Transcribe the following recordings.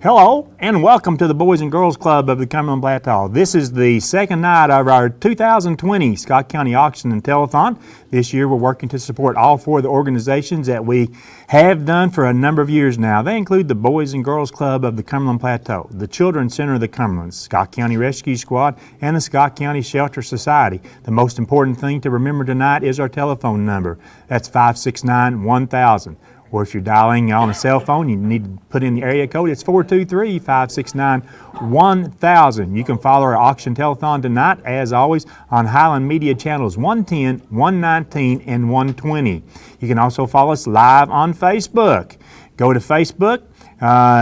Hello and welcome to the Boys and Girls Club of the Cumberland Plateau. This is the second night of our 2020 Scott County Auction and Telethon. This year we're working to support all four of the organizations that we have done for a number of years now. They include the Boys and Girls Club of the Cumberland Plateau, the Children's Center of the Cumberland, Scott County Rescue Squad, and the Scott County Shelter Society. The most important thing to remember tonight is our telephone number. That's 569-1000. Or if you're dialing on a cell phone, you need to put in the area code. It's 423-569-1000. You can follow our auction telethon tonight, as always, on Highland Media channels 110, 119, and 120. You can also follow us live on Facebook. Go to Facebook.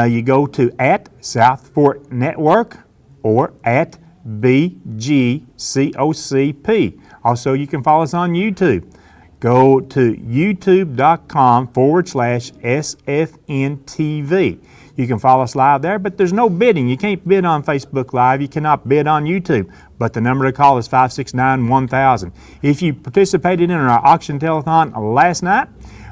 You go to @South Fork Network or @BGCOCP. Also, you can follow us on YouTube. Go to youtube.com/SFN.tv. You can follow us live there, but there's no bidding. You can't bid on Facebook Live. You cannot bid on YouTube. But the number to call is 569-1000. If you participated in our auction telethon last night,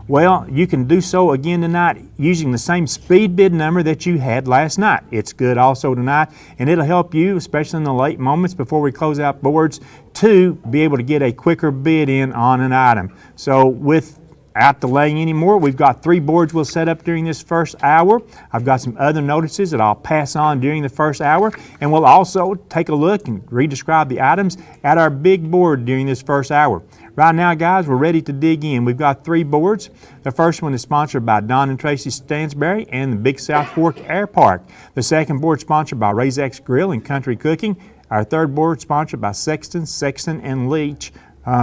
well, you can do so again tonight using the same speed bid number that you had last night. It's good also tonight, and it'll help you, especially in the late moments before we close out boards, to be able to get a quicker bid in on an item. So without delaying anymore, we've got 3 boards we'll set up during this first hour. I've got some other notices that I'll pass on during the first hour, and we'll also take a look and re-describe the items at our big board during this first hour. Right now, guys, we're ready to dig in. We've got 3 boards. The first one is sponsored by Don and Tracy Stansberry and the Big South Fork Air Park. The second board sponsored by Razak's Grill and Country Cooking. Our third board sponsored by Sexton and Leach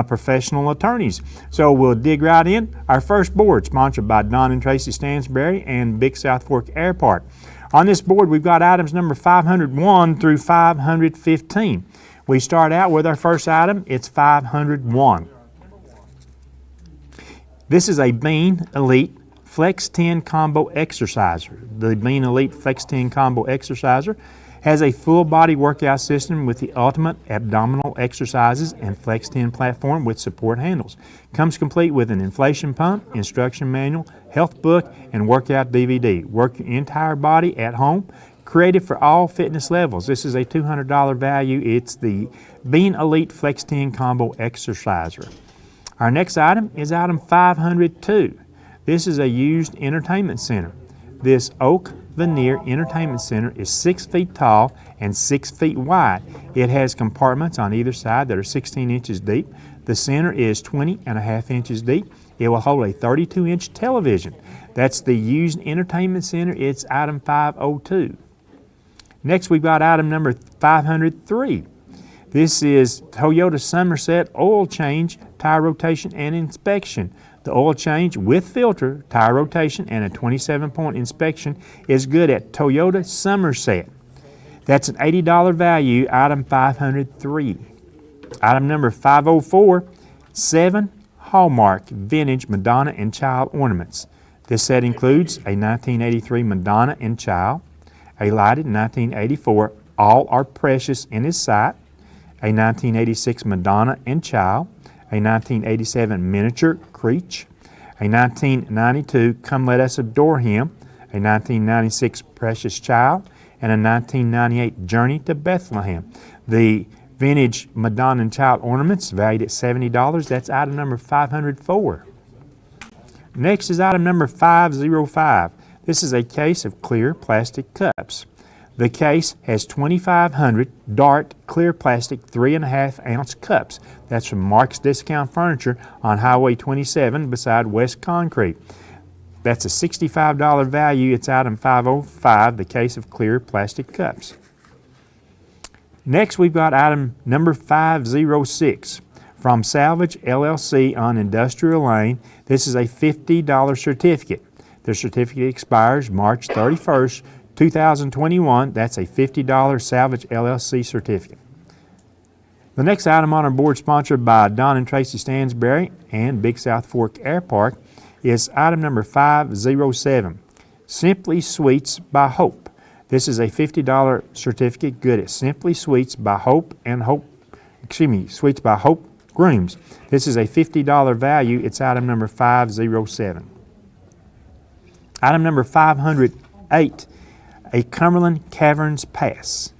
professional attorneys. So we'll dig right in. Our first board sponsored by Don and Tracy Stansberry and Big South Fork Air Park. On this board, we've got items number 501 through 515. We start out with our first item. It's 501. This is a Bean Elite Flex 10 Combo Exerciser. The Bean Elite Flex 10 Combo Exerciser has a full body workout system with the ultimate abdominal exercises and Flex 10 platform with support handles. Comes complete with an inflation pump, instruction manual, health book, and workout DVD. Work your entire body at home. Created for all fitness levels. This is a $200 value. It's the Bean Elite Flex 10 Combo Exerciser. Our next item is item 502. This is a used entertainment center. This oak veneer entertainment center is 6 feet tall and 6 feet wide. It has compartments on either side that are 16 inches deep. The center is 20.5 inches deep. It will hold a 32-inch television. That's the used entertainment center. It's item 502. Next, we've got item number 503. This is Toyota Somerset oil change, tire rotation, and inspection. The oil change with filter, tire rotation, and a 27-point inspection is good at Toyota Somerset. That's an $80 value, item 503. Item number 504, 7 Hallmark Vintage Madonna and Child ornaments. This set includes a 1983 Madonna and Child, a lighted 1984 All Are Precious in His Sight, a 1986 Madonna and Child, a 1987 Miniature Creech, a 1992 Come Let Us Adore Him, a 1996 Precious Child, and a 1998 Journey to Bethlehem. The vintage Madonna and Child ornaments valued at $70. That's item number 504. Next is item number 505. This is a case of clear plastic cups. The case has 2,500 Dart clear plastic 3.5-ounce cups. That's from Mark's Discount Furniture on Highway 27 beside West Concrete. That's a $65 value. It's item 505, the case of clear plastic cups. Next, we've got item number 506 from Salvage LLC on Industrial Lane. This is a $50 certificate. The certificate expires March 31st, 2021. That's a $50 Salvage LLC certificate. The next item on our board, sponsored by Don and Tracy Stansberry and Big South Fork Air Park, is item number 507, Simply Sweets by Hope. This is a $50 certificate good at Simply Sweets by Hope and Sweets by Hope Grooms. This is a $50 value. It's item number 507. Item number 508, a Cumberland Caverns Pass.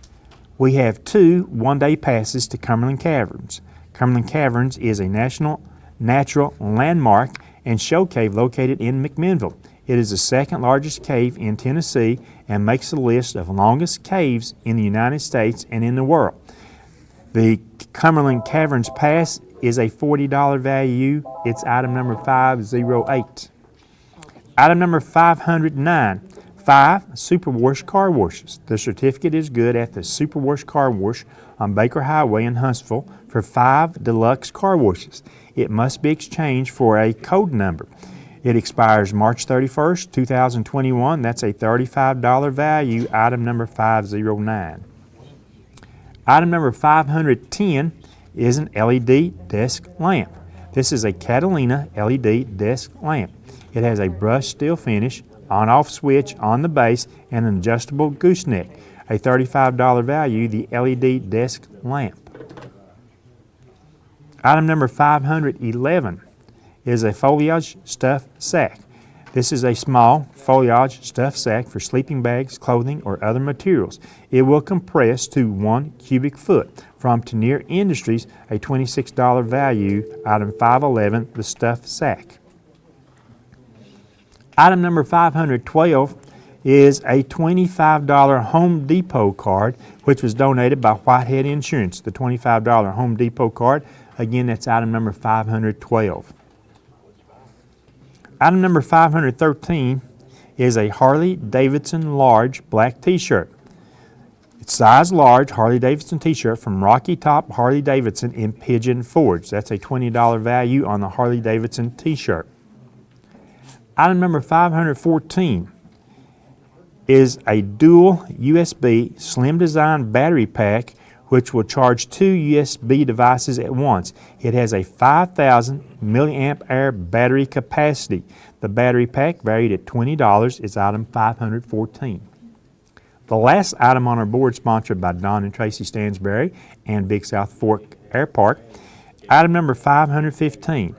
We have two one-day passes to Cumberland Caverns. Cumberland Caverns is a national natural landmark and show cave located in McMinnville. It is the second largest cave in Tennessee and makes the list of longest caves in the United States and in the world. The Cumberland Caverns Pass is a $40 value. It's item number 508. Item number 509, 5 Superwash car washes. The certificate is good at the Superwash car wash on Baker Highway in Huntsville for 5 deluxe car washes. It must be exchanged for a code number. It expires March 31st, 2021. That's a $35 value, item number 509. Item number 510 is an LED desk lamp. This is a Catalina LED desk lamp. It has a brushed steel finish, on-off switch on the base, and an adjustable gooseneck. A $35 value, the LED desk lamp. Item number 511 is a foliage stuff sack. This is a small foliage stuff sack for sleeping bags, clothing, or other materials. It will compress to 1 cubic foot. From Tenier Industries, a $26 value, item 511, the stuff sack. Item number 512 is a $25 Home Depot card, which was donated by Whitehead Insurance. The $25 Home Depot card, again, that's item number 512. Item number 513 is a Harley-Davidson large black t-shirt. It's size large Harley-Davidson t-shirt from Rocky Top Harley-Davidson in Pigeon Forge. That's a $20 value on the Harley-Davidson t-shirt. Item number 514 is a dual USB slim design battery pack which will charge 2 USB devices at once. It has a 5,000 milliamp hour battery capacity. The battery pack, valued at $20, is item 514. The last item on our board, sponsored by Don and Tracy Stansberry and Big South Fork Air Park, item number 515,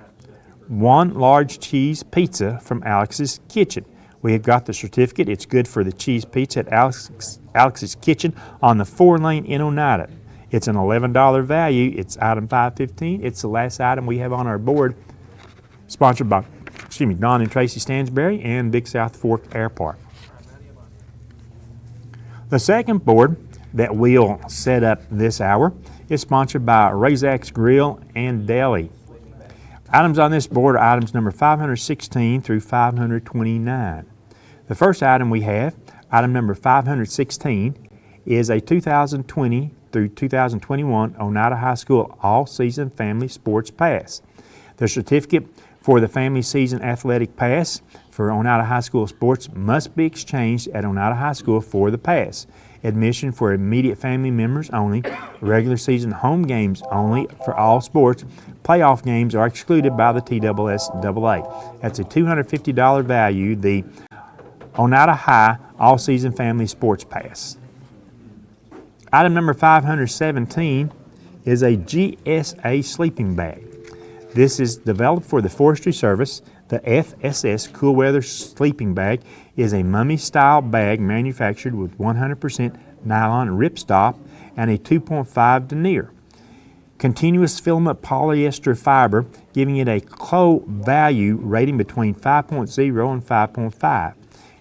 1 large cheese pizza from Alex's Kitchen. We have got the certificate. It's good for the cheese pizza at Alex's Kitchen on the 4-lane in Oneida. It's an $11 value. It's item 515. It's the last item we have on our board, sponsored by Don and Tracy Stansberry and Big South Fork Air Park. The second board that we'll set up this hour is sponsored by Razak's Grill and Deli. Items on this board are items number 516 through 529. The first item we have, item number 516, is a 2020 through 2021 Oneida High School All-Season Family Sports Pass. The certificate for the Family Season Athletic Pass for Oneida High School sports must be exchanged at Oneida High School for the pass. Admission for immediate family members only. Regular season home games only for all sports. Playoff games are excluded by the TSSAA. That's a $250 value, the Oneida High All-Season Family Sports Pass. Item number 517 is a GSA sleeping bag. This is developed for the Forestry Service. The FSS Cool Weather Sleeping Bag is a mummy-style bag manufactured with 100% nylon ripstop and a 2.5 denier. Continuous filament polyester fiber, giving it a CLO value rating between 5.0 and 5.5.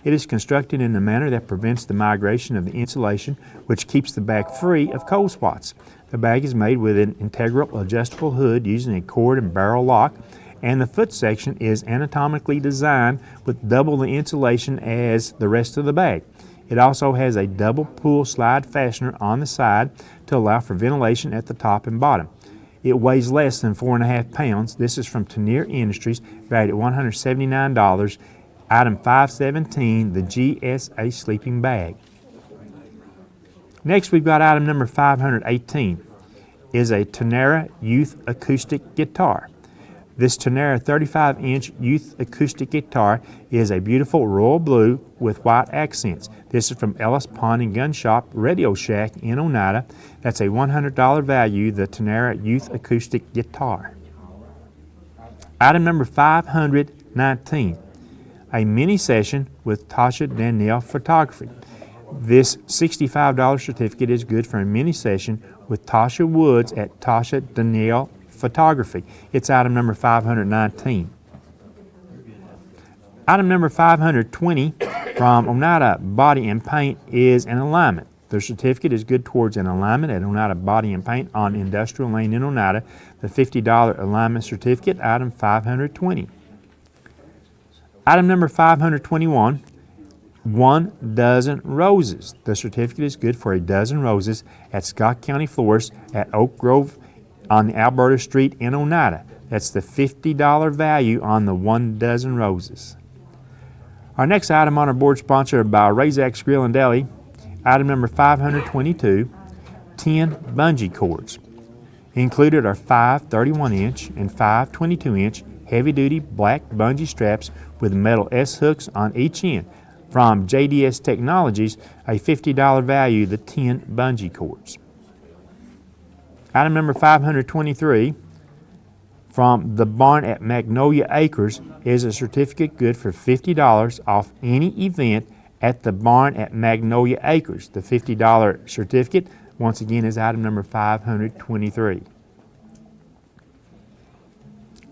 It is constructed in a manner that prevents the migration of the insulation, which keeps the bag free of cold spots. The bag is made with an integral adjustable hood using a cord and barrel lock, and the foot section is anatomically designed with double the insulation as the rest of the bag. It also has a double pull slide fastener on the side to allow for ventilation at the top and bottom. It weighs less than 4.5 pounds. This is from Tenier Industries, valued at $179. Item 517, the GSA sleeping bag. Next, we've got item number 518, is a Tenera Youth Acoustic Guitar. This Tenera 35-inch youth acoustic guitar is a beautiful royal blue with white accents. This is from Ellis Pond and Gun Shop Radio Shack in Oneida. That's a $100 value, the Tenera Youth Acoustic Guitar. Item number 519, a mini session with Tasha Danielle Photography. This $65 certificate is good for a mini session with Tasha Woods at Tasha Danielle Photography. It's item number 519. Item number 520 from Oneida Body and Paint is an alignment. The certificate is good towards an alignment at Oneida Body and Paint on Industrial Lane in Oneida. The $50 alignment certificate, item 520. Item number 521, 1 dozen roses. The certificate is good for a dozen roses at Scott County Florist at Oak Grove on Alberta Street in Oneida. That's the $50 value on the 1 dozen roses. Our next item on our board, sponsored by Razak's Grill and Deli, item number 522, 10 bungee cords. Included are 5 31-inch and 5 22-inch heavy-duty black bungee straps with metal S-hooks on each end. From JDS Technologies, a $50 value, the 10 bungee cords. Item number 523, from the Barn at Magnolia Acres, is a certificate good for $50 off any event at the Barn at Magnolia Acres. The $50 certificate, once again, is item number 523.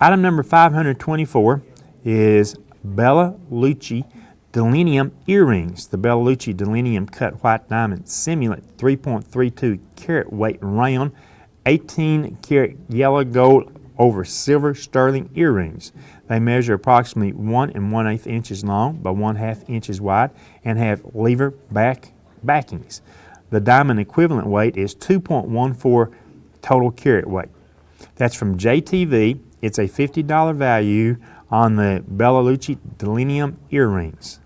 Item number 524 is Bella Lucci Delinium earrings. The Bella Lucci Delinium cut white diamond simulant 3.32 carat weight round, 18 karat yellow gold over silver sterling earrings. They measure approximately 1 1/8 inches long by 1/2 inches wide and have lever backings. The diamond equivalent weight is 2.14 total carat weight. That's from JTV. It's a $50 value on the Bella Lucci Delinium earrings.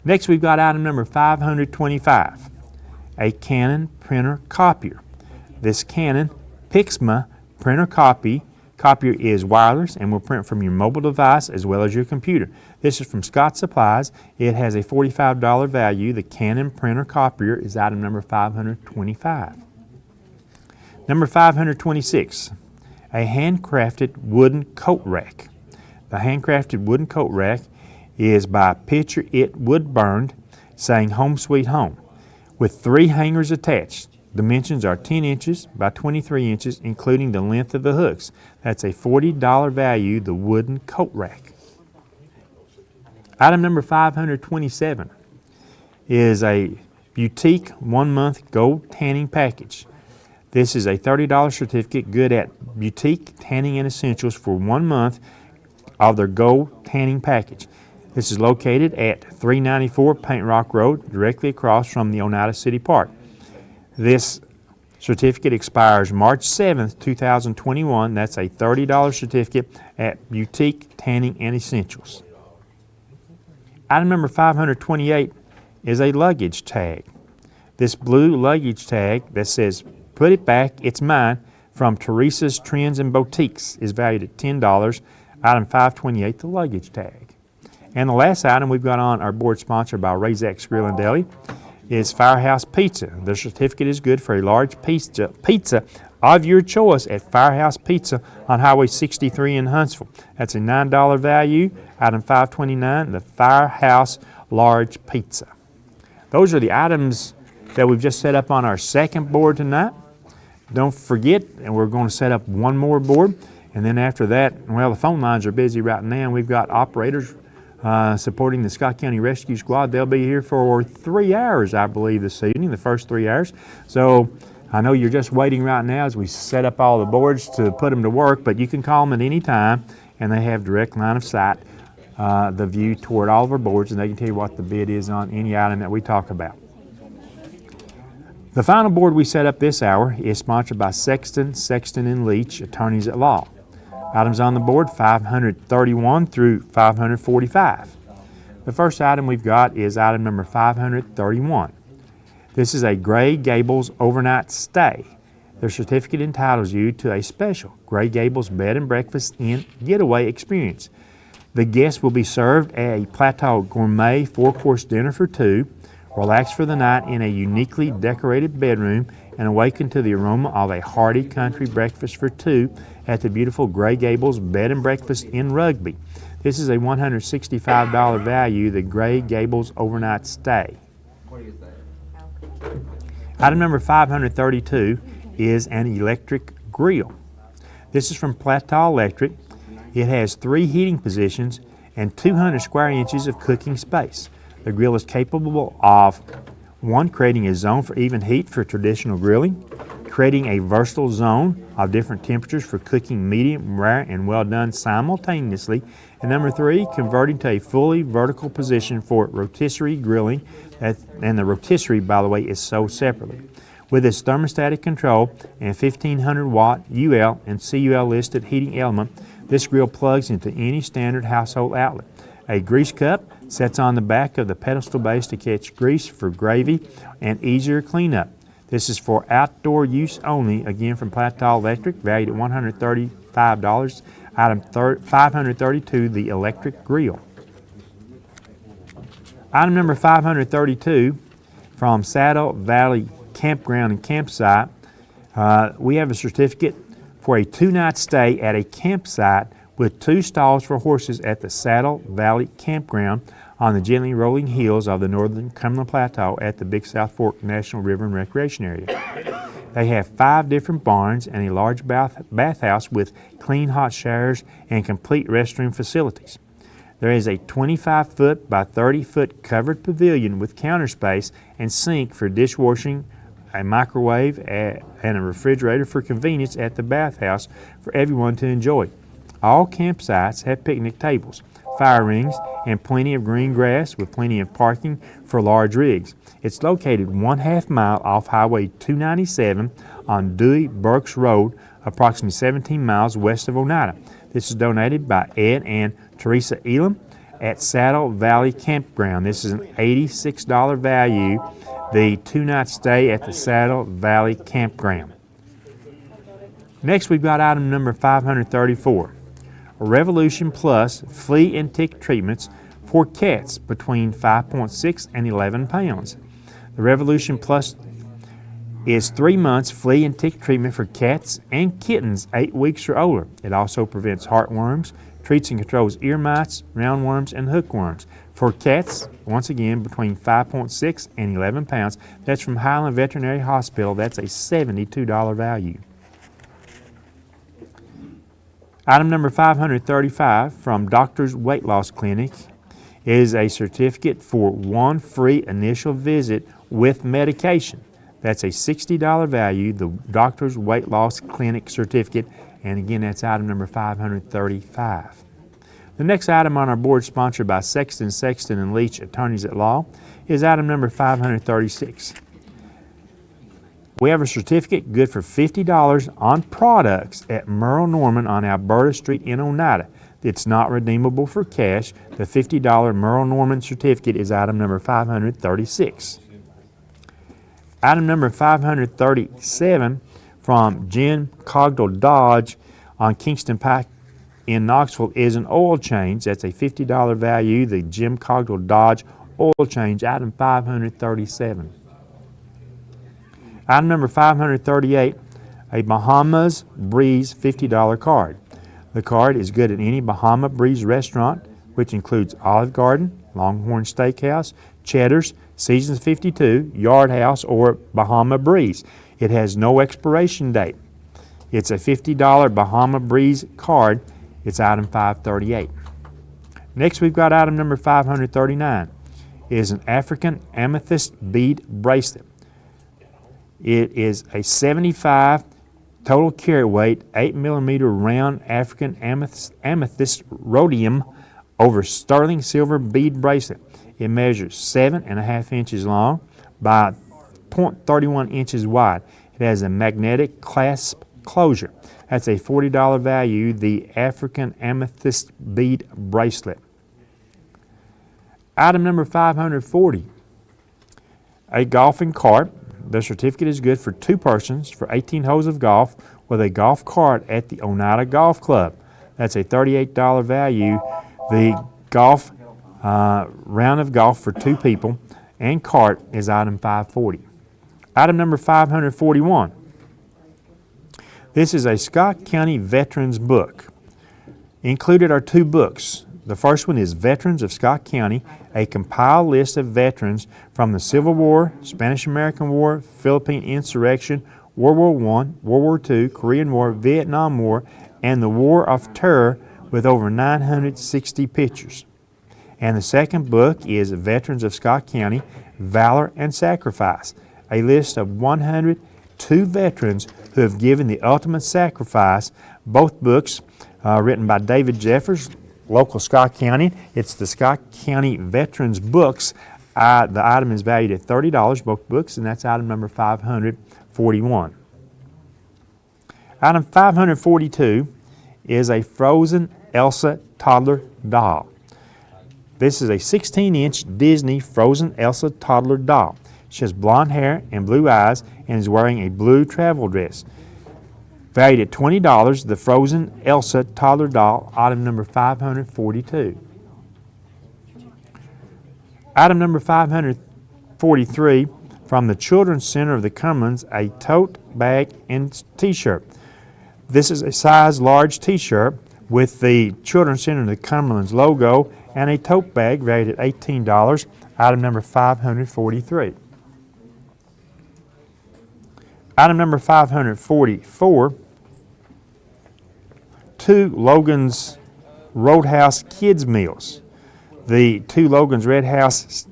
Next, we've got item number 525, a Canon printer copier. This Canon Pixma printer copier is wireless and will print from your mobile device as well as your computer. This is from Scott Supplies. It has a $45 value. The Canon printer copier is item number 525. Number 526, a handcrafted wooden coat rack. The handcrafted wooden coat rack is by Picture It Wood Burned, saying Home Sweet Home, with 3 hangers attached. Dimensions are 10 inches by 23 inches, including the length of the hooks. That's a $40 value, the wooden coat rack. Item number 527 is a Boutique 1-month gold tanning package. This is a $30 certificate good at Boutique Tanning and Essentials for 1 month of their gold tanning package. This is located at 394 Paint Rock Road, directly across from the Oneida City Park. This certificate expires March 7th, 2021. That's a $30 certificate at Boutique Tanning and Essentials. Item number 528 is a luggage tag. This blue luggage tag that says, "Put it back, it's mine," from Teresa's Trends and Boutiques is valued at $10. Item 528, the luggage tag. And the last item we've got on our board, sponsored by Razak's Grill and Deli, is Firehouse Pizza. The certificate is good for a large pizza of your choice at Firehouse Pizza on Highway 63 in Huntsville. That's a $9 value. Item 529, the Firehouse Large Pizza. Those are the items that we've just set up on our second board tonight. Don't forget, and we're going to set up one more board. And then after that, well, the phone lines are busy right now. We've got operators supporting the Scott County Rescue Squad. They'll be here for 3 hours, I believe, this evening, the first 3 hours. So I know you're just waiting right now as we set up all the boards to put them to work, but you can call them at any time, and they have direct line of sight, the view toward all of our boards, and they can tell you what the bid is on any item that we talk about. The final board we set up this hour is sponsored by Sexton & Leach, attorneys at law. Items on the board, 531 through 545. The first item we've got is item number 531. This is a Gray Gables overnight stay. Their certificate entitles you to a special Gray Gables bed and breakfast inn getaway experience. The guests will be served a Plateau Gourmet 4-course dinner for 2, relax for the night in a uniquely decorated bedroom, and awaken to the aroma of a hearty country breakfast for 2 at the beautiful Gray Gables Bed and Breakfast in Rugby. This is a $165 value, the Gray Gables overnight stay. Item number 532 is an electric grill. This is from Plateau Electric. It has 3 heating positions and 200 square inches of cooking space. The grill is capable of 1. Creating a zone for even heat for traditional grilling, creating a versatile zone of different temperatures for cooking medium, rare, and well done simultaneously, and number 3, converting to a fully vertical position for rotisserie grilling, and the rotisserie, by the way, is sold separately. With its thermostatic control and 1500 watt UL and CUL listed heating element, this grill plugs into any standard household outlet. A grease cup sets on the back of the pedestal base to catch grease for gravy and easier cleanup. This is for outdoor use only, again from Plateau Electric, valued at $135. Item 532, the electric grill. Item number 532 from Saddle Valley Campground and Campsite. We have a certificate for a 2-night stay at a campsite with 2 stalls for horses at the Saddle Valley Campground on the gently rolling hills of the northern Cumberland Plateau at the Big South Fork National River and Recreation Area. They have 5 different barns and a large bathhouse with clean hot showers and complete restroom facilities. There is a 25-foot by 30-foot covered pavilion with counter space and sink for dishwashing, a microwave, and a refrigerator for convenience at the bathhouse for everyone to enjoy. All campsites have picnic tables, fire rings, and plenty of green grass with plenty of parking for large rigs. It's located 1/2 mile off Highway 297 on Dewey Burks Road, approximately 17 miles west of Oneida. This is donated by Ed and Teresa Elam at Saddle Valley Campground. This is an $86 value, the 2-night stay at the Saddle Valley Campground. Next, we've got item number 534. Revolution Plus flea and tick treatments for cats between 5.6 and 11 pounds. The Revolution Plus is 3 months flea and tick treatment for cats and kittens 8 weeks or older. It also prevents heartworms, treats and controls ear mites, roundworms, and hookworms. For cats, once again, between 5.6 and 11 pounds. That's from Highland Veterinary Hospital. That's a $72 value. Item number 535 from Doctor's Weight Loss Clinic is a certificate for 1 free initial visit with medication. That's a $60 value, the Doctor's Weight Loss Clinic certificate, and again, that's item number 535. The next item on our board, sponsored by Sexton and Leach Attorneys at Law, is item number 536. We have a certificate good for $50 on products at Merle Norman on Alberta Street in Oneida. It's not redeemable for cash. The $50 Merle Norman certificate is item number 536. Item number 537 from Jim Cogdell Dodge on Kingston Pike in Knoxville is an oil change. That's a $50 value, the Jim Cogdell Dodge oil change, item 537. Item number 538, a Bahamas Breeze $50 card. The card is good at any Bahama Breeze restaurant, which includes Olive Garden, Longhorn Steakhouse, Cheddar's, Seasons 52, Yard House, or Bahama Breeze. It has no expiration date. It's a $50 Bahama Breeze card. It's item 538. Next, we've got item number 539. It is an African amethyst bead bracelet. It is a 75 total carat weight, 8 millimeter round African amethyst rhodium over sterling silver bead bracelet. It measures 7.5 inches long by 0.31 inches wide. It has a magnetic clasp closure. That's a $40 value, the African amethyst bead bracelet. Item number 540, a golfing cart. The certificate is good for 2 persons for 18 holes of golf with a golf cart at the Oneida Golf Club. That's a $38 value, the golf round of golf for 2 people, and cart is item 540. Item number 541. This is a Scott County Veterans book. Included are 2 books. The first one is Veterans of Scott County, a compiled list of veterans from the Civil War, Spanish-American War, Philippine Insurrection, World War I, World War II, Korean War, Vietnam War, and the War of Terror with over 960 pictures. And the second book is Veterans of Scott County, Valor and Sacrifice, a list of 102 veterans who have given the ultimate sacrifice. Both books written by David Jeffers, local Scott County. It's the Scott County Veterans Books. The item is valued at $30, both books, and that's item number 541. Item 542 is a frozen Elsa toddler doll. This is a 16-inch Disney frozen Elsa toddler doll. She has blonde hair and blue eyes and is wearing a blue travel dress. Valued at $20, the frozen Elsa toddler doll, item number 542. Item number 543, from the Children's Center of the Cumberlands, a tote bag and t-shirt. This is a size large t-shirt with the Children's Center of the Cumberlands logo and a tote bag valued at $18, item number 543. Item number 544, 2 Logan's Roadhouse Kids Meals. The 2 Logan's Roadhouse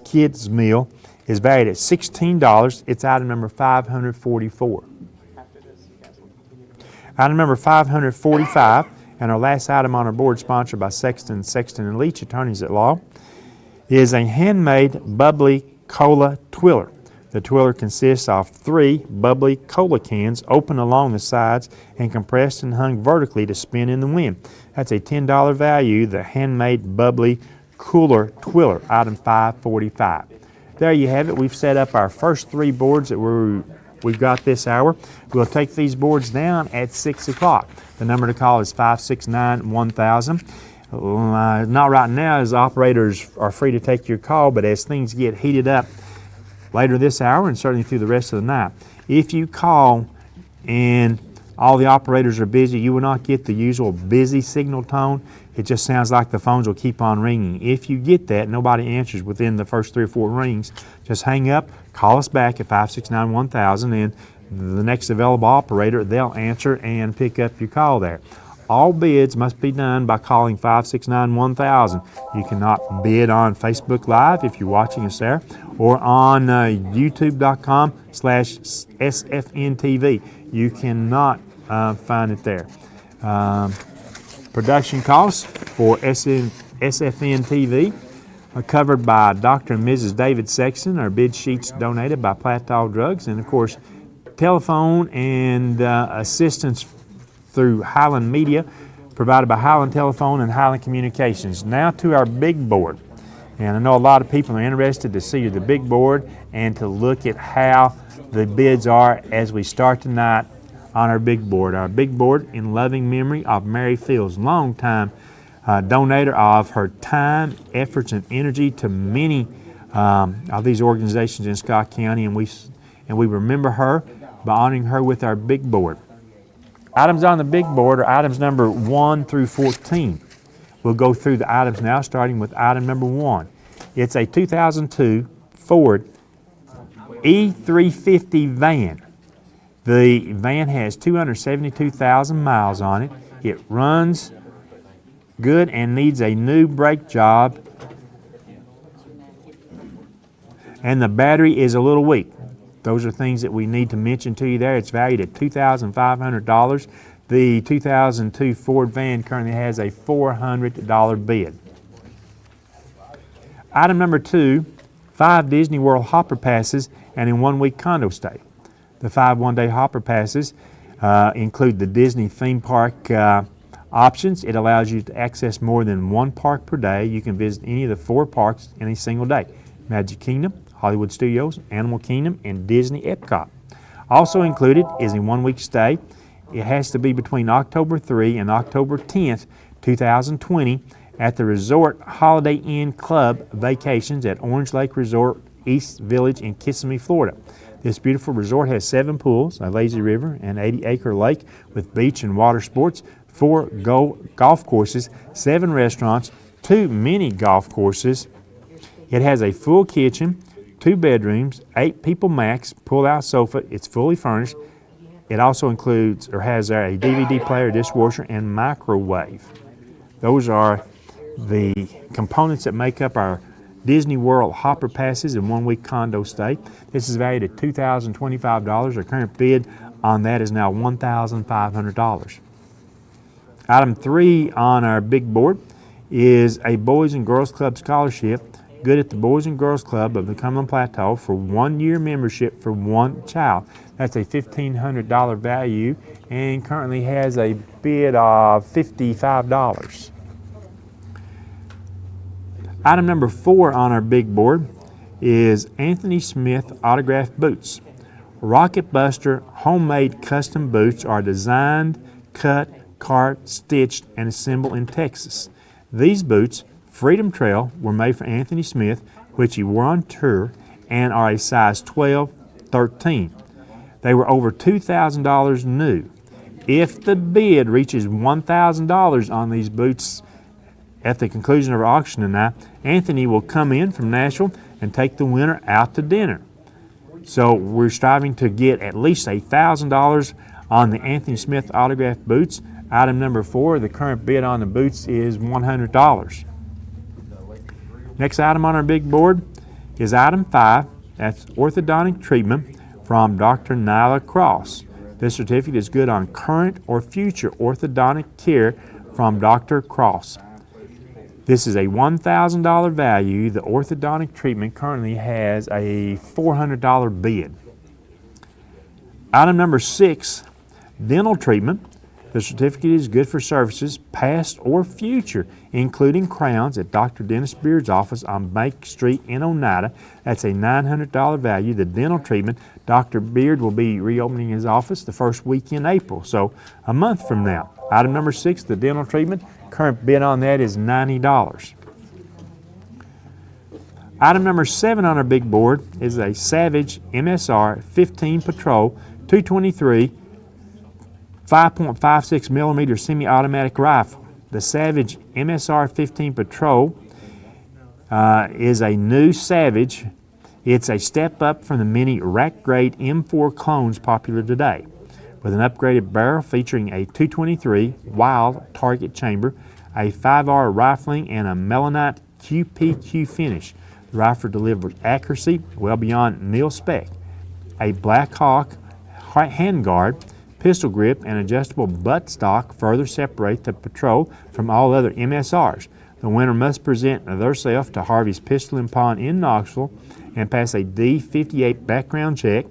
Kids Meal is valued at $16. It's item number 544. Item number 545, and our last item on our board, sponsored by Sexton and Leach, attorneys at law, is a handmade bubbly cola twiller. The twiller consists of 3 bubbly cola cans open along the sides and compressed and hung vertically to spin in the wind. That's a $10 value, the handmade bubbly cooler twiller, item 545. There you have it. We've set up our first 3 boards that we've got this hour. We'll take these boards down at 6 o'clock. The number to call is 569-1000. Not right now, as operators are free to take your call, but as things get heated up later this hour and certainly through the rest of the night, if you call and all the operators are busy, you will not get the usual busy signal tone. It just sounds like the phones will keep on ringing. If you get that, nobody answers within the first 3 or 4 rings, just hang up, call us back at 569-1000, and the next available operator, they'll answer and pick up your call there. All bids must be done by calling 569-1000. You cannot bid on Facebook Live if you're watching us there, or on youtube.com/SFN.tv. You cannot find it there. Production costs for SFN.tv are covered by Dr. and Mrs. David Sexton. Our bid sheets donated by Platall Drugs, and of course, telephone and assistance through Highland Media, provided by Highland Telephone and Highland Communications. Now to our big board. And I know a lot of people are interested to see the big board and to look at how the bids are as we start tonight on our big board. Our big board in loving memory of Mary Fields, longtime donator of her time, efforts, and energy to many of these organizations in Scott County, and we remember her by honoring her with our big board. Items on the big board are items number 1 through 14. We'll go through the items now, starting with item number 1. It's a 2002 Ford E350 van. The van has 272,000 miles on it. It runs good and needs a new brake job, and the battery is a little weak. Those are things that we need to mention to you there. It's valued at $2,500. The 2002 Ford van currently has a $400 bid. Item number 2, 5 Disney World Hopper Passes and a 1-week condo stay. The 5 one-day Hopper Passes include the Disney theme park options. It allows you to access more than 1 park per day. You can visit any of the 4 parks in a single day: Magic Kingdom, Hollywood Studios, Animal Kingdom, and Disney Epcot. Also included is a 1-week stay. It has to be between October 3 and October 10th, 2020 at the Resort Holiday Inn Club Vacations at Orange Lake Resort, East Village in Kissimmee, Florida. This beautiful resort has 7 pools, a lazy river, an 80-acre lake with beach and water sports, 4 golf courses, 7 restaurants, 2 mini golf courses. It has a full kitchen, 2 bedrooms, 8 people max, pull-out sofa. It's fully furnished. It also includes or has a DVD player, dishwasher, and microwave. Those are the components that make up our Disney World Hopper Passes and 1-week condo stay. This is valued at $2,025. Our current bid on that is now $1,500. Item 3 on our big board is a Boys and Girls Club scholarship, good at the Boys and Girls Club of the Cumberland Plateau for 1-year membership for 1 child. That's a $1,500 value and currently has a bid of $55. Item number 4 on our big board is Anthony Smith autographed boots. Rocket Buster homemade custom boots are designed, cut, carved, stitched, and assembled in Texas. These boots, Freedom Trail, were made for Anthony Smith, which he wore on tour, and are a size 12-13. They were over $2,000 new. If the bid reaches $1,000 on these boots at the conclusion of our auction tonight, Anthony will come in from Nashville and take the winner out to dinner. So we're striving to get at least $1,000 on the Anthony Smith autographed boots. Item number 4, the current bid on the boots is $100. Next item on our big board is item 5. That's orthodontic treatment from Dr. Nyla Cross. This certificate is good on current or future orthodontic care from Dr. Cross. This is a $1,000 value. The orthodontic treatment currently has a $400 bid. Item number 6, dental treatment. The certificate is good for services past or future, including crowns at Dr. Dennis Beard's office on Bank Street in Oneida. That's a $900 value. The dental treatment, Dr. Beard will be reopening his office the first week in April, so a month from now. Item number 6, the dental treatment. Current bid on that is $90. Item number 7 on our big board is a Savage MSR 15 Patrol 223 5.56 millimeter semi-automatic rifle. The Savage MSR 15 Patrol is a new Savage. It's a step up from the many rack-grade M4 clones popular today, with an upgraded barrel featuring a 223 Wild target chamber, a 5R rifling, and a melanite QPQ finish. The rifle delivers accuracy well beyond mil spec. A Black Hawk handguard, pistol grip, and adjustable butt stock further separate the Patrol from all other MSRs. The winner must present themselves to Harvey's Pistol and Pawn in Knoxville and pass a D58 background check.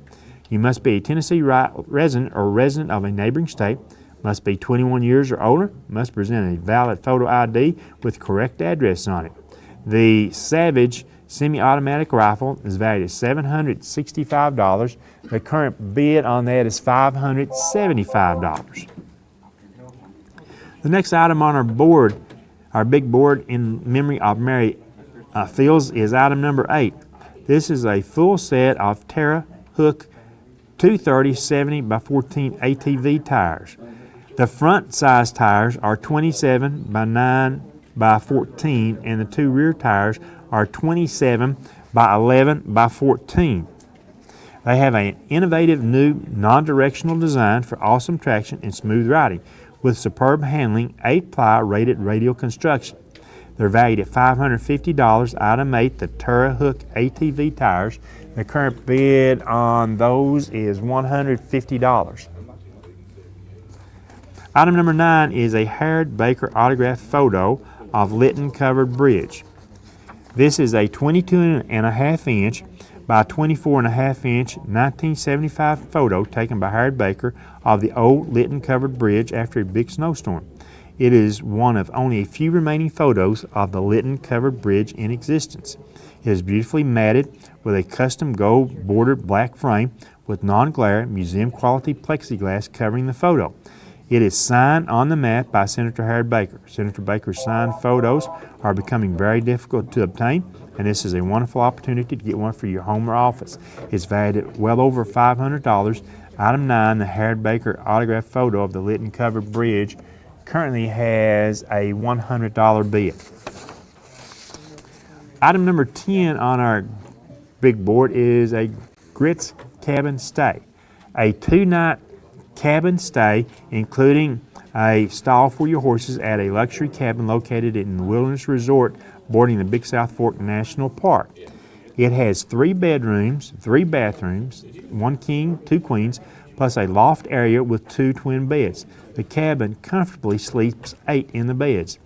You must be a Tennessee resident or resident of a neighboring state, must be 21 years or older, must present a valid photo ID with correct address on it. The Savage semi-automatic rifle is valued at $765. The current bid on that is $575. The next item on our board, our big board in memory of Mary Fields, is item number 8. This is a full set of Terra Hook 230 70 by 14 ATV tires. The front size tires are 27 by 9 by 14, and the 2 rear tires are 27 by 11 by 14. They have an innovative new non-directional design for awesome traction and smooth riding with superb handling, 8-ply rated radial construction. They're valued at $550. Item 8, the Terra Hook ATV tires. The current bid on those is $150. Item number 9 is a Harold Baker autographed photo of Lytton Covered Bridge. This is a 22.5 inch by 24.5 inch 1975 photo taken by Harold Baker of the old Lytton Covered Bridge after a big snowstorm. It is one of only a few remaining photos of the Lytton Covered Bridge in existence. It is beautifully matted with a custom gold bordered black frame with non-glare museum quality plexiglass covering the photo. It is signed on the mat by Senator Harold Baker. Senator Baker's signed photos are becoming very difficult to obtain, and this is a wonderful opportunity to get one for your home or office. It's valued at well over $500. Item 9, the Harold Baker autographed photo of the Lytton Covered Bridge, currently has a $100 bid. Item number 10 on our big board is a Grits cabin stay. A 2-night cabin stay, including a stall for your horses at a luxury cabin located in the Wilderness Resort bordering the Big South Fork National Park. It has 3 bedrooms, 3 bathrooms, 1 king, 2 queens, plus a loft area with 2 twin beds. The cabin comfortably sleeps 8 in the beds.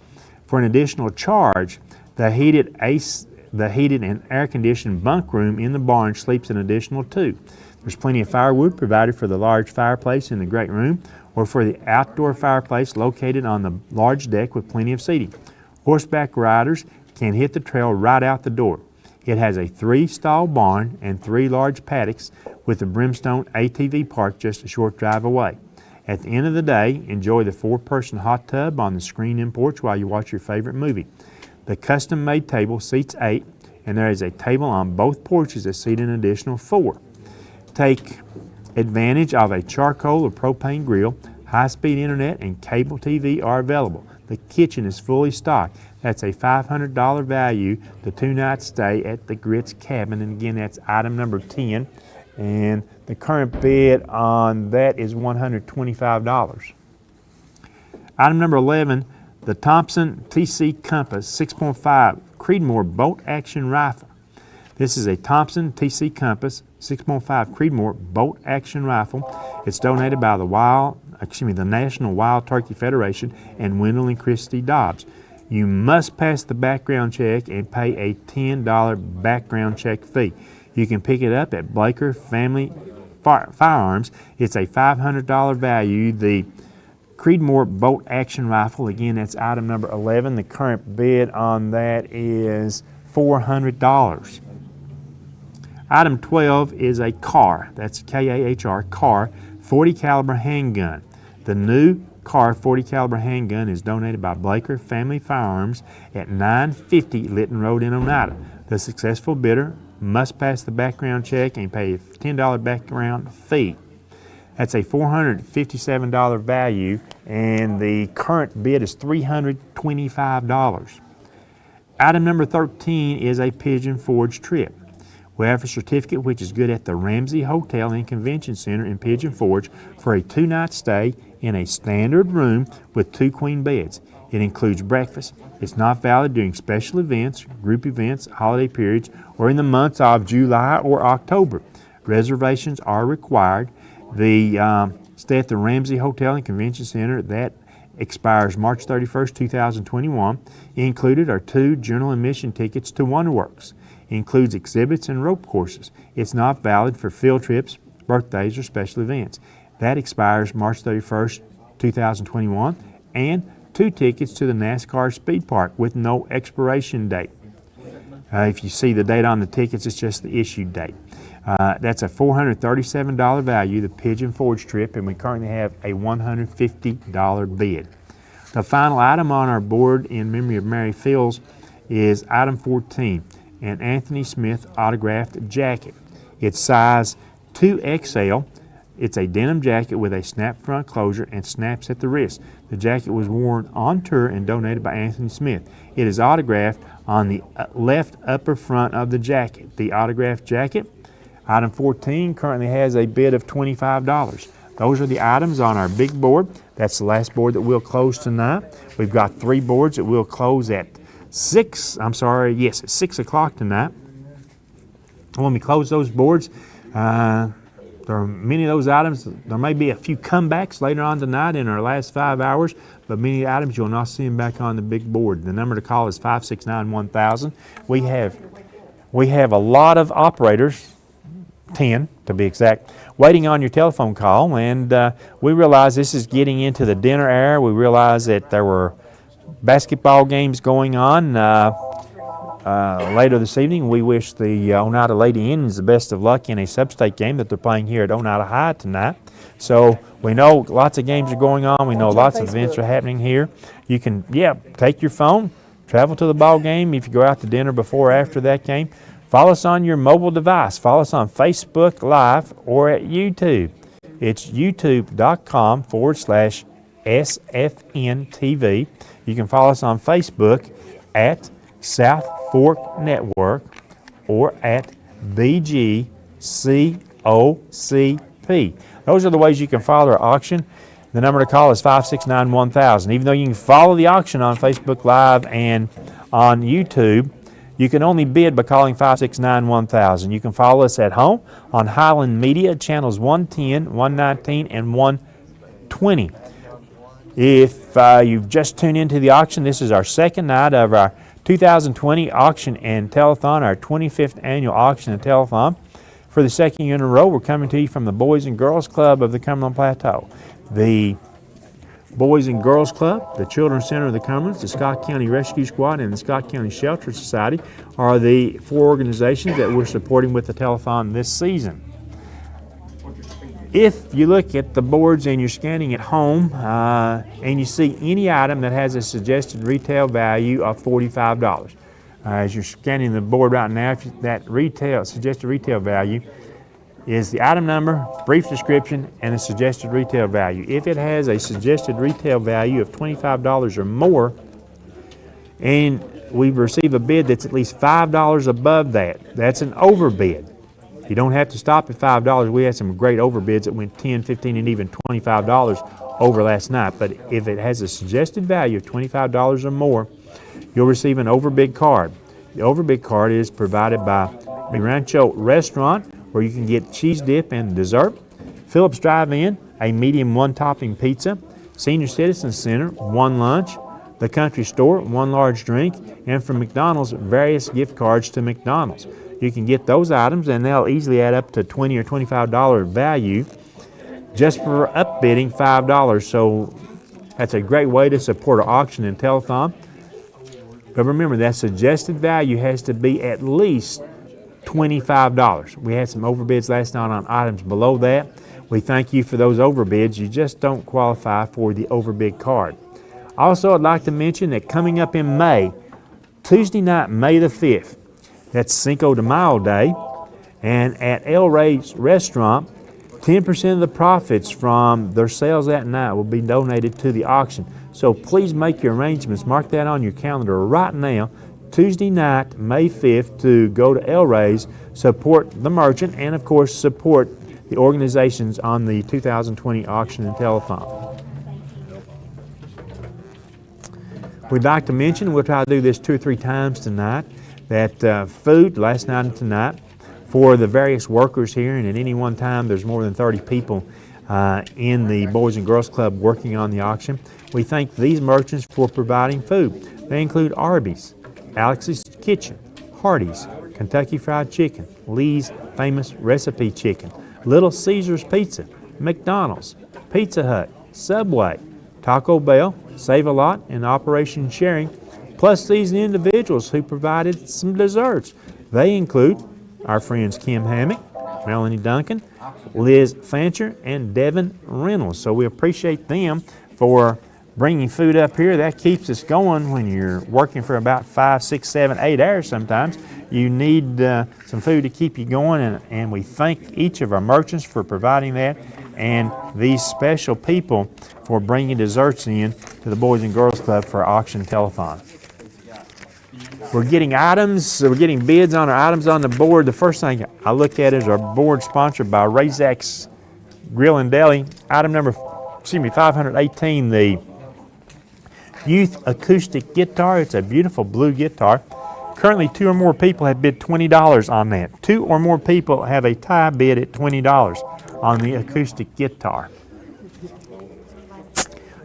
For an additional charge, the heated and air-conditioned bunk room in the barn sleeps an additional 2. There's plenty of firewood provided for the large fireplace in the great room or for the outdoor fireplace located on the large deck with plenty of seating. Horseback riders can hit the trail right out the door. It has a 3-stall barn and 3 large paddocks with the Brimstone ATV park just a short drive away. At the end of the day, enjoy the 4-person hot tub on the screen-in porch while you watch your favorite movie. The custom-made table seats 8, and there is a table on both porches that seat an additional 4. Take advantage of a charcoal or propane grill. High-speed internet and cable TV are available. The kitchen is fully stocked. That's a $500 value, the 2-night stay at the Grits Cabin. And again, that's item number 10. And the current bid on that is $125. Item number 11, the Thompson TC Compass 6.5 Creedmoor Bolt Action Rifle. This is a Thompson TC Compass 6.5 Creedmoor Bolt Action Rifle. It's donated by the National Wild Turkey Federation and Wendell and Christy Dobbs. You must pass the background check and pay a $10 background check fee. You can pick it up at Blaker Family Firearms. It's a $500 value. The Creedmoor Bolt Action Rifle, again, that's item number 11. The current bid on that is $400. Item 12 is a KAR, that's K-A-H-R, KAR 40 caliber handgun. The new KAR 40 caliber handgun is donated by Blaker Family Firearms at 950 Lytton Road in Oneida. The successful bidder must pass the background check and pay a $10 background fee. That's a $457 value, and the current bid is $325. Item number 13 is a Pigeon Forge trip. We have a certificate which is good at the Ramsey Hotel and Convention Center in Pigeon Forge for a 2-night stay in a standard room with 2 queen beds. It includes breakfast. It's not valid during special events, group events, holiday periods, or in the months of July or October. Reservations are required. The stay at the Ramsey Hotel and Convention Center, that expires March 31st, 2021. Included are 2 general admission tickets to Wonderworks. Includes exhibits and rope courses. It's not valid for field trips, birthdays, or special events. That expires March 31st, 2021, and 2 tickets to the NASCAR Speed Park with no expiration date. If you see the date on the tickets, it's just the issue date. That's a $437 value, the Pigeon Forge trip, and we currently have a $150 bid. The final item on our board in memory of Mary Fields is item 14. An Anthony Smith autographed jacket. It's size 2XL. It's a denim jacket with a snap front closure and snaps at the wrist. The jacket was worn on tour and donated by Anthony Smith. It is autographed on the left upper front of the jacket. The autographed jacket, item 14, currently has a bid of $25. Those are the items on our big board. That's the last board that we'll close tonight. We've got 3 boards that we'll close at 6 o'clock tonight. When we close those boards, there are many of those items. There may be a few comebacks later on tonight in our last 5 hours, but many items you'll not see them back on the big board. The number to call is 569-1000. We have a lot of operators, 10 to be exact, waiting on your telephone call, and we realize this is getting into the dinner hour. We realize that there were basketball games going on. later this evening, we wish the Oneida Lady Indians the best of luck in a sub-state game that they're playing here at Oneida High tonight. So we know lots of games are going on. We know lots of events are happening here. You can, take your phone, travel to the ball game. If you go out to dinner before or after that game, follow us on your mobile device. Follow us on Facebook Live or at YouTube. It's youtube.com/SFN.tv. You can follow us on Facebook at South Fork Network or at VGCOCP. Those are the ways you can follow our auction. The number to call is 569-1000. Even though you can follow the auction on Facebook Live and on YouTube, you can only bid by calling 569-1000. You can follow us at home on Highland Media, channels 110, 119, and 120. If you've just tuned into the auction, this is our second night of our 2020 auction and telethon, our 25th annual auction and telethon. For the second year in a row, we're coming to you from the Boys and Girls Club of the Cumberland Plateau. The Boys and Girls Club, the Children's Center of the Cumberlands, the Scott County Rescue Squad, and the Scott County Shelter Society are the four organizations that we're supporting with the telethon this season. If you look at the boards and you're scanning at home and you see any item that has a suggested retail value of $45, as you're scanning the board right now, if that suggested retail value is the item number, brief description, and the suggested retail value. If it has a suggested retail value of $25 or more, and we receive a bid that's at least $5 above that, that's an overbid. You don't have to stop at $5. We had some great overbids that went $10, $15, and even $25 over last night. But if it has a suggested value of $25 or more, you'll receive an overbid card. The overbid card is provided by the Rancho Restaurant, where you can get cheese dip and dessert, Phillips Drive-In, a medium one-topping pizza, Senior Citizen Center, one lunch, the Country Store, one large drink, and from McDonald's, various gift cards to McDonald's. You can get those items, and they'll easily add up to $20 or $25 value just for upbidding $5. So that's a great way to support our auction and telethon. But remember, that suggested value has to be at least $25. We had some overbids last night on items below that. We thank you for those overbids. You just don't qualify for the overbid card. Also, I'd like to mention that coming up in May, Tuesday night, May the 5th, that's Cinco de Mayo Day, and at El Rey's Restaurant, 10% of the profits from their sales that night will be donated to the auction. So please make your arrangements. Mark that on your calendar right now, Tuesday night, May 5th, to go to El Rey's, support the merchant, and of course support the organizations on the 2020 auction and telethon. We'd like to mention, we'll try to do this 2 or 3 times tonight, that food last night and tonight for the various workers here, and at any one time there's more than 30 people in the Boys and Girls Club working on the auction. We thank these merchants for providing food. They include Arby's, Alex's Kitchen, Hardee's, Kentucky Fried Chicken, Lee's Famous Recipe Chicken, Little Caesars Pizza, McDonald's, Pizza Hut, Subway, Taco Bell, Save-A-Lot, and Operation Sharing, plus these individuals who provided some desserts. They include our friends Kim Hammock, Melanie Duncan, Liz Fancher, and Devin Reynolds. So we appreciate them for bringing food up here. That keeps us going when you're working for about 5, 6, 7, 8 hours sometimes. You need some food to keep you going, and we thank each of our merchants for providing that, and these special people for bringing desserts in to the Boys and Girls Club for our auction telethon. We're getting items, we're getting bids on our items on the board. The first thing I look at is our board sponsored by Razak's Grill and Deli. Item number, 518, the Youth Acoustic Guitar. It's a beautiful blue guitar. Currently, 2 or more people have bid $20 on that. 2 or more people have a tie bid at $20 on the acoustic guitar.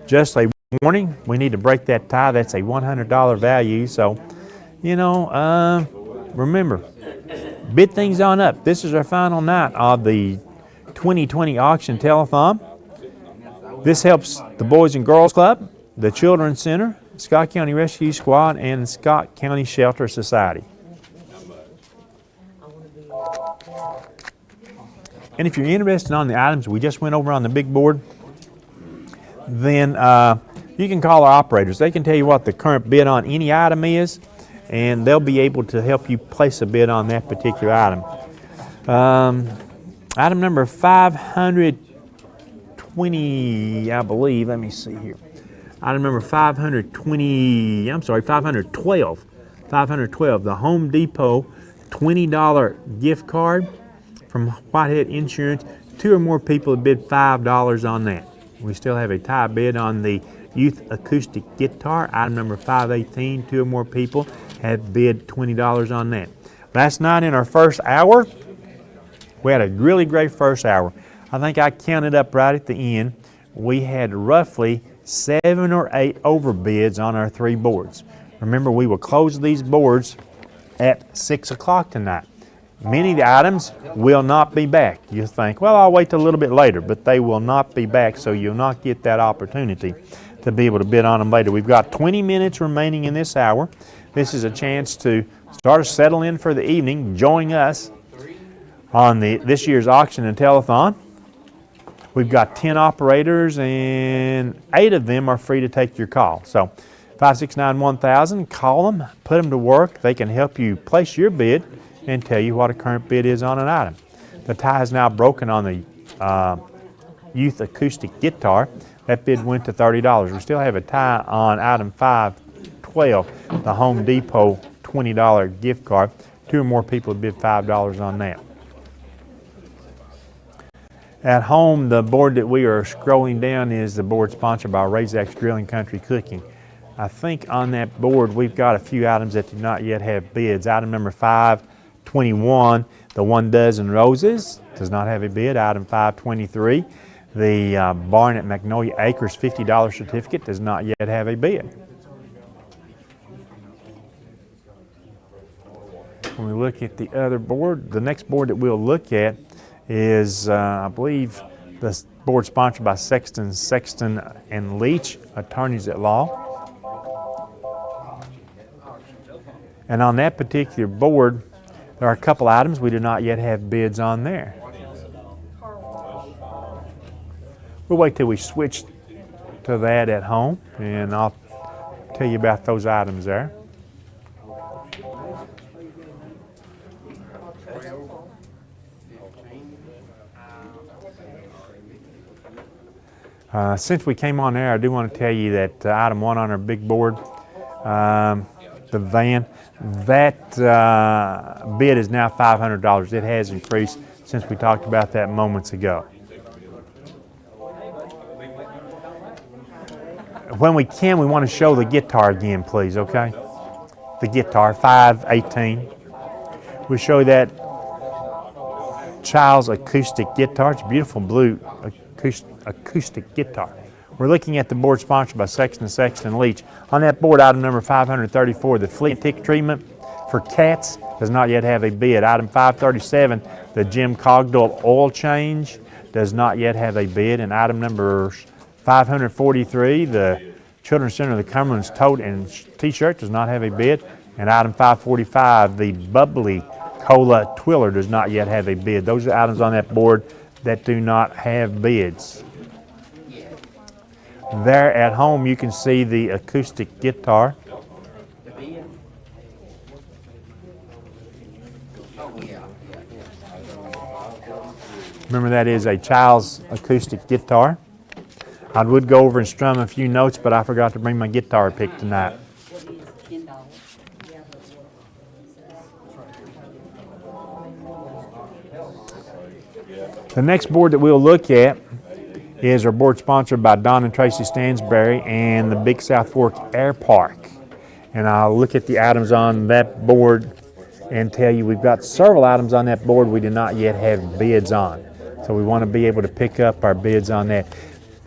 Just a warning, we need to break that tie. That's a $100 value, so remember, bid things on up. This is our final night of the 2020 auction telethon. This helps the Boys and Girls Club, the Children's Center, Scott County Rescue Squad, and the Scott County Shelter Society. And if you're interested on the items we just went over on the big board, then you can call our operators. They can tell you what the current bid on any item is, and they'll be able to help you place a bid on that particular item. Item number 520, I believe. Let me see here. Item number 512. 512, the Home Depot $20 gift card from Whitehead Insurance. 2 or more people have bid $5 on that. We still have a tie bid on the Youth Acoustic Guitar, item number 518. 2 or more people have bid $20 on that. Last night in our first hour, we had a really great first hour. I think I counted up right at the end. We had roughly 7 or 8 overbids on our 3 boards. Remember, we will close these boards at 6 o'clock tonight. Many of the items will not be back. You think, well, I'll wait till a little bit later, but they will not be back, so you'll not get that opportunity to be able to bid on them later. We've got 20 minutes remaining in this hour. This is a chance to start to settle in for the evening. Join us on this year's auction and telethon. We've got 10 operators, and 8 of them are free to take your call. So 569-1000, call them, put them to work. They can help you place your bid and tell you what a current bid is on an item. The tie is now broken on the Youth Acoustic Guitar. That bid went to $30. We still have a tie on item 512, the Home Depot $20 gift card. 2 or more people have bid $5 on that. At home, the board that we are scrolling down is the board sponsored by Razak's Grilling Country Cooking. I think on that board we've got a few items that do not yet have bids. Item number 521, the 1 Dozen Roses, does not have a bid. Item 523, the Barn at Magnolia Acres $50 certificate, does not yet have a bid. When we look at the other board, the next board that we'll look at is, I believe, the board sponsored by Sexton and Leach, attorneys at law. And on that particular board, there are a couple items we do not yet have bids on there. We'll wait till we switch to that at home, and I'll tell you about those items there. Since we came on air, I do want to tell you that item 1 on our big board, the van, that bid is now $500. It has increased since we talked about that moments ago. When we can, we want to show the guitar again, please, okay? The guitar, 518. We'll show that Child's acoustic guitar. It's a beautiful blue acoustic guitar. We're looking at the board sponsored by Sexton Leach. On that board, item number 534, the flea and tick treatment for cats, does not yet have a bid. Item 537, the Jim Cogdell oil change, does not yet have a bid. And item number 543, the Children's Center of the Cumberland's tote and t-shirt, does not have a bid. And item 545, the Bubbly Cola Twiller, does not yet have a bid. Those are items on that board that do not have bids. There at home, you can see the acoustic guitar. Remember, that is a Child's acoustic guitar. I would go over and strum a few notes, but I forgot to bring my guitar pick tonight. The next board that we'll look at is our board sponsored by Don and Tracy Stansberry and the Big South Fork Air Park. And I'll look at the items on that board and tell you we've got several items on that board we do not yet have bids on. So we want to be able to pick up our bids on that.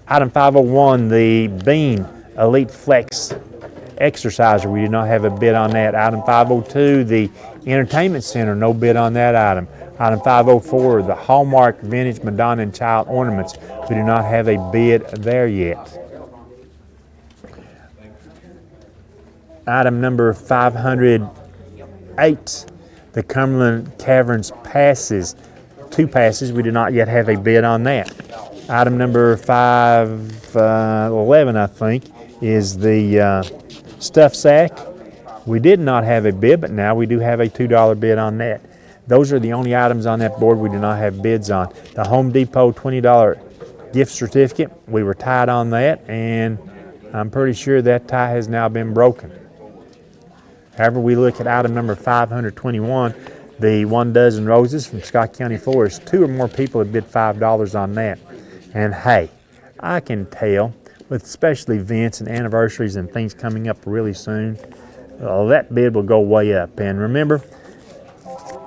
Item 501, the Bean Elite Flex Exerciser, we do not have a bid on that. Item 502, the Entertainment Center, no bid on that item. Item 504, the Hallmark Vintage Madonna and Child Ornaments, we do not have a bid there yet. Item number 508, the Cumberland Caverns passes. 2 passes. We do not yet have a bid on that. Item number 511, I think, is the stuffed sack. We did not have a bid, but now we do have a $2 bid on that. Those are the only items on that board we do not have bids on. The Home Depot $20 gift certificate, we were tied on that, and I'm pretty sure that tie has now been broken. However, we look at item number 521, the 1 dozen roses from Scott County Florist. 2 or more people have bid $5 on that. And hey, I can tell, with especially events and anniversaries and things coming up really soon, that bid will go way up. And remember,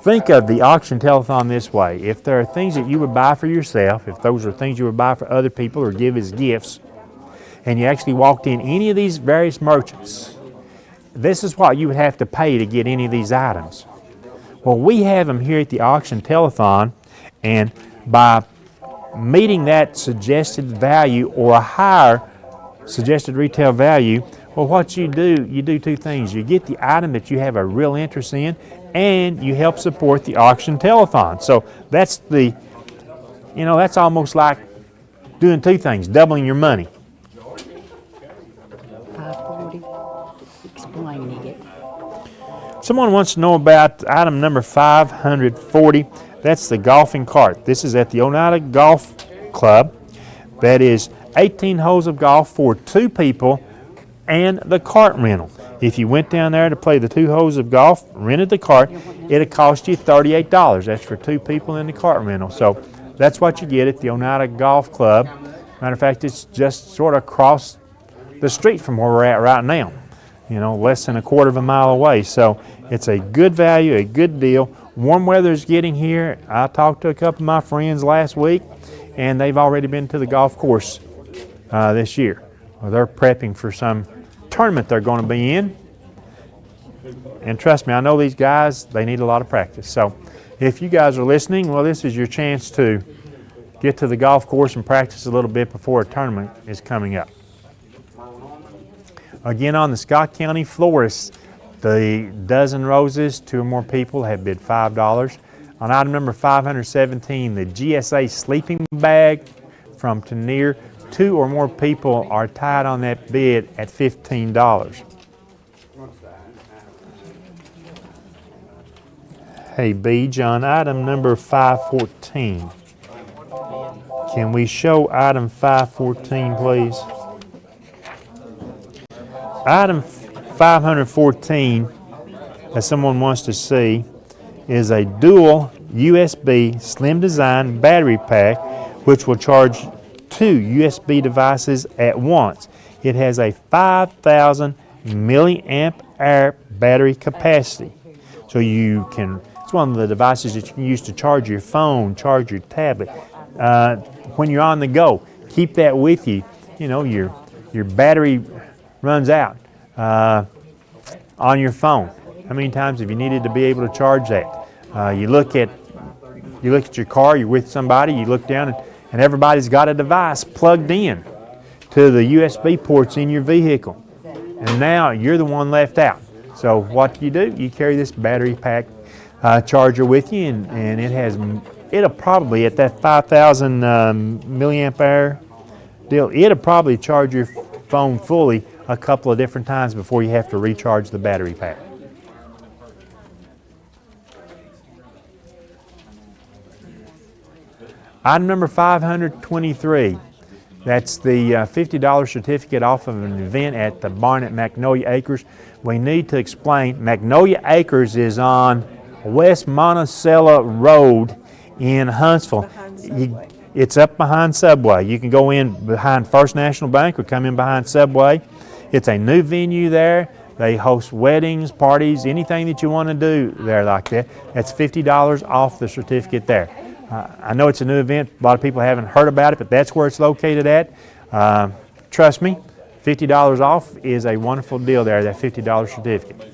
think of the auction telethon this way. If there are things that you would buy for yourself, if those are things you would buy for other people or give as gifts, and you actually walked in any of these various merchants, this is what you would have to pay to get any of these items. Well, we have them here at the auction telethon, and by meeting that suggested value or a higher suggested retail value, well, what you do 2 things. You get the item that you have a real interest in, and you help support the auction telethon. So that's that's almost like doing 2 things, doubling your money. 540, explaining it. Someone wants to know about item number 540. That's the golfing cart. This is at the Oneida Golf Club. That is 18 holes of golf for 2 people and the cart rental. If you went down there to play the 2 holes of golf, rented the cart, it'd cost you $38. That's for 2 people and the cart rental. So that's what you get at the Oneida Golf Club. Matter of fact, it's just sort of across the street from where we're at right now. Less than a quarter of a mile away. So it's a good value, a good deal. Warm weather is getting here. I talked to a couple of my friends last week, and they've already been to the golf course this year. Well, they're prepping for some tournament they're going to be in. And trust me, I know these guys, they need a lot of practice. So if you guys are listening, well, this is your chance to get to the golf course and practice a little bit before a tournament is coming up. Again, on the Scott County Florist, the dozen roses, 2 or more people have bid $5. On item number 517, the GSA sleeping bag from Tenier, 2 or more people are tied on that bid at $15. Hey, Beej, on item number 514, can we show item 514, please? Item 514, as someone wants to see, is a dual USB slim design battery pack which will charge 2 USB devices at once. It has a 5,000 milliamp hour battery capacity. So it's one of the devices that you can use to charge your phone, charge your tablet. When you're on the go, keep that with you. Your battery runs out on your phone. How many times have you needed to be able to charge that? You look at your car, you're with somebody, you look down and everybody's got a device plugged in to the USB ports in your vehicle. And now you're the one left out. So what do? You carry this battery pack charger with you, and it'll probably, at that 5,000 milliamp hour deal, it'll probably charge your phone fully a couple of different times before you have to recharge the battery pack. Item number 523, that's the $50 certificate off of an event at the barn at Magnolia Acres. We need to explain, Magnolia Acres is on West Monticello Road in Huntsville. It's up behind Subway. You can go in behind First National Bank or come in behind Subway. It's a new venue there. They host weddings, parties, anything that you want to do there like that. That's $50 off the certificate there. I know it's a new event. A lot of people haven't heard about it, but that's where it's located at. Trust me, $50 off is a wonderful deal there, that $50 certificate.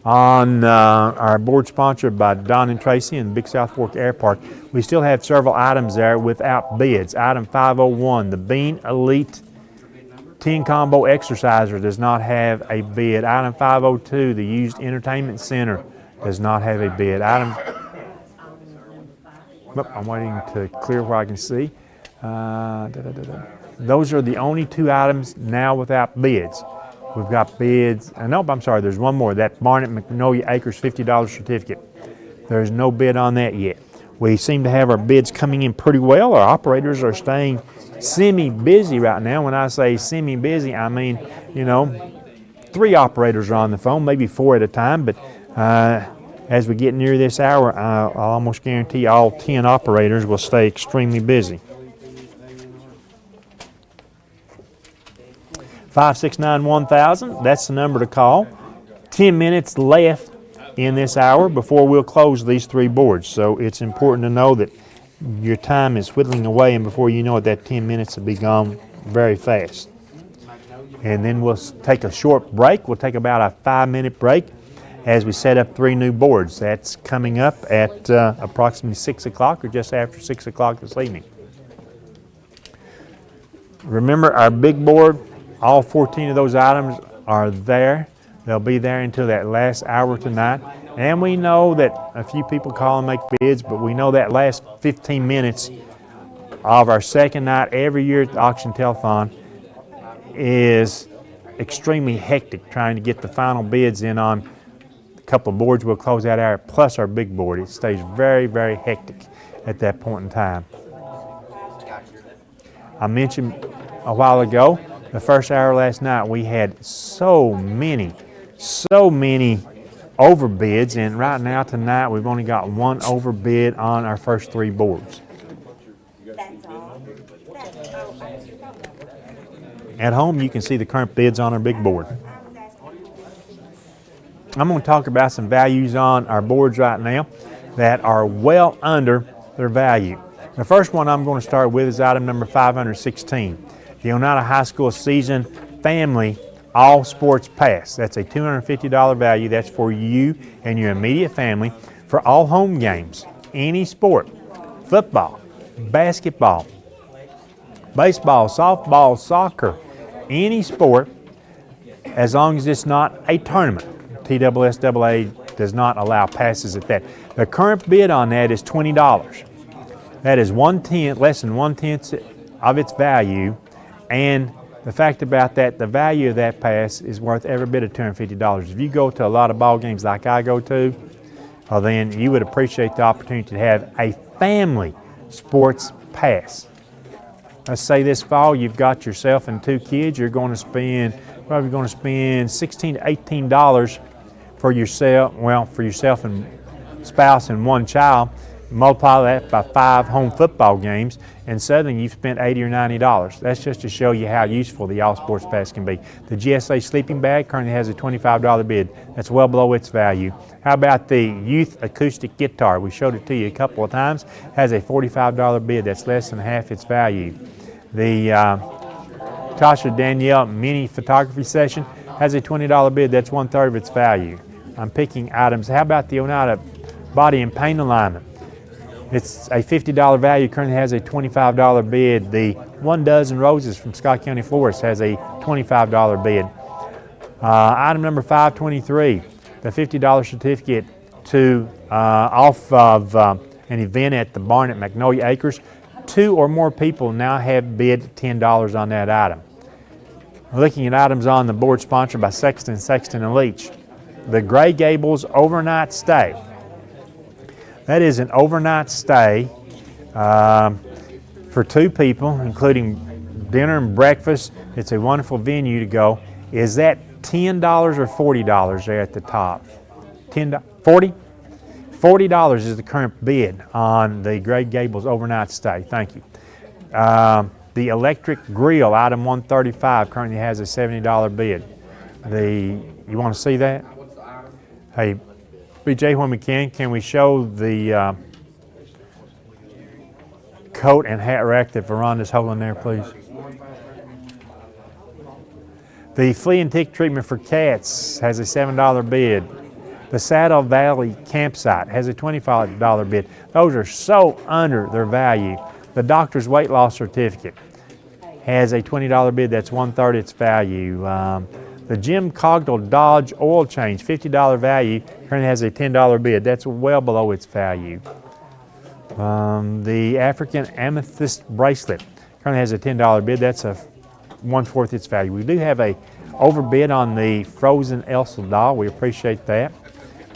on our board sponsored by Don and Tracy and Big South Fork Air Park. We still have several items there without bids. Item 501, the Bean Elite 10 Combo Exerciser does not have a bid. Item 502, the Used Entertainment Center does not have a bid. I'm waiting to clear where I can see. Those are the only two items now without bids. We've got bids, nope, I'm sorry, there's one more, that Barnett Magnolia Acres $50 certificate. There's no bid on that yet. We seem to have our bids coming in pretty well. Our operators are staying semi-busy right now. When I say semi-busy, I mean, 3 operators are on the phone, maybe 4 at a time, but as we get near this hour, I'll almost guarantee all 10 operators will stay extremely busy. 569-1000, that's the number to call. 10 minutes left in this hour before we'll close these 3 boards. So it's important to know that your time is whittling away, and before you know it, that 10 minutes will be gone very fast. And then we'll take a short break. We'll take about a 5-minute break as we set up 3 new boards. That's coming up at approximately 6 o'clock or just after 6 o'clock this evening. Remember our big board, all 14 of those items are there. They'll be there until that last hour tonight. And we know that a few people call and make bids, but we know that last 15 minutes of our second night every year at the Auction Telethon is extremely hectic trying to get the final bids in on a couple of boards we'll close that hour, plus our big board. It stays very, very hectic at that point in time. I mentioned a while ago, the first hour last night, we had so many overbids, and right now tonight we've only got 1 overbid on our first 3 boards. At home, you can see the current bids on our big board. I'm going to talk about some values on our boards right now that are well under their value. The first one I'm going to start with is item number 516. The Oneida High School Season Family All Sports Pass. That's a $250 value. That's for you and your immediate family for all home games, any sport, football, basketball, baseball, softball, soccer, any sport, as long as it's not a tournament. TSSAA does not allow passes at that. The current bid on that is $20. That is less than 1/10 of its value. And the fact about that, the value of that pass is worth every bit of $250. If you go to a lot of ball games like I go to, well, then you would appreciate the opportunity to have a family sports pass. Let's say this fall you've got yourself and 2 kids. You're going to spend $16 to $18 for yourself and spouse and 1 child. Multiply that by 5 home football games, and suddenly you've spent $80 or $90. That's just to show you how useful the All Sports Pass can be. The GSA sleeping bag currently has a $25 bid. That's well below its value. How about the Youth Acoustic Guitar? We showed it to you a couple of times. Has a $45 bid. That's less than half its value. The Tasha Danielle Mini Photography Session has a $20 bid. That's 1/3 of its value. I'm picking items. How about the Oneida Body and Paint Alignment? It's a $50 value, currently has a $25 bid. The 1 Dozen Roses from Scott County Florist has a $25 bid. Item number 523, the $50 certificate to off of an event at the Barnett Magnolia Acres. 2 or more people now have bid $10 on that item. Looking at items on the board sponsored by Sexton and Leach. The Gray Gables Overnight Stay. That is an overnight stay for 2 people, including dinner and breakfast. It's a wonderful venue to go. Is that $10 or $40 there at the top? $40? $40 is the current bid on the Gray Gables overnight stay. Thank you. The Electric Grill, item 135, currently has a $70 bid. You want to see that? Hey, BJ, when we can we show the coat and hat rack that Veranda's holding there, please? The Flea and Tick Treatment for Cats has a $7 bid. The Saddle Valley Campsite has a $25 bid. Those are so under their value. The Doctor's Weight Loss Certificate has a $20 bid. That's 1/3 its value. The Jim Cogdell Dodge Oil Change, $50 value, currently has a $10 bid. That's well below its value. The African Amethyst Bracelet currently has a $10 bid. That's a 1/4 its value. We do have a overbid on the Frozen Elsa doll. We appreciate that.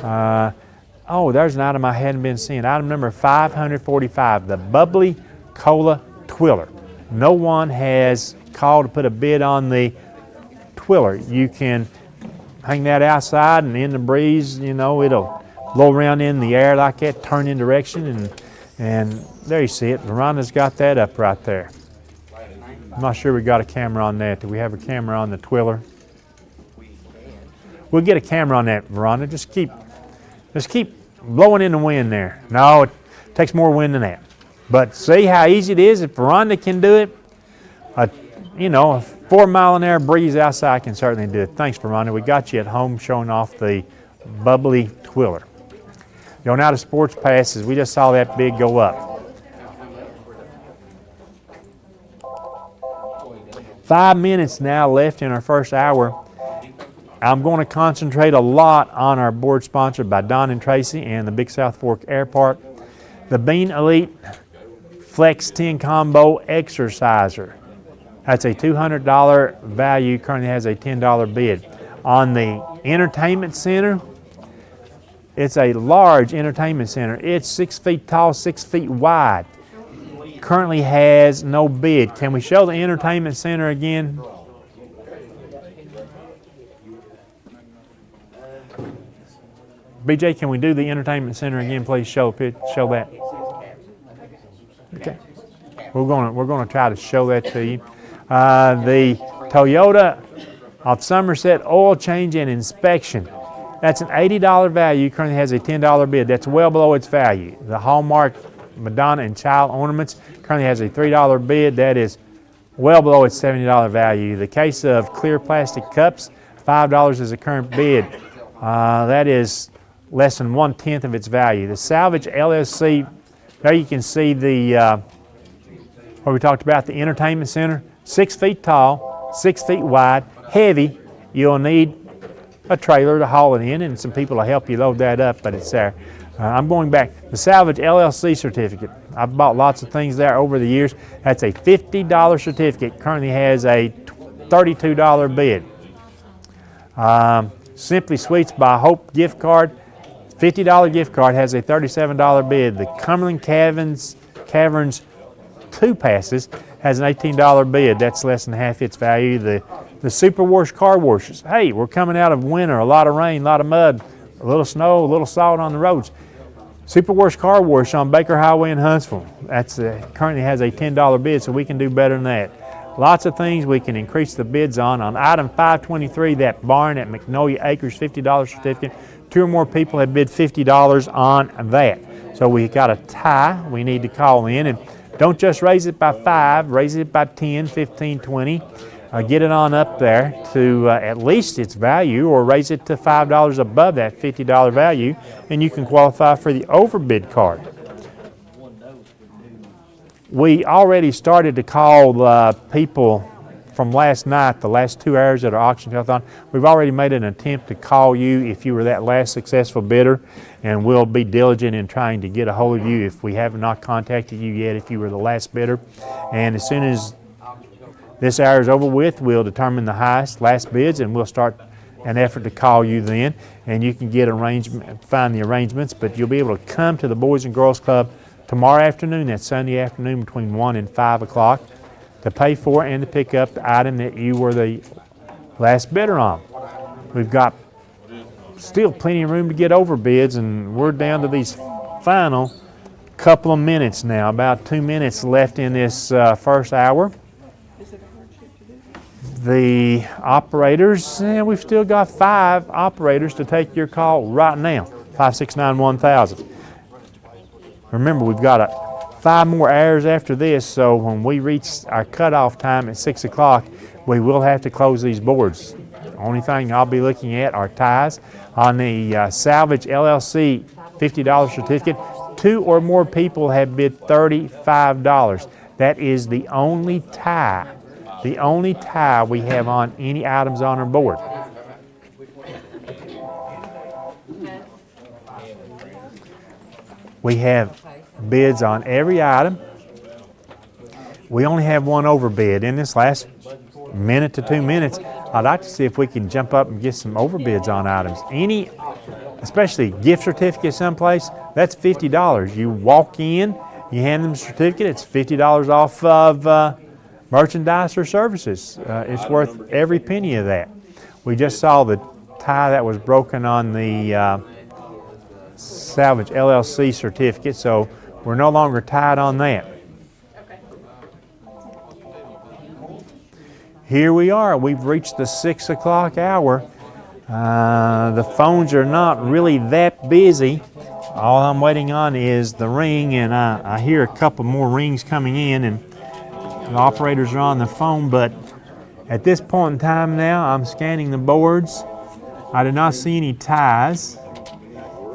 Oh, there's an item I hadn't been seeing. Item number 545, the Bubbly Cola Twiller. No one has called to put a bid on the Twiller. You can hang that outside, and in the breeze, you know, it'll blow around in the air like that, turn in direction, and there you see it. Veronda's got that up right there. I'm not sure we got a camera on that. Do we have a camera on the Twiller? We'll get a camera on that, Veronda. Just keep blowing in the wind there. No, it takes more wind than that. But see how easy it is? If Veronda can do it, a 4-mile-an-hour breeze outside can certainly do it. Thanks, Veronda. We got you at home showing off the Bubbly Twiller. Going out of sports passes, we just saw that bid go up. 5 minutes now left in our first hour. I'm going to concentrate a lot on our board sponsored by Don and Tracy and the Big South Fork Airport. The Bean Elite Flex 10 Combo Exerciser. That's a $200 value, currently has a $10 bid. On the entertainment center, it's a large entertainment center. It's 6 feet tall, 6 feet wide. Currently has no bid. Can we show the entertainment center again? BJ, can we do the entertainment center again, please? Show that. Okay. We're gonna try to show that to you. The Toyota of Somerset oil change and inspection. That's an $80 value. Currently has a $10 bid. That's well below its value. The Hallmark Madonna and Child ornaments currently has a $3 bid. That is well below its $70 value. The case of clear plastic cups, $5 is a current bid. That is less than 1/10 of its value. The Salvage LLC, there you can see the, what we talked about, the entertainment center, 6 feet tall, 6 feet wide, heavy. You'll need a trailer to haul it in and some people to help you load that up, but it's there. I'm going back. The Salvage LLC certificate. I've bought lots of things there over the years. That's a $50 certificate. Currently has a $32 bid. Simply Sweets by Hope gift card. $50 gift card has a $37 bid. The Cumberland Caverns 2 passes has an $18 bid. That's less than half its value. The Superwash car washes. Hey, we're coming out of winter, a lot of rain, a lot of mud, a little snow, a little salt on the roads. Superwash car wash on Baker Highway in Huntsville. That's currently has a $10 bid, so we can do better than that. Lots of things we can increase the bids on. On item 523, that barn at Magnolia Acres, $50 certificate. 2 or more people have bid $50 on that. So we got a tie. We need to call in, and don't just raise it by 5, raise it by 10, 15, 20. Get it on up there to at least its value, or raise it to $5 above that $50 value, and you can qualify for the overbid card. We already started to call people from last night, the last 2 hours at our auction telethon. We've already made an attempt to call you if you were that last successful bidder, and we'll be diligent in trying to get a hold of you if we have not contacted you yet, if you were the last bidder. And as soon as this hour is over with, we'll determine the last bids, and we'll start an effort to call you then, and you can find the arrangements, but you'll be able to come to the Boys and Girls Club tomorrow afternoon, that's Sunday afternoon, between 1 and 5 o'clock, to pay for and to pick up the item that you were the last bidder on. We've got still plenty of room to get over bids, and we're down to these final couple of minutes now, about 2 minutes left in this first hour. The operators, we've still got 5 operators to take your call right now, 569-1000. Remember, we've got 5 more hours after this, so when we reach our cutoff time at 6 o'clock, we will have to close these boards. Only thing I'll be looking at are ties. On the Salvage LLC $50 certificate, 2 or more people have bid $35. That is the only tie we have on any items on our board. We have bids on every item. We only have one overbid. In this last minute to 2 minutes, I'd like to see if we can jump up and get some overbids on items. Any, especially gift certificate someplace, that's $50. You walk in, you hand them a certificate, it's $50 off of merchandise or services. It's worth every penny of that. We just saw the tie that was broken on the Salvage LLC certificate, so we're no longer tied on that. Here we are. We've reached the 6 o'clock hour. The phones are not really that busy. All I'm waiting on is the ring, and I hear a couple more rings coming in, and the operators are on the phone, but at this point in time now, I'm scanning the boards. I do not see any ties.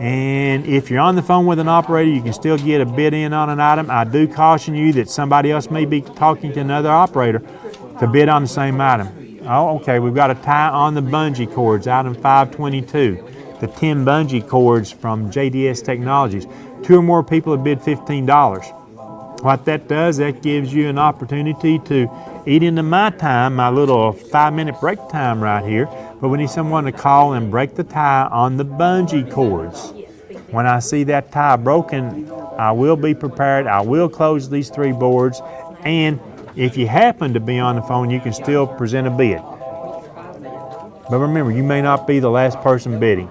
And if you're on the phone with an operator, you can still get a bid in on an item. I do caution you that somebody else may be talking to another operator to bid on the same item. Oh, okay, we've got a tie on the bungee cords, item 522. The 10 bungee cords from JDS Technologies. 2 or more people have bid $15. What that does, that gives you an opportunity to eat into my time, my little 5-minute break time right here. But we need someone to call and break the tie on the bungee cords. When I see that tie broken, I will be prepared. I will close these 3 boards, and if you happen to be on the phone, you can still present a bid. But remember, you may not be the last person bidding.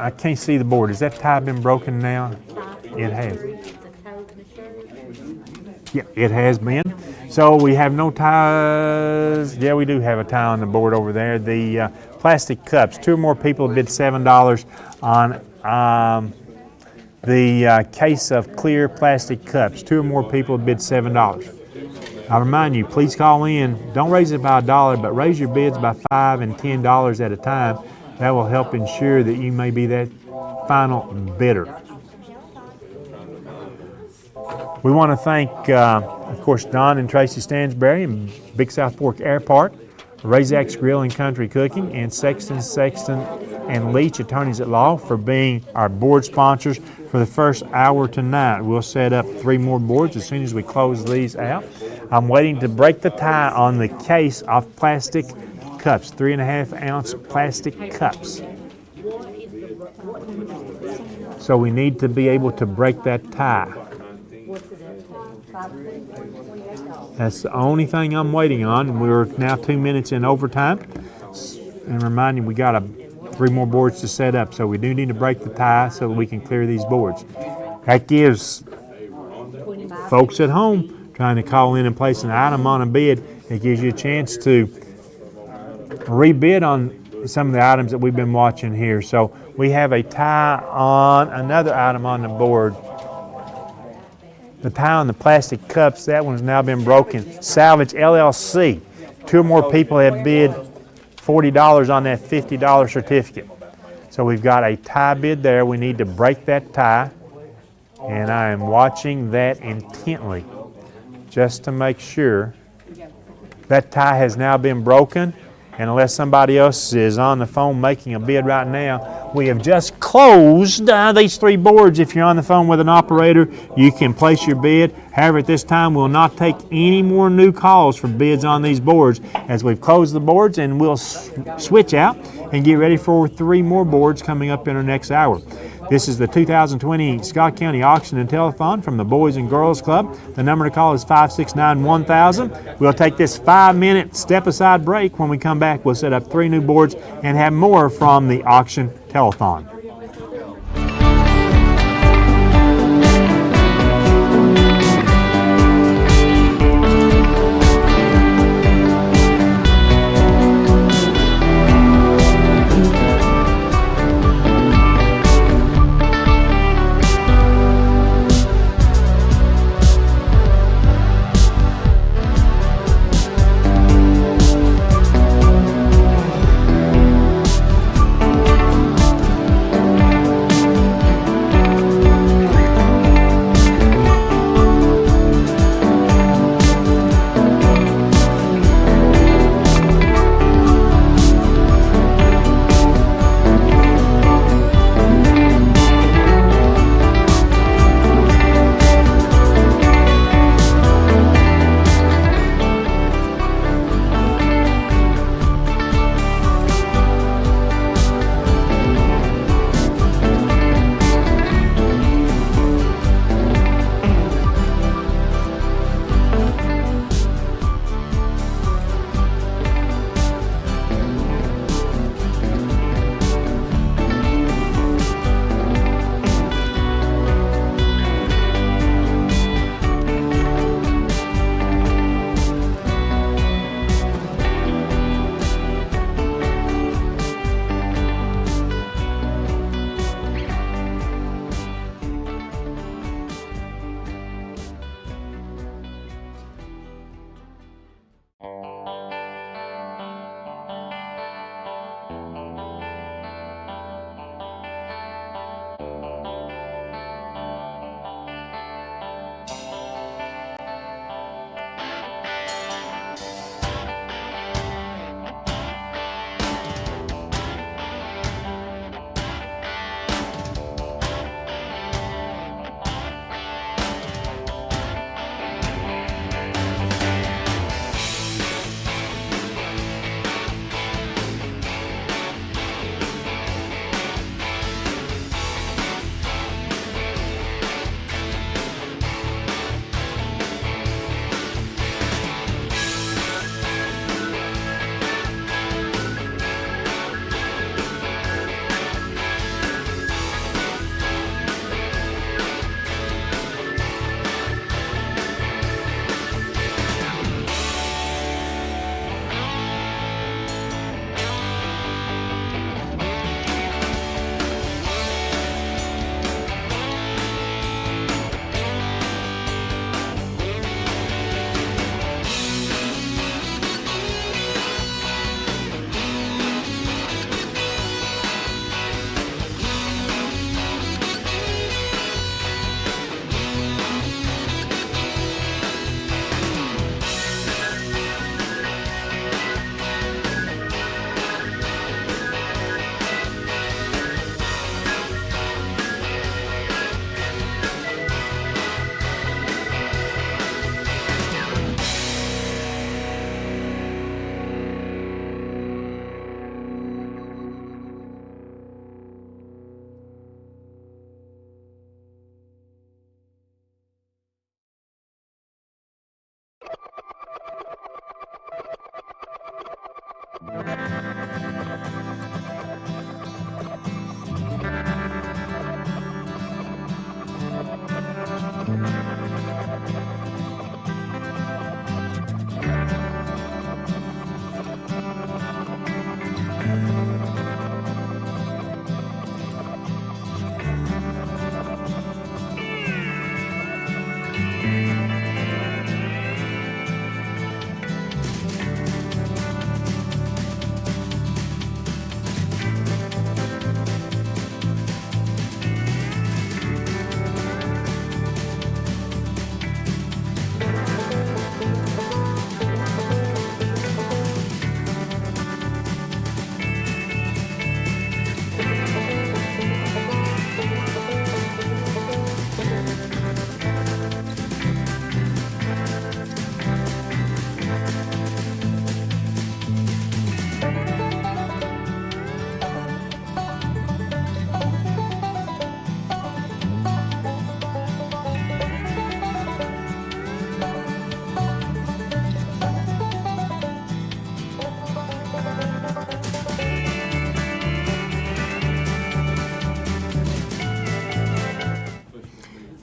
I can't see the board. Has that tie been broken now? It has. Yeah, it has been. So we have no ties. Yeah, we do have a tie on the board over there. The plastic cups. 2 or more people bid $7 on the case of clear plastic cups. 2 or more people bid $7. I remind you, please call in. Don't raise it by $1, but raise your bids by $5 and $10 at a time. That will help ensure that you may be that final bidder. We want to thank, of course, Don and Tracy Stansberry and Big South Fork Airport, Razak's Grill and Country Cooking, and Sexton and Leach Attorneys at Law for being our board sponsors for the first hour tonight. We'll set up 3 more boards as soon as we close these out. I'm waiting to break the tie on the case of plastic cups, 3.5-ounce plastic cups. So we need to be able to break that tie. That's the only thing I'm waiting on. We're now 2 minutes in overtime. And reminding we got 3 more boards to set up, so we do need to break the tie so that we can clear these boards. That gives folks at home trying to call in and place an item on a bid, it gives you a chance to rebid on some of the items that we've been watching here. So we have a tie on another item on the board. The tie on the plastic cups, that one's now been broken. Salvage LLC. 2 or more people have bid $40 on that $50 certificate. So we've got a tie bid there. We need to break that tie. And I am watching that intently just to make sure. That tie has now been broken. And unless somebody else is on the phone making a bid right now, we have just closed these 3 boards. If you're on the phone with an operator, you can place your bid. However, at this time, we'll not take any more new calls for bids on these boards as we've closed the boards, and we'll switch out and get ready for 3 more boards coming up in our next hour. This is the 2020 Scott County Auction and Telethon from the Boys and Girls Club. The number to call is 569-1000. We'll take this 5-minute step-aside break. When we come back, we'll set up 3 new boards and have more from the Auction Telethon.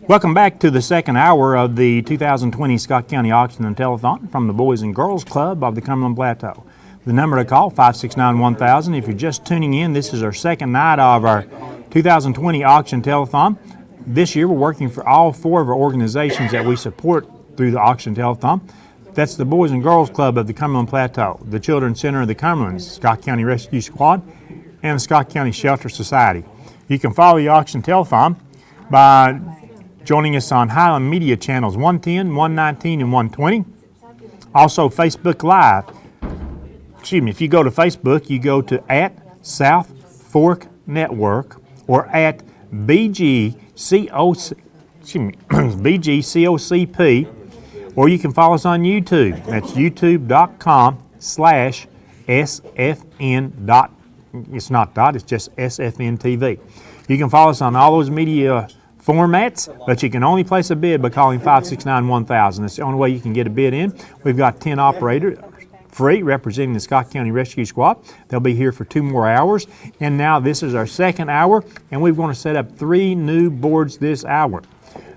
Welcome back to the second hour of the 2020 Scott County Auction and Telethon from the Boys and Girls Club of the Cumberland Plateau. The number to call, 569-1000. If you're just tuning in, this is our second night of our 2020 Auction Telethon. This year we're working for all four of our organizations that we support through the Auction Telethon. That's the Boys and Girls Club of the Cumberland Plateau, the Children's Center of the Cumberlands, Scott County Rescue Squad, and the Scott County Shelter Society. You can follow the Auction Telethon by joining us on Highland Media channels 110, 119, and 120. Also Facebook Live. If you go to Facebook, you go to @South Fork Network or BGCOCP, or you can follow us on YouTube. That's youtube.com/SFN. It's not dot, it's just SFN.tv. You can follow us on all those media formats, but you can only place a bid by calling 569-1000. That's the only way you can get a bid in. We've got 10 operators free representing the Scott County Rescue Squad. They'll be here for 2 more hours. And now this is our second hour, and we're going to set up 3 new boards this hour.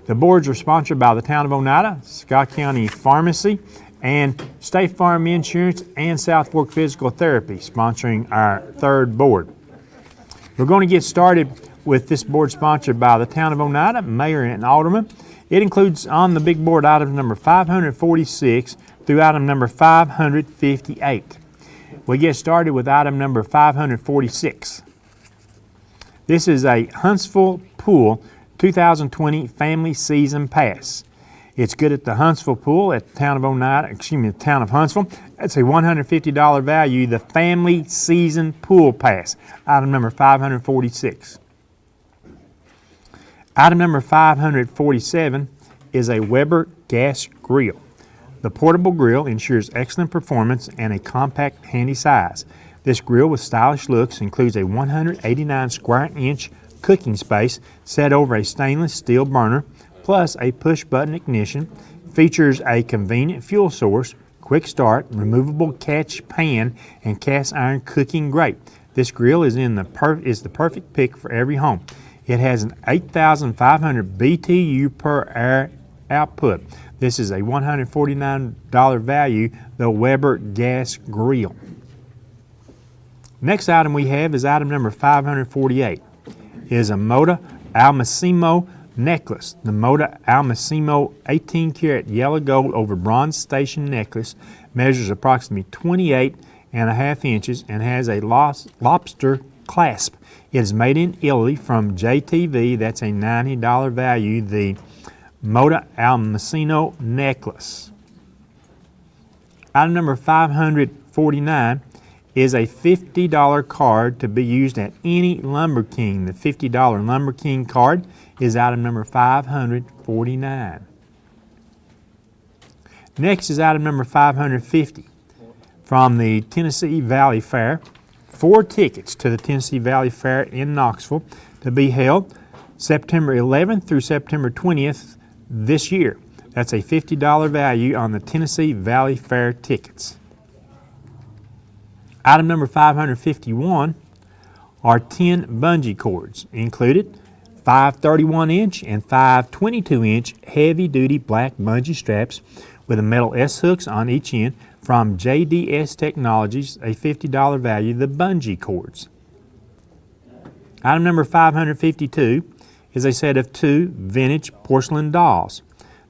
The boards are sponsored by the Town of Oneida, Scott County Pharmacy, and State Farm Insurance and South Fork Physical Therapy, sponsoring our third board. We're going to get started with this board sponsored by the Town of Oneida, Mayor and Alderman. It includes on the big board items number 546 through item number 558. We get started with item number 546. This is a Huntsville Pool 2020 Family Season Pass. It's good at the Huntsville Pool at the Town of the Town of Huntsville. That's a $150 value, the Family Season Pool Pass, item number 546. Item number 547 is a Weber gas grill. The portable grill ensures excellent performance and a compact, handy size. This grill with stylish looks includes a 189 square inch cooking space set over a stainless steel burner, plus a push-button ignition, features a convenient fuel source, quick start, removable catch pan, and cast iron cooking grate. This grill is the perfect pick for every home. It has an 8,500 BTU per hour output. This is a $149 value, the Weber gas grill. Next item we have is item number 548. It is a Moda Almassimo necklace. The Moda Almassimo 18 karat yellow gold over bronze station necklace measures approximately 28.5 inches and has a lobster clasp. It is made in Italy from JTV. That's a $90 value, the Moda Almassimo necklace. Item number 549 is a $50 card to be used at any Lumber King. The $50 Lumber King card is item number 549. Next is item number 550 from the Tennessee Valley Fair. 4 tickets to the Tennessee Valley Fair in Knoxville to be held September 11th through September 20th this year. That's a $50 value on the Tennessee Valley Fair tickets. Item number 551 are 10 bungee cords, included 5 31-inch and 5 22-inch heavy-duty black bungee straps with a metal S-hooks on each end from JDS Technologies, a $50 value, the bungee cords. Item number 552 is a set of 2 vintage porcelain dolls.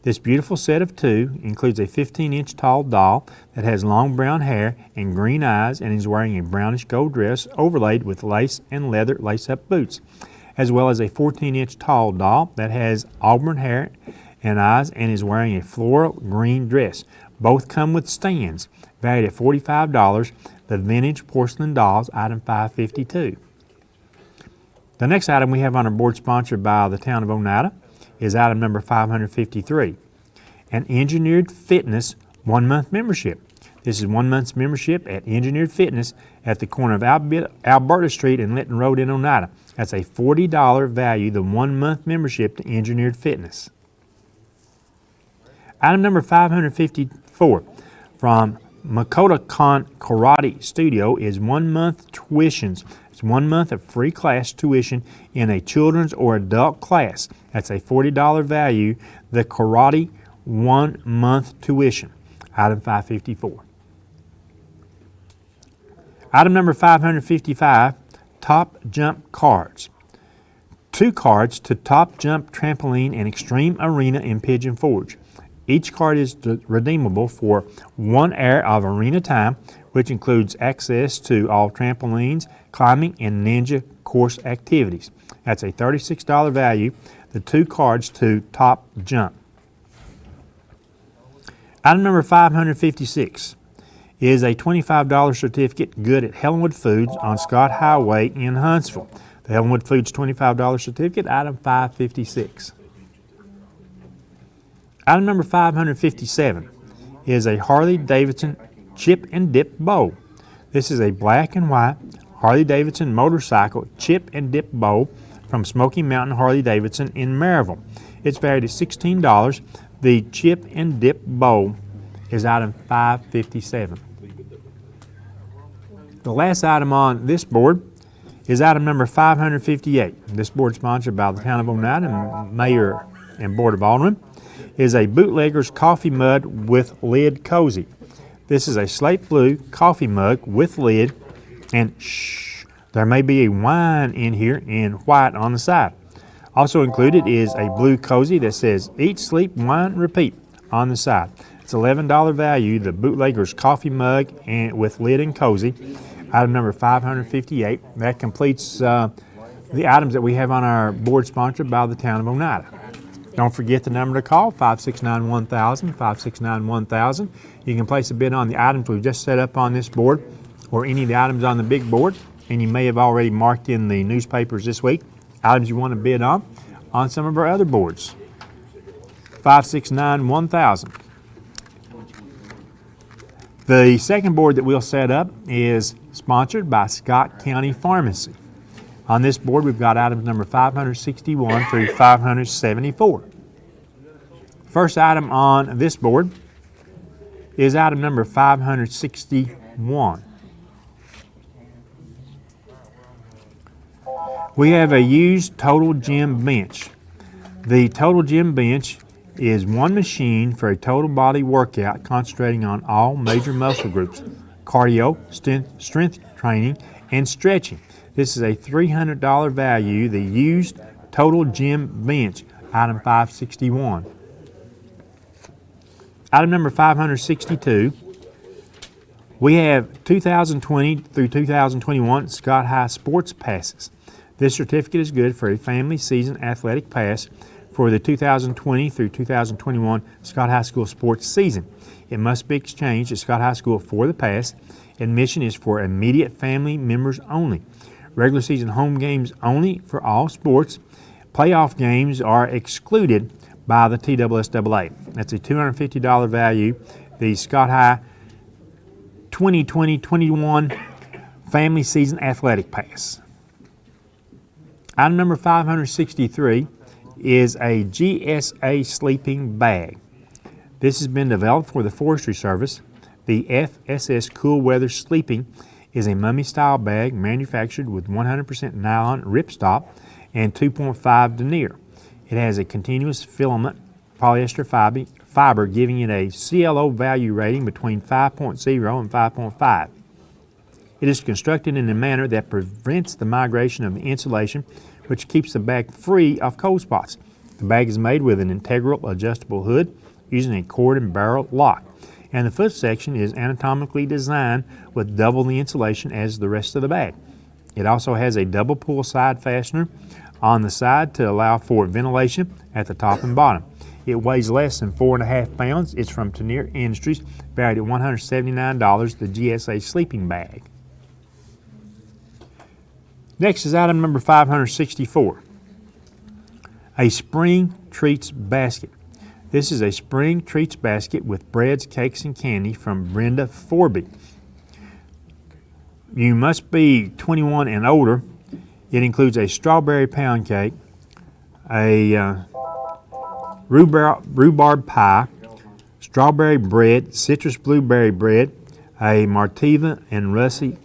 This beautiful set of 2 includes a 15-inch tall doll that has long brown hair and green eyes and is wearing a brownish gold dress overlaid with lace and leather lace-up boots, as well as a 14-inch tall doll that has auburn hair and eyes and is wearing a floral green dress. Both come with stands, valued at $45, the vintage porcelain dolls, item 552. The next item we have on our board, sponsored by the Town of Oneida, is item number 553, an Engineered Fitness 1-month membership. This is 1 month's membership at Engineered Fitness at the corner of Alberta Street and Linton Road in Oneida. That's a $40 value, the 1-month membership to Engineered Fitness. Item number 554 from Makoto Karate Studio is 1 month tuitions. It's 1 month of free class tuition in a children's or adult class. That's a $40 value. The karate 1 month tuition. Item 554. Item number 555, Top Jump cards. 2 cards to Top Jump Trampoline and Extreme Arena in Pigeon Forge. Each card is redeemable for 1 hour of arena time, which includes access to all trampolines, climbing, and ninja course activities. That's a $36 value, the 2 cards to Top Jump. Item number 556 is a $25 certificate good at Helenwood Foods on Scott Highway in Huntsville. The Helenwood Foods $25 certificate, item 556. Item number 557 is a Harley-Davidson chip and dip bowl. This is a black and white Harley-Davidson motorcycle chip and dip bowl from Smoky Mountain Harley-Davidson in Maryville. It's valued at $16. The chip and dip bowl is item 557. The last item on this board is item number 558. This board, sponsored by the Town of Oneida and Mayor and Board of Aldermen, is a bootlegger's coffee mug with lid cozy. This is a slate blue coffee mug with lid, and there may be a wine in here in white on the side. Also included is a blue cozy that says Eat, Sleep, Wine, Repeat on the side. It's $11 value, the bootlegger's coffee mug and with lid and cozy. Item number 558. That completes the items that we have on our board sponsored by the Town of Oneida. Don't forget the number to call, 569-1000, 569-1000. You can place a bid on the items we've just set up on this board or any of the items on the big board, and you may have already marked in the newspapers this week items you want to bid on some of our other boards. 569-1000. The second board that we'll set up is sponsored by Scott County Pharmacy. On this board, we've got items number 561 through 574. First item on this board is item number 561. We have a used Total Gym bench. The Total Gym bench is one machine for a total body workout concentrating on all major muscle groups, cardio, strength training, and stretching. This is a $300 value, the used Total Gym bench, item 561. Item number 562, we have 2020 through 2021 Scott High Sports Passes. This certificate is good for a family season athletic pass for the 2020 through 2021 Scott High School sports season. It must be exchanged at Scott High School for the pass. Admission is for immediate family members only. Regular season home games only for all sports. Playoff games are excluded by the TSSAA. That's a $250 value. The Scott High 2020-21 Family Season Athletic Pass. Item number 563 is a GSA sleeping bag. This has been developed for the Forestry Service. The FSS Cool Weather Sleeping is a mummy-style bag manufactured with 100% nylon ripstop and 2.5 denier. It has a continuous filament polyester fiber giving it a CLO value rating between 5.0 and 5.5. It is constructed in a manner that prevents the migration of the insulation, which keeps the bag free of cold spots. The bag is made with an integral adjustable hood using a cord and barrel lock, and the foot section is anatomically designed with double the insulation as the rest of the bag. It also has a double pull side fastener on the side to allow for ventilation at the top and bottom. It weighs less than 4.5 pounds. It's from Tenier Industries, valued at $179, the GSA sleeping bag. Next is item number 564, a spring treats basket. This is a spring treats basket with breads, cakes, and candy from Brenda Forby. You must be 21 and older. It includes a strawberry pound cake, a rhubarb pie, strawberry bread, citrus blueberry bread, a Martiva and Russi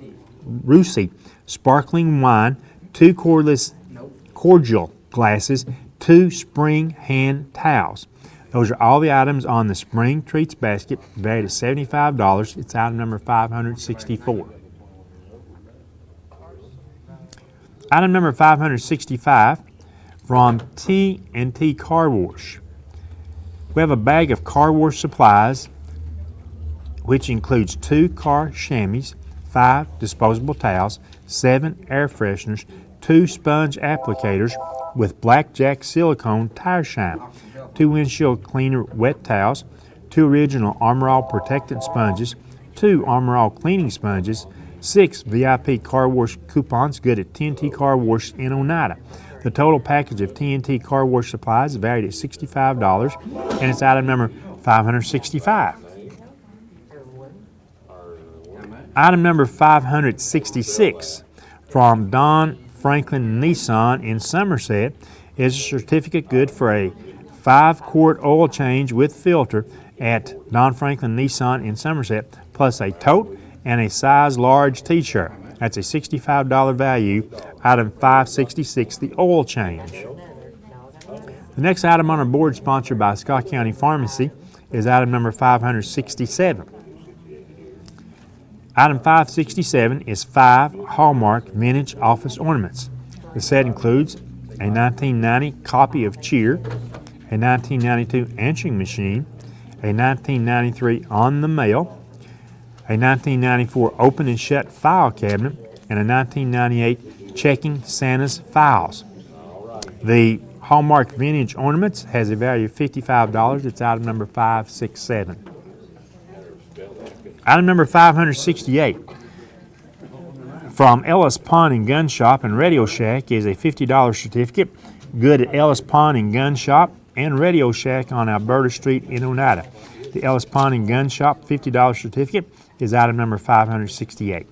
sparkling wine, 2 cordless cordial glasses, 2 spring hand towels. Those are all the items on the Spring Treats basket, valued at $75. It's item number 564. Item number 565 from T&T Car Wash. We have a bag of car wash supplies, which includes 2 car chamois, 5 disposable towels, 7 air fresheners, 2 sponge applicators with blackjack silicone tire shine, 2 windshield cleaner wet towels, 2 original Armor All protectant sponges, 2 Armor All cleaning sponges, 6 VIP car wash coupons good at T&T Car Wash in Oneida. The total package of T&T Car Wash supplies is valued at $65, and it's item number 565. Item number 566 from Don Franklin Nissan in Somerset is a certificate good for a 5-quart oil change with filter at Don Franklin Nissan in Somerset, plus a tote and a size large t-shirt. That's a $65 value. Item 566, the oil change. The next item on our board, sponsored by Scott County Pharmacy, is item number 567. Item 567 is 5 Hallmark vintage office ornaments. The set includes a 1990 copy of Cheer, a 1992 answering machine, a 1993 On the Mail, a 1994 open and shut file cabinet, and a 1998 checking Santa's files. The Hallmark vintage ornaments has a value of $55. It's item number 567. Item number 568 from Ellis Pawn and Gun Shop and Radio Shack is a $50 certificate good at Ellis Pawn and Gun Shop and Radio Shack on Alberta Street in Oneida. The Ellis Pawn and Gun Shop $50 certificate is item number 568.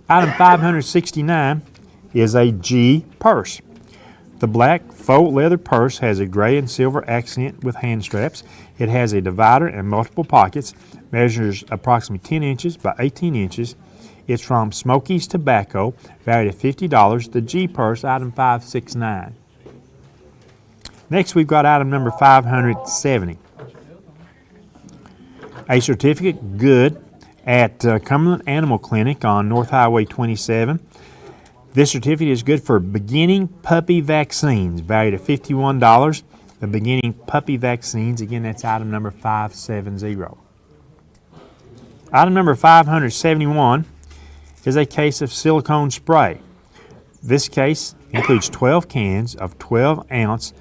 Item 569 is a G purse. The black faux leather purse has a gray and silver accent with hand straps. It has a divider and multiple pockets, measures approximately 10 inches by 18 inches. It's from Smokies Tobacco, valued at $50. The G purse, item 569. Next, we've got item number 570. A certificate good at Cumberland Animal Clinic on North Highway 27. This certificate is good for beginning puppy vaccines, valued at $51. The beginning puppy vaccines, again, that's item number 570. Item number 571 is a case of silicone spray. This case includes 12 cans of 12-ounce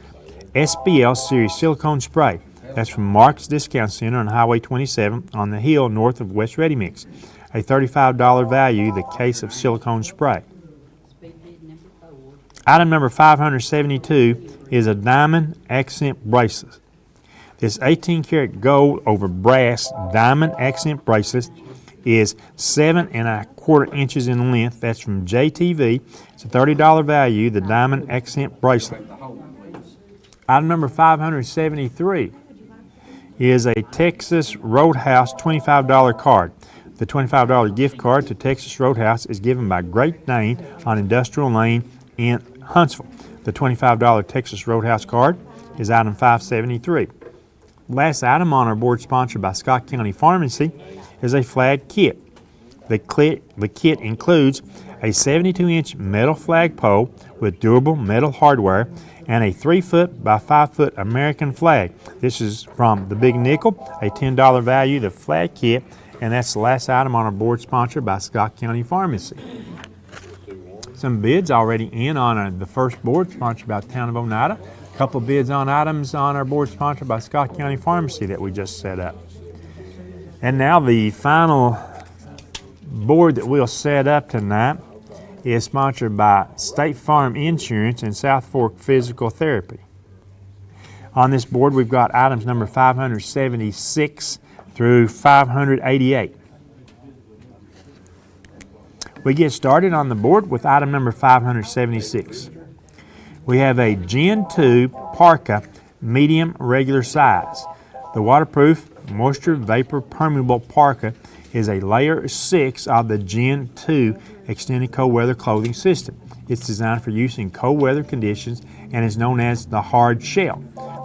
SBL series silicone spray. That's from Mark's Discount Center on Highway 27 on the hill north of West Ready Mix. A $35 value, the case of silicone spray. Item number 572 is a diamond accent bracelet. This 18-karat gold over brass diamond accent bracelet is 7 1/4 inches in length. That's from JTV. It's a $30 value, the diamond accent bracelet. Item number 573 is a Texas Roadhouse $25 card. The $25 gift card to Texas Roadhouse is given by Great Dane on Industrial Lane in Huntsville. The $25 Texas Roadhouse card is item 573. Last item on our board, sponsored by Scott County Pharmacy, is a flag kit. The kit includes a 72-inch metal flagpole with durable metal hardware and a 3-foot by 5-foot American flag. This is from the Big Nickel, a $10 value, the flag kit, and that's the last item on our board, sponsored by Scott County Pharmacy. Some bids already in on the first board, sponsored by the Town of Oneida. A couple of bids on items on our board, sponsored by Scott County Pharmacy, that we just set up. And now the final board that we'll set up tonight is sponsored by State Farm Insurance and South Fork Physical Therapy. On this board, we've got items number 576 through 588. We get started on the board with item number 576. We have a Gen 2 Parka medium regular size. The waterproof moisture vapor permeable parka is a layer 6 of the Gen 2 extended cold weather clothing system. It's designed for use in cold weather conditions and is known as the hard shell.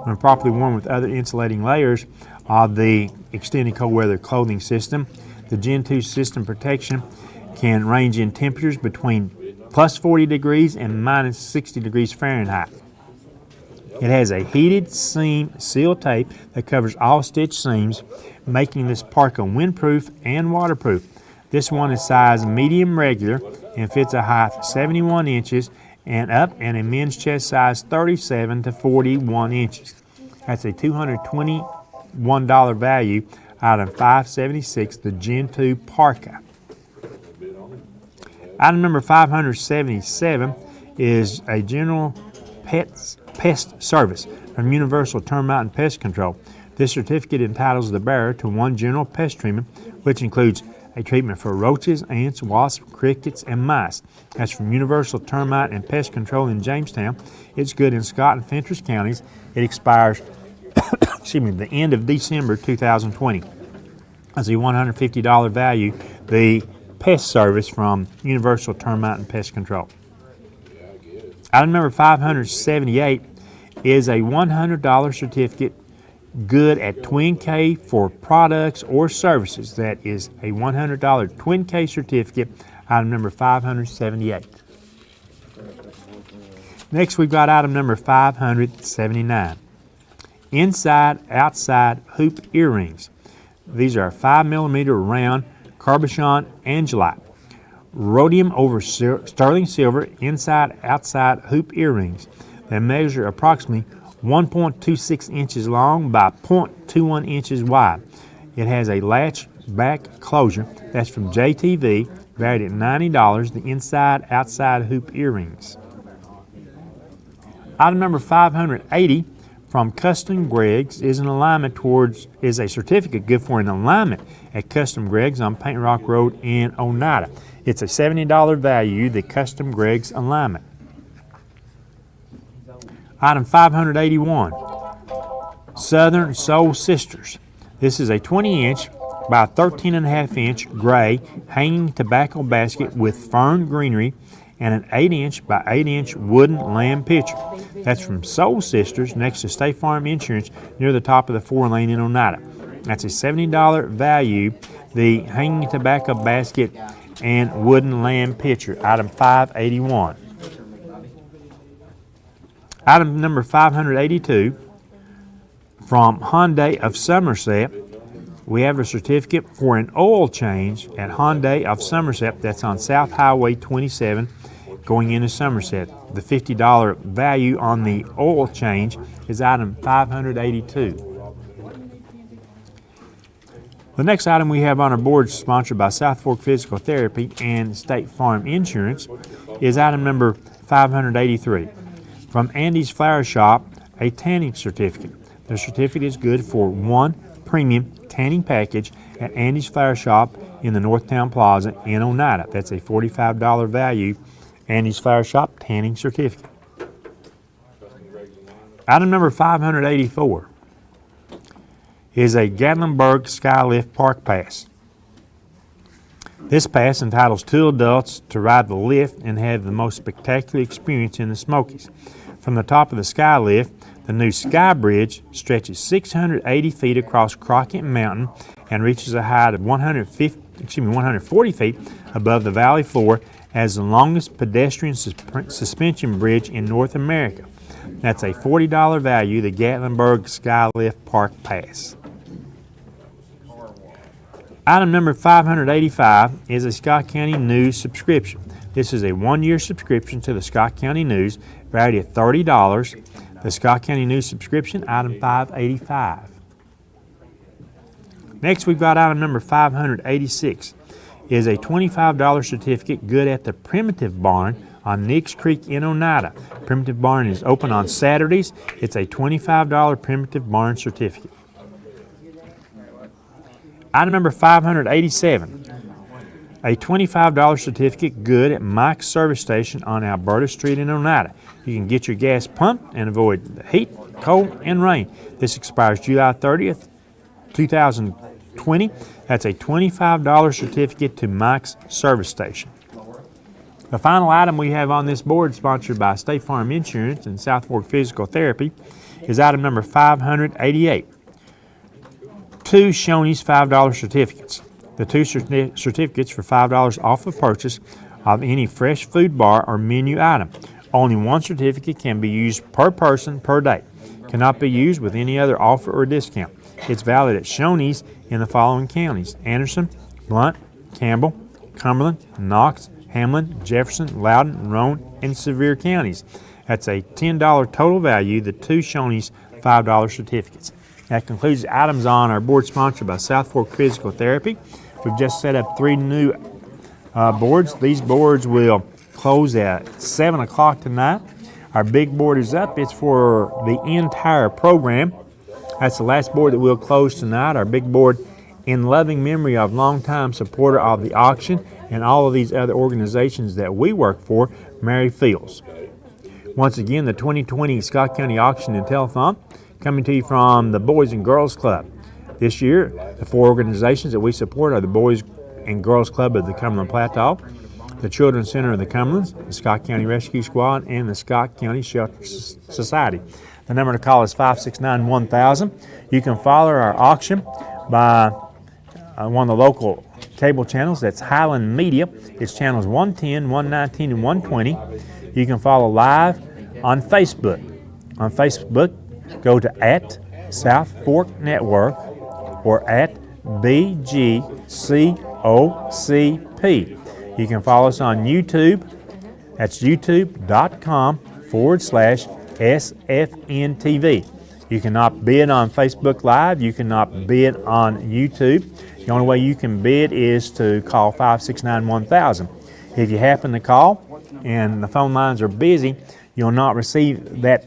When properly worn with other insulating layers of the extended cold weather clothing system, the Gen 2 system protection can range in temperatures between plus 40 degrees and minus 60 degrees Fahrenheit. It has a heated seam seal tape that covers all stitch seams, making this parka windproof and waterproof. This one is size medium regular and fits a height 71 inches and up, and a men's chest size 37 to 41 inches. That's a $221 value out of $576, the Gen 2 parka. Item number 577 is a general pest service from Universal Termite and Pest Control. This certificate entitles the bearer to one general pest treatment, which includes a treatment for roaches, ants, wasps, crickets, and mice. That's from Universal Termite and Pest Control in Jamestown. It's good in Scott and Fentress counties. It expires the end of December 2020. That's a $150 value, the pest service from Universal Termite and Pest Control. Item number 578 is a $100 certificate good at Twin K for products or services. That is a $100 Twin K certificate, item number 578. Next, we've got item number 579. Inside, outside hoop earrings. These are 5mm round cabochon angelite, rhodium over sterling silver inside, outside hoop earrings. They measure approximately 1.26 inches long by 0.21 inches wide. It has a latch back closure. That's from JTV, valued at $90, the inside, outside hoop earrings. Item number 580 from Custom Greg's is a certificate good for an alignment at Custom Greg's on Paint Rock Road in Oneida. It's a $70 value, the Custom Greg's alignment. Item 581, Southern Soul Sisters. This is a 20-inch by 13.5-inch gray hanging tobacco basket with fern greenery and an 8-inch by 8-inch wooden lamb pitcher. That's from Soul Sisters next to State Farm Insurance near the top of the 4-lane in Oneida. That's a $70 value, the hanging tobacco basket and wooden lamb pitcher, item 581. Item number 582, from Hyundai of Somerset, we have a certificate for an oil change at Hyundai of Somerset. That's on South Highway 27 going into Somerset. The $50 value on the oil change is item 582. The next item we have on our board, sponsored by South Fork Physical Therapy and State Farm Insurance, is item number 583. From Andy's Flower Shop, a tanning certificate. The certificate is good for one premium tanning package at Andy's Flower Shop in the Northtown Plaza in Oneida. That's a $45 value, Andy's Flower Shop tanning certificate. Item number 584 is a Gatlinburg Skylift Park Pass. This pass entitles 2 adults to ride the lift and have the most spectacular experience in the Smokies. From the top of the sky lift, the new Sky Bridge stretches 680 feet across Crockett Mountain and reaches a height of 140 feet above the valley floor as the longest pedestrian suspension bridge in North America. That's a $40 value, the Gatlinburg Skylift Park Pass. Item number 585 is a Scott County News subscription. This is a 1-year subscription to the Scott County News, valued at $30. The Scott County News subscription, item 585. Next, we've got item number 586. Is a $25 certificate good at the Primitive Barn on Nicks Creek in Oneida. Primitive Barn is open on Saturdays. It's a $25 Primitive Barn certificate. Item number 587. A $25 certificate good at Mike's Service Station on Alberta Street in Oneida. You can get your gas pumped and avoid the heat, cold, and rain. This expires July 30th, 2020. 20. That's a $25 certificate to Mike's Service Station. The final item we have on this board, sponsored by State Farm Insurance and South Fork Physical Therapy, is item number 588. 2 Shoney's $5 certificates. The 2 certificates for $5 off of purchase of any fresh food bar or menu item. Only 1 certificate can be used per person per day. Cannot be used with any other offer or discount. It's valid at Shoney's in the following counties: Anderson, Blount, Campbell, Cumberland, Knox, Hamlin, Jefferson, Loudoun, Roane, and Sevier counties. That's a $10 total value, the 2 Shoney's $5 certificates. That concludes the items on our board sponsored by South Fork Physical Therapy. We've just set up 3 new boards. These boards will close at 7 o'clock tonight. Our big board is up. It's for the entire program. That's the last board that we'll close tonight. Our big board in loving memory of longtime supporter of the auction and all of these other organizations that we work for, Mary Fields. Once again, the 2020 Scott County Auction and Telethon coming to you from the Boys and Girls Club. This year, the 4 organizations that we support are the Boys and Girls Club of the Cumberland Plateau, the Children's Center of the Cumberlands, the Scott County Rescue Squad, and the Scott County Shelter Society. The number to call is 569-1000. You can follow our auction by one of the local cable channels. That's Highland Media. It's channels 110, 119, and 120. You can follow live on Facebook. On Facebook, go to @South Fork Network or @BGCOCP. You can follow us on YouTube. That's youtube.com/SFN.tv. You cannot bid on Facebook Live. You cannot bid on YouTube. The only way you can bid is to call 569-1000. If you happen to call and the phone lines are busy, you'll not receive that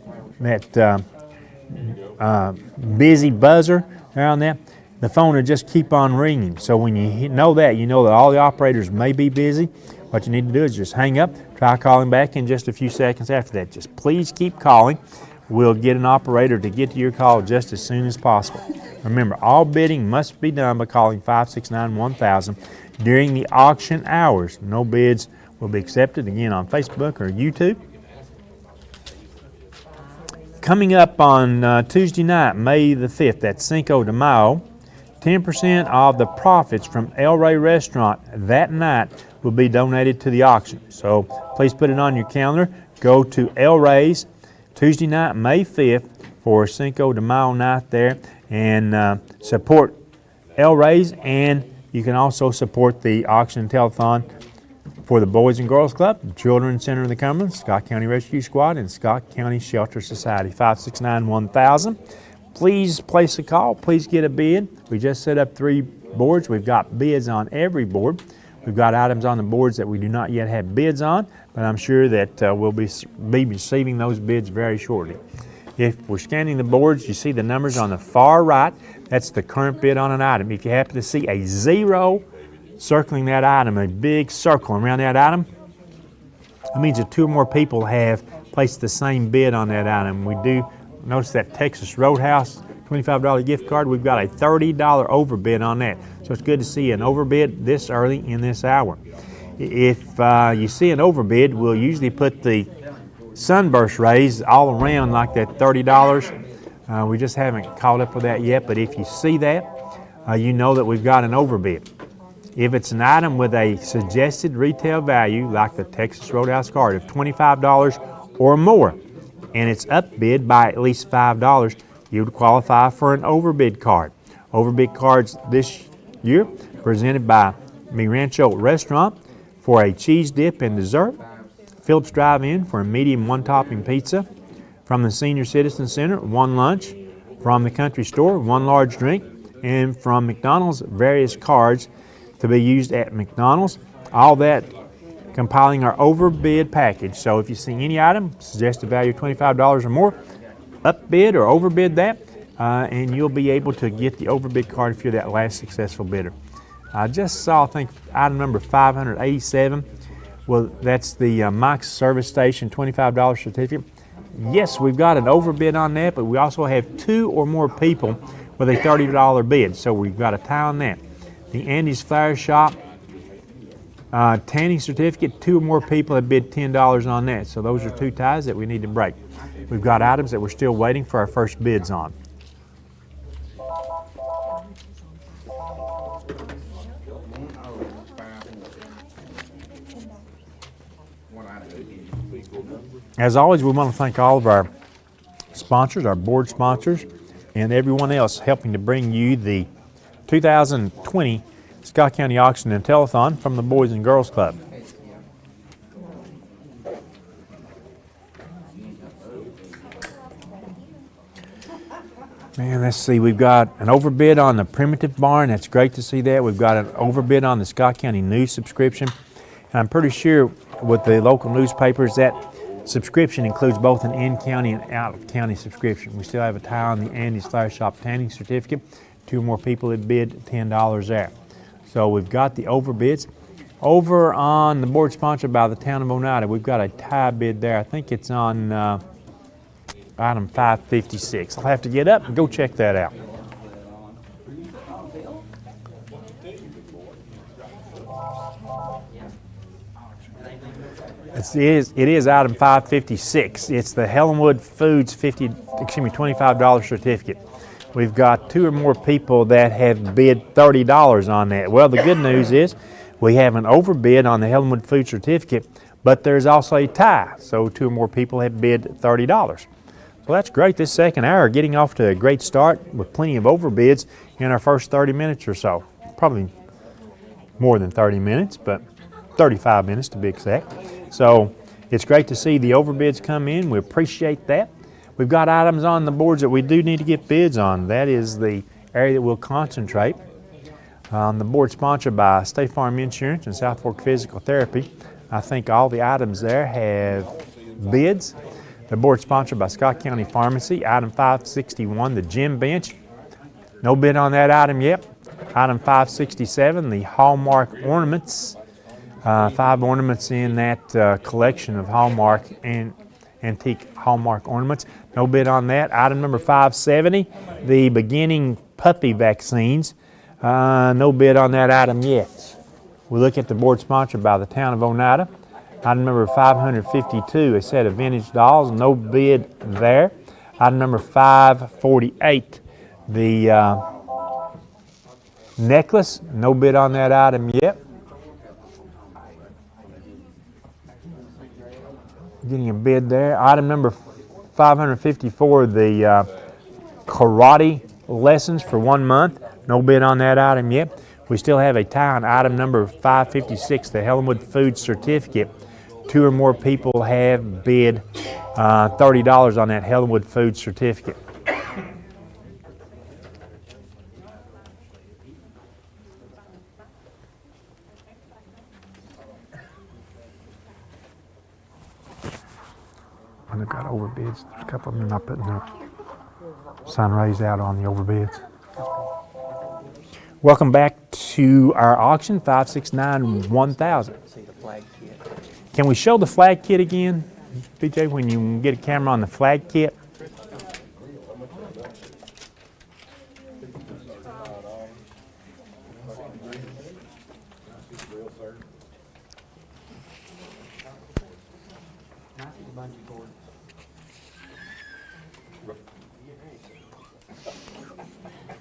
busy buzzer around there. The phone will just keep on ringing. So when you know that all the operators may be busy. What you need to do is just hang up, try calling back in just a few seconds after that. Just please keep calling. We'll get an operator to get to your call just as soon as possible. Remember, all bidding must be done by calling 569-1000 during the auction hours. No bids will be accepted, again, on Facebook or YouTube. Coming up on Tuesday night, May the 5th, that's Cinco de Mayo, 10% of the profits from El Rey Restaurant that night will be donated to the auction. So please put it on your calendar. Go to El Rey's Tuesday night, May 5th for Cinco de Mayo night there and support El Rey's, and you can also support the auction and telethon for the Boys and Girls Club, Children's Center of the Cumberland, Scott County Rescue Squad, and Scott County Shelter Society. 569-1000. Please place a call. Please get a bid. We just set up 3 boards. We've got bids on every board. We've got items on the boards that we do not yet have bids on, but I'm sure that we'll be receiving those bids very shortly. If we're scanning the boards, you see the numbers on the far right. That's the current bid on an item. If you happen to see a 0 circling that item, a big circle around that item, that means that 2 or more people have placed the same bid on that item. We do notice that Texas Roadhouse $25 gift card. We've got a $30 overbid on that. So it's good to see an overbid this early in this hour. If you see an overbid, we'll usually put the sunburst rays all around like that $30. We just haven't caught up with that yet, but if you see that, you know that we've got an overbid. If it's an item with a suggested retail value, like the Texas Roadhouse card of $25 or more, and it's upbid by at least $5, you would qualify for an overbid card. Overbid cards this year presented by Mi Rancho Restaurant for a cheese dip and dessert, Phillips Drive-In for a medium 1-topping pizza, from the Senior Citizen Center, 1 lunch, from the Country Store, 1 large drink, and from McDonald's, various cards to be used at McDonald's. All that compiling our overbid package. So if you see any item, suggested value of $25 or more, upbid or overbid that, and you'll be able to get the overbid card if you're that last successful bidder. I just saw, I think, item number 587. Well, that's the Mike's Service Station $25 certificate. Yes, we've got an overbid on that, but we also have 2 or more people with a $30 bid. So we've got a tie on that. The Andy's Flower Shop tanning certificate, 2 or more people have bid $10 on that. So those are 2 ties that we need to break. We've got items that we're still waiting for our first bids on. As always, we want to thank all of our sponsors, our board sponsors, and everyone else helping to bring you the 2020 Scott County Auction and Telethon from the Boys and Girls Club. Man, let's see, we've got an overbid on the Primitive Barn. That's great to see that. We've got an overbid on the Scott County News subscription. And I'm pretty sure with the local newspapers that subscription includes both an in-county and out-of-county subscription. We still have a tie on the Andy's Flower Shop tanning certificate. 2 more people had bid $10 there. So we've got the overbids. Over on the board sponsored by the town of Oneida, we've got a tie bid there. I think it's on item 556. I'll have to get up and go check that out. It is item 556. It's the Helenwood Foods $25 certificate. We've got 2 or more people that have bid $30 on that. Well, the good news is we have an overbid on the Helenwood Food certificate, but there's also a tie. So 2 or more people have bid $30. So that's great. This second hour getting off to a great start with plenty of overbids in our first 30 minutes or so. Probably more than 30 minutes, but 35 minutes to be exact. So it's great to see the overbids come in. We appreciate that. We've got items on the boards that we do need to get bids on. That is the area that we'll concentrate. On the board sponsored by State Farm Insurance and South Fork Physical Therapy, I think all the items there have bids. The board sponsored by Scott County Pharmacy, item 561, the gym bench. No bid on that item yet. Item 567, the Hallmark ornaments. 5 ornaments in that collection of Hallmark and antique Hallmark ornaments. No bid on that. Item number 570, the beginning puppy vaccines. No bid on that item yet. We look at the board sponsored by the town of Oneida. Item number 552, a set of vintage dolls. No bid there. Item number 548, the necklace. No bid on that item yet. Getting a bid there. Item number 554, the karate lessons for 1 month. No bid on that item yet. We still have a tie on item number 556, the Helenwood Food certificate. 2 or more people have bid $30 on that Helenwood Food certificate. When they've got overbids, there's a couple of them not putting their sun rays out on the overbids. Welcome back to our auction, 569-1000. Can we show the flag kit again, BJ, when you get a camera on the flag kit?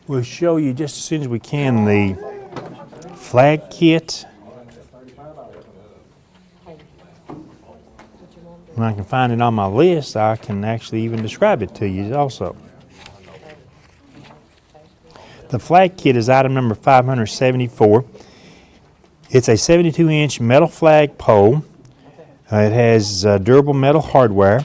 We'll show you just as soon as we can the flag kit. When I can find it on my list, I can actually even describe it to you also. The flag kit is item number 574. It's a 72-inch metal flag pole. It has durable metal hardware.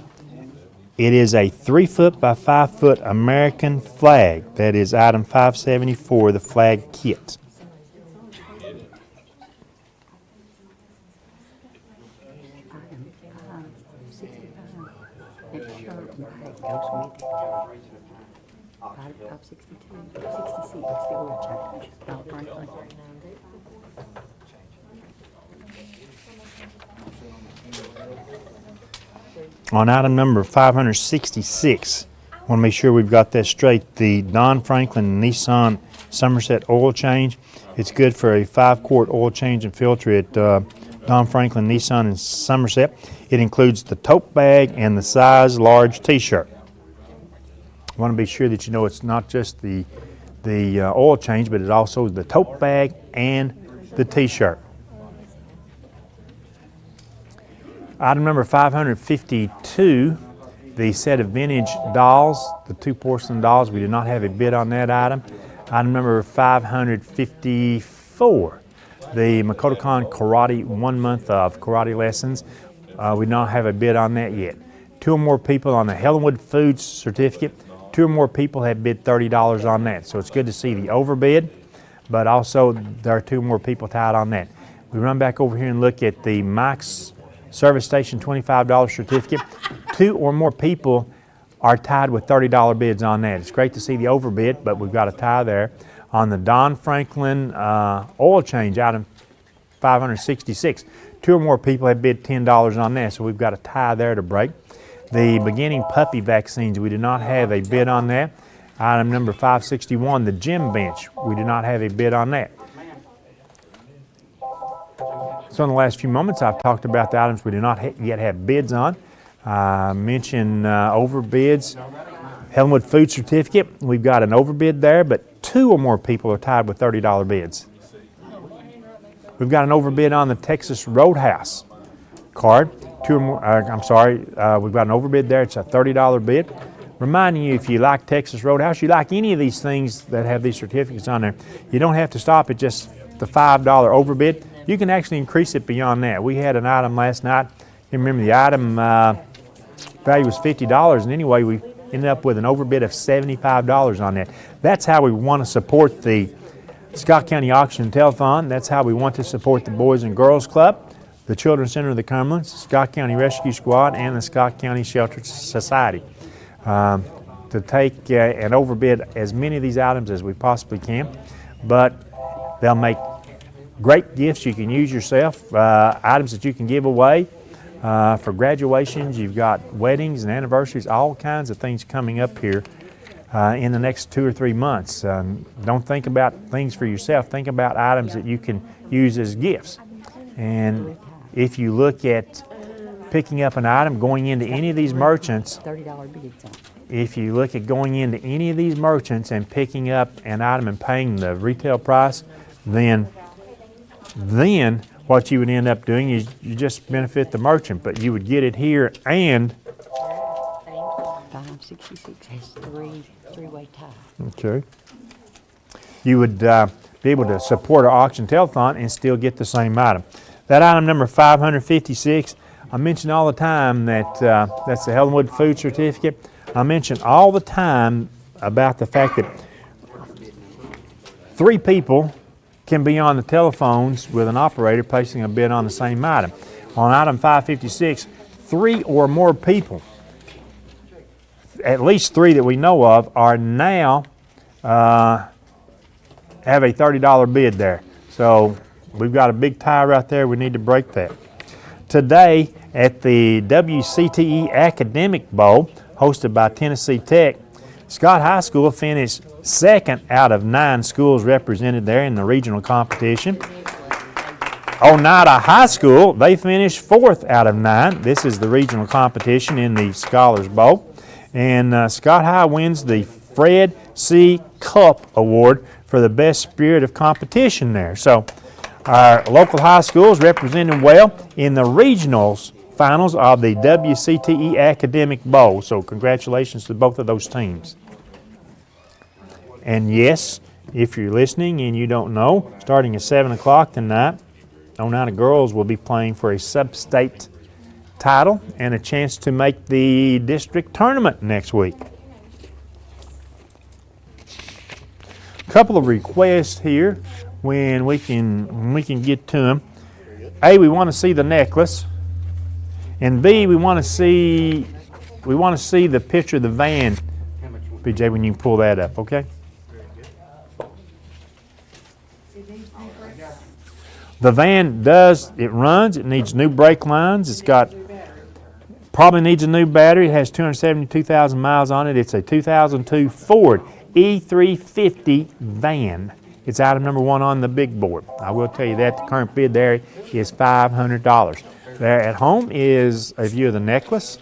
It is a 3-foot by 5-foot American flag. That is item 574, the flag kit. On item number 566, Want to make sure we've got that straight. The Don Franklin Nissan Somerset oil change. It's good for a 5-quart oil change and filter at Don Franklin Nissan in Somerset. It includes the tote bag and the size large t-shirt. Want to be sure that you know it's not just the oil change, but it also is the tote bag and the t-shirt. Item number 552, the set of vintage dolls, the 2 porcelain dolls. We did not have a bid on that item. Item number 554, the Makotokan Karate 1 month of karate lessons. We don't have a bid on that yet. 2 or more people on the Helenwood Foods certificate. 2 or more people have bid $30 on that. So it's good to see the overbid, but also there are 2 more people tied on that. We run back over here and look at the Mike's Service Station $25 certificate. 2 or more people are tied with $30 bids on that. It's great to see the overbid, but we've got a tie there. On the Don Franklin oil change item 566, 2 or more people have bid $10 on that, so we've got a tie there to break. The beginning puppy vaccines, we did not have a bid on that. Item number 561, the gym bench, we did not have a bid on that. So in the last few moments, I've talked about the items we do not yet have bids on. I mentioned overbids. Helenwood Food Certificate, we've got an overbid there, but 2 or more people are tied with $30 bids. We've got an overbid on the Texas Roadhouse card. 2 or more, we've got an overbid there. It's a $30 bid. Reminding you, if you like Texas Roadhouse, you like any of these things that have these certificates on there, you don't have to stop at just the $5 overbid. You can actually increase it beyond that. We had an item last night. You remember the item value was $50, and anyway, we ended up with an overbid of $75 on that. That's how we want to support the Scott County Auction and Telethon. That's how we want to support the Boys and Girls Club, the Children's Center of the Cumberlands, Scott County Rescue Squad, and the Scott County Shelter Society. To take and overbid as many of these items as we possibly can, but they'll make great gifts you can use yourself, items that you can give away for graduations. You've got weddings and anniversaries, all kinds of things coming up here in the next 2 or 3 months. Don't think about things for yourself. Think about items that you can use as gifts. And if you look at picking up an item, going into any of these merchants, $30 bids on. if you look at going into any of these merchants and picking up an item and paying the retail price, then what you would end up doing is you just benefit the merchant, but you would get it here and 566 has three-way tie. okay. You would be able to support our auction telethon and still get the same item. That item number 556, I mention all the time that that's the Helenwood Food Certificate. I mention all the time about the fact that 3 people can be on the telephones with an operator placing a bid on the same item. On item 556, 3 or more people, at least 3 that we know of, are now have a $30 bid there. So we've got a big tie right there. We need to break that. Today at the WCTE Academic Bowl, hosted by Tennessee Tech, Scott High School finished 2nd out of 9 schools represented there in the regional competition. Oneida High School, they finished 4th out of 9. This is the regional competition in the Scholars Bowl. And Scott High wins the Fred C. Cup Award for the best spirit of competition there. So our local high schools represented well in the regionals finals of the WCTE Academic Bowl. So congratulations to both of those teams. And yes, if you're listening and you don't know, starting at 7 o'clock tonight, Oneida girls will be playing for a sub-state title and a chance to make the district tournament next week. A couple of requests here when we can get to them. A, we want to see the necklace, and B, we want to see the picture of the van. BJ, when you pull that up, okay? The van runs, it needs new brake lines, it's got Probably needs a new battery. It has 272,000 miles on it. It's a 2002 Ford E350 van. It's item number 1 on the big board. I will tell you that the current bid there is $500. There at home is a view of the necklace.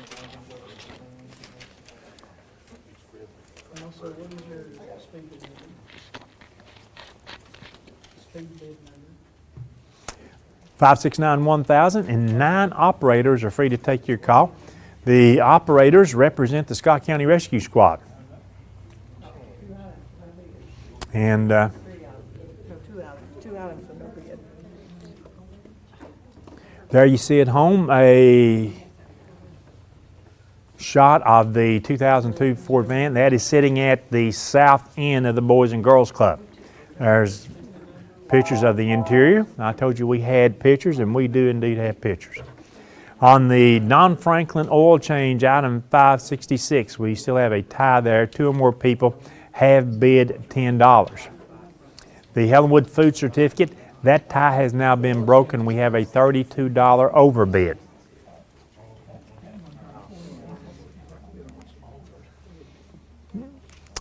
Also, what is your speed bid number? Speed bid number. 569-1000, and 9 operators are free to take your call. The operators represent the Scott County Rescue Squad. And No, two items for no bid. there you see at home a shot of the 2002 Ford van. That is sitting at the south end of the Boys and Girls Club. There's pictures of the interior. I told you we had pictures, and we do indeed have pictures. On the Don Franklin oil change, item 566, we still have a tie there. 2 or more people have bid $10. The Helenwood food certificate, that tie has now been broken. We have a $32 overbid.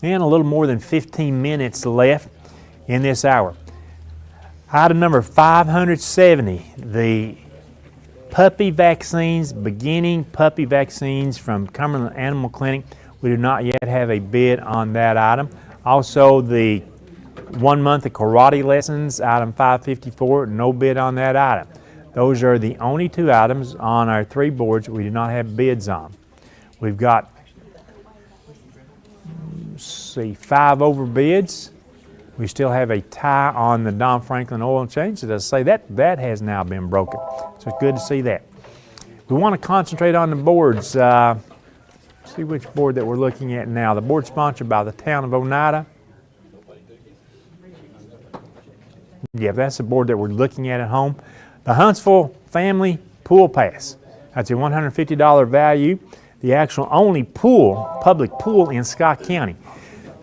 And a little more than 15 minutes left in this hour. Item number 570, the puppy vaccines, beginning puppy vaccines from Cumberland Animal Clinic. We do not yet have a bid on that item. Also, the 1 month of karate lessons, item 554, no bid on that item. Those are the only 2 items on our 3 boards we do not have bids on. We've got, let's see, 5 overbids. We still have a tie on the Don Franklin oil change. As I say, that has now been broken. So it's good to see that. We want to concentrate on the boards. See which board that we're looking at now. The board sponsored by the town of Oneida. Yeah, that's the board that we're looking at home. The Huntsville Family Pool Pass. That's a $150 value. The actual only pool, public pool in Scott County.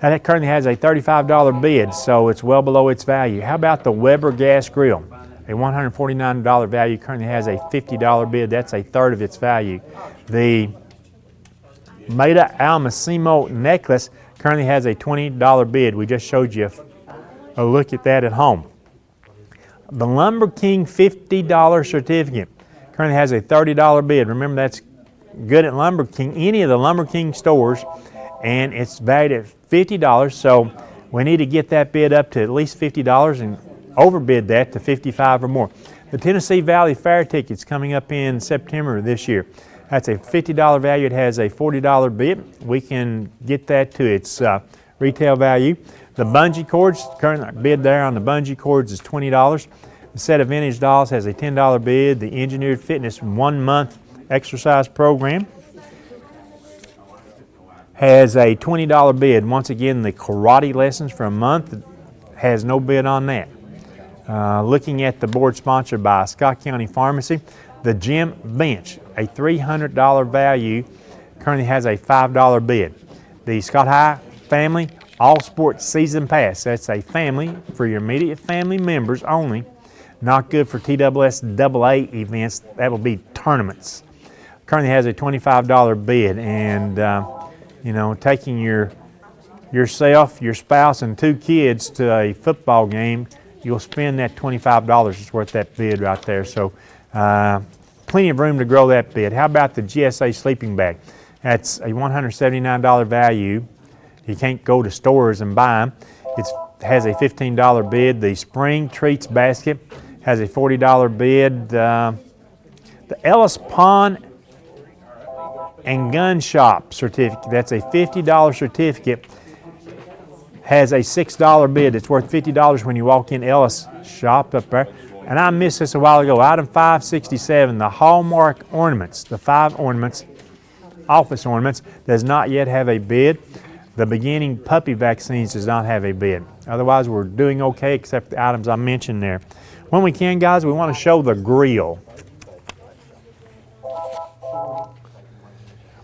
That currently has a $35 bid, so it's well below its value. How about the Weber Gas Grill? A $149 value, currently has a $50 bid. That's a third of its value. The Maida Almasimo necklace currently has a $20 bid. We just showed you a look at that at home. The Lumber King $50 certificate currently has a $30 bid. Remember, that's good at Lumber King, any of the Lumber King stores, and it's valued at $50, so we need to get that bid up to at least $50 and overbid that to $55 or more. The Tennessee Valley Fair ticket's coming up in September this year. That's a $50 value. It has a $40 bid. We can get that to its retail value. The bungee cords, current bid there on the bungee cords is $20. The set of vintage dolls has a $10 bid. The Engineered Fitness 1 month exercise program has a $20 bid. Once again, the karate lessons for a month has no bid on that. Looking at the board sponsored by Scott County Pharmacy, the gym bench, a $300 value, currently has a $5 bid. The Scott High Family All Sports Season Pass, that's a family for your immediate family members only. Not good for TSSAA events, that will be tournaments. Currently has a $25 bid, and you know, taking yourself, your spouse, and 2 kids to a football game, you'll spend that $25. It's worth that bid right there. So plenty of room to grow that bid. How about the GSA sleeping bag? That's a $179 value. You can't go to stores and buy them. It has a $15 bid. The Spring Treats basket has a $40 bid. The Ellis Pawn and Gun Shop certificate, that's a $50 certificate, has a $6 bid. It's worth $50 when you walk in Ellis shop up there. And I missed this a while ago. Item 567, the Hallmark ornaments, the 5 ornaments, office ornaments, does not yet have a bid. The beginning puppy vaccines does not have a bid. Otherwise, we're doing okay except the items I mentioned there. When we can, guys, we want to show the grill.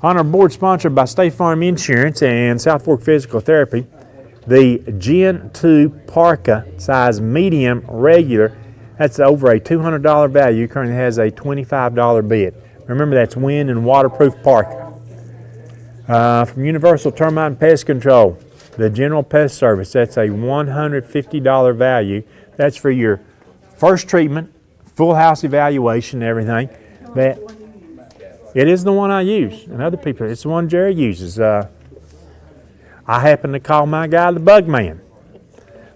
On our board sponsored by State Farm Insurance and South Fork Physical Therapy, the Gen 2 Parka size medium regular, that's over a $200 value, currently has a $25 bid. Remember, that's wind and waterproof parka. From Universal Termite and Pest Control, the General Pest Service, that's a $150 value. That's for your first treatment, full house evaluation, and everything. That it is the one I use, and other people. It's the one Jerry uses. I happen to call my guy the Bug Man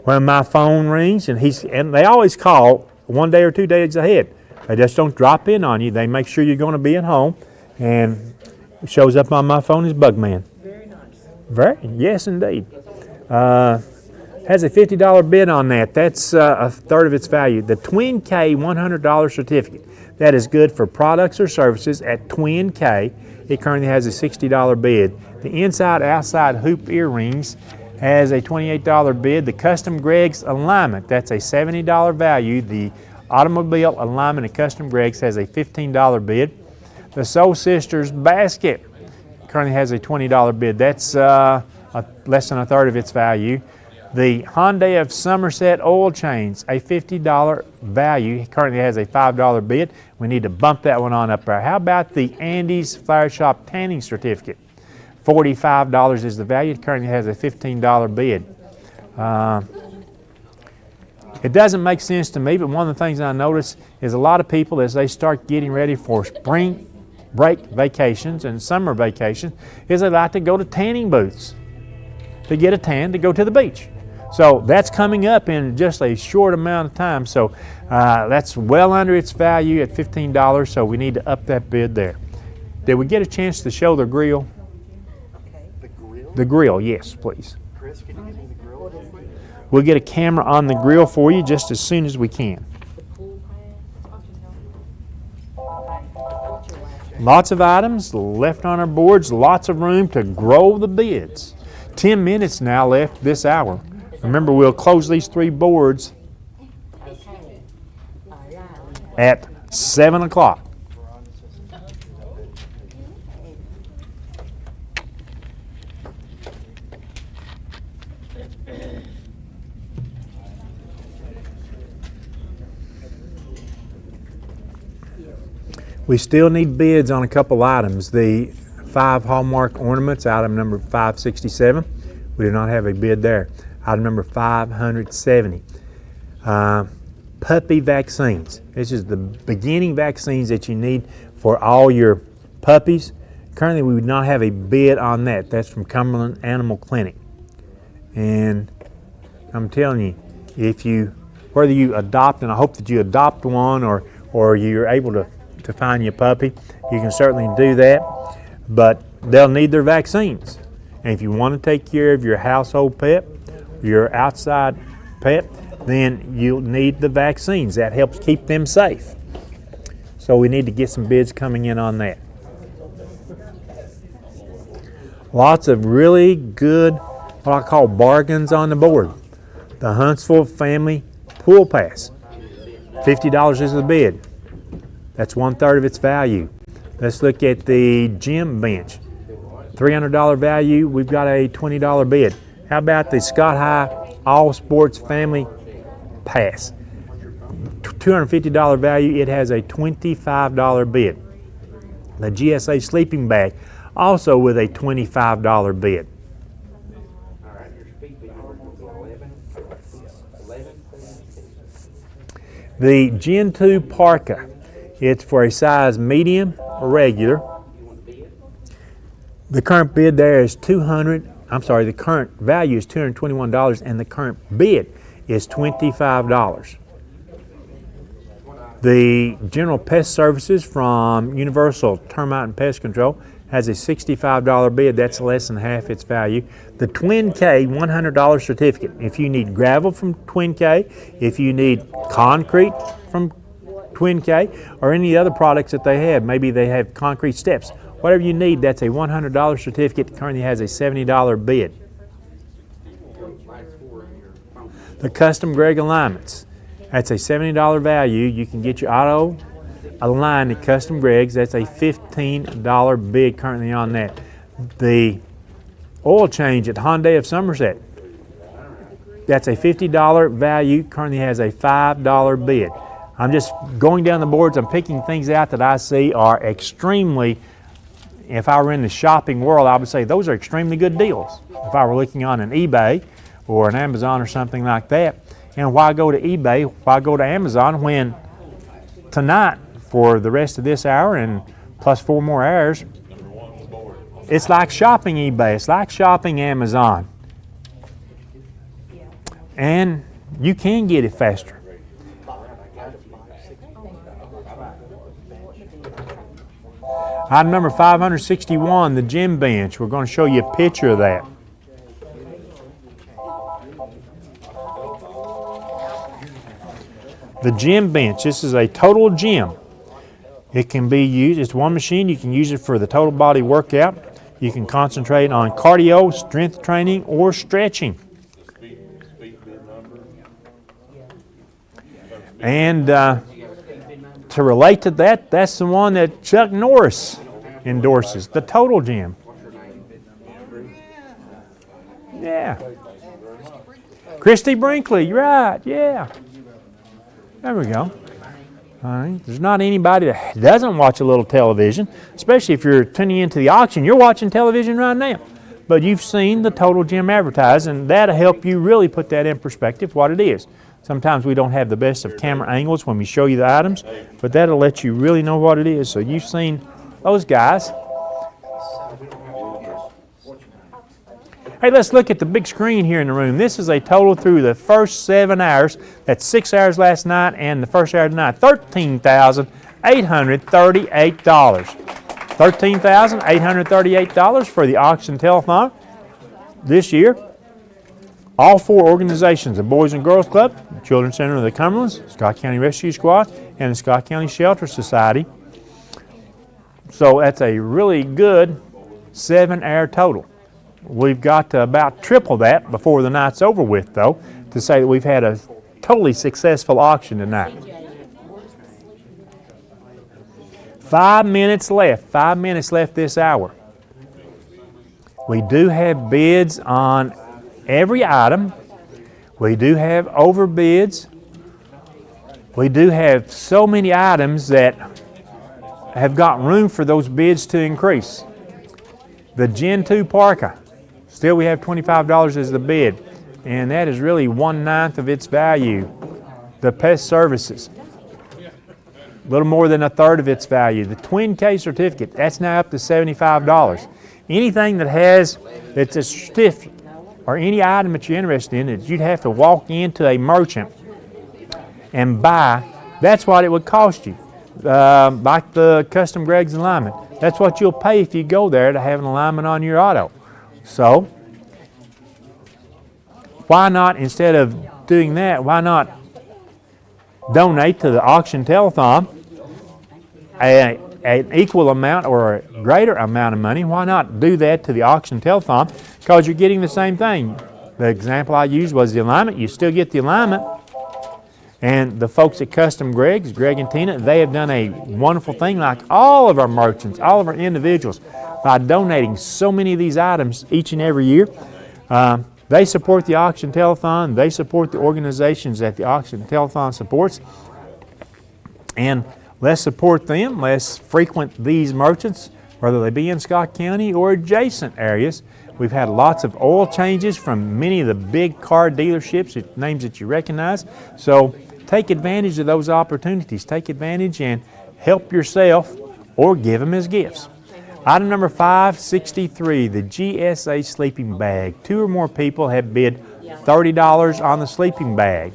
when my phone rings, and they always call 1 day or 2 days ahead. They just don't drop in on you. They make sure you're going to be at home, and it shows up on my phone as Bug Man. Very nice. Yes, indeed. Has a $50 bid on that. That's a third of its value. The Twin K $100 certificate. That is good for products or services at Twin K. It currently has a $60 bid. The inside-outside hoop earrings has a $28 bid. The Custom Greg's alignment, that's a $70 value. The automobile alignment at Custom Greg's has a $15 bid. The Soul Sisters basket currently has a $20 bid. That's less than a third of its value. The Hyundai of Somerset oil change, a $50 value, currently has a $5 bid. We need to bump that one on up there. How about the Andy's Flower Shop tanning certificate? $45 is the value. It currently has a $15 bid. It doesn't make sense to me, but one of the things I notice is a lot of people, as they start getting ready for spring break vacations and summer vacations, is they like to go to tanning booths to get a tan to go to the beach. So that's coming up in just a short amount of time. So that's well under its value at $15, so we need to up that bid there. Did we get a chance to show the grill? Okay. The grill? The grill, yes, please. Chris, can you give me the grill? We'll get a camera on the grill for you just as soon as we can. Lots of items left on our boards, lots of room to grow the bids. 10 minutes now left this hour. Remember, we'll close these 3 boards at 7 o'clock. We still need bids on a couple items. The 5 Hallmark ornaments, item number 567. We do not have a bid there. Item number 570. Puppy vaccines. This is the beginning vaccines that you need for all your puppies. Currently, we would not have a bid on that. That's from Cumberland Animal Clinic. And I'm telling you, whether you adopt, and I hope that you adopt one or you're able to find your puppy, you can certainly do that. But they'll need their vaccines. And if you want to take care of your household pet, your outside pet, then you'll need the vaccines. That helps keep them safe. So we need to get some bids coming in on that. Lots of really good, what I call bargains on the board. The Huntsville Family Pool Pass, $50 is the bid. That's 1/3 of its value. Let's look at the gym bench. $300 value, we've got a $20 bid. How about the Scott High All Sports Family Pass? $250 value, it has a $25 bid. The GSA sleeping bag, also with a $25 bid. The Gen 2 Parka, it's for a size medium or regular. The current bid there is the current value is $221 and the current bid is $25. The General Pest Services from Universal Termite and Pest Control has a $65 bid. That's less than half its value. The Twin K $100 certificate. If you need gravel from Twin K, if you need concrete from Twin K, or any other products that they have, maybe they have concrete steps. Whatever you need, that's a $100 certificate. Currently has a $70 bid. The Custom Greg alignments. That's a $70 value. You can get your auto aligned at Custom Greg's. That's a $15 bid currently on that. The oil change at Hyundai of Somerset. That's a $50 value. Currently has a $5 bid. I'm just going down the boards. I'm picking things out that I see are extremely, if I were in the shopping world, I would say those are extremely good deals. If I were looking on an eBay or an Amazon or something like that. And why go to eBay, why go to Amazon when tonight, for the rest of this hour and plus 4 more hours, it's like shopping eBay, it's like shopping Amazon. And you can get it faster. Item number 561, the gym bench. We're going to show you a picture of that. The gym bench, this is a total gym. It can be used, it's one machine, you can use it for the total body workout. You can concentrate on cardio, strength training, or stretching. And to relate to that, that's the one that Chuck Norris endorses, the Total Gym. Yeah. Christy Brinkley, you're right, yeah. There we go. There's not anybody that doesn't watch a little television, especially if you're tuning into the auction. You're watching television right now, but you've seen the Total Gym advertised, and that'll help you really put that in perspective, what it is. Sometimes we don't have the best of camera angles when we show you the items, but that'll let you really know what it is. So you've seen those guys. Hey, let's look at the big screen here in the room. This is a total through the first 7 hours. That's 6 hours last night and the first hour tonight. $13,838. $13,838 for the auction telethon this year. All 4 organizations, the Boys and Girls Club, the Children's Center of the Cumberlands, Scott County Rescue Squad, and the Scott County Shelter Society. So that's a really good 7-hour total. We've got to about triple that before the night's over with, though, to say that we've had a totally successful auction tonight. 5 minutes left. 5 minutes left this hour. We do have bids on every item. We do have overbids. We do have so many items that have got room for those bids to increase. The Gen 2 Parka, still we have $25 as the bid, and that is really 1/9 of its value. The Pest Services, a little more than 1/3 of its value. The Twin K certificate, that's now up to $75. Anything that has, it's a certificate, or any item that you're interested in that you'd have to walk into a merchant and buy, that's what it would cost you. Like the custom Greg's alignment. That's what you'll pay if you go there to have an alignment on your auto. So, why not, instead of doing that, why not donate to the auction telethon an equal amount or a greater amount of money? Why not do that to the auction telethon? Because you're getting the same thing. The example I used was the alignment. You still get the alignment. And the folks at Custom Greg's, Greg and Tina, they have done a wonderful thing, like all of our merchants, all of our individuals, by donating so many of these items each and every year. They support the auction telethon. They support the organizations that the auction telethon supports. And let's support them. Let's frequent these merchants, whether they be in Scott County or adjacent areas. We've had lots of oil changes from many of the big car dealerships, names that you recognize. So take advantage of those opportunities. Take advantage and help yourself or give them as gifts. Item number 563, the GSA sleeping bag. 2 or more people have bid $30 on the sleeping bag.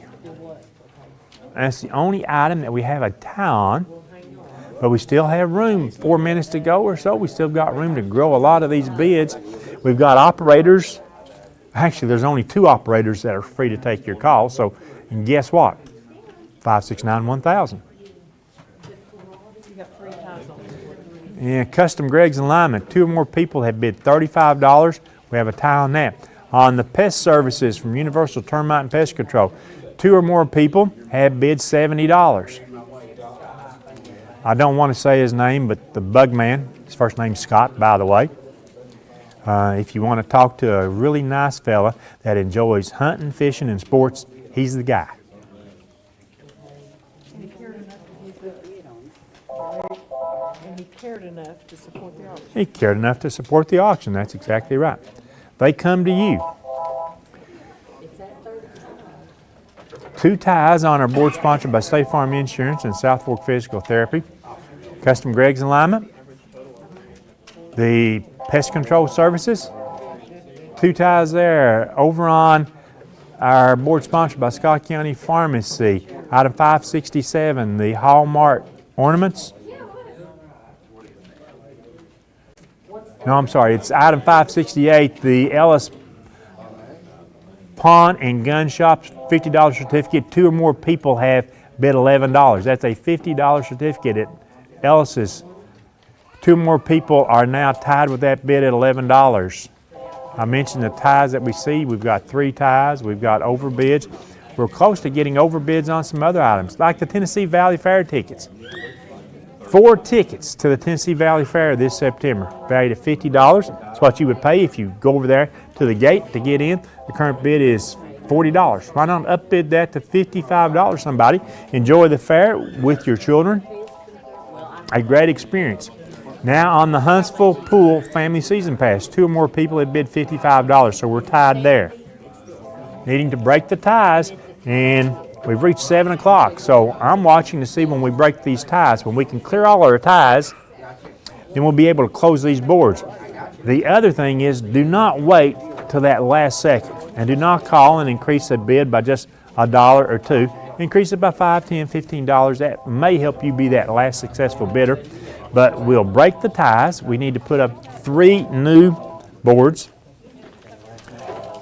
That's the only item that we have a tie on, but we still have room. 4 minutes to go or so. We still got room to grow a lot of these bids. We've got operators. Actually, there's only 2 operators that are free to take your call. So, and guess what? 569-1000. Yeah, Custom Greg's alignment. 2 or more people have bid $35. We have a tie on that. On the Pest Services from Universal Termite and Pest Control, 2 or more people have bid $70. I don't want to say his name, but the bug man, his first name's Scott, by the way. If you want to talk to a really nice fella that enjoys hunting, fishing, and sports, he's the guy. And if you're cared enough to support the auction. He cared enough to support the auction. That's exactly right. They come to you. 2 ties on our board sponsored by State Farm Insurance and South Fork Physical Therapy. Custom Greg's Alignment. The Pest Control Services. 2 ties there. Over on our board sponsored by Scott County Pharmacy. Item 567, the Hallmark ornaments. No, I'm sorry, it's item 568, the Ellis Pawn and Gun Shop's $50 certificate. 2 or more people have bid $11. That's a $50 certificate at Ellis's. 2 or more people are now tied with that bid at $11. I mentioned the ties that we see. We've got 3 ties. We've got overbids. We're close to getting overbids on some other items, like the Tennessee Valley Fair tickets. 4 tickets to the Tennessee Valley Fair this September, valued at $50. That's what you would pay if you go over there to the gate to get in. The current bid is $40. Why not upbid that to $55, somebody? Enjoy the fair with your children. A great experience. Now on the Huntsville Pool Family Season Pass, 2 or more people have bid $55, so we're tied there. Needing to break the ties, and we've reached 7 o'clock, so I'm watching to see when we break these ties. When we can clear all our ties, then we'll be able to close these boards. The other thing is, do not wait till that last second, and do not call and increase the bid by just $1 or $2. Increase it by $5, $10, $15. That may help you be that last successful bidder, but we'll break the ties. We need to put up 3 new boards.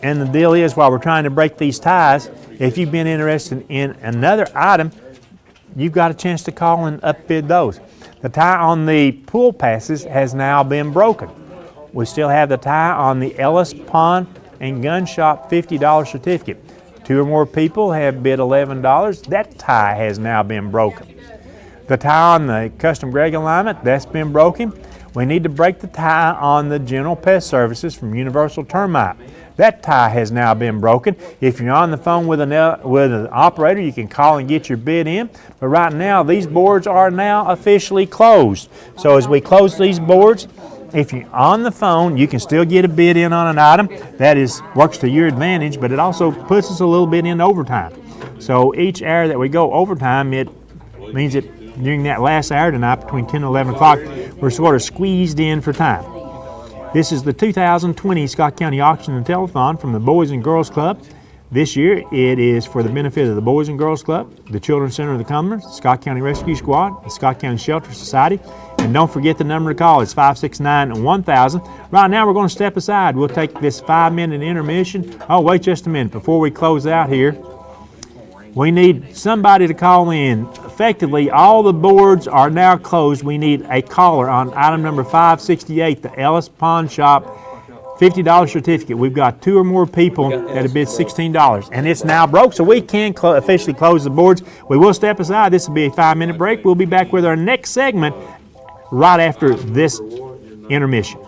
And the deal is, while we're trying to break these ties, if you've been interested in another item, you've got a chance to call and upbid those. The tie on the pool passes has now been broken. We still have the tie on the Ellis Pawn and Gun Shop $50 certificate. 2 or more people have bid $11. That tie has now been broken. The tie on the Custom Greg Alignment, that's been broken. We need to break the tie on the General Pest Services from Universal Termite. That tie has now been broken. If you're on the phone with an operator, you can call and get your bid in. But right now, these boards are now officially closed. So as we close these boards, if you're on the phone, you can still get a bid in on an item. That works to your advantage, but it also puts us a little bit in overtime. So each hour that we go overtime, it means that during that last hour tonight, between 10 and 11 o'clock, we're sort of squeezed in for time. This is the 2020 Scott County Auction and Telethon from the Boys and Girls Club. This year, it is for the benefit of the Boys and Girls Club, the Children's Center of the Commoners, the Scott County Rescue Squad, the Scott County Shelter Society. And don't forget the number to call. It's 569-1000. Right now, we're going to step aside. We'll take this 5-minute intermission. Oh, wait just a minute. Before we close out here, we need somebody to call in. Effectively, all the boards are now closed. We need a caller on item number 568, the Ellis Pawn Shop $50 certificate. We've got 2 or more people that have bid $16, and it's now broke, so we can officially close the boards. We will step aside. This will be a 5-minute break. We'll be back with our next segment right after this intermission.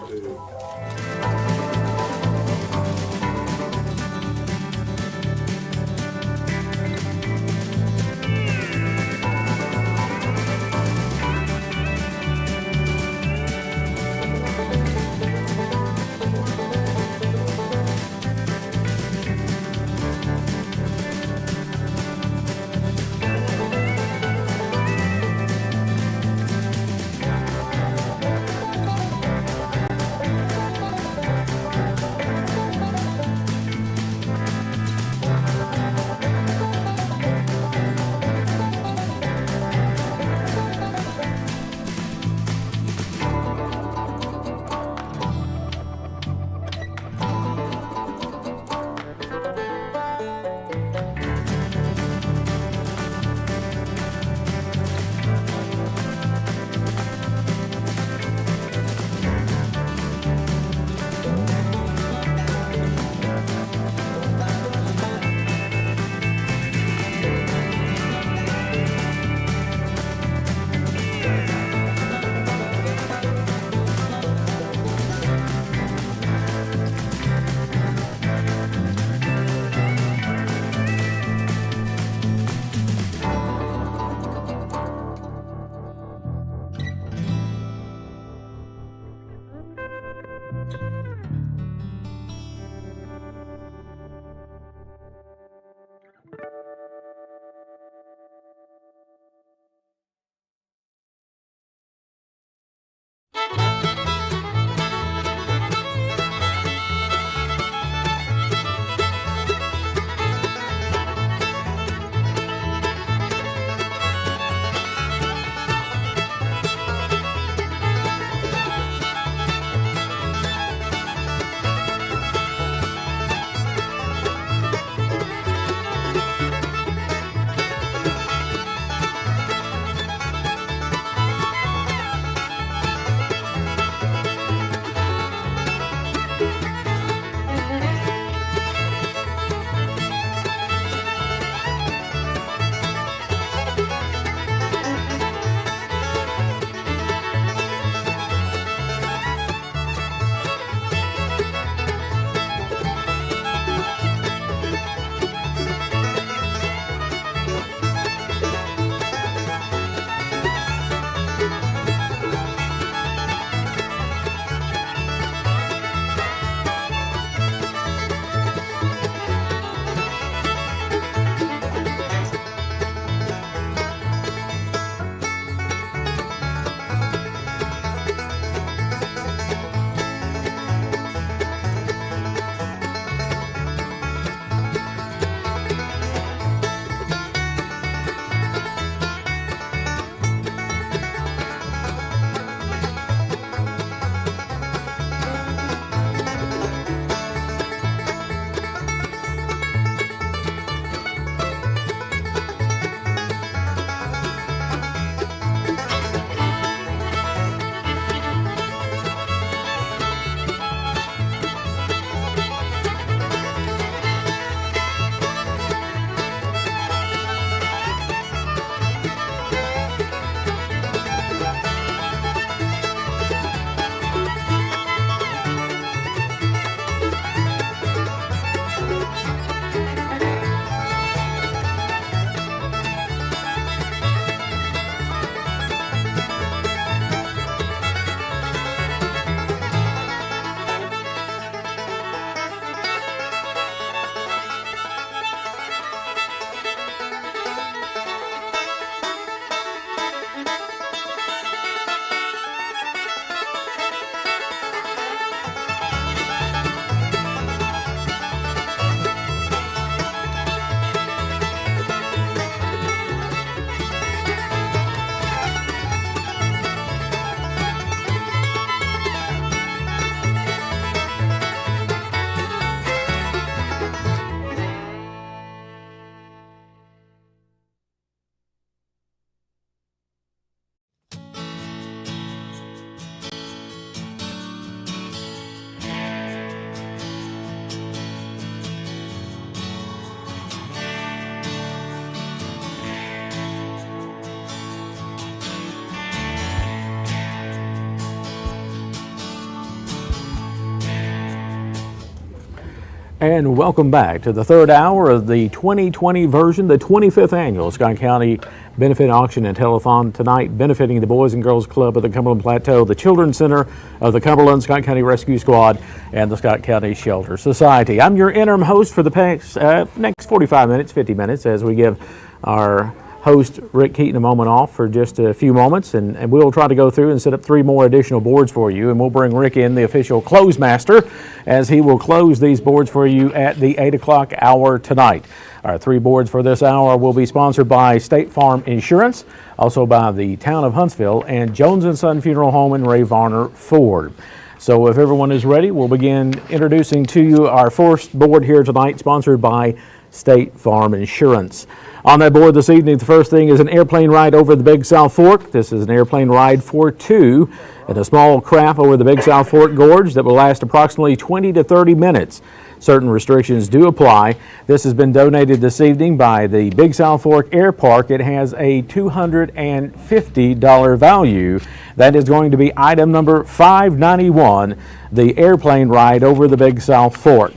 And welcome back to the third hour of the 2020 version, the 25th annual Scott County Benefit Auction and Telethon tonight, benefiting the Boys and Girls Club of the Cumberland Plateau, the Children's Center of the Cumberland, Scott County Rescue Squad, and the Scott County Shelter Society. I'm your interim host for the next 45 minutes, 50 minutes, as we give our host Rick Keaton a moment off for just a few moments, and we'll try to go through and set up 3 more additional boards for you, and we'll bring Rick in, the official close master, as he will close these boards for you at the 8 o'clock hour tonight. Our 3 boards for this hour will be sponsored by State Farm Insurance, also by the Town of Huntsville, and Jones & Son Funeral Home and Ray Varner Ford. So if everyone is ready, we'll begin introducing to you our first board here tonight, sponsored by State Farm Insurance. On that board this evening, the first thing is an airplane ride over the Big South Fork. This is an airplane ride for 2 at a small craft over the Big South Fork Gorge that will last approximately 20 to 30 minutes. Certain restrictions do apply. This has been donated this evening by the Big South Fork Air Park. It has a $250 value. That is going to be item number 591, the airplane ride over the Big South Fork.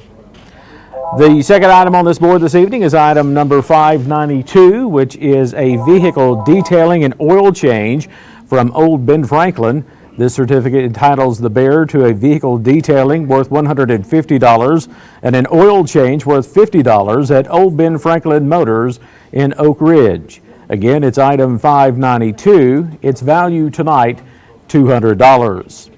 The second item on this board this evening is item number 592, which is a vehicle detailing and oil change from Old Ben Franklin This certificate entitles the bearer to a vehicle detailing worth $150 and an oil change worth $50 at Old Ben Franklin Motors in Oak Ridge. Again, it's item 592. Its value tonight, $200.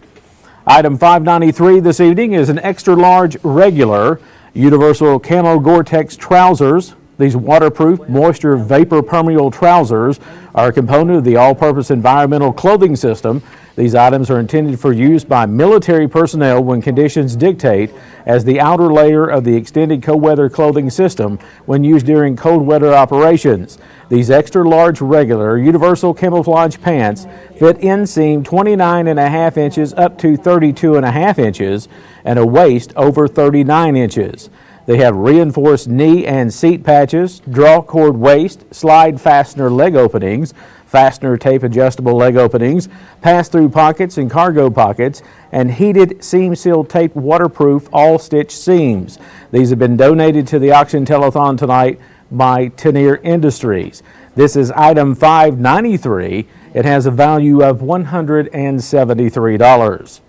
Item 593 this evening is an extra large regular universal camo Gore-Tex trousers. These waterproof, moisture vapor permeable trousers are a component of the all-purpose environmental clothing system. These items are intended for use by military personnel when conditions dictate, as the outer layer of the extended cold weather clothing system when used during cold weather operations. These extra large regular universal camouflage pants fit inseam 29.5 inches up to 32.5 inches and a waist over 39 inches. They have reinforced knee and seat patches, draw cord waist, slide fastener leg openings, fastener tape adjustable leg openings, pass-through pockets and cargo pockets, and heated seam seal taped waterproof all stitch seams. These have been donated to the auction telethon tonight by Tenier Industries. This is item 593. It has a value of $173.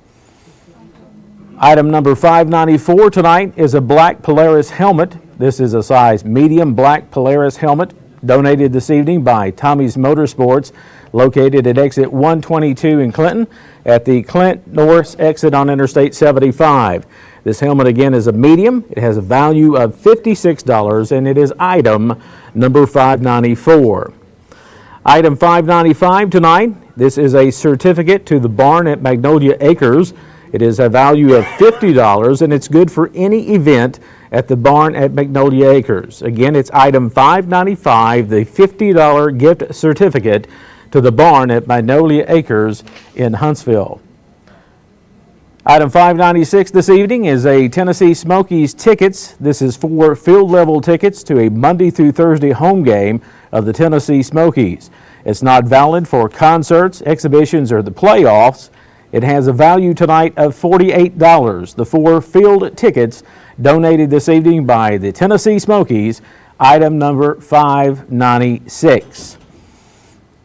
Item number 594 tonight is a black Polaris helmet. This is a size medium black Polaris helmet donated this evening by Tommy's Motorsports, located at exit 122 in Clinton at the Clint Norris exit on Interstate 75. This helmet again is a medium. It has a value of $56 and it is item number 594. Item 595 tonight, this is a certificate to the barn at Magnolia Acres. It is a value of $50 and it's good for any event at the barn at Magnolia Acres. Again, it's item 595, the $50 gift certificate to the barn at Magnolia Acres in Huntsville. Item 596 this evening is a Tennessee Smokies tickets. This is 4 field level tickets to a Monday through Thursday home game of the Tennessee Smokies. It's not valid for concerts, exhibitions, or the playoffs. It has a value tonight of $48. The 4 field tickets donated this evening by the Tennessee Smokies, item number 596.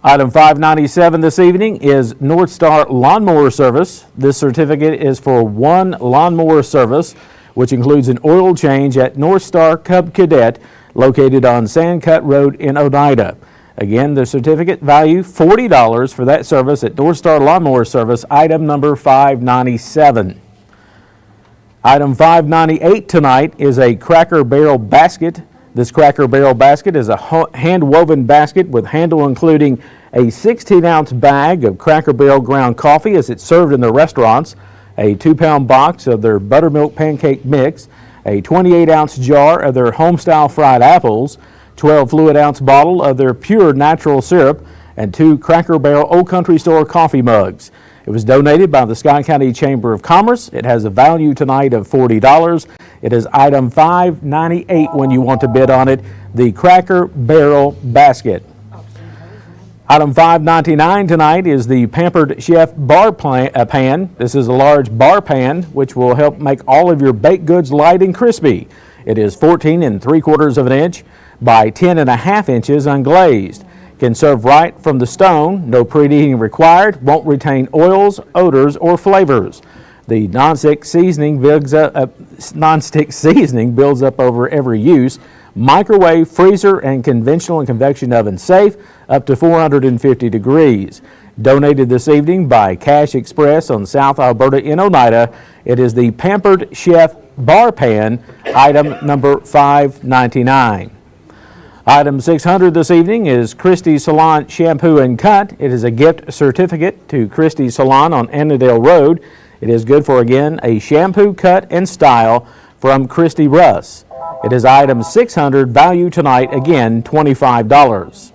Item 597 this evening is North Star Lawnmower Service. This certificate is for 1 lawnmower service, which includes an oil change at North Star Cub Cadet, located on Sandcut Road in Oneida. Again, the certificate value $40 for that service at North Star Lawnmower Service, item number 597. Item 598 tonight is a Cracker Barrel basket. This Cracker Barrel basket is a hand-woven basket with handle including a 16-ounce bag of Cracker Barrel ground coffee as it's served in the restaurants, a 2-pound box of their buttermilk pancake mix, a 28-ounce jar of their home-style fried apples, 12 fluid-ounce bottle of their pure natural syrup, and 2 Cracker Barrel Old Country Store coffee mugs. It was donated by the Scott County Chamber of Commerce. It has a value tonight of $40. It is item 598 when you want to bid on it, the Cracker Barrel basket. Item 599 tonight is the Pampered Chef bar pan. This is a large bar pan which will help make all of your baked goods light and crispy. It is 14 3/4 of an inch by 10.5 inches unglazed. Can serve right from the stone, no preheating required, won't retain oils, odors, or flavors. The nonstick seasoning builds up over every use. Microwave, freezer, and conventional and convection oven safe up to 450 degrees. Donated this evening by Cash Express on South Alberta in Oneida. It is the Pampered Chef bar pan, item number 599. Item 600 this evening is Christie's Salon Shampoo and Cut. It is a gift certificate to Christie's Salon on Annandale Road. It is good for, again, a shampoo, cut, and style from Christy Russ. It is item 600, value tonight, again, $25.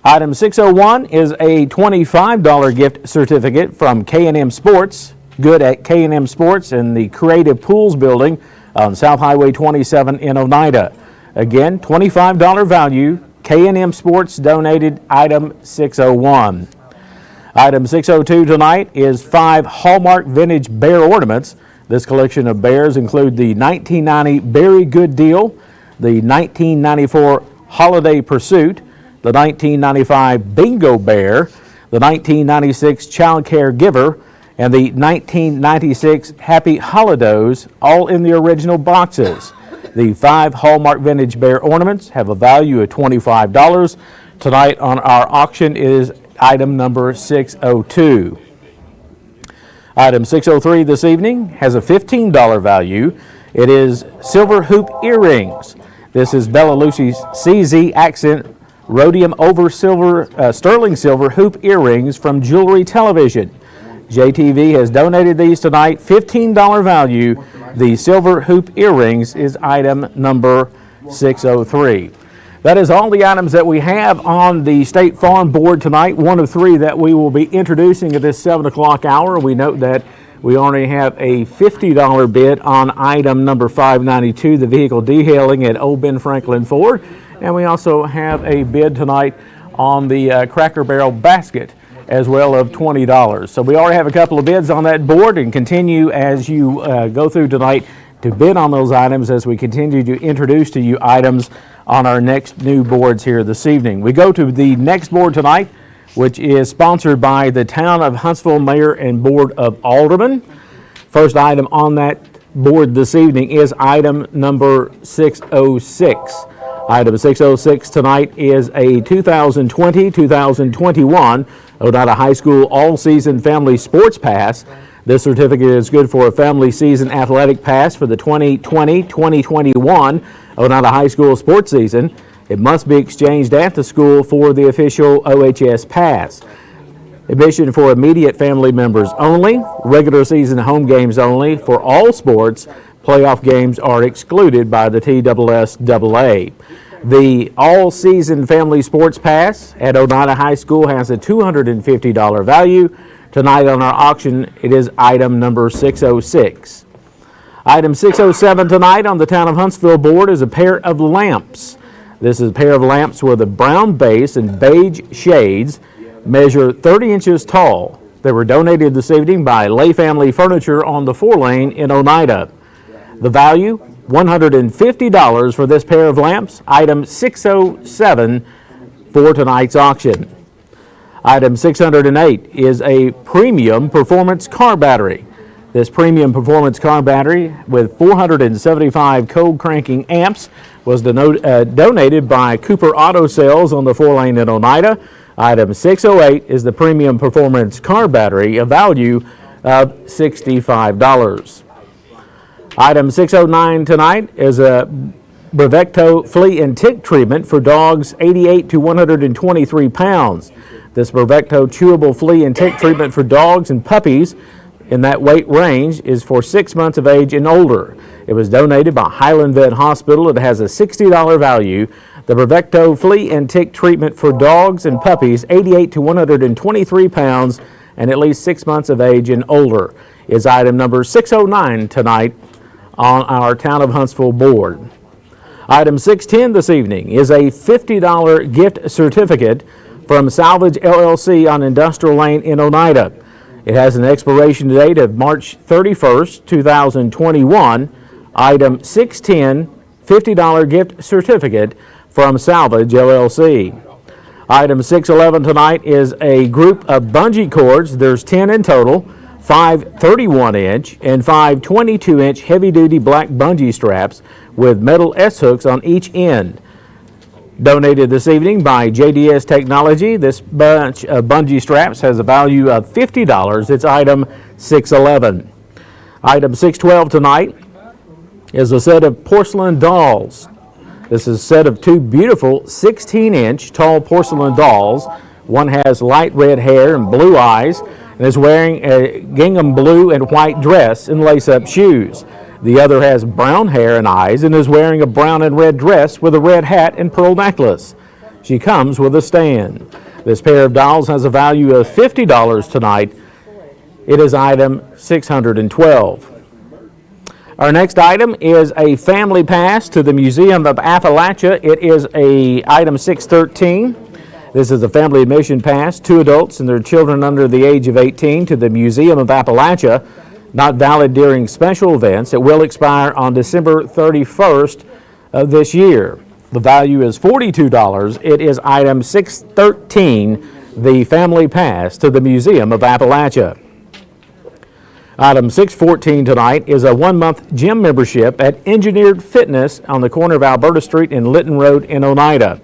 Item 601 is a $25 gift certificate from K&M Sports. Good at K&M Sports in the Creative Pools building on South Highway 27 in Oneida. Again, $25 value, K&M Sports donated, item 601. Item 602 tonight is 5 Hallmark Vintage Bear Ornaments. This collection of bears include the 1990 Berry Good Deal, the 1994 Holiday Pursuit, the 1995 Bingo Bear, the 1996 Child Care Giver, and the 1996 Happy Holidays, all in the original boxes. The 5 Hallmark Vintage Bear ornaments have a value of $25. Tonight on our auction is item number 602. Item 603 this evening has a $15 value. It is silver hoop earrings. This is Bella Lucci's CZ Accent Rhodium over silver, sterling silver hoop earrings from Jewelry Television. JTV has donated these tonight, $15 value. The silver hoop earrings is item number 603. That is all the items that we have on the State Farm Board tonight, one of 3 that we will be introducing at this 7 o'clock hour. We note that we only have a $50 bid on item number 592, the vehicle detailing at Old Ben Franklin Ford. And we also have a bid tonight on the Cracker Barrel basket as well of $20. So we already have a couple of bids on that board, and continue as you go through tonight to bid on those items as we continue to introduce to you items on our next new boards here this evening. We go to the next board tonight, which is sponsored by the Town of Huntsville Mayor and Board of Aldermen. First item on that board this evening is item number 606. Item 606 tonight is a 2020-2021 Oneida High School All-Season Family Sports Pass. This certificate is good for a family season athletic pass for the 2020-2021 Oneida High School sports season. It must be exchanged at the school for the official OHS pass. Admission for immediate family members only. Regular season home games only. For all sports, playoff games are excluded by the TSSAA. The all-season family sports pass at Oneida High School has a $250 value. Tonight on our auction, it is item number 606. Item 607 tonight on the Town of Huntsville board is a pair of lamps. This is a pair of lamps with a brown base and beige shades, measure 30 inches tall. They were donated this evening by Lay Family Furniture on the 4-lane in Oneida. The value, $150 for this pair of lamps, item 607 for tonight's auction. Item 608 is a premium performance car battery. This premium performance car battery with 475 cold cranking amps was donated by Cooper Auto Sales on the 4-lane in Oneida. Item 608 is the premium performance car battery, a value of $65. Item 609 tonight is a Brevecto flea and tick treatment for dogs 88 to 123 pounds. This Brevecto chewable flea and tick treatment for dogs and puppies in that weight range is for 6 months of age and older. It was donated by Highland Vet Hospital. It has a $60 value. The Brevecto flea and tick treatment for dogs and puppies 88 to 123 pounds and at least 6 months of age and older is item number 609 tonight on our Town of Huntsville board. Item 610 this evening is a $50 gift certificate from Salvage LLC on Industrial Lane in Oneida. It has an expiration date of March 31st, 2021. Item 610, $50 gift certificate from Salvage LLC. Item 611 tonight is a group of bungee cords. There's 10 in total, 5 31-inch and 5 22-inch heavy-duty black bungee straps with metal S-hooks on each end. Donated this evening by JDS Technology. This bunch of bungee straps has a value of $50. It's item 611. Item 612 tonight is a set of porcelain dolls. This is a set of 2 beautiful 16-inch tall porcelain dolls. One has light red hair and blue eyes and is wearing a gingham blue and white dress and lace-up shoes. The other has brown hair and eyes and is wearing a brown and red dress with a red hat and pearl necklace. She comes with a stand. This pair of dolls has a value of $50 tonight. It is item 612. Our next item is a family pass to the Museum of Appalachia. It is item 613. This is a family admission pass, 2 adults and their children under the age of 18 to the Museum of Appalachia. Not valid during special events. It will expire on December 31st of this year. The value is $42. It is item 613 the family pass to the Museum of Appalachia. Item 614 tonight is a 1-month gym membership at Engineered Fitness on the corner of Alberta Street and Lytton Road in Oneida.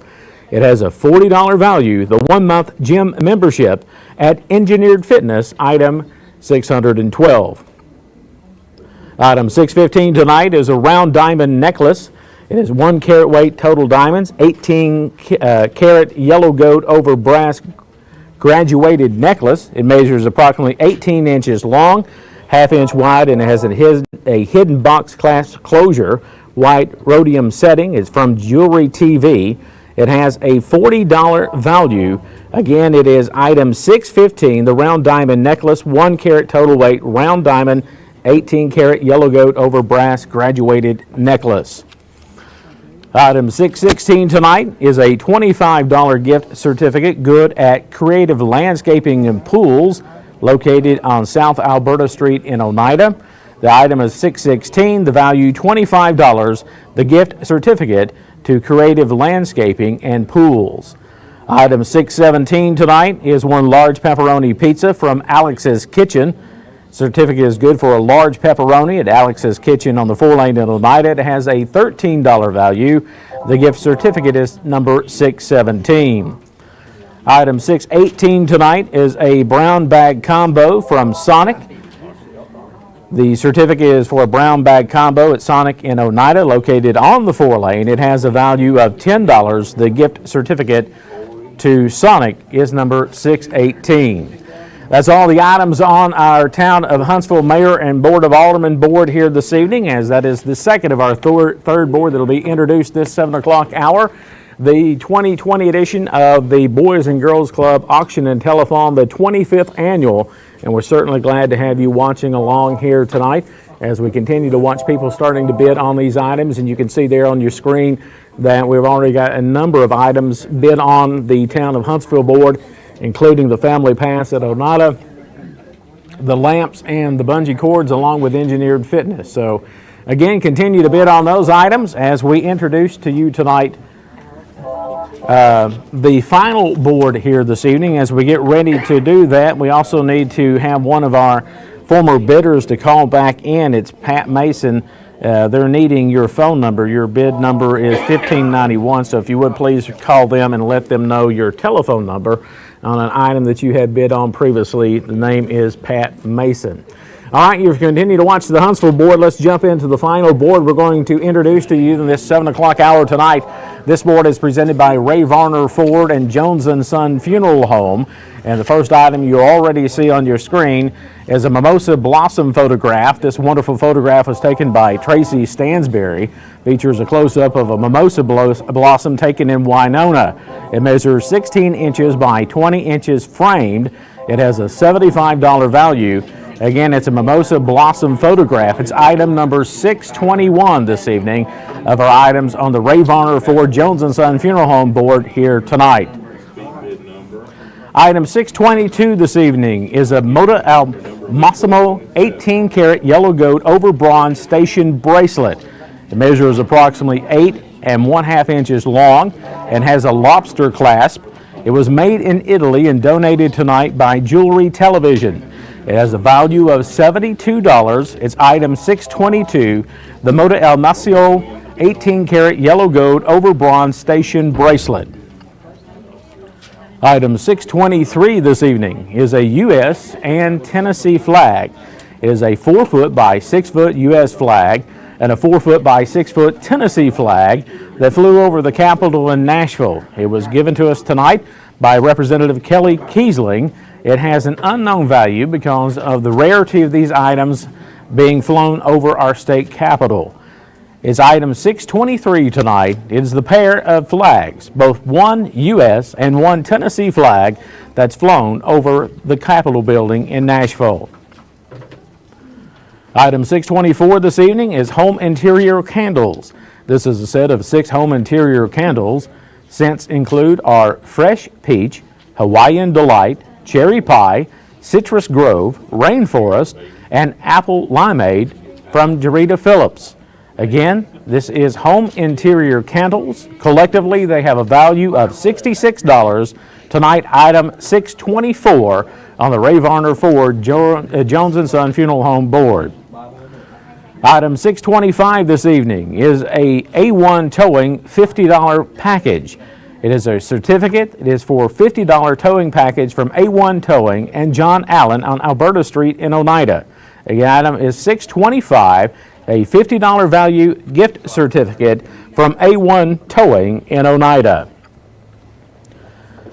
It has a $40 value, the 1-month gym membership at Engineered Fitness, item 612. Item 615 tonight is a round diamond necklace. It is 1 carat weight total diamonds, 18 carat yellow gold over brass graduated necklace. It measures approximately 18 inches long, half-inch wide, and it has a hidden box clasp closure, white rhodium setting. It's from Jewelry TV. It has a $40 value. Again, it is item 615, the round diamond necklace, 1 carat total weight, round diamond, 18 carat yellow gold over brass graduated necklace. Item 616 tonight is a $25 gift certificate good at Creative Landscaping and Pools, located on South Alberta Street in Oneida. The item is 616, the value $25, the gift certificate to Creative Landscaping and Pools. Item 617 tonight is 1 large pepperoni pizza from Alex's Kitchen. Certificate is good for a large pepperoni at Alex's Kitchen on the 4-lane in Oneida. It has a $13 value. The gift certificate is number 617. Item 618 tonight is a brown bag combo from Sonic. The certificate is for a brown bag combo at Sonic in Oneida, located on the 4-lane. It has a value of $10. The gift certificate to Sonic is number 618. That's all the items on our Town of Huntsville Mayor and Board of Aldermen board here this evening, as that is the second of our third board that will be introduced this 7 o'clock hour. The 2020 edition of the Boys and Girls Club Auction and Telethon, the 25th annual, and we're certainly glad to have you watching along here tonight as we continue to watch people starting to bid on these items. And you can see there on your screen that we've already got a number of items bid on the Town of Huntsville board, including the family pass at Oneida, the lamps, and the bungee cords, along with Engineered Fitness. So again, continue to bid on those items as we introduce to you tonight the final board here this evening. As we get ready to do that, we also need to have one of our former bidders to call back in. It's Pat Mason. They're needing your phone number. Your bid number is 1591, so if you would please call them and let them know your telephone number on an item that you had bid on previously. The name is Pat Mason. All right, you continue to watch the Huntsville board. Let's jump into the final board we're going to introduce to you in this 7 o'clock hour tonight. This board is presented by Ray Varner Ford and Jones & Son Funeral Home. And the first item you already see on your screen is a mimosa blossom photograph. This wonderful photograph was taken by Tracy Stansberry. Features a close-up of a mimosa blossom taken in Winona. It measures 16 inches by 20 inches framed. It has a $75 value. Again, it's a mimosa blossom photograph. It's item number 621 this evening of our items on the Ray Varner Ford Jones & Son Funeral Home board here tonight. Item 622 this evening is a Moda Al Massimo 18 karat yellow gold over bronze station bracelet. It measures approximately 8 1/2 inches long and has a lobster clasp. It was made in Italy and donated tonight by Jewelry Television. It has a value of $72. It's item 622, the Moda El Massimo 18 karat yellow gold over bronze station bracelet. Item 623 this evening is a U.S. and Tennessee flag. It is a 4-foot by 6-foot U.S. flag and a 4-foot by 6-foot Tennessee flag that flew over the Capitol in Nashville. It was given to us tonight by Representative Kelly Kiesling. It has an unknown value because of the rarity of these items being flown over our state capitol. It's item 623 tonight. It is the pair of flags, both one U.S. and one Tennessee flag that's flown over the Capitol building in Nashville. Item 624 this evening is home interior candles. This is a set of 6 home interior candles. Scents include our Fresh Peach, Hawaiian Delight, Cherry Pie, Citrus Grove, Rainforest, and Apple Limeade from Jarita Phillips. Again, this is home interior candles. Collectively, they have a value of $66. Tonight, item 624 on the Ray Varner Ford Jones & Son Funeral Home Board. Item 625 this evening is a A1 Towing $50 package. It is a certificate. It is for $50 towing package from A1 Towing and John Allen on Alberta Street in Oneida. The item is 625, a $50 value gift certificate from A1 Towing in Oneida.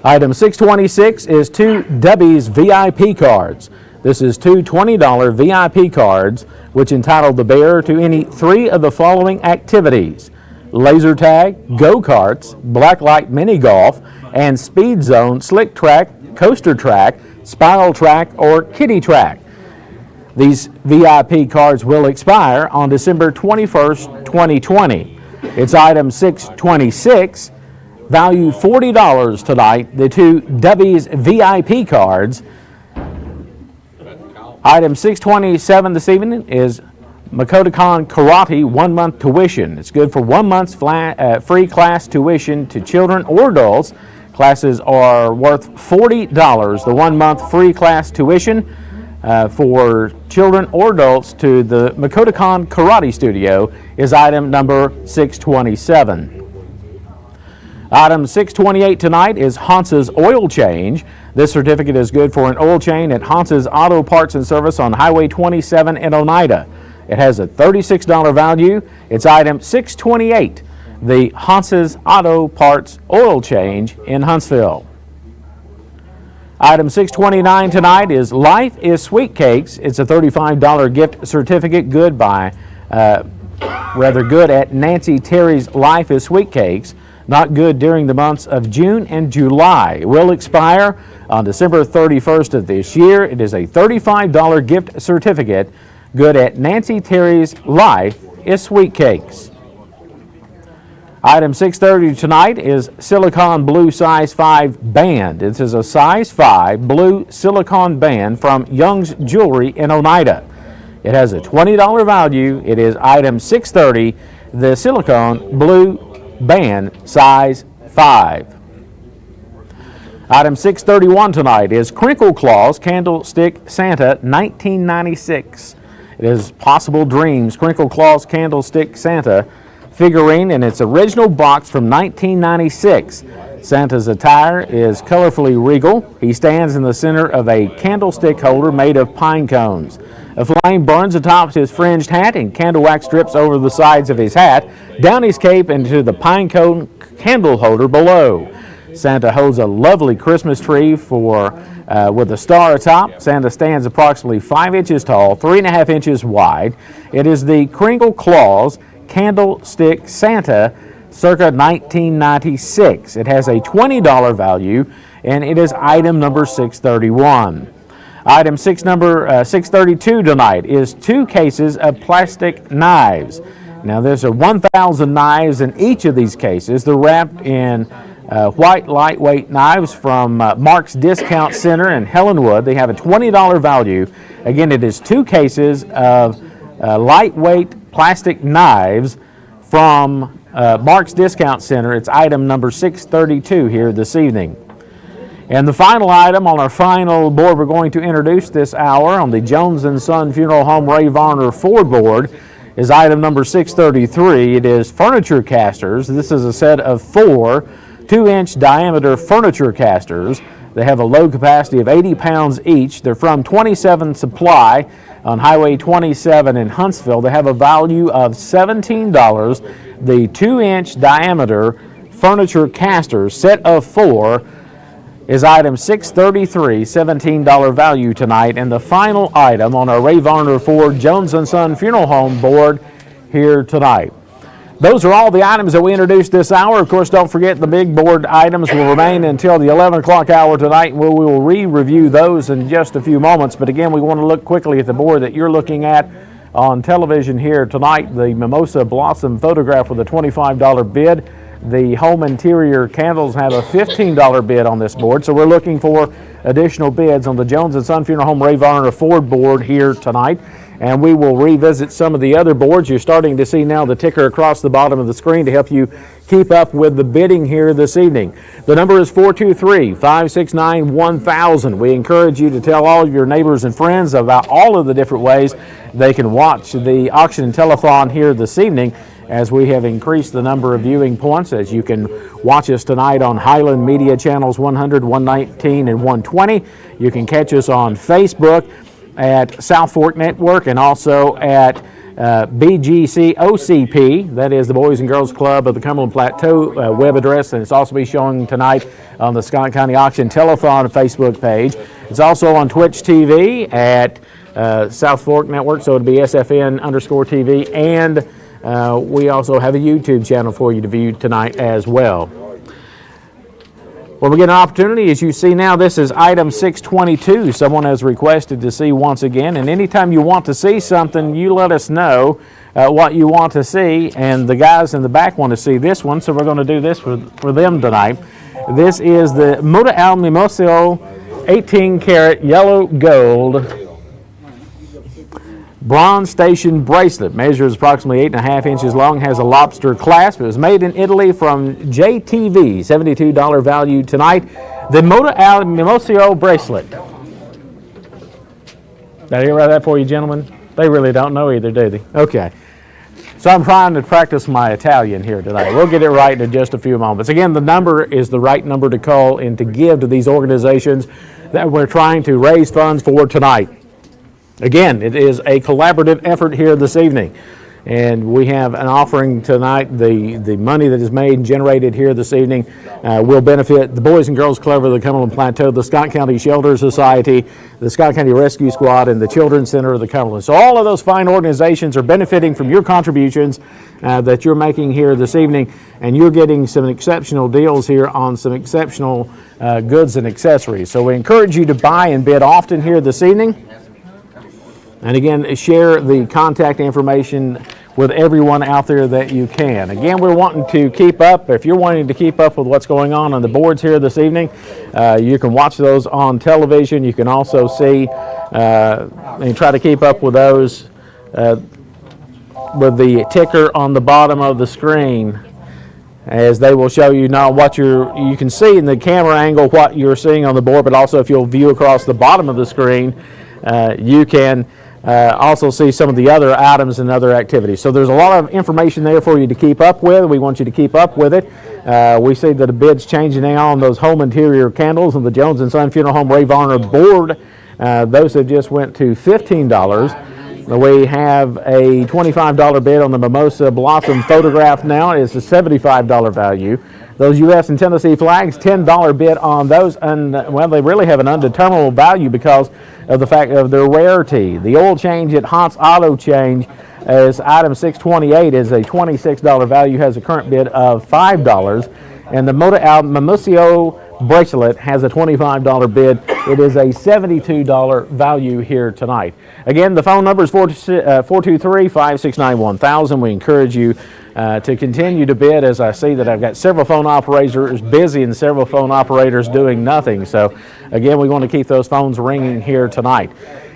Item 626 is 2 Debbie's VIP cards. This is 2 $20 VIP cards, which entitle the bearer to any 3 of the following activities: laser tag, go-karts, blacklight mini golf, and speed zone, slick track, coaster track, spiral track, or kiddie track. These VIP cards will expire on December 21st, 2020. It's item 626, value $40 tonight, the 2 Debbie's VIP cards. Item 627 this evening is Makotakon Karate 1-month tuition. It's good for 1 month's free class tuition to children or adults. Classes are worth $40. The 1-month free class tuition for children or adults to the Makotakon Karate Studio is item number 627. Item 628 tonight is Hans's Oil Change. This certificate is good for an oil change at Hans's Auto Parts and Service on Highway 27 in Oneida. It has a $36 value. It's item 628, the Hans's Auto Parts Oil Change in Huntsville. Item 629 tonight is Life is Sweet Cakes. It's a $35 gift certificate good at Nancy Terry's Life is Sweet Cakes. Not good during the months of June and July. It will expire on December 31st of this year. It is a $35 gift certificate good at Nancy Terry's Life is Sweet Cakes. Item 630 tonight is Silicon Blue Size 5 Band. This is a Size 5 blue silicone band from Young's Jewelry in Oneida. It has a $20 value. It is item 630, the Silicone Blue Band Size 5. Item 631 tonight is Crinkle Claws Candlestick Santa 1996. It is Possible Dreams Crinkle Claws Candlestick Santa figurine in its original box from 1996. Santa's attire is colorfully regal. He stands in the center of a candlestick holder made of pine cones. A flame burns atop his fringed hat, and candle wax drips over the sides of his hat, down his cape, into the pine cone candle holder below. Santa holds a lovely Christmas tree with a star atop. Santa stands approximately 5 inches tall, 3.5 inches wide. It is the Crinkle Claws Candlestick Santa circa 1996. It has a $20 value, and it is item number 631. Item 632 tonight is 2 cases of plastic knives. Now there's 1,000 knives in each of these cases. They're wrapped in white lightweight knives from Mark's Discount Center in Helenwood. They have a $20 value. Again, it is 2 cases of lightweight plastic knives from Mark's Discount Center. It's item number 632 here this evening. And the final item on our final board we're going to introduce this hour on the Jones & Son Funeral Home Ray Varner Ford board is item number 633. It is furniture casters. This is a set of 4 2-inch diameter furniture casters. They have a load capacity of 80 pounds each. They're from 27 Supply on Highway 27 in Huntsville. They have a value of $17. The 2-inch diameter furniture casters, set of 4, is item 633, $17 value tonight. And the final item on our Ray Varner Ford Jones & Son Funeral Home board here tonight. Those are all the items that we introduced this hour. Of course, don't forget the big board items will remain until the 11 o'clock hour tonight. We will re-review those in just a few moments. But again, we want to look quickly at the board that you're looking at on television here tonight. The Mimosa Blossom photograph with a $25 bid. The home interior candles have a $15 bid on this board. So we're looking for additional bids on the Jones & Son Funeral Home Ray Varner Ford board here tonight. and we will revisit some of the other boards. You're starting to see now the ticker across the bottom of the screen to help you keep up with the bidding here this evening. The number is 423-569-1000. We encourage you to tell all your neighbors and friends about all of the different ways they can watch the auction and telethon here this evening, as we have increased the number of viewing points. As you can watch us tonight on Highland Media channels 100, 119, and 120. You can catch us on Facebook at South Fork Network and also at BGC OCP, that is the Boys and Girls Club of the Cumberland Plateau web address, and it's also be showing tonight on the Scott County Auction Telethon Facebook page. It's also on Twitch TV at South Fork Network, so it'll be SFN.tv, and we also have a YouTube channel for you to view tonight as well. Well, we get an opportunity, as you see now, this is item 622. Someone has requested to see once again, and anytime you want to see something, you let us know what you want to see, and the guys in the back want to see this one, so we're going to do this for them tonight. This is the Moda Al Mimosio 18-karat yellow gold bronze station bracelet. Measures approximately 8.5 inches long, has a lobster clasp. It was made in Italy from JTV, $72 value tonight. The Moda Al Mimosio bracelet. Did I hear that for you, gentlemen? They really don't know either, do they? Okay. So I'm trying to practice my Italian here tonight. We'll get it right in just a few moments. Again, the number is the right number to call and to give to these organizations that we're trying to raise funds for tonight. Again, it is a collaborative effort here this evening, and we have an offering tonight. The money that is made and generated here this evening will benefit the Boys and Girls Club of the Cumberland Plateau, the Scott County Shelter Society, the Scott County Rescue Squad, and the Children's Center of the Cumberland. So all of those fine organizations are benefiting from your contributions that you're making here this evening, and you're getting some exceptional deals here on some exceptional goods and accessories. So we encourage you to buy and bid often here this evening. And again, share the contact information with everyone out there that you can. Again, we're wanting to keep up. If you're wanting to keep up with what's going on the boards here this evening, you can watch those on television. You can also see and try to keep up with those with the ticker on the bottom of the screen, as they will show you not what you can see in the camera angle what you're seeing on the board, but also if you'll view across the bottom of the screen, you can also see some of the other items and other activities. So there's a lot of information there for you to keep up with. We want you to keep up with it. We see that the bid's changing now on those home interior candles on the Jones & Son Funeral Home Ray Varner board. Those have just went to $15. We have a $25 bid on the Mimosa Blossom photograph now. It's a $75 value. Those U.S. and Tennessee flags, $10 bid on those, and well, they really have an undeterminable value because of the fact of their rarity. The oil change at Hans Auto Change is item 628, is a $26 value, has a current bid of $5, and the Moda Al Mimosio bracelet has a $25 bid. It is a $72 value here tonight. Again, the phone number is 423-569-1000. We encourage you to continue to bid, as I see that I've got several phone operators busy and several phone operators doing nothing. So again, we want to keep those phones ringing here tonight.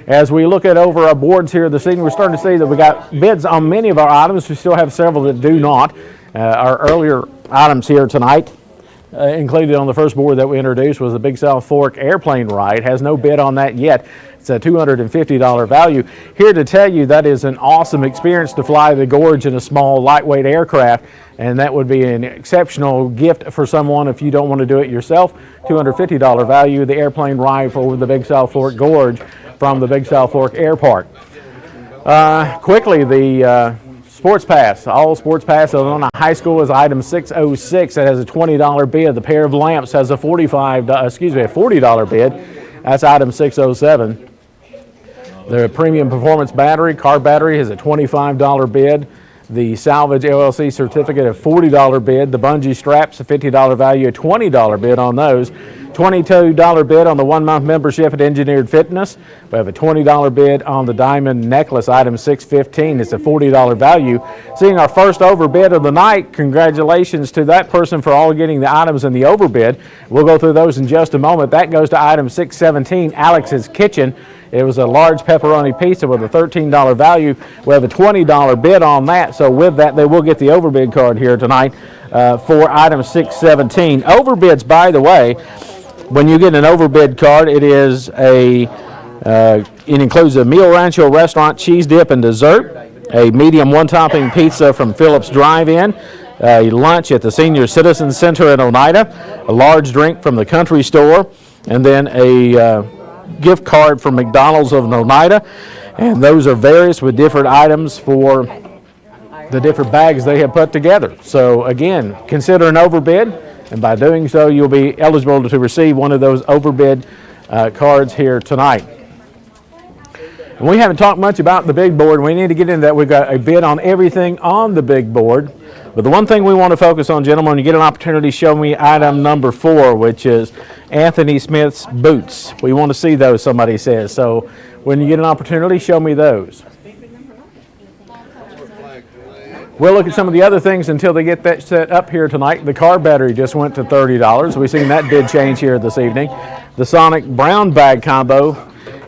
As we look at over our boards here this evening, we're starting to see that we got bids on many of our items. We still have several that do not. Our earlier items here tonight, included on the first board that we introduced, was the Big South Fork airplane ride. Has no bid on that yet. It's a $250 value. Here to tell you that is an awesome experience to fly the gorge in a small, lightweight aircraft, and that would be an exceptional gift for someone if you don't want to do it yourself. $250 value, the airplane ride for the Big South Fork Gorge from the Big South Fork Air Park. Quickly, the Sports Pass. All Sports Pass on a high school is item 606. It has a $20 bid. The pair of lamps has a $40 bid. That's item 607. The premium performance battery, car battery, has a $25 bid. The salvage LLC certificate, a $40 bid. The bungee straps, a $50 value, a $20 bid on those. $22 bid on the 1-month membership at Engineered Fitness. We have a $20 bid on the diamond necklace, item 615. It's a $40 value. Seeing our first overbid of the night, congratulations to that person for all getting the items in the overbid. We'll go through those in just a moment. That goes to item 617, Alex's Kitchen. It was a large pepperoni pizza with a $13 value. We have a $20 bid on that, so with that, they will get the overbid card here tonight for item 617. Overbids, by the way, when you get an overbid card, it includes a Meal Rancho restaurant cheese dip and dessert, a medium one-topping pizza from Phillips Drive-In, a lunch at the Senior Citizen Center in Oneida, a large drink from the Country Store, and then a gift card from McDonald's of Oneida. And those are various with different items for the different bags they have put together. So again, consider an overbid, and by doing so, you'll be eligible to receive one of those overbid cards here tonight. And we haven't talked much about the big board. We need to get into that. We've got a bid on everything on the big board. But the one thing we want to focus on, gentlemen, when you get an opportunity, show me item number 4, which is Anthony Smith's boots. We want to see those, somebody says. So when you get an opportunity, show me those. We'll look at some of the other things until they get that set up here tonight. The car battery just went to $30. We've seen that bid change here this evening. The Sonic Brown bag combo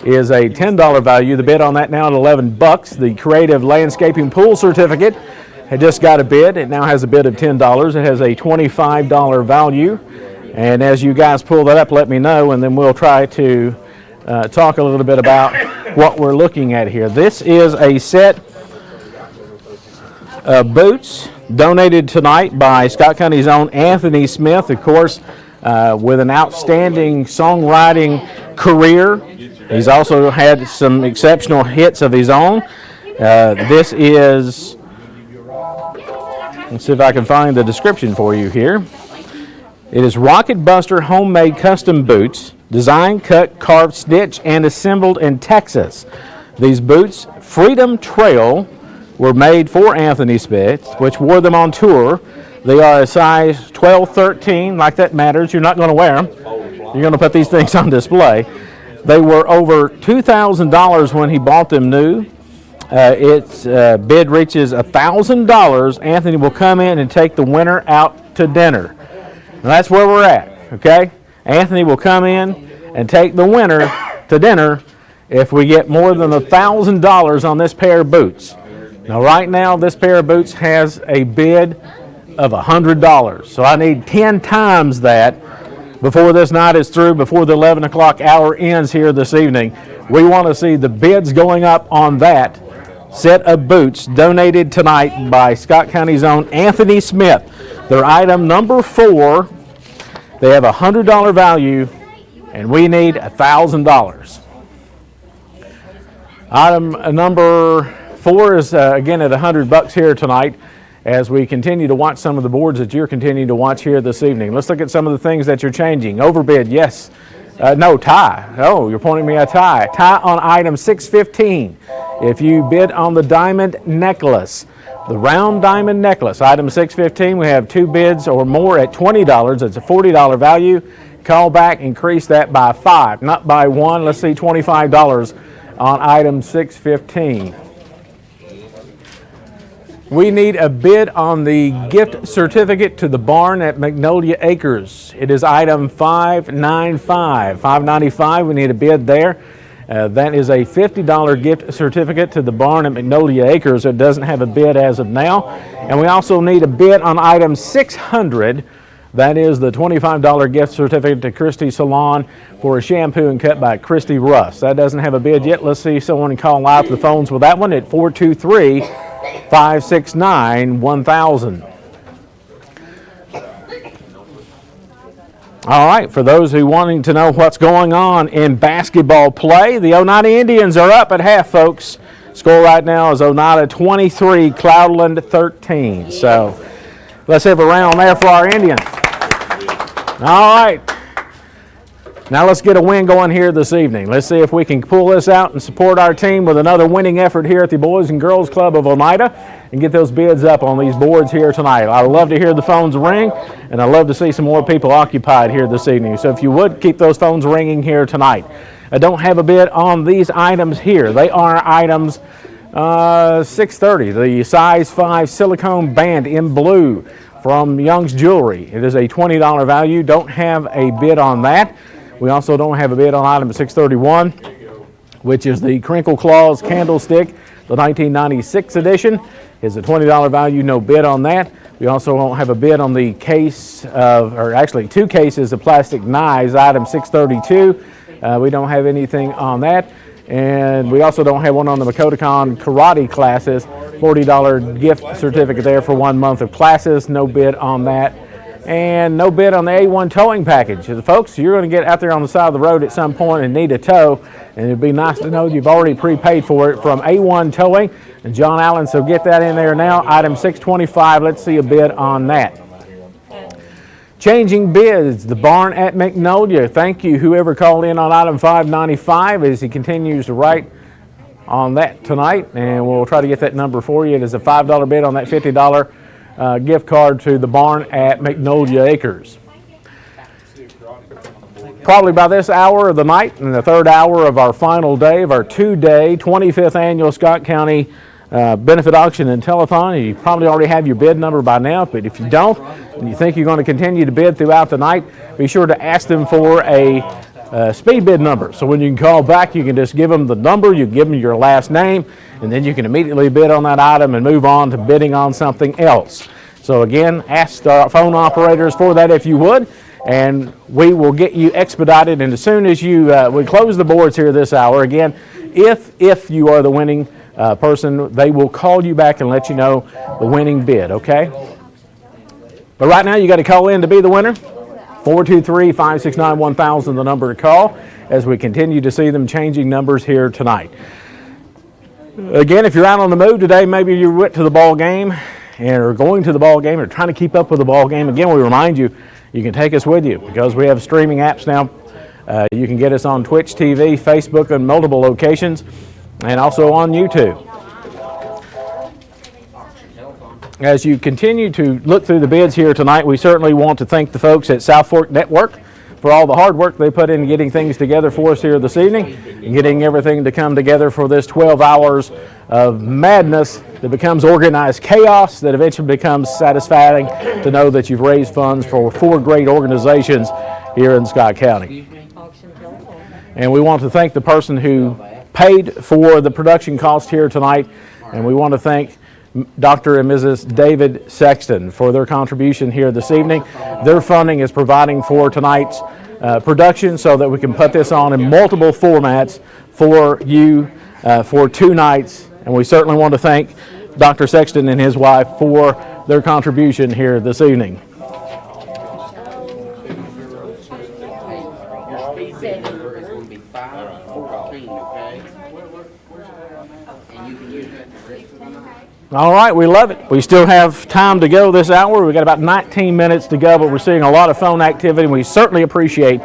is a $10 value. The bid on that now at $11. The Creative Landscaping Pool certificate had just got a bid. It now has a bid of $10. It has a $25 value. And as you guys pull that up, let me know, and then we'll try to talk a little bit about what we're looking at here. This is a set of boots donated tonight by Scott County's own Anthony Smith, of course, with an outstanding songwriting career. He's also had some exceptional hits of his own. This is, let's see if I can find the description for you here. It is Rocket Buster homemade custom boots, designed, cut, carved, stitched, and assembled in Texas. These boots, Freedom Trail, were made for Anthony Smith, which wore them on tour. They are a size 12, 13, like that matters. You're not going to wear them. You're going to put these things on display. They were over $2,000 when he bought them new. Its bid reaches $1,000. Anthony will come in and take the winner out to dinner. And that's where we're at, okay? Anthony will come in and take the winner to dinner if we get more than $1,000 on this pair of boots. Now, right now, this pair of boots has a bid of $100. So I need 10 times that before this night is through, before the 11 o'clock hour ends here this evening. We want to see the bids going up on that set of boots donated tonight by Scott County's own Anthony Smith. They're item number 4. They have a $100 value, and we need $1,000. Item number 4 is again at $100 here tonight, as we continue to watch some of the boards that you're continuing to watch here this evening. Let's look at some of the things that you're changing. Overbid, yes. No, tie. Oh, you're pointing me a tie. Tie on item 615. If you bid on the diamond necklace, the round diamond necklace, item 615, we have 2 bids or more at $20. It's a $40 value. Call back, increase that by 5, not by 1. Let's see, $25 on item 615. We need a bid on the gift certificate to the barn at Magnolia Acres. It is item 595. 595, we need a bid there. That is a $50 gift certificate to the barn at Magnolia Acres. It doesn't have a bid as of now. And we also need a bid on item 600. That is the $25 gift certificate to Christie Salon for a shampoo and cut by Christy Russ. That doesn't have a bid yet. Let's see if someone can call live to the phones with that one at 423-569-1000. All right, for those who wanting to know what's going on in basketball play, the Oneida Indians are up at half, folks. Score right now is Oneida 23, Cloudland 13. So let's have a round there for our Indians. All right. Now let's get a win going here this evening. Let's see if we can pull this out and support our team with another winning effort here at the Boys and Girls Club of Oneida and get those bids up on these boards here tonight. I love to hear the phones ring, and I love to see some more people occupied here this evening. So if you would, keep those phones ringing here tonight. I don't have a bid on these items here. They are items 630, the size 5 silicone band in blue from Young's Jewelry. It is a $20 value. Don't have a bid on that. We also don't have a bid on item 631. which is the Crinkle Claws Candlestick, the 1996 edition. Is a $20 value, no bid on that. We also won't have a bid on the case of, or actually 2 cases of plastic knives, item 632. We don't have anything on that. And we also don't have one on the Makotakon karate classes. $40 gift certificate there for 1 month of classes, no bid on that. And no bid on the A1 towing package. Folks, you're going to get out there on the side of the road at some point and need a tow, and it'd be nice to know you've already prepaid for it from A1 Towing and John Allen, so get that in there now. Item 625, let's see a bid on that. Changing bids, the barn at Magnolia. Thank you, whoever called in on item 595 as he continues to write on that tonight, and we'll try to get that number for you. It is a $5 bid on that $50 gift card to the barn at Magnolia Acres. Probably by this hour of the night, and the third hour of our final day of our 2-day 25th annual Scott County benefit auction and telethon. You probably already have your bid number by now, but if you don't and you think you're going to continue to bid throughout the night, be sure to ask them for a speed bid number. So when you can call back, you can just give them the number, you give them your last name, and then you can immediately bid on that item and move on to bidding on something else. So again, ask the phone operators for that if you would, and we will get you expedited. And as soon as we close the boards here this hour, again, if you are the winning person, they will call you back and let you know the winning bid, okay? But right now, you got to call in to be the winner. 423-569-1000, the number to call, as we continue to see them changing numbers here tonight. Again, if you're out on the move today, maybe you went to the ball game and are going to the ball game or trying to keep up with the ball game. Again, we remind you, you can take us with you because we have streaming apps now. You can get us on Twitch TV, Facebook, and multiple locations, and also on YouTube. As you continue to look through the bids here tonight, we certainly want to thank the folks at South Fork Network for all the hard work they put in getting things together for us here this evening and getting everything to come together for this 12 hours of madness that becomes organized chaos that eventually becomes satisfying to know that you've raised funds for 4 great organizations here in Scott County. And we want to thank the person who paid for the production cost here tonight, and we want to thank Dr. and Mrs. David Sexton for their contribution here this evening. Their funding is providing for tonight's production so that we can put this on in multiple formats for you for 2 nights. And we certainly want to thank Dr. Sexton and his wife for their contribution here this evening. All right, we love it. We still have time to go this hour. We've got about 19 minutes to go, but we're seeing a lot of phone activity. We certainly appreciate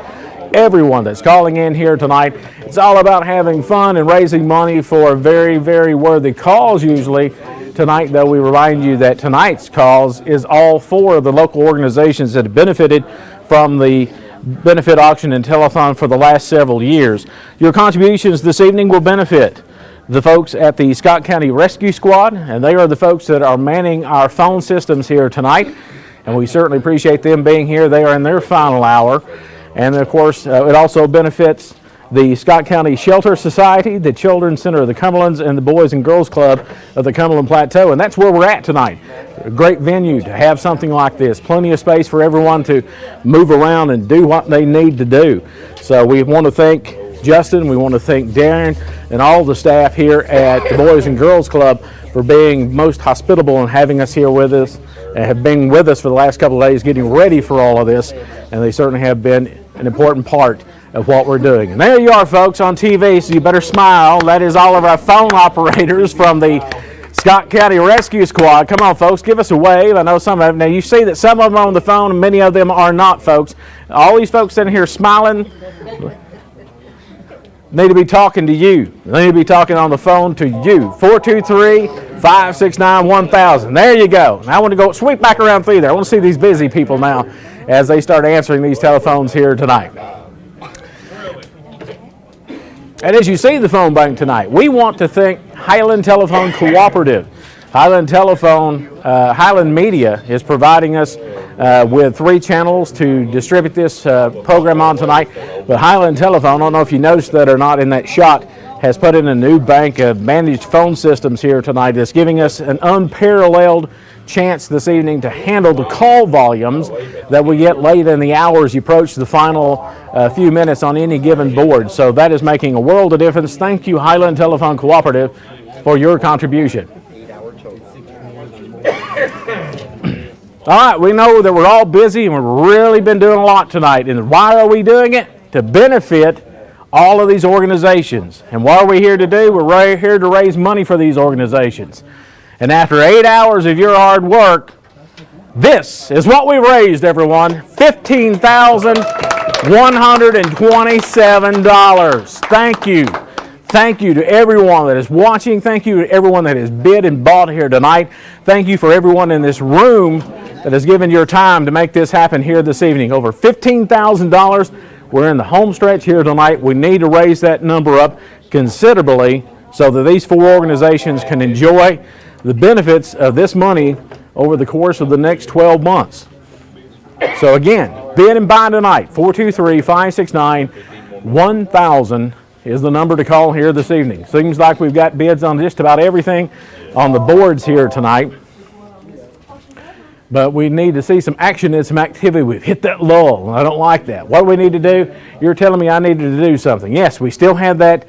everyone that's calling in here tonight. It's all about having fun and raising money for a very, very worthy cause usually. Tonight, though, we remind you that tonight's cause is all 4 of the local organizations that have benefited from the benefit auction and telethon for the last several years. Your contributions this evening will benefit the folks at the Scott County Rescue Squad, and they are the folks that are manning our phone systems here tonight, and we certainly appreciate them being here. They are in their final hour, and of course it also benefits the Scott County Shelter Society, the Children's Center of the Cumberlands, and the Boys and Girls Club of the Cumberland Plateau, and that's where we're at tonight. A great venue to have something like this, plenty of space for everyone to move around and do what they need to do. So we want to thank Justin, we want to thank Darren and all the staff here at the Boys and Girls Club for being most hospitable and having us here with us and have been with us for the last couple of days getting ready for all of this, and they certainly have been an important part of what we're doing. And there you are, folks, on TV, so you better smile. That is all of our phone operators from the Scott County Rescue Squad. Come on, folks, give us a wave. I know some of them. Now, you see that some of them are on the phone and many of them are not, folks. All these folks sitting here smiling need to be talking to you. They need to be talking on the phone to you. 423-569-1000. There you go. Now I want to go sweep back around through there. I want to see these busy people now as they start answering these telephones here tonight. And as you see the phone bank tonight, we want to thank Highland Telephone Cooperative. Highland Media is providing us with 3 channels to distribute this program on tonight. But Highland Telephone, I don't know if you noticed that or not in that shot, has put in a new bank of managed phone systems here tonight that's giving us an unparalleled chance this evening to handle the call volumes that we get late in the hours you approach the final few minutes on any given board. So that is making a world of difference. Thank you, Highland Telephone Cooperative, for your contribution. All right, we know that we're all busy and we've really been doing a lot tonight. And why are we doing it? To benefit all of these organizations. And what are we here to do? We're here to raise money for these organizations. And after 8 hours of your hard work, this is what we raised, everyone. $15,127. Thank you. Thank you to everyone that is watching. Thank you to everyone that has bid and bought here tonight. Thank you for everyone in this room that has given your time to make this happen here this evening. Over $15,000. We're in the home stretch here tonight. We need to raise that number up considerably so that these four organizations can enjoy the benefits of this money over the course of the next 12 months. So again, bid and buy tonight. 423-569-1000 is the number to call here this evening. Seems like we've got bids on just about everything on the boards here tonight. But we need to see some action and some activity. We've hit that lull. I don't like that. What do we need to do? You're telling me I needed to do something. Yes, we still have that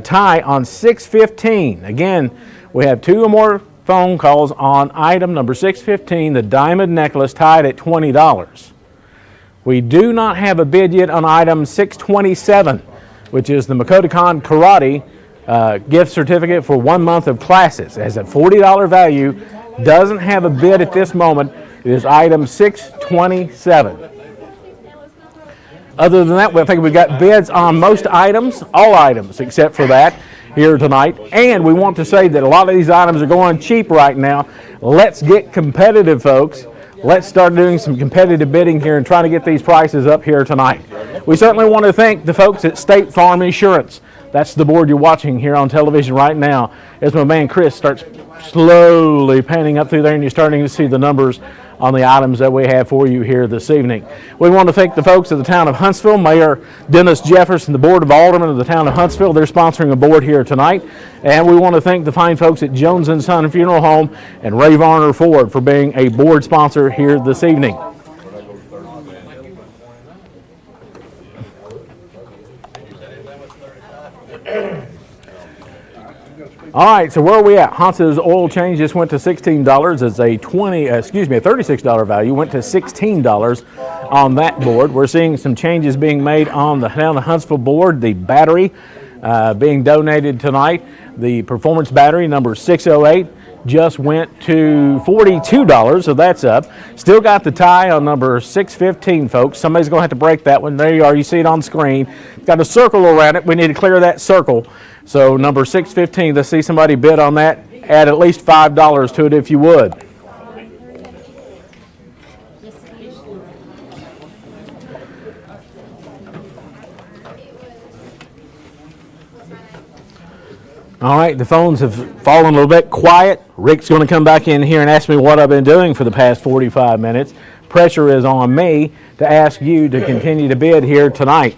tie on 615. Again, we have two or more phone calls on item number 615, the diamond necklace tied at $20. We do not have a bid yet on item 627, which is the Makotakon Karate gift certificate for 1 month of classes. It has a $40 value. Doesn't have a bid at this moment. It is item 627. Other than that, I think we've got bids on most items, all items except for that here tonight. And we want to say that a lot of these items are going cheap right now. Let's get competitive, folks. Let's start doing some competitive bidding here and trying to get these prices up here tonight. We certainly want to thank the folks at State Farm Insurance. That's the board you're watching here on television right now as my man Chris starts slowly panning up through there and you're starting to see the numbers on the items that we have for you here this evening. We want to thank the folks of the town of Huntsville, Mayor Dennis Jefferson, the Board of Aldermen of the town of Huntsville. They're sponsoring a board here tonight. And we want to thank the fine folks at Jones & Son Funeral Home and Ray Varner Ford for being a board sponsor here this evening. All right, so where are we at? Hans's oil change just went to $16. It's a $36 value, went to $16 on that board. We're seeing some changes being made on the town of Huntsville board. The battery being donated tonight, the performance battery number 608 just went to $42, so that's up. Still got the tie on number 615, folks. Somebody's going to have to break that one. There you are. You see it on screen. It's got a circle around it. We need to clear that circle. So number 615, let's see somebody bid on that. Add at least $5 to it if you would. All right, the phones have fallen a little bit quiet. Rick's going to come back in here and ask me what I've been doing for the past 45 minutes. Pressure is on me to ask you to continue to bid here tonight.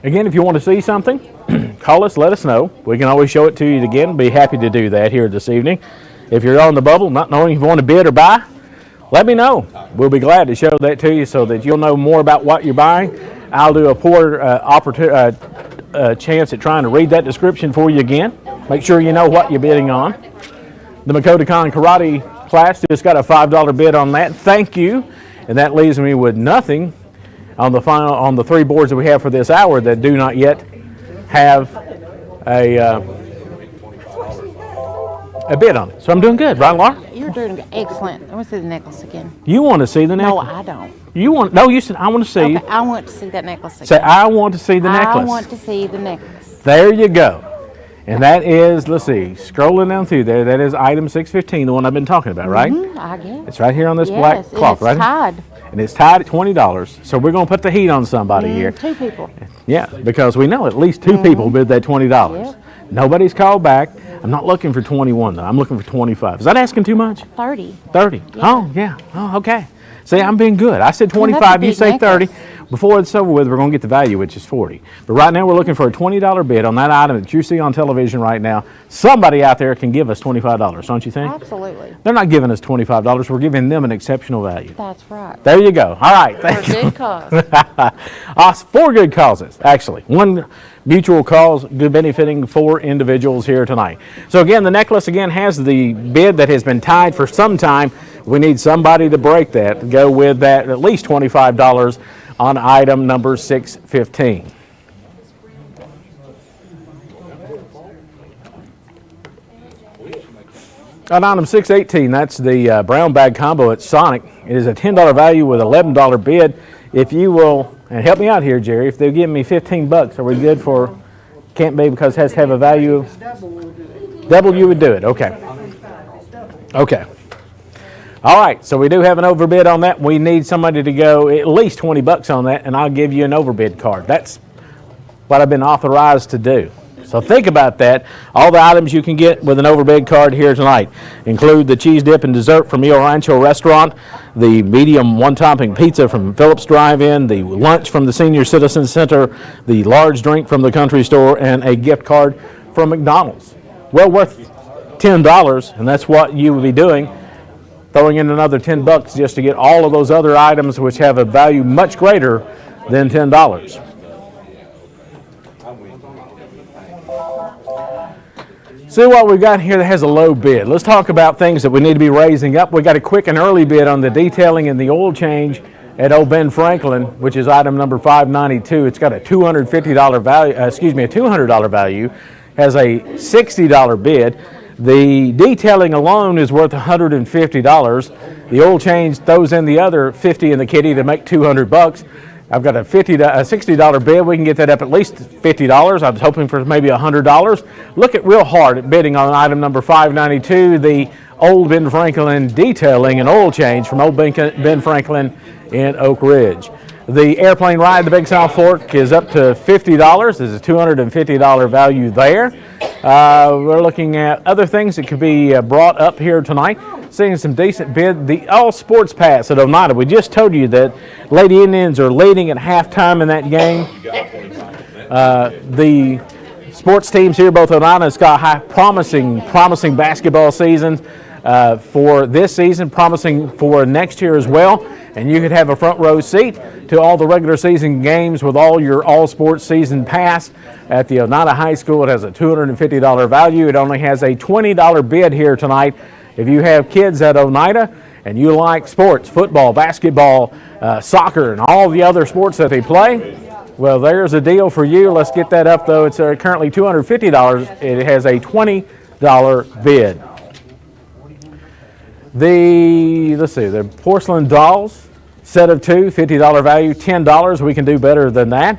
Again, if you want to see something, call us, let us know. We can always show it to you again. Be happy to do that here this evening. If you're on the bubble, not knowing if you want to bid or buy, let me know. We'll be glad to show that to you so that you'll know more about what you're buying. I'll do a poor chance at trying to read that description for you again. Make sure you know what you're bidding on. The Makotakon Karate class just got a $5 bid on that. Thank you. And that leaves me with nothing on the three boards that we have for this hour that do not yet have a bid on it. So I'm doing good, right, Laura? You're doing excellent. I want to see the necklace again. You want to see the No, necklace? I don't. You said I want to see. Okay, I want to see that necklace again. Say, I want to see the necklace. I want to see the necklace. There you go. And that is, let's see, scrolling down through there, that is item 615, the one I've been talking about, right? I guess. It's right here on this Yes, black and cloth, it's right? tied. And it's tied at $20. So we're going to put the heat on somebody here. Two people. Yeah, because we know at least two people bid that $20. Yep. Nobody's called back. I'm not looking for 21 though. I'm looking for 25. Is that asking too much? 30. 30. Yeah. Oh, yeah. Oh, okay. See, I'm being good. I said Well, that's a 25, you big say necklace. 30. Before it's over with, we're going to get the value, which is 40. But right now, we're looking for a $20 bid on that item that you see on television right now. Somebody out there can give us $25, don't you think? Absolutely. They're not giving us $25. We're giving them an exceptional value. That's right. There you go. All right. For Thank a you. good cause. 4 good causes, actually. One mutual cause benefiting 4 individuals here tonight. So again, the necklace again has the bid that has been tied for some time. We need somebody to break that, go with that at least $25 on item number 615. On item 618, that's the brown bag combo at Sonic. It is a $10 value with $11 bid. If you will, and help me out here, Jerry, if they'll give me $15, are we good for, can't be because it has to have a value? Double, you would do it, okay. Okay. All right, so we do have an overbid on that. We need somebody to go at least $20 on that, and I'll give you an overbid card. That's what I've been authorized to do. So think about that. All the items you can get with an overbid card here tonight include the cheese dip and dessert from El Rancho Restaurant, the medium one-topping pizza from Phillips Drive-In, the lunch from the Senior Citizen Center, the large drink from the Country Store, and a gift card from McDonald's. Well worth $10, and that's what you would be doing, throwing in another $10 just to get all of those other items which have a value much greater than $10. See what we've got here that has a low bid. Let's talk about things that we need to be raising up. We got a quick and early bid on the detailing and the oil change at Old Ben Franklin, which is item number 592. It's got a $250 value, a $200 value, has a $60 bid. The detailing alone is worth $150. The oil change throws in the other $50 in the kitty to make $200. I've got a $60 bid. We can get that up at least $50. I was hoping for maybe $100. Look at real hard at bidding on item number 592, the Old Ben Franklin detailing and oil change from Old Ben Franklin in Oak Ridge. The airplane ride, the Big South Fork, is up to $50. There's a $250 value there. We're looking at other things that could be brought up here tonight. Seeing some decent bid. The All Sports Pass at Oneida. We just told you that Lady Indians are leading at halftime in that game. The sports teams here, both Oneida and Sky High, promising basketball seasons for this season, promising for next year as well. And you could have a front row seat to all the regular season games with all your all sports season pass at the Oneida High School. It has a $250 value. It only has a $20 bid here tonight. If you have kids at Oneida and you like sports, football, basketball, soccer, and all the other sports that they play, well, there's a deal for you. Let's get that up, though. It's currently $250. It has a $20 bid. The porcelain dolls, set of 2, $50 value, $10. We can do better than that.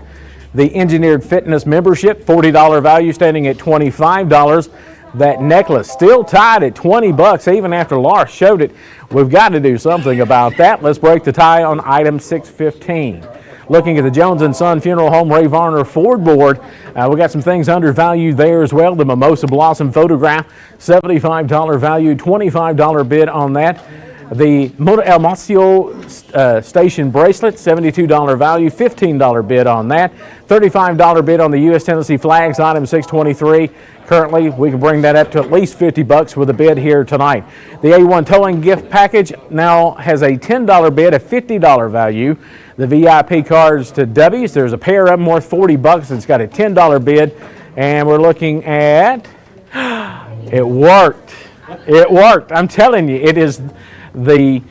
The engineered fitness membership, $40 value, standing at $25. That necklace still tied at $20, even after Lars showed it. We've got to do something about that. Let's break the tie on item 615. Looking at the Jones & Son Funeral Home Ray Varner Ford board, we got some things undervalued there as well. The Mimosa Blossom photograph, $75 value, $25 bid on that. The Moto El Macio station bracelet, $72 value, $15 bid on that. $35 bid on the U.S. Tennessee flags, item 623. Currently, we can bring that up to at least $50 with a bid here tonight. The A1 towing gift package now has a $10 bid, a $50 value. The VIP cards to W's, there's a pair of them worth $40. It's got a $10 bid, and we're looking at, it worked. It worked. I'm telling you, it is the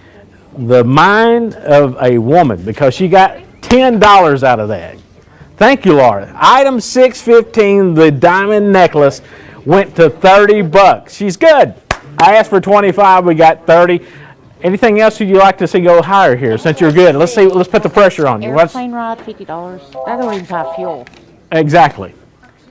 mind of a woman because she got $10 out of that. Thank you, Laura. Item 615, the diamond necklace, went to $30. She's good. I asked for 25. We got 30. Anything else you'd like to see go higher here since you're good? Let's see. Let's put the pressure on you. Airplane ride, $50. That don't even buy fuel. Exactly.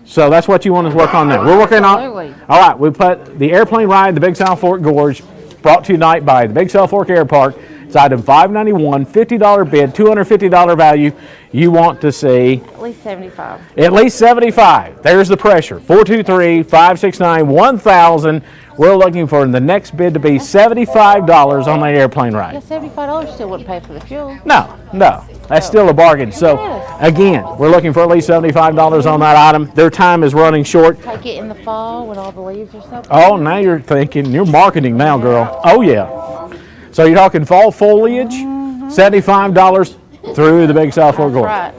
So that's what you want to work on now. We're working on. Absolutely. All right. We put the airplane ride, the Big South Fork Gorge, brought to you tonight by the Big South Fork Air Park. It's It's item 591, $50 bid, $250 value. You want to see At least 75. at least 75. There's the pressure. 423-569-1000. We're looking for the next bid to be $75 on that airplane Yeah, ride. $75 still wouldn't pay for the fuel. No, that's still a bargain. So again, we're looking for at least $75 on that item. Their time is running short. Take it in the fall when all the leaves are something. Oh, now you're thinking, you're marketing now, girl. Oh yeah. So you're talking fall foliage, $75 through the Big South Fork Gorge. Right.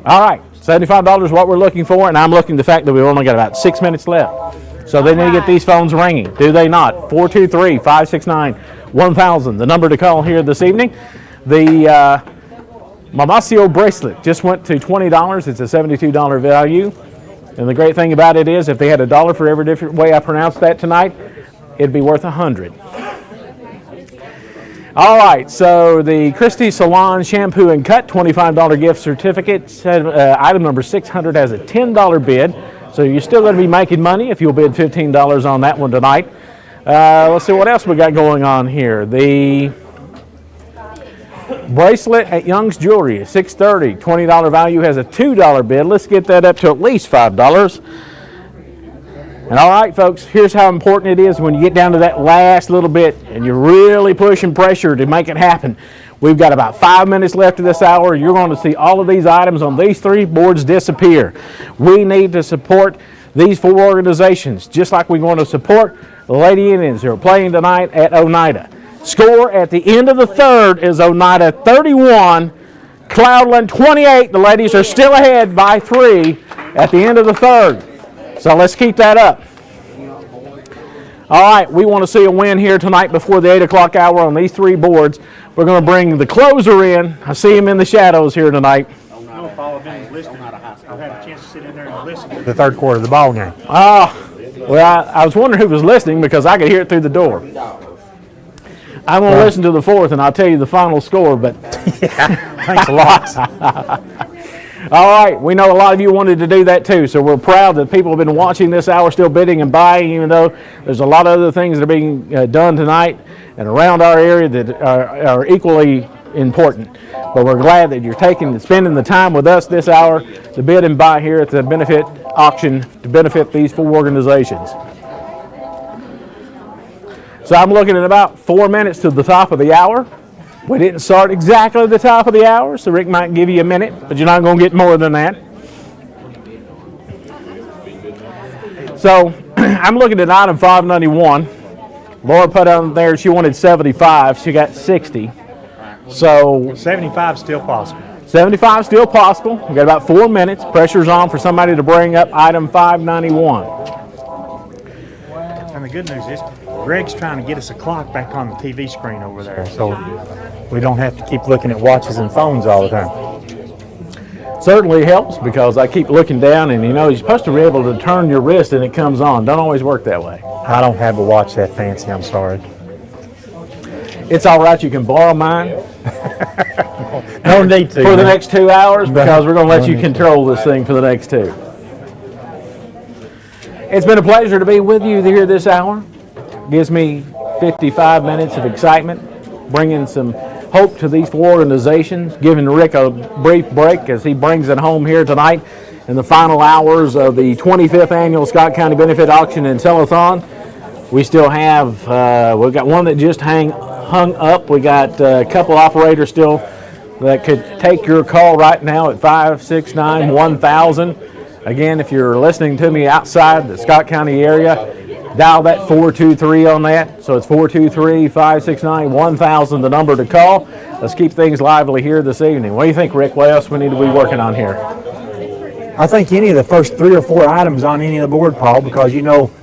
All right, $75 is what we're looking for, and I'm looking at the fact that we've only got about 6 minutes left. So they need to get these phones ringing, do they not? 423-569-1000, the number to call here this evening. The Mamasio bracelet just went to $20. It's a $72 value. And the great thing about it is if they had $1 for every different way I pronounced that tonight, it'd be worth $100. All right, so the Christie Salon Shampoo and Cut $25 gift certificate. Item number 600 has a $10 bid. So you're still going to be making money if you'll bid $15 on that one tonight. Let's see what else we got going on here. The bracelet at Young's Jewelry is $630. $20 value has a $2 bid. Let's get that up to at least $5. And all right, folks, here's how important it is when you get down to that last little bit and you're really pushing pressure to make it happen. We've got about 5 minutes left of this hour. You're going to see all of these items on these 3 boards disappear. We need to support these 4 organizations, just like we're going to support the Lady Indians who are playing tonight at Oneida. Score at the end of the third is Oneida 31, Cloudland 28. The ladies are still ahead by 3 at the end of the third. So let's keep that up. All right, we want to see a win here tonight before the 8 o'clock hour on these 3 boards. We're going to bring the closer in. I see him in the shadows here tonight. No, Paul, I've been listening. I've had a chance to sit in there and listen to the third quarter of the ball game. Well, I was wondering who was listening because I could hear it through the door. I'm going to listen to the fourth, and I'll tell you the final score, but... Thanks a lot. All right, we know a lot of you wanted to do that too, so we're proud that people have been watching this hour, still bidding and buying, even though there's a lot of other things that are being done tonight and around our area that are equally important. But we're glad that you're spending the time with us this hour to bid and buy here at the benefit auction to benefit these 4 organizations. So I'm looking at about 4 minutes to the top of the hour. We didn't start exactly at the top of the hour, so Rick might give you a minute, but you're not going to get more than that. So I'm looking at item 591. Laura put on there she wanted 75. She got 60. So 75 still possible. 75 still possible. We've got about 4 minutes. Pressure's on for somebody to bring up item 591. And the good news is Greg's trying to get us a clock back on the TV screen over there, so we don't have to keep looking at watches and phones all the time. Certainly helps because I keep looking down and you're supposed to be able to turn your wrist and it comes on. Don't always work that way. I don't have a watch that fancy, I'm sorry. It's all right, you can borrow mine. No need to. For the next 2 hours because we're going to let you control this thing for the next 2. It's been a pleasure to be with you here this hour. Gives me 55 minutes of excitement, bringing some hope to these 4 organizations, giving Rick a brief break as he brings it home here tonight in the final hours of the 25th Annual Scott County Benefit Auction and Telethon. We still have, we've got one that just hung up. We got a couple operators still that could take your call right now at 569-1000. Again, if you're listening to me outside the Scott County area, dial that 423 on that. So it's 423-569-1000, the number to call. Let's keep things lively here this evening. What do you think, Rick? What else we need to be working on here? I think any of the first 3 or 4 items on any of the board, Paul, because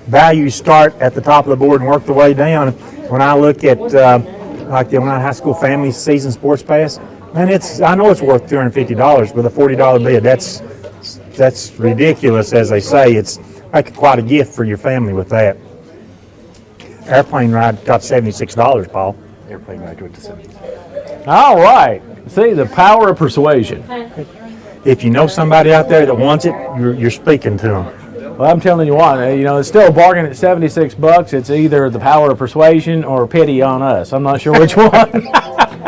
values start at the top of the board and work their way down. When I look at like the Oneida High School Family Season Sports Pass, man, I know it's worth $250 with a $40 bid. That's ridiculous, as they say. It's like quite a gift for your family with that. Airplane ride got $76, Paul. Airplane ride went to 70. All right. See, the power of persuasion. If you know somebody out there that wants it, you're speaking to them. Well, I'm telling you what, it's still a bargain at $76. It's either the power of persuasion or pity on us. I'm not sure which one.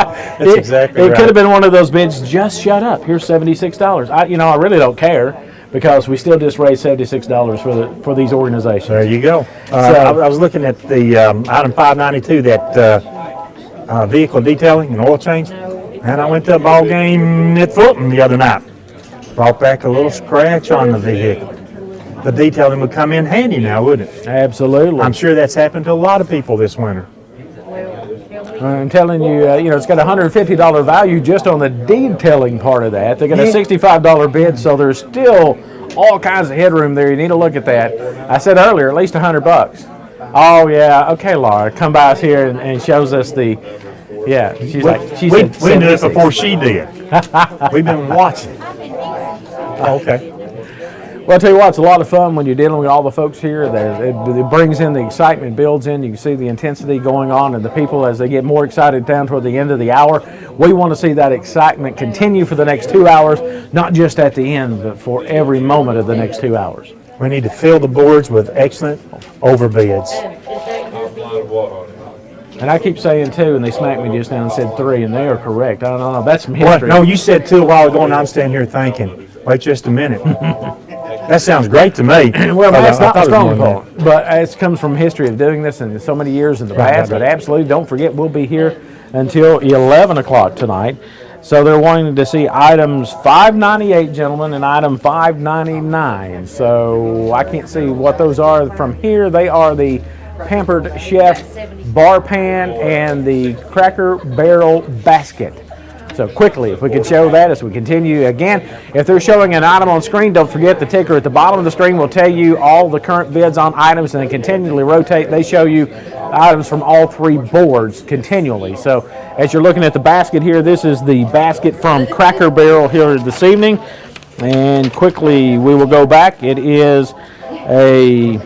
That's exactly It right. could have been one of those bids. Just shut up. Here's $76. I really don't care because we still just raised $76 for these organizations. There you go. I was looking at the item 592, that vehicle detailing and oil change, and I went to a ball game at Fulton the other night. Brought back a little scratch on the vehicle. The detailing would come in handy now, wouldn't it? Absolutely. I'm sure that's happened to a lot of people this winter. I'm telling you, it's got a $150 value just on the detailing part of that. They got a $65 bid, so there's still all kinds of headroom there. You need to look at that. I said earlier, at least $100. Oh yeah, okay, Laura, come by us here and shows us the. Yeah, she's We said did it 76. before she did. We've been watching. Oh, okay. Well, I'll tell you what, it's a lot of fun when you're dealing with all the folks here. It brings in the excitement, builds in. You can see the intensity going on, and the people as they get more excited down toward the end of the hour. We want to see that excitement continue for the next 2 hours, not just at the end, but for every moment of the next 2 hours. We need to fill the boards with excellent overbids. And I keep saying 2, and they smacked me just now and said 3, and they are correct. I don't know. That's some What? history. No, you said 2 a while ago, and I'm standing here thinking, wait just a minute. That sounds great to me. Well, that's I not the thought it was strong more than point, but it comes from history of doing this in so many years in the Right, past. right, But right. absolutely, don't forget, we'll be here until 11 o'clock tonight. So they're wanting to see items 598, gentlemen, and item 599. So I can't see what those are from here. They are the Pampered Chef bar pan and the Cracker Barrel basket. So quickly, if we could show that as we continue. Again, if they're showing an item on screen, don't forget the ticker at the bottom of the screen will tell you all the current bids on items, and they continually rotate. They show you items from all 3 boards continually. So as you're looking at the basket here, this is the basket from Cracker Barrel here this evening. And quickly, we will go back. It is a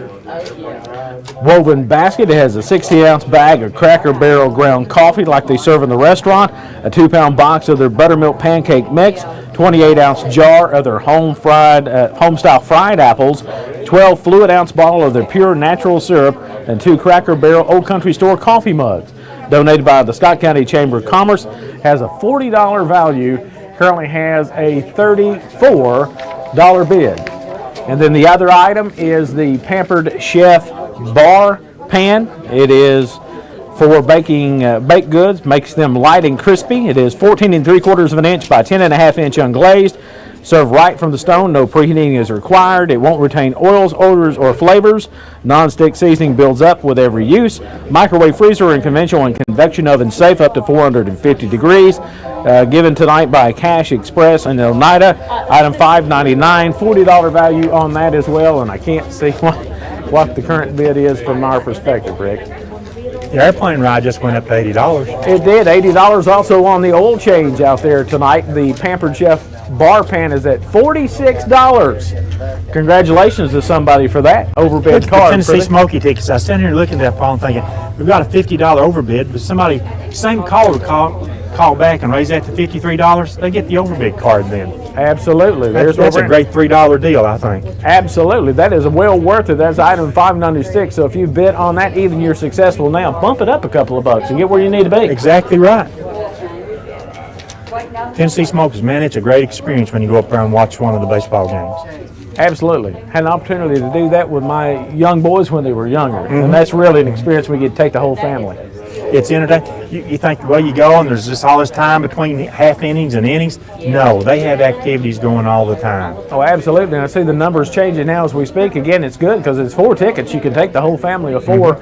woven basket. It has a 60-ounce bag of Cracker Barrel ground coffee like they serve in the restaurant, a 2-pound box of their buttermilk pancake mix, 28-ounce jar of their home-style fried apples, 12 fluid-ounce bottle of their pure natural syrup, and 2 Cracker Barrel Old Country Store coffee mugs. Donated by the Scott County Chamber of Commerce, has a $40 value, currently has a $34 bid. And then the other item is the Pampered Chef bar pan. It is for baking baked goods, makes them light and crispy. It is 14 3/4 of an inch by 10 1/2 inch unglazed. Served right from the stone, no preheating is required. It won't retain oils, odors, or flavors. Non-stick seasoning builds up with every use. Microwave freezer and conventional and convection oven safe up to 450 degrees. Given tonight by Cash Express and Oneida. Item 599, $40 value on that as well, and I can't see what the current bid is from our perspective, Rick. The airplane ride just went up to $80. It did, $80 also on the oil change out there tonight. The Pampered Chef bar pan is at $46. Congratulations to somebody for that overbid The card. Tennessee Smoky tickets. I was standing here looking at that, Paul, and thinking, we've got a $50 overbid, but somebody, same caller would call back and raise that to $53. They get the overbid card then. Absolutely. That's a great $3 deal, I think. Absolutely. That is well worth it. That's item 596. So if you bid on that, even you're successful now, bump it up a couple of bucks and get where you need to be. Exactly right. Tennessee Smokers, man, it's a great experience when you go up there and watch one of the baseball games. Absolutely. Had an opportunity to do that with my young boys when they were younger. And that's really an experience we get to take the whole family. It's entertaining. You think, well, you go and there's just all this time between half innings and innings. No, they have activities going all the time. Oh, absolutely. And I see the numbers changing now as we speak. Again, it's good because it's 4 tickets. You can take the whole family of 4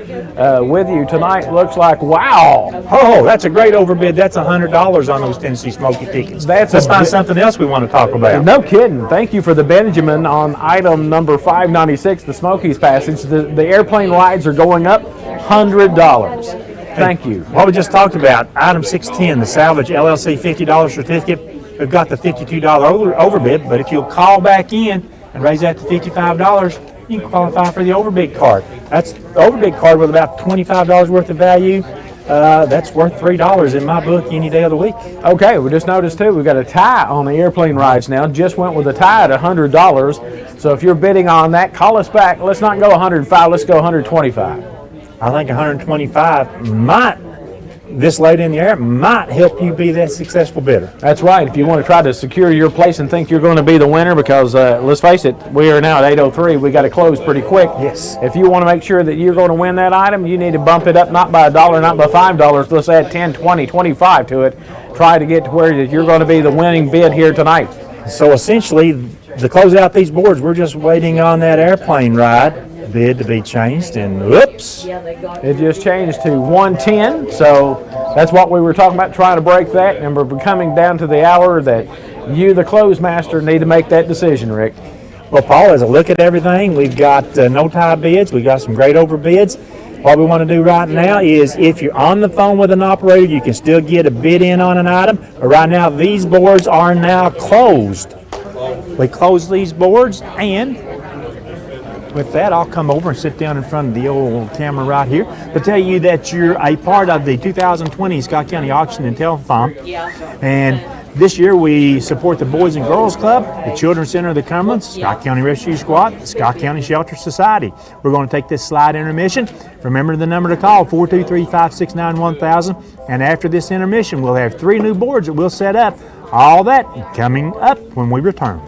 with you tonight. Looks like, wow. Oh, that's a great overbid. That's $100 on those Tennessee Smoky tickets. Let's find something else we want to talk about. No kidding. Thank you for the Benjamin on item number 596, the Smokies Passage. The airplane rides are going up $100. Thank you. What we just talked about, item 610, the Salvage LLC $50 certificate. We've got the $52 overbid, but if you'll call back in and raise that to $55, you can qualify for the overbid card. That's the overbid card with about $25 worth of value. That's worth $3 in my book any day of the week. Okay, we just noticed too, we've got a tie on the airplane rides now. Just went with a tie at $100. So if you're bidding on that, call us back. Let's not go 105, let's go 125. I think 125 might this late in the year might help you be that successful bidder. That's right. If you want to try to secure your place and think you're going to be the winner, because let's face it, we are now at 8:03. We got to close pretty quick. Yes. If you want to make sure that you're going to win that item, you need to bump it up not by $1, not by $5. Let's add 10, 20, 25 to it. Try to get to where you're going to be the winning bid here tonight. So essentially, to close out these boards, we're just waiting on that airplane ride bid to be changed, and whoops. It just changed to 110, so that's what we were talking about, trying to break that, and we're coming down to the hour that you, the close master, need to make that decision, Rick. Well, Paul, as I look at everything, we've got no tie bids. We've got some great overbids. What we want to do right now is, if you're on the phone with an operator, you can still get a bid in on an item. But right now, these boards are now closed. We close these boards, and with that, I'll come over and sit down in front of the old camera right here to tell you that you're a part of the 2020 Scott County Auction and Telethon. And this year we support the Boys and Girls Club, the Children's Center of the Cumberlands, Scott County Rescue Squad, the Scott County Shelter Society. We're going to take this slight intermission. Remember the number to call, 423-569-1000. And after this intermission, we'll have 3 new boards that we'll set up. All that coming up when we return.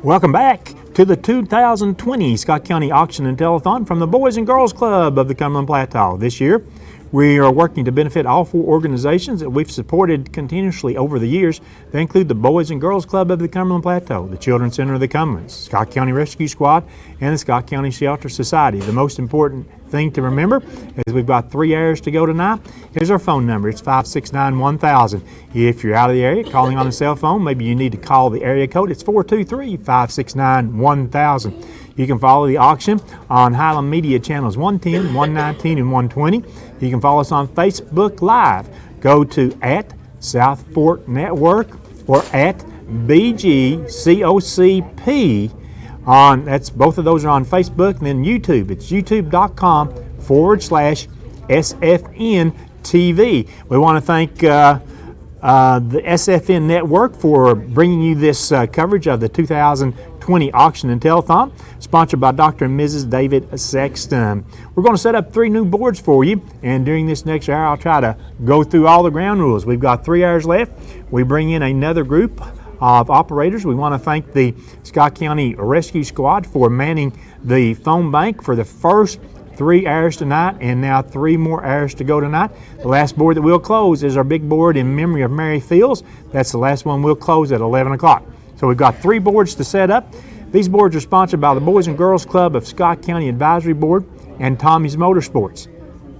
Welcome back to the 2020 Scott County Auction and Telethon from the Boys and Girls Club of the Cumberland Plateau. This year, we are working to benefit all four organizations that we've supported continuously over the years. They include the Boys and Girls Club of the Cumberland Plateau, the Children's Center of the Cumberlands, Scott County Rescue Squad, and the Scott County Shelter Society. The most important thing to remember is we've got 3 hours to go tonight. Here's our phone number. It's 569-1000. If you're out of the area calling on a cell phone, maybe you need to call the area code. It's 423-569-1000. You can follow the auction on Highland Media channels 110, 119, and 120. You can follow us on Facebook Live. Go to @Southport Network or @BGCOCP. Both of those are on Facebook, and then YouTube. It's youtube.com/SFN.tv. We want to thank the SFN Network for bringing you this coverage of the 2020 Auction and Telethon, sponsored by Dr. and Mrs. David Sexton. We're going to set up 3 new boards for you, and during this next hour, I'll try to go through all the ground rules. We've got 3 hours left. We bring in another group of operators. We want to thank the Scott County Rescue Squad for manning the phone bank for the first 3 hours tonight, and now 3 more hours to go tonight. The last board that we'll close is our big board in memory of Mary Fields. That's the last one we'll close at 11 o'clock. So we've got 3 boards to set up. These boards are sponsored by the Boys and Girls Club of Scott County Advisory Board and Tommy's Motorsports.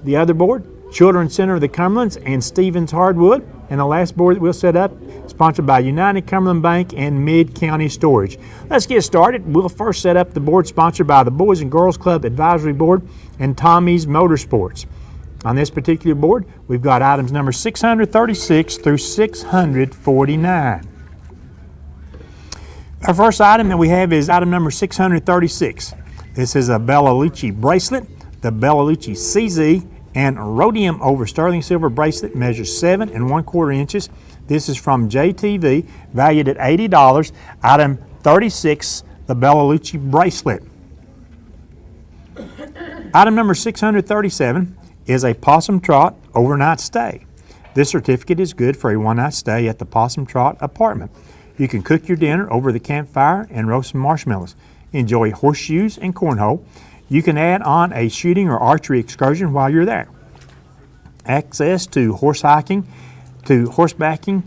The other board, Children's Center of the Cumberlands and Stevens Hardwood. And the last board that we'll set up, sponsored by United Cumberland Bank and Mid-County Storage. Let's get started. We'll first set up the board sponsored by the Boys and Girls Club Advisory Board and Tommy's Motorsports. On this particular board, we've got items number 636 through 649. Our first item that we have is item number 636. This is a Bella Lucci bracelet, the Bella Lucci CZ and rhodium over sterling silver bracelet, measures 7 1/4 inches. This is from JTV, valued at $80. Item 36, the Bella Lucci bracelet. Item number 637 is a Possum Trot overnight stay. This certificate is good for a one-night stay at the Possum Trot apartment. You can cook your dinner over the campfire and roast some marshmallows. Enjoy horseshoes and cornhole. You can add on a shooting or archery excursion while you're there. Access to horse hiking, to horsebacking,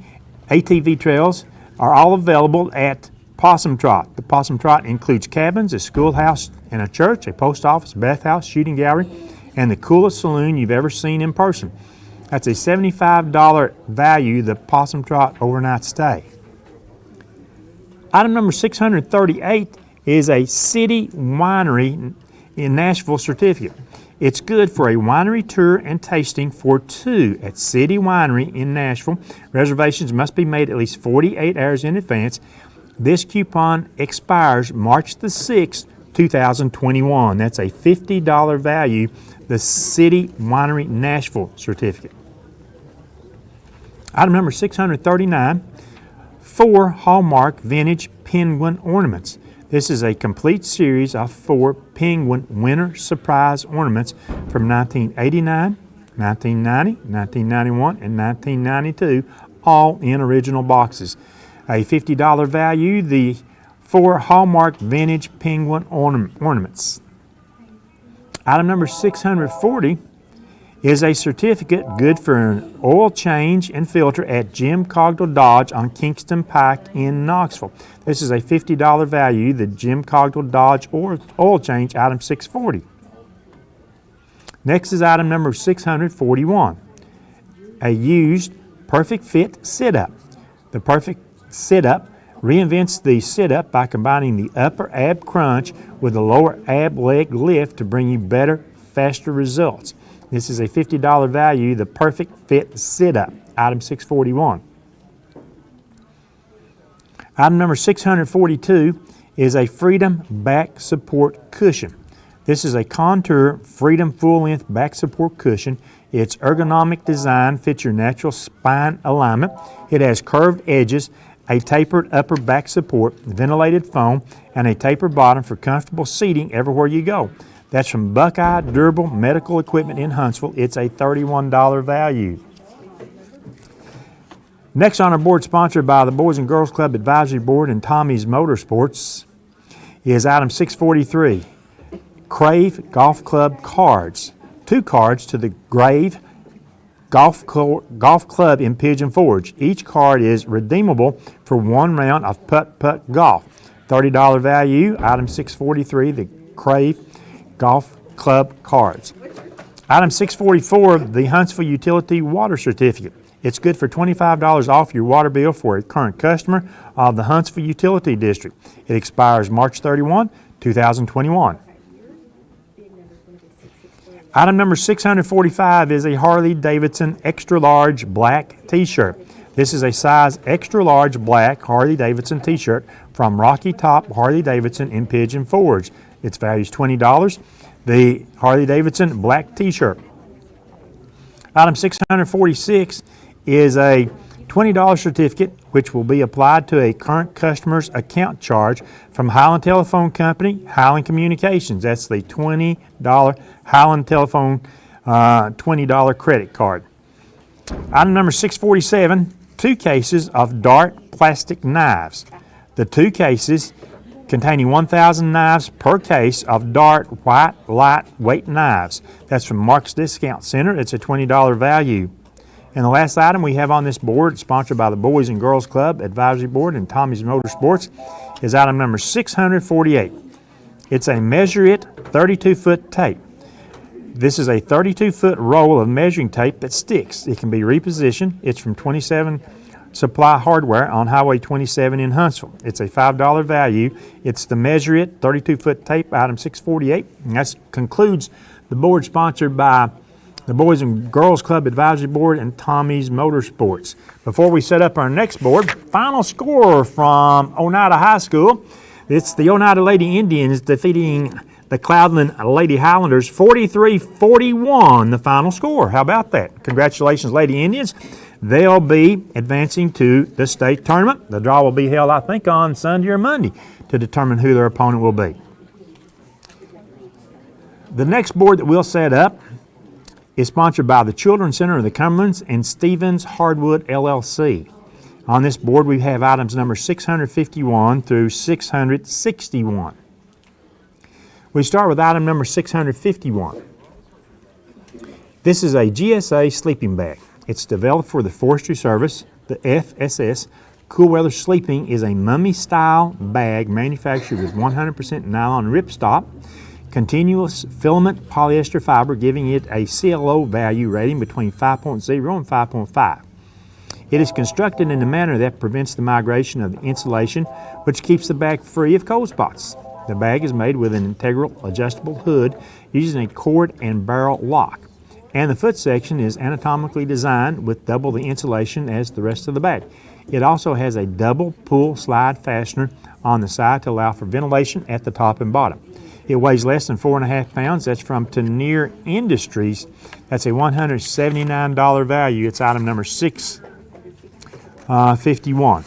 ATV trails are all available at Possum Trot. The Possum Trot includes cabins, a schoolhouse and a church, a post office, bathhouse, shooting gallery, and the coolest saloon you've ever seen in person. That's a $75 value, the Possum Trot overnight stay. Item number 638 is a City Winery in Nashville certificate. It's good for a winery tour and tasting for 2 at City Winery in Nashville. Reservations must be made at least 48 hours in advance. This coupon expires March the 6th, 2021. That's a $50 value, the City Winery Nashville certificate. Item number 639, 4 Hallmark Vintage Penguin Ornaments. This is a complete series of 4 Penguin Winter Surprise ornaments from 1989, 1990, 1991, and 1992, all in original boxes. A $50 value, the 4 Hallmark Vintage Penguin ornaments. Item number 640 is a certificate good for an oil change and filter at Jim Cogdell Dodge on Kingston Pike in Knoxville. This is a $50 value, the Jim Cogdell Dodge oil change, item 640. Next is item number 641, a used Perfect Fit sit-up. The Perfect Sit-up reinvents the sit-up by combining the upper ab crunch with the lower ab leg lift to bring you better, faster results. This is a $50 value, the Perfect Fit Sit-Up, item 641. Item number 642 is a Freedom Back Support Cushion. This is a Contour Freedom full-length back support cushion. Its ergonomic design fits your natural spine alignment. It has curved edges, a tapered upper back support, ventilated foam, and a tapered bottom for comfortable seating everywhere you go. That's from Buckeye Durable Medical Equipment in Huntsville. It's a $31 value. Next on our board, sponsored by the Boys and Girls Club Advisory Board and Tommy's Motorsports, is item 643, Crave Golf Club cards. 2 cards to the Grave Golf Club in Pigeon Forge. Each card is redeemable for 1 round of putt-putt golf. $30 value, item 643, the Crave Golf Club cards. Item 644, the Huntsville Utility Water Certificate. It's good for $25 off your water bill for a current customer of the Huntsville Utility District. It expires March 31, 2021. Item number 645 is a Harley-Davidson extra large black t-shirt. This is a size extra large black Harley-Davidson t-shirt from Rocky Top Harley-Davidson in Pigeon Forge. Its value is $20. The Harley-Davidson black t-shirt. Item 646 is a $20 certificate which will be applied to a current customer's account charge from Highland Telephone Company, Highland Communications. That's the $20 Highland Telephone $20 credit card. Item number 647, 2 cases of Dart plastic knives. The 2 cases containing 1,000 knives per case of Dart white lightweight knives. That's from Mark's Discount Center. It's a $20 value. And the last item we have on this board, sponsored by the Boys and Girls Club Advisory Board and Tommy's Motorsports, is item number 648. It's a Measure It 32-foot tape. This is a 32-foot roll of measuring tape that sticks. It can be repositioned. It's from 27 Supply Hardware on Highway 27 in Huntsville. It's a $5 value. It's the Measure It 32-foot tape, item 648. And that concludes the board sponsored by the Boys and Girls Club Advisory Board and Tommy's Motorsports. Before we set up our next board, final score from Oneida High School. It's the Oneida Lady Indians defeating the Cloudland Lady Highlanders 43-41, the final score. How about that? Congratulations, Lady Indians. They'll be advancing to the state tournament. The draw will be held, I think, on Sunday or Monday to determine who their opponent will be. The next board that we'll set up is sponsored by the Children's Center of the Cumberlands and Stevens Hardwood LLC. On this board, we have items number 651 through 661. We start with item number 651. This is a GSA sleeping bag. It's developed for the Forestry Service. The FSS Cool Weather Sleeping is a mummy-style bag manufactured with 100% nylon ripstop, continuous filament polyester fiber, giving it a CLO value rating between 5.0 and 5.5. It is constructed in a manner that prevents the migration of the insulation, which keeps the bag free of cold spots. The bag is made with an integral adjustable hood using a cord and barrel lock, and the foot section is anatomically designed with double the insulation as the rest of the bag. It also has a double pull slide fastener on the side to allow for ventilation at the top and bottom. It weighs less than 4.5 pounds. That's from Tenier Industries. That's a $179 value. It's item number 651.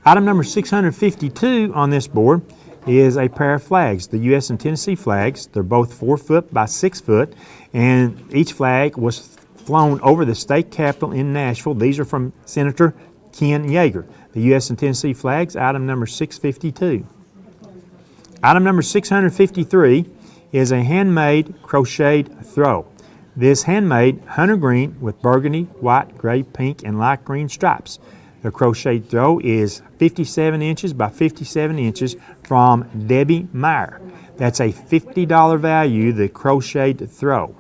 Item number 652 on this board is a pair of flags, the U.S. and Tennessee flags. They're both 4 foot by 6 foot, and each flag was flown over the state capitol in Nashville. These are from Senator Ken Yeager. The U.S. and Tennessee flags, item number 652. Item number 653 is a handmade crocheted throw. This handmade hunter green with burgundy, white, gray, pink, and light green stripes. The crocheted throw is 57 inches by 57 inches from Debbie Meyer. That's a $50 value, the crocheted throw.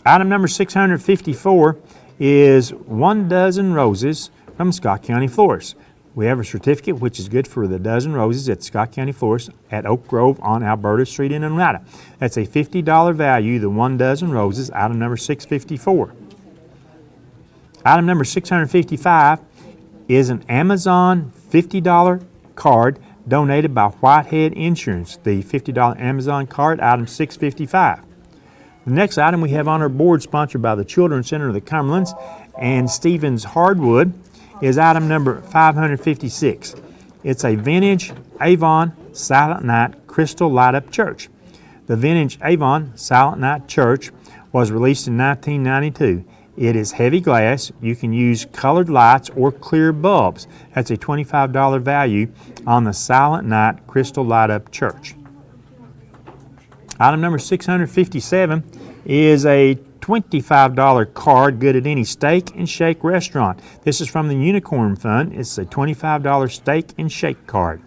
Item number 654 is 1 dozen roses from Scott County Florist. We have a certificate which is good for the dozen roses at Scott County Florist at Oak Grove on Alberta Street in Oneida. That's a $50 value, the 1 dozen roses, item number 654. Item number 655 is an Amazon $50 card donated by Whitehead Insurance. The $50 Amazon card, item 655. The next item we have on our board, sponsored by the Children's Center of the Cumberlands and Stevens Hardwood, is item number 556. It's a vintage Avon Silent Night Crystal Light-Up Church. The vintage Avon Silent Night Church was released in 1992. It is heavy glass. You can use colored lights or clear bulbs. That's a $25 value on the Silent Night Crystal Light Up Church. Item number 657 is a $25 card good at any steak and shake restaurant. This is from the Unicorn Fund. It's a $25 steak and shake card.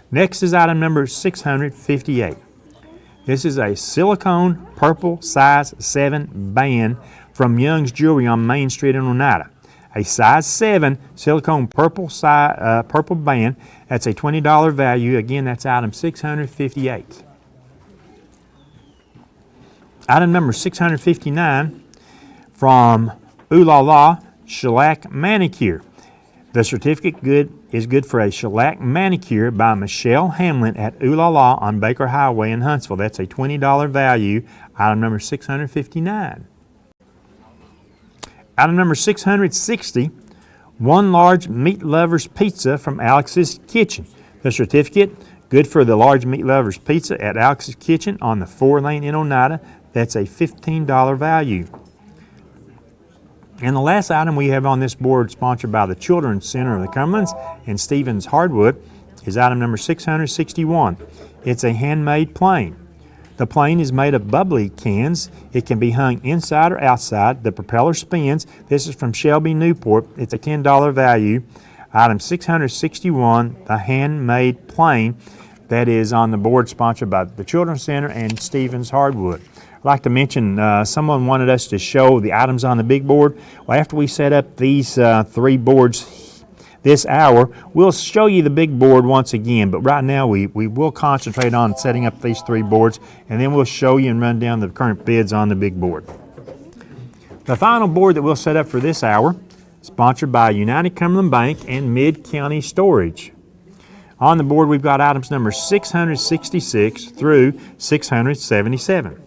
Next is item number 658. This is a silicone purple size 7 band from Young's Jewelry on Main Street in Oneida. A size 7 silicone purple band. That's a $20 value. Again, that's item 658. Item number 659 from Ooh La La Shellac Manicure. The certificate is good for a shellac manicure by Michelle Hamlin at Ooh La La on Baker Highway in Huntsville. That's a $20 value. Item number 659. Item number 660, one large meat lovers pizza from Alex's Kitchen. The certificate, good for the large meat lovers pizza at Alex's Kitchen on the 4-lane in Oneida. That's a $15 value. And the last item we have on this board, sponsored by the Children's Center of the Cumberlands and Stevens Hardwood, is item number 661. It's a handmade plane. The plane is made of bubbly cans. It can be hung inside or outside. The propeller spins. This is from Shelby Newport. It's a $10 value. Item 661, the handmade plane. That is on the board sponsored by the Children's Center and Stevens Hardwood. I'd like to mention someone wanted us to show the items on the big board. Well, after we set up these 3 boards this hour, we'll show you the big board once again. But right now we will concentrate on setting up these 3 boards, and then we'll show you and run down the current bids on the big board. The final board that we'll set up for this hour, sponsored by United Cumberland Bank and Mid-County Storage. On the board we've got items number 666 through 677.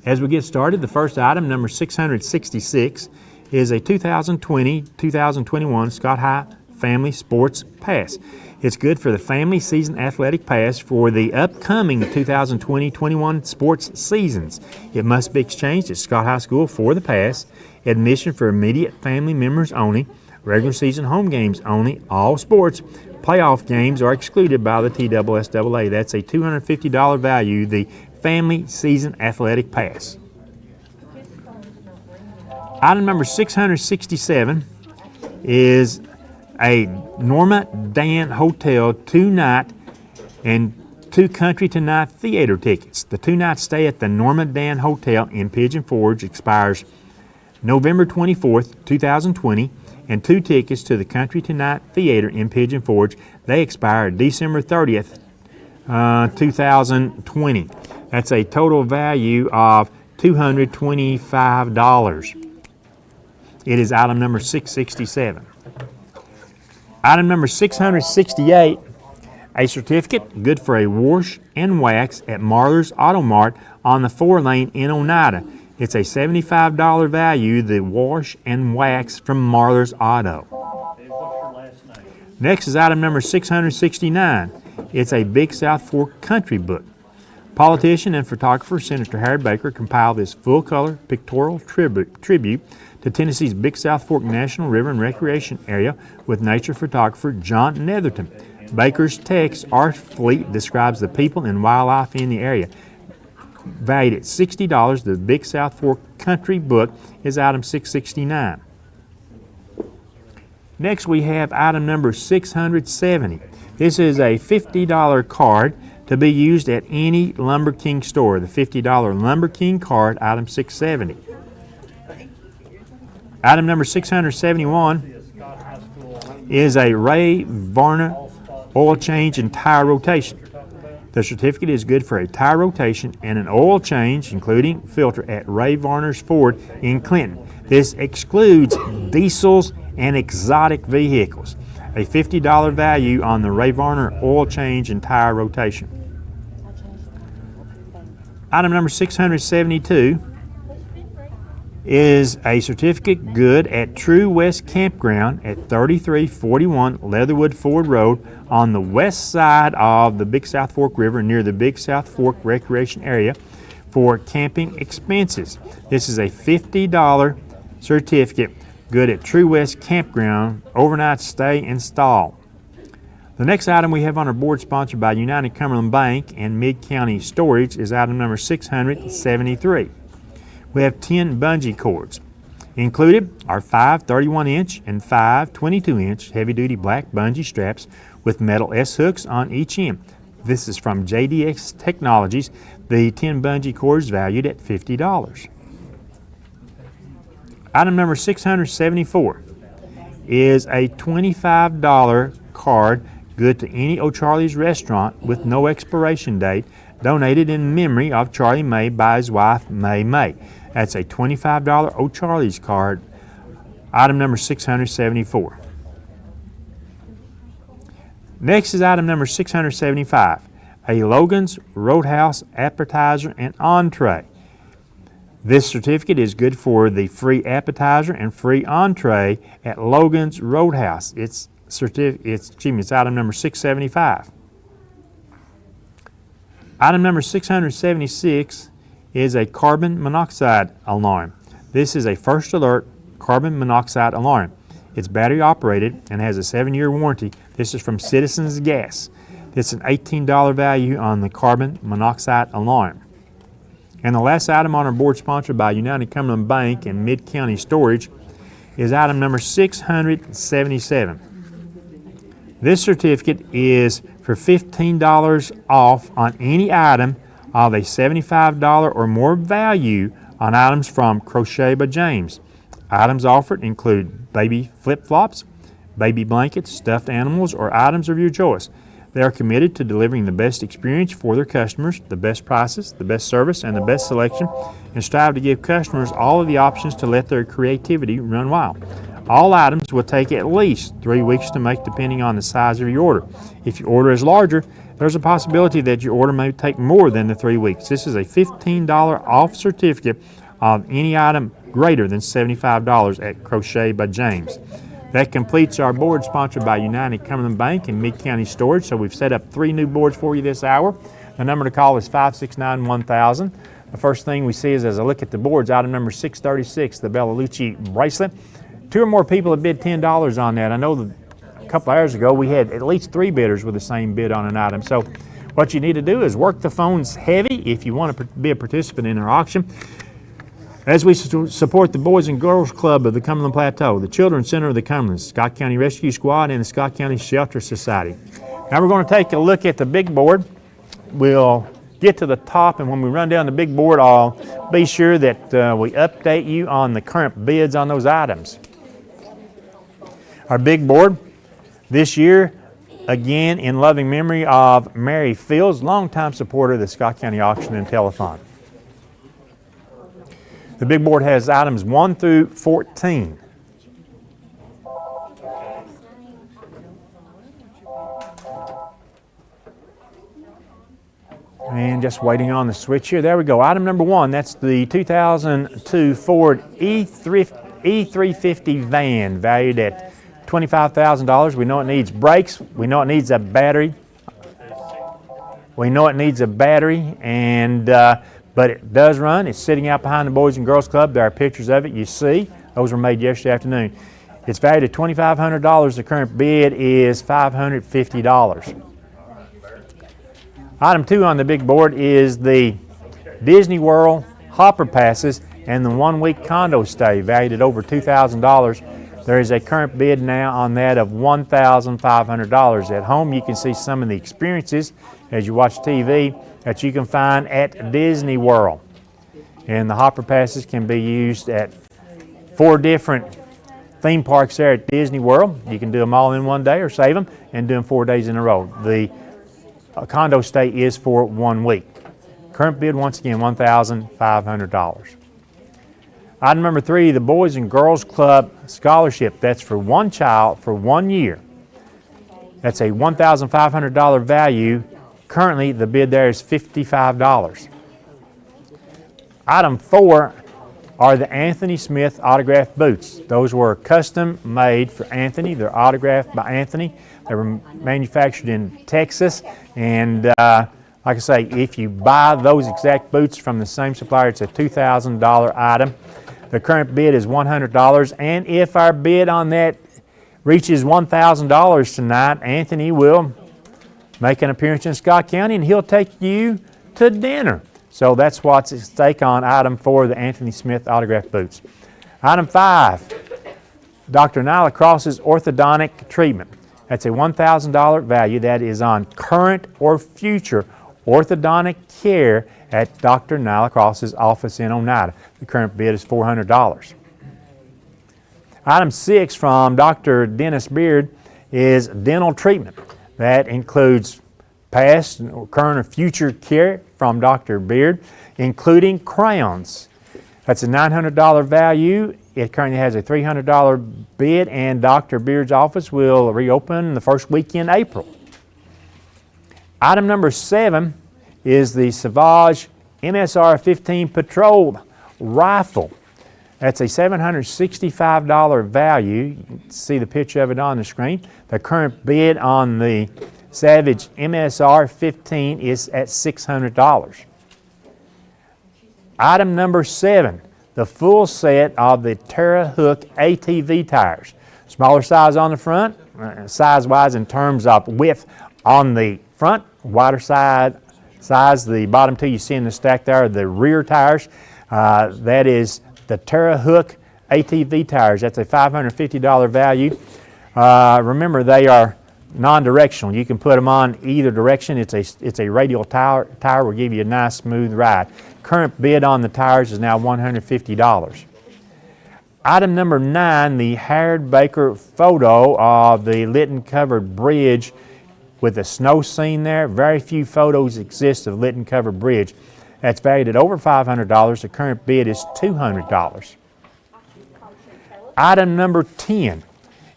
As we get started, the first item, number 666, is a 2020-2021 Scott High Family Sports Pass. It's good for the Family Season Athletic Pass for the upcoming 2020-21 sports seasons. It must be exchanged at Scott High School for the pass. Admission for immediate family members only. Regular season home games only. All sports. Playoff games are excluded by the TSSAA. That's a $250 value. The Family Season Athletic Pass. Item number 667 is a Norma Dan Hotel 2-night and 2 country to night theater tickets. The 2-night stay at the Norma Dan Hotel in Pigeon Forge expires November 24th, 2020, and 2 tickets to the Country to Night Theater in Pigeon Forge. They expire December 30th, 2020. That's a total value of $225. It is item number 667. Item number 668, a certificate good for a wash and wax at Marlar's Auto Mart on the 4-lane in Oneida. It's a $75 value, the wash and wax from Marlar's Auto. Next is item number 669. It's a Big South Fork country book. Politician and photographer Senator Harold Baker compiled this full-color pictorial tribute to Tennessee's Big South Fork National River and Recreation Area with nature photographer John Netherton. Baker's text, Art Fleet, describes the people and wildlife in the area. Valued at $60, the Big South Fork country book is item 669. Next we have item number 670. This is a $50 card to be used at any Lumber King store. The $50 Lumber King card, item 670. Item number 671 is a Ray Varner oil change and tire rotation. The certificate is good for a tire rotation and an oil change, including filter, at Ray Varner's Ford in Clinton. This excludes diesels and exotic vehicles. A $50 value on the Ray Varner oil change and tire rotation. Item number 672 is a certificate good at True West Campground at 3341 Leatherwood Ford Road on the west side of the Big South Fork River near the Big South Fork Recreation Area for camping expenses. This is a $50 certificate, good at True West Campground, overnight stay installed. The next item we have on our board, sponsored by United Cumberland Bank and Mid-County Storage, is item number 673. We have 10 bungee cords. Included are 5 31-inch and 5 22-inch heavy-duty black bungee straps with metal S-hooks on each end. This is from JDX Technologies. The 10 bungee cords valued at $50. Item number 674 is a $25 card, good to any O'Charlie's restaurant with no expiration date, donated in memory of Charlie May by his wife, May May. That's a $25 O'Charlie's card, item number 674. Next is item number 675, a Logan's Roadhouse appetizer and entree. This certificate is good for the free appetizer and free entree at Logan's Roadhouse. It's item number 675. Item number 676 is a carbon monoxide alarm. This is a first alert carbon monoxide alarm. It's battery operated and has a 7-year warranty. This is from Citizens Gas. This is an $18 value on the carbon monoxide alarm. And the last item on our board, sponsored by United Cumberland Bank and Mid-County Storage, is item number 677. This certificate is for $15 off on any item of a $75 or more value on items from Crochet by James. Items offered include baby flip-flops, baby blankets, stuffed animals, or items of your choice. They are committed to delivering the best experience for their customers, the best prices, the best service, and the best selection, and strive to give customers all of the options to let their creativity run wild. All items will take at least 3 weeks to make, depending on the size of your order. If your order is larger, there's a possibility that your order may take more than the 3 weeks. This is a $15 off certificate of any item greater than $75 at Crochet by James. That completes our board, sponsored by United Cumberland Bank and Mid-County Storage. So we've set up 3 new boards for you this hour. The number to call is 569-1000. The first thing we see is, as I look at the boards, item number 636, the Bellalucci bracelet. 2 or more people have bid $10 on that. I know that a couple hours ago we had at least 3 bidders with the same bid on an item. So what you need to do is work the phones heavy if you want to be a participant in our auction. As we support the Boys and Girls Club of the Cumberland Plateau, the Children's Center of the Cumberland, Scott County Rescue Squad, and the Scott County Shelter Society. Now we're going to take a look at the big board. We'll get to the top, and when we run down the big board, I'll be sure that we update you on the current bids on those items. Our big board this year, again in loving memory of Mary Fields, longtime supporter of the Scott County Auction and Telethon. The big board has items 1 through 14. And just waiting on the switch here. There we go. Item number 1, that's the 2002 Ford E350 van, valued at $25,000. We know it needs brakes. We know it needs a battery. But it does run. It's sitting out behind the Boys and Girls Club. There are pictures of it you see. Those were made yesterday afternoon. It's valued at $2,500. The current bid is $550. Item 2 on the big board is the Disney World Hopper Passes and the 1-week condo stay, valued at over $2,000. There is a current bid now on that of $1,500. At home, you can see some of the experiences as you watch TV that you can find at Disney World. And the Hopper Passes can be used at 4 different theme parks there at Disney World. You can do them all in one day or save them and do them 4 days in a row. The condo stay is for 1 week. Current bid, once again, $1,500. Item number 3, the Boys and Girls Club Scholarship. That's for 1 child for 1 year. That's a $1,500 value. Currently, the bid there is $55. Item 4 are the Anthony Smith autographed boots. Those were custom made for Anthony. They're autographed by Anthony. They were manufactured in Texas, and Like I say, if you buy those exact boots from the same supplier, it's a $2,000 item. The current bid is $100, and if our bid on that reaches $1,000 tonight, Anthony will make an appearance in Scott County, and he'll take you to dinner. So that's what's at stake on item 4, the Anthony Smith autographed boots. Item 5, Dr. Nyla Cross's orthodontic treatment. That's a $1,000 value that is on current or future orthodontic care at Dr. Nyla Cross's office in Oneida. The current bid is $400. Item 6 from Dr. Dennis Beard is dental treatment. That includes past, current, or future care from Dr. Beard, including crowns. That's a $900 value. It currently has a $300 bid, and Dr. Beard's office will reopen the first week in April. Item number 7 is the Savage MSR 15 Patrol Rifle. That's a $765 value. You can see the picture of it on the screen. The current bid on the Savage MSR 15 is at $600. Item number 7, the full set of the Terrahook ATV tires. Smaller size on the front, size-wise in terms of width on the front, wider size, the bottom two you see in the stack there are the rear tires. That is the Terrahook ATV tires. That's a $550 value. Remember, they are non-directional. You can put them on either direction. It's a radial tire will give you a nice smooth ride. Current bid on the tires is now $150. Item number 9, the Harold Baker photo of the Lytton covered bridge with the snow scene there. Very few photos exist of Lytton covered bridge. That's valued at over $500. The current bid is $200. Item number 10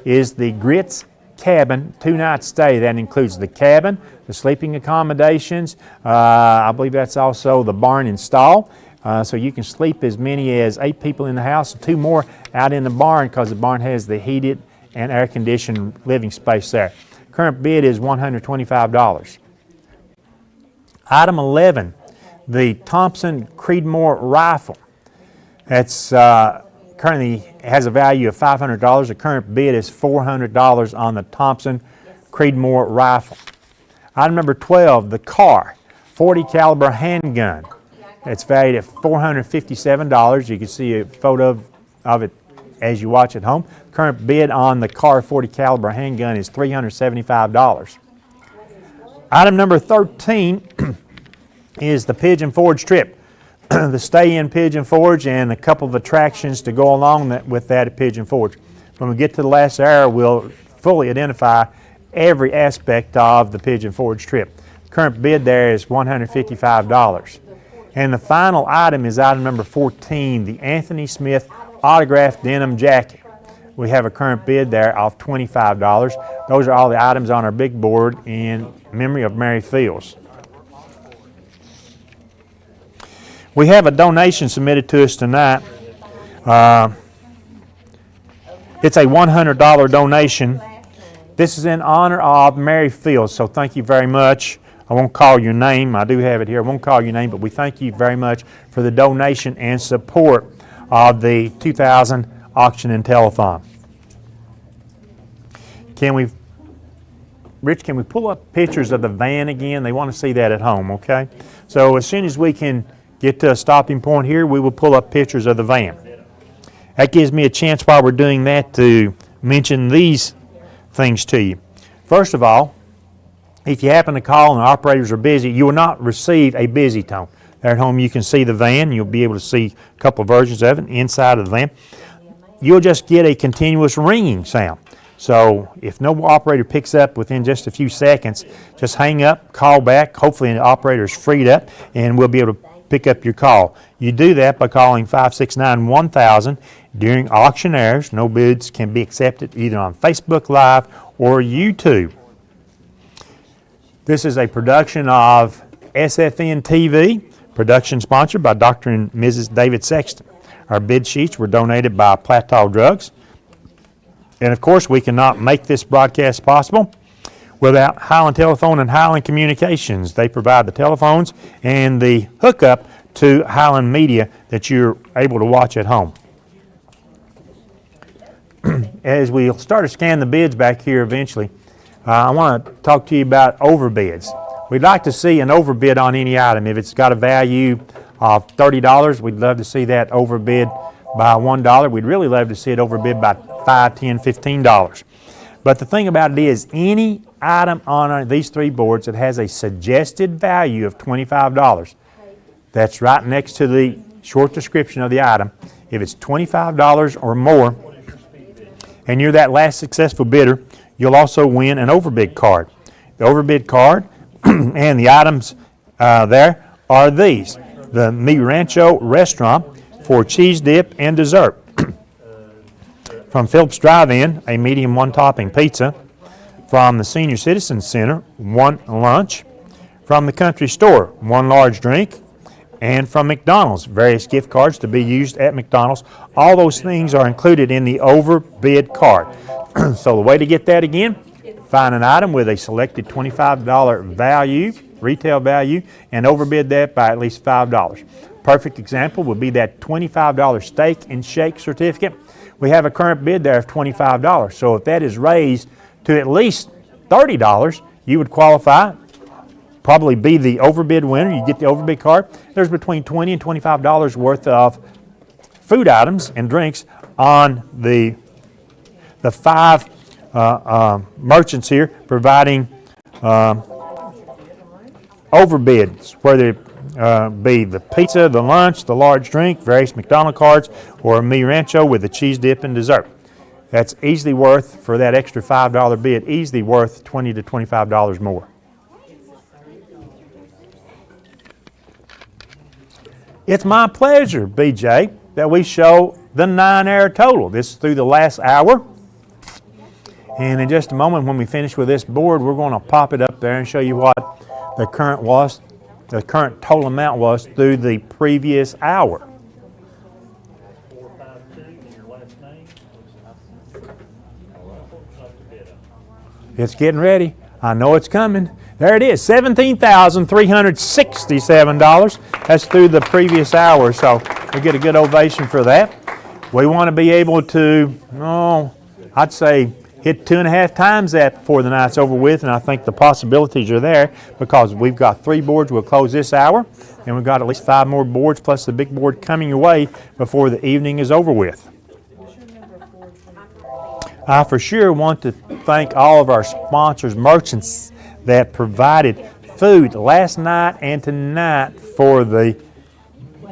is the Grits Cabin 2-night stay. That includes the cabin, the sleeping accommodations. I believe that's also the barn and stall. So you can sleep as many as 8 people in the house and 2 more out in the barn, because the barn has the heated and air-conditioned living space there. Current bid is $125. Item 11, the Thompson Creedmoor rifle. That's currently has a value of $500. The current bid is $400 on the Thompson Creedmoor rifle. Item number 12, the Carr 40 caliber handgun. It's valued at $457. You can see a photo of it as you watch at home. Current bid on the Carr 40 caliber handgun is $375. Item number 13 is the Pigeon Forge trip. The stay-in Pigeon Forge and a couple of attractions to go along with that at Pigeon Forge. When we get to the last hour, we'll fully identify every aspect of the Pigeon Forge trip. Current bid there is $155. And the final item is item number 14, the Anthony Smith autographed denim jacket. We have a current bid there of $25. Those are all the items on our big board in memory of Mary Fields. We have a donation submitted to us tonight. It's a $100 donation. This is in honor of Mary Fields, so thank you very much. I won't call your name. I do have it here. I won't call your name, but we thank you very much for the donation and support of the 2000 auction and telethon. Rich, can we pull up pictures of the van again? They want to see that at home, okay? So as soon as we can get to a stopping point here, we will pull up pictures of the van. That gives me a chance while we're doing that to mention these things to you. First of all, if you happen to call and the operators are busy, you will not receive a busy tone. There at home you can see the van. You'll be able to see a couple of versions of it inside of the van. You'll just get a continuous ringing sound. So if no operator picks up within just a few seconds, just hang up, call back. Hopefully the operator is freed up and we'll be able to pick up your call. You do that by calling 569-1000 during auction hours. No bids can be accepted either on Facebook Live or YouTube. This is a production of SFN.tv, production sponsored by Dr. and Mrs. David Sexton. Our bid sheets were donated by Plateau Drugs. And of course, we cannot make this broadcast possible without Highland Telephone and Highland Communications. They provide the telephones and the hookup to Highland Media that you're able to watch at home. As we start to scan the bids back here eventually, I want to talk to you about overbids. We'd like to see an overbid on any item. If it's got a value of $30, we'd love to see that overbid by $1. We'd really love to see it overbid by $5, $10, $15. But the thing about it is, any item on these three boards that has a suggested value of $25, that's right next to the short description of the item, if it's $25 or more, and you're that last successful bidder, you'll also win an overbid card. The overbid card and the items there are these. The Mi Rancho restaurant for cheese dip and dessert. From Phillips Drive-In, a medium one-topping pizza. From the Senior Citizens Center, one lunch. From the Country Store, one large drink. And from McDonald's, various gift cards to be used at McDonald's. All those things are included in the overbid card. So the way to get that again, find an item with a selected $25 value, retail value, and overbid that by at least $5. Perfect example would be that $25 steak and shake certificate. We have a current bid there of $25. So if that is raised to at least $30, you would qualify, probably be the overbid winner. You get the overbid card. There's between $20 and $25 worth of food items and drinks on the five merchants here providing overbids, whether it be the pizza, the lunch, the large drink, various McDonald's cards, or a Mi Rancho with the cheese dip and dessert. That's easily worth, for that extra $5 bid, easily worth $20 to $25 more. It's my pleasure, BJ, that we show the 9-hour total. This is through the last hour. And in just a moment, when we finish with this board, we're going to pop it up there and show you what the current total amount was through the previous hour. 452 and your last name. It's getting ready. I know it's coming. There it is, $17,367. That's through the previous hour, so we get a good ovation for that. We want to be able to, I'd say, hit 2.5 times that before the night's over with, and I think the possibilities are there because we've got 3 boards we'll close this hour, and we've got at least 5 more boards plus the big board coming your way before the evening is over with. I for sure want to thank all of our sponsors, merchants that provided food last night and tonight for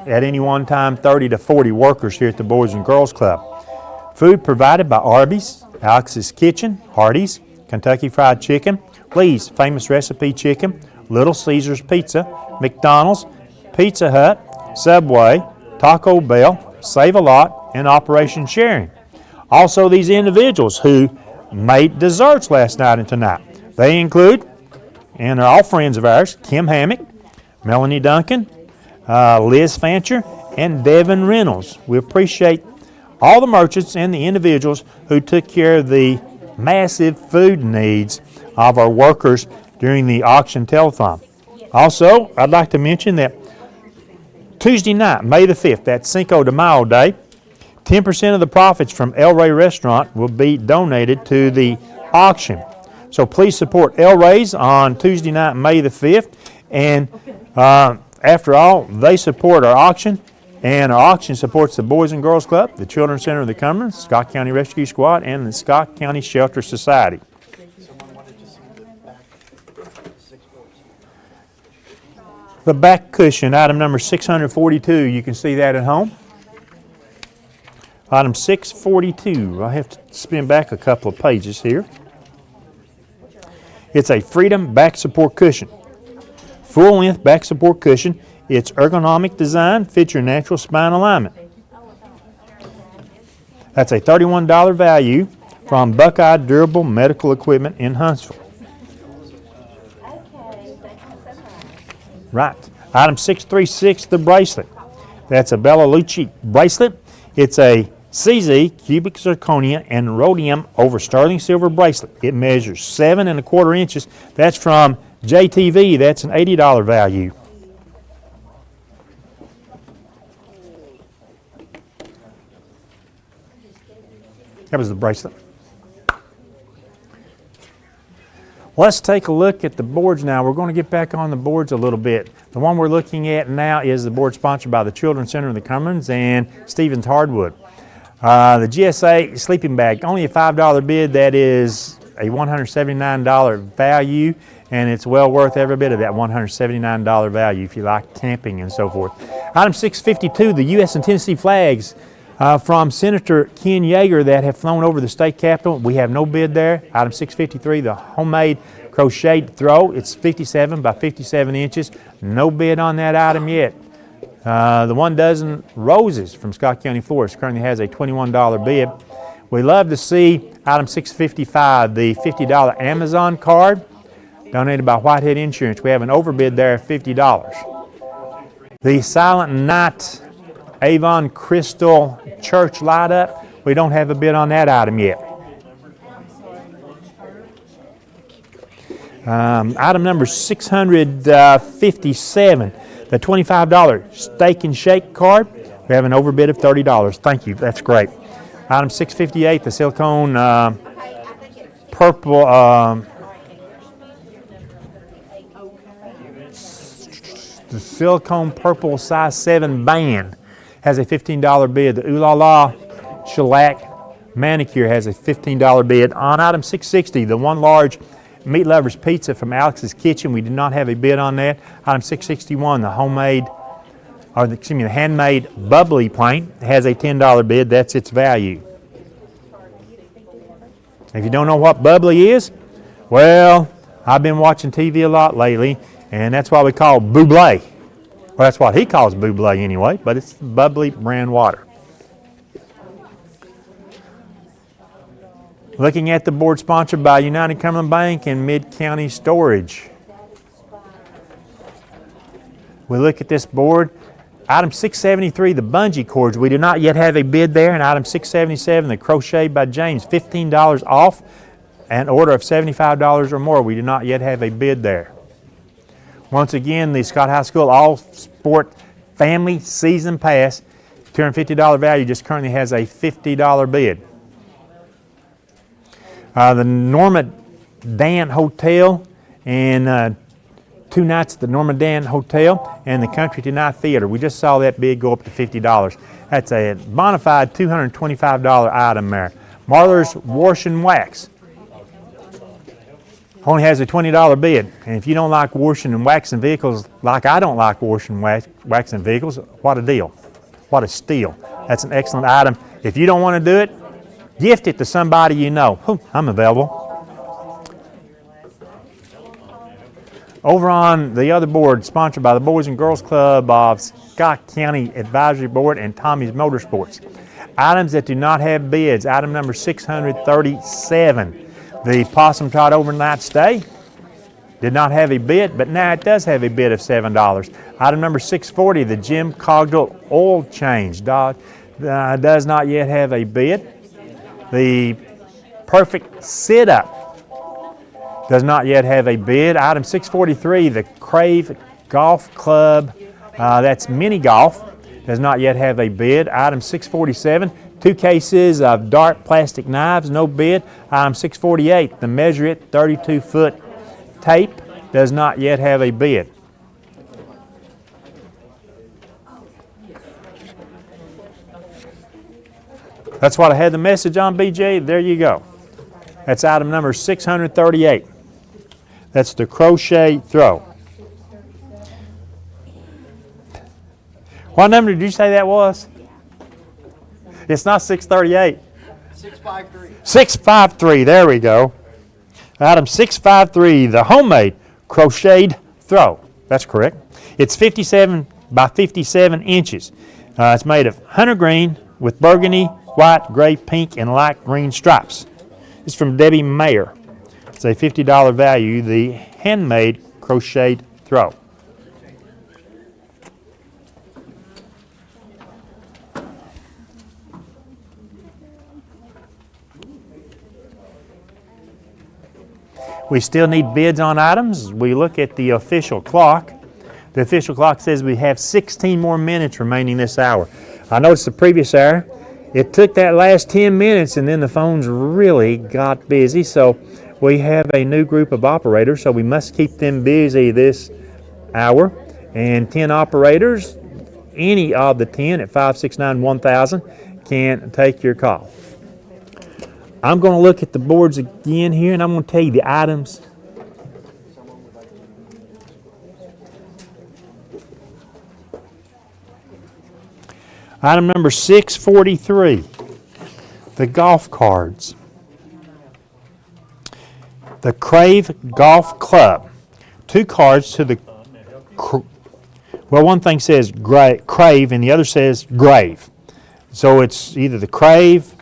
at any one time, 30 to 40 workers here at the Boys and Girls Club. Food provided by Arby's, Alex's Kitchen, Hardee's, Kentucky Fried Chicken, Lee's Famous Recipe Chicken, Little Caesars Pizza, McDonald's, Pizza Hut, Subway, Taco Bell, Save a Lot, and Operation Sharing. Also, these individuals who made desserts last night and tonight. They include, and are all friends of ours, Kim Hammock, Melanie Duncan, Liz Fancher, and Devin Reynolds. We appreciate all the merchants and the individuals who took care of the massive food needs of our workers during the auction telethon. Also, I'd like to mention that Tuesday night, May the 5th, that's Cinco de Mayo Day, 10% of the profits from El Rey Restaurant will be donated to the auction. So please support El Rey's on Tuesday night, May the 5th. And after all, they support our auction, and our auction supports the Boys and Girls Club, the Children's Center of the Cumberland, Scott County Rescue Squad, and the Scott County Shelter Society. The back cushion, item number 642, you can see that at home. Item 642, I have to spin back a couple of pages here. It's a Freedom back support cushion. Full-length back support cushion. Its ergonomic design fits your natural spine alignment. That's a $31 value from Buckeye Durable Medical Equipment in Huntsville. Right. Item 636, the bracelet. That's a Bella Lucci bracelet. It's a CZ cubic zirconia and rhodium over sterling silver bracelet. It measures 7¼ inches. That's from JTV. That's an $80 value. That was the bracelet. Let's take a look at the boards now. We're going to get back on the boards a little bit. The one we're looking at now is the board sponsored by the Children's Center of the Cumberlands and Stevens Hardwood. The GSA sleeping bag, only a $5 bid. That is a $179 value, and it's well worth every bit of that $179 value if you like camping and so forth. Item 652, the U.S. and Tennessee flags from Senator Ken Yeager that have flown over the state capitol. We have no bid there. Item 653, the homemade crocheted throw. It's 57 by 57 inches. No bid on that item yet. The 1 dozen roses from Scott County Florist currently has a $21 bid. We love to see item 655, the $50 Amazon card donated by Whitehead Insurance. We have an overbid there of $50. The Silent Night Avon Crystal Church light up. We don't have a bid on that item yet. Item number 657, the $25 Steak and Shake card. We have an overbid of $30. Thank you. That's great. Item 658, the silicone purple the silicone purple size 7 band has a $15 bid. The Ooh La La Shellac manicure has a $15 bid. On item 660, the 1 large Meat Lovers Pizza from Alex's Kitchen. We did not have a bid on that. Item 661, the the handmade bubbly plank has a $10 bid. That's its value. If you don't know what bubbly is, well, I've been watching TV a lot lately, and that's why we call bubbly. Well, that's what he calls bubbly anyway, but it's bubbly brand water. Looking at the board sponsored by United Cumberland Bank and Mid-County Storage. We look at this board. Item 673, the bungee cords. We do not yet have a bid there. And item 677, the crochet by James, $15 off. An order of $75 or more. We do not yet have a bid there. Once again, the Scott High School All-Sport Family Season Pass, $250 value, just currently has a $50 bid. The Norma Dan Hotel and 2 nights at the Norma Dan Hotel and the Country Tonight Theater. We just saw that bid go up to $50. That's a bona fide $225 item there. Marlar's Wash and Wax only has a $20 bid. And if you don't like washing and waxing vehicles like I don't like washing and waxing vehicles, what a deal. What a steal. That's an excellent item. If you don't want to do it, gift it to somebody you know. I'm available. Over on the other board, sponsored by the Boys and Girls Club of Scott County Advisory Board and Tommy's Motorsports. Items that do not have bids. Item number 637. The Possum Trot Overnight Stay did not have a bid, but now it does have a bid of $7. Item number 640, the Jim Cogdill Oil Change does not yet have a bid. The Perfect Sit-Up does not yet have a bid. Item 643, the Crave Golf Club, that's mini golf, does not yet have a bid. Item 647, 2 cases of dark plastic knives, no bid. Item 648, the Measure It 32-foot tape, does not yet have a bid. That's what I had the message on, BJ. There you go. That's item number 638. That's the crochet throw. What number did you say that was? It's not 638. 653. 653, there we go. Item 653, the homemade crocheted throw. That's correct. It's 57 by 57 inches. It's made of hunter green with burgundy, white, gray, pink, and light green stripes. It's from Debbie Mayer. It's a $50 value, the handmade crocheted throw. We still need bids on items. We look at the official clock. The official clock says we have 16 more minutes remaining this hour. I noticed the previous hour, it took that last 10 minutes and then the phones really got busy. So we have a new group of operators, so we must keep them busy this hour. And 10 operators, any of the 10 at 569-1000 can take your call. I'm going to look at the boards again here, and I'm going to tell you the items. Item number 643, the golf cards. The Crave Golf Club. 2 cards to the, well, one thing says Crave and the other says Grave. So it's either the Crave,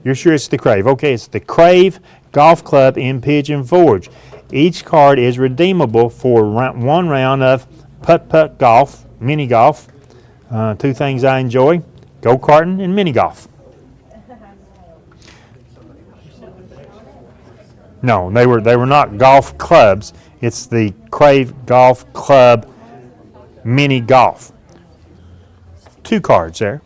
you're sure it's the Crave. Okay, it's the Crave Golf Club in Pigeon Forge. Each card is redeemable for one round of putt-putt golf, mini golf. 2 things I enjoy, go-karting and mini golf. No, they were not golf clubs. It's the Crave Golf Club mini golf. 2 cards there.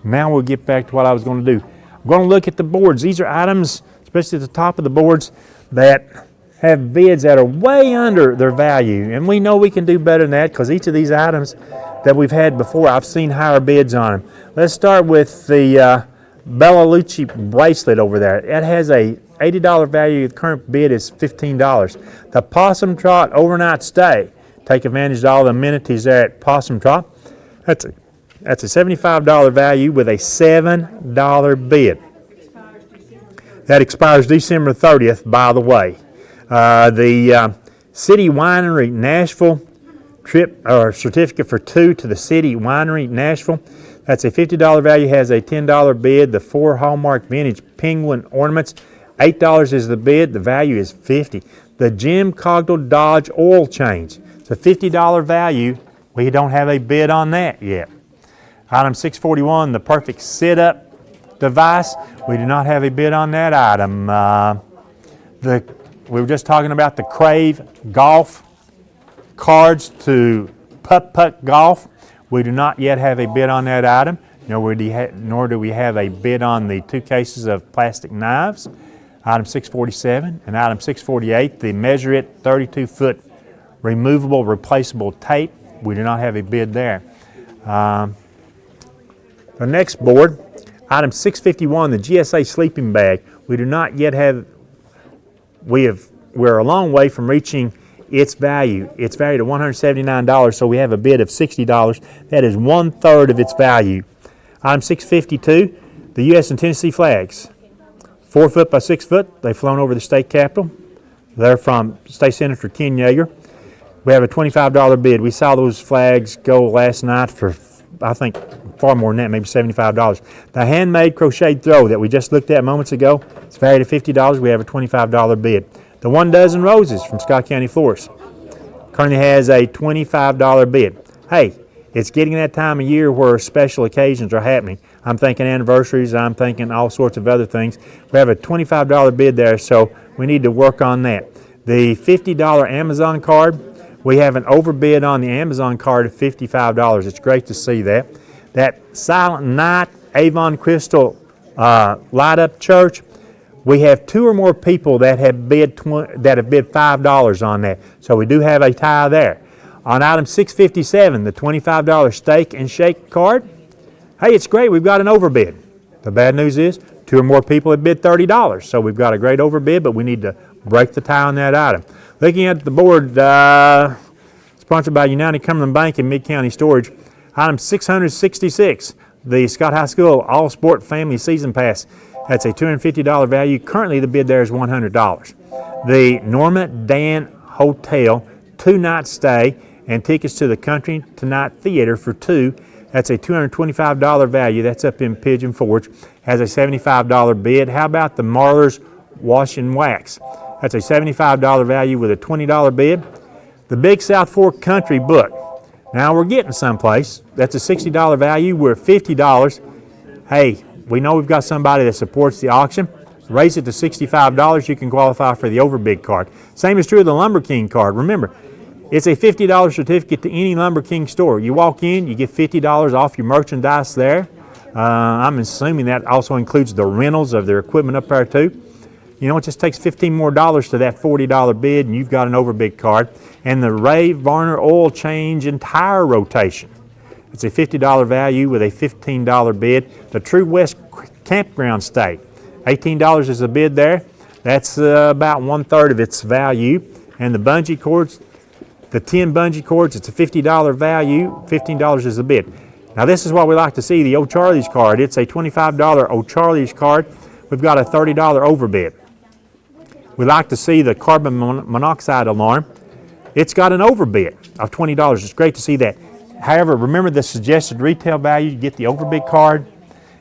Now we'll get back to what I was going to do. I'm going to look at the boards. These are items, especially at the top of the boards, that have bids that are way under their value. And we know we can do better than that because each of these items that we've had before, I've seen higher bids on them. Let's start with the Bella Lucci bracelet over there. It has a $80 value. The current bid is $15. The Possum Trot overnight stay. Take advantage of all the amenities there at Possum Trot. That's a $75 value with a $7 bid. That expires December 30th, by the way. The City Winery Nashville trip or certificate for 2 to the City Winery Nashville. That's a $50 value, has a $10 bid. The 4 Hallmark Vintage Penguin ornaments, $8 is the bid. The value is $50. The Jim Cogdell Dodge oil change. It's a $50 value. We don't have a bid on that yet. Item 641, the Perfect Sit-Up device. We do not have a bid on that item. We were just talking about the Crave Golf cards to putt-putt golf. We do not yet have a bid on that item, nor do we have a bid on the 2 cases of plastic knives. Item 647 and item 648, the Measure It 32-foot removable replaceable tape. We do not have a bid there. The next board, item 651, the GSA sleeping bag. We do not yet have. We're a long way from reaching its value. It's valued at $179, so we have a bid of $60. That is 1/3 of its value. Item 652, the U.S. and Tennessee flags. 4 foot by 6 foot. They've flown over the state capitol. They're from State Senator Ken Yeager. We have a $25 bid. We saw those flags go last night for, I think, far more than that, maybe $75. The handmade crocheted throw that we just looked at moments ago, it's valued at $50. We have a $25 bid. The 1 dozen roses from Scott County Florist currently has a $25 bid. Hey, it's getting that time of year where special occasions are happening. I'm thinking anniversaries, I'm thinking all sorts of other things. We have a $25 bid there, so we need to work on that. The $50 Amazon card, we have an overbid on the Amazon card of $55. It's great to see that. That Silent Night Avon Crystal Light Up Church, we have 2 or more people that have bid $5 on that. So we do have a tie there. On item 657, the $25 Steak and Shake card, hey, it's great. We've got an overbid. The bad news is 2 or more people have bid $30. So we've got a great overbid, but we need to break the tie on that item. Looking at the board, sponsored by United Cumberland Bank and Mid-County Storage, item 666, the Scott High School All-Sport Family Season Pass. That's a $250 value. Currently, the bid there is $100. The Norma Dan Hotel 2-night stay and tickets to the Country Tonight Theater for 2. That's a $225 value. That's up in Pigeon Forge. Has a $75 bid. How about the Marlar's Wash and Wax? That's a $75 value with a $20 bid. The Big South Fork Country Book. Now we're getting someplace. That's a $60 value. We're at $50. Hey, we know we've got somebody that supports the auction. Raise it to $65, you can qualify for the overbid card. Same is true of the Lumber King card. Remember, it's a $50 certificate to any Lumber King store. You walk in, you get $50 off your merchandise there. I'm assuming that also includes the rentals of their equipment up there too. You know, it just takes $15 more to that $40 bid, and you've got an overbid card. And the Ray Varner oil change and tire rotation. It's a $50 value with a $15 bid. The True West campground stay, $18 is the bid there. That's about 1/3 of its value. And the bungee cords, the 10 bungee cords, it's a $50 value, $15 is the bid. Now this is what we like to see, the O'Charlie's card. It's a $25 O'Charlie's card. We've got a $30 overbid. We like to see the carbon monoxide alarm. It's got an overbid of $20. It's great to see that. However, remember the suggested retail value, you get the overbid card.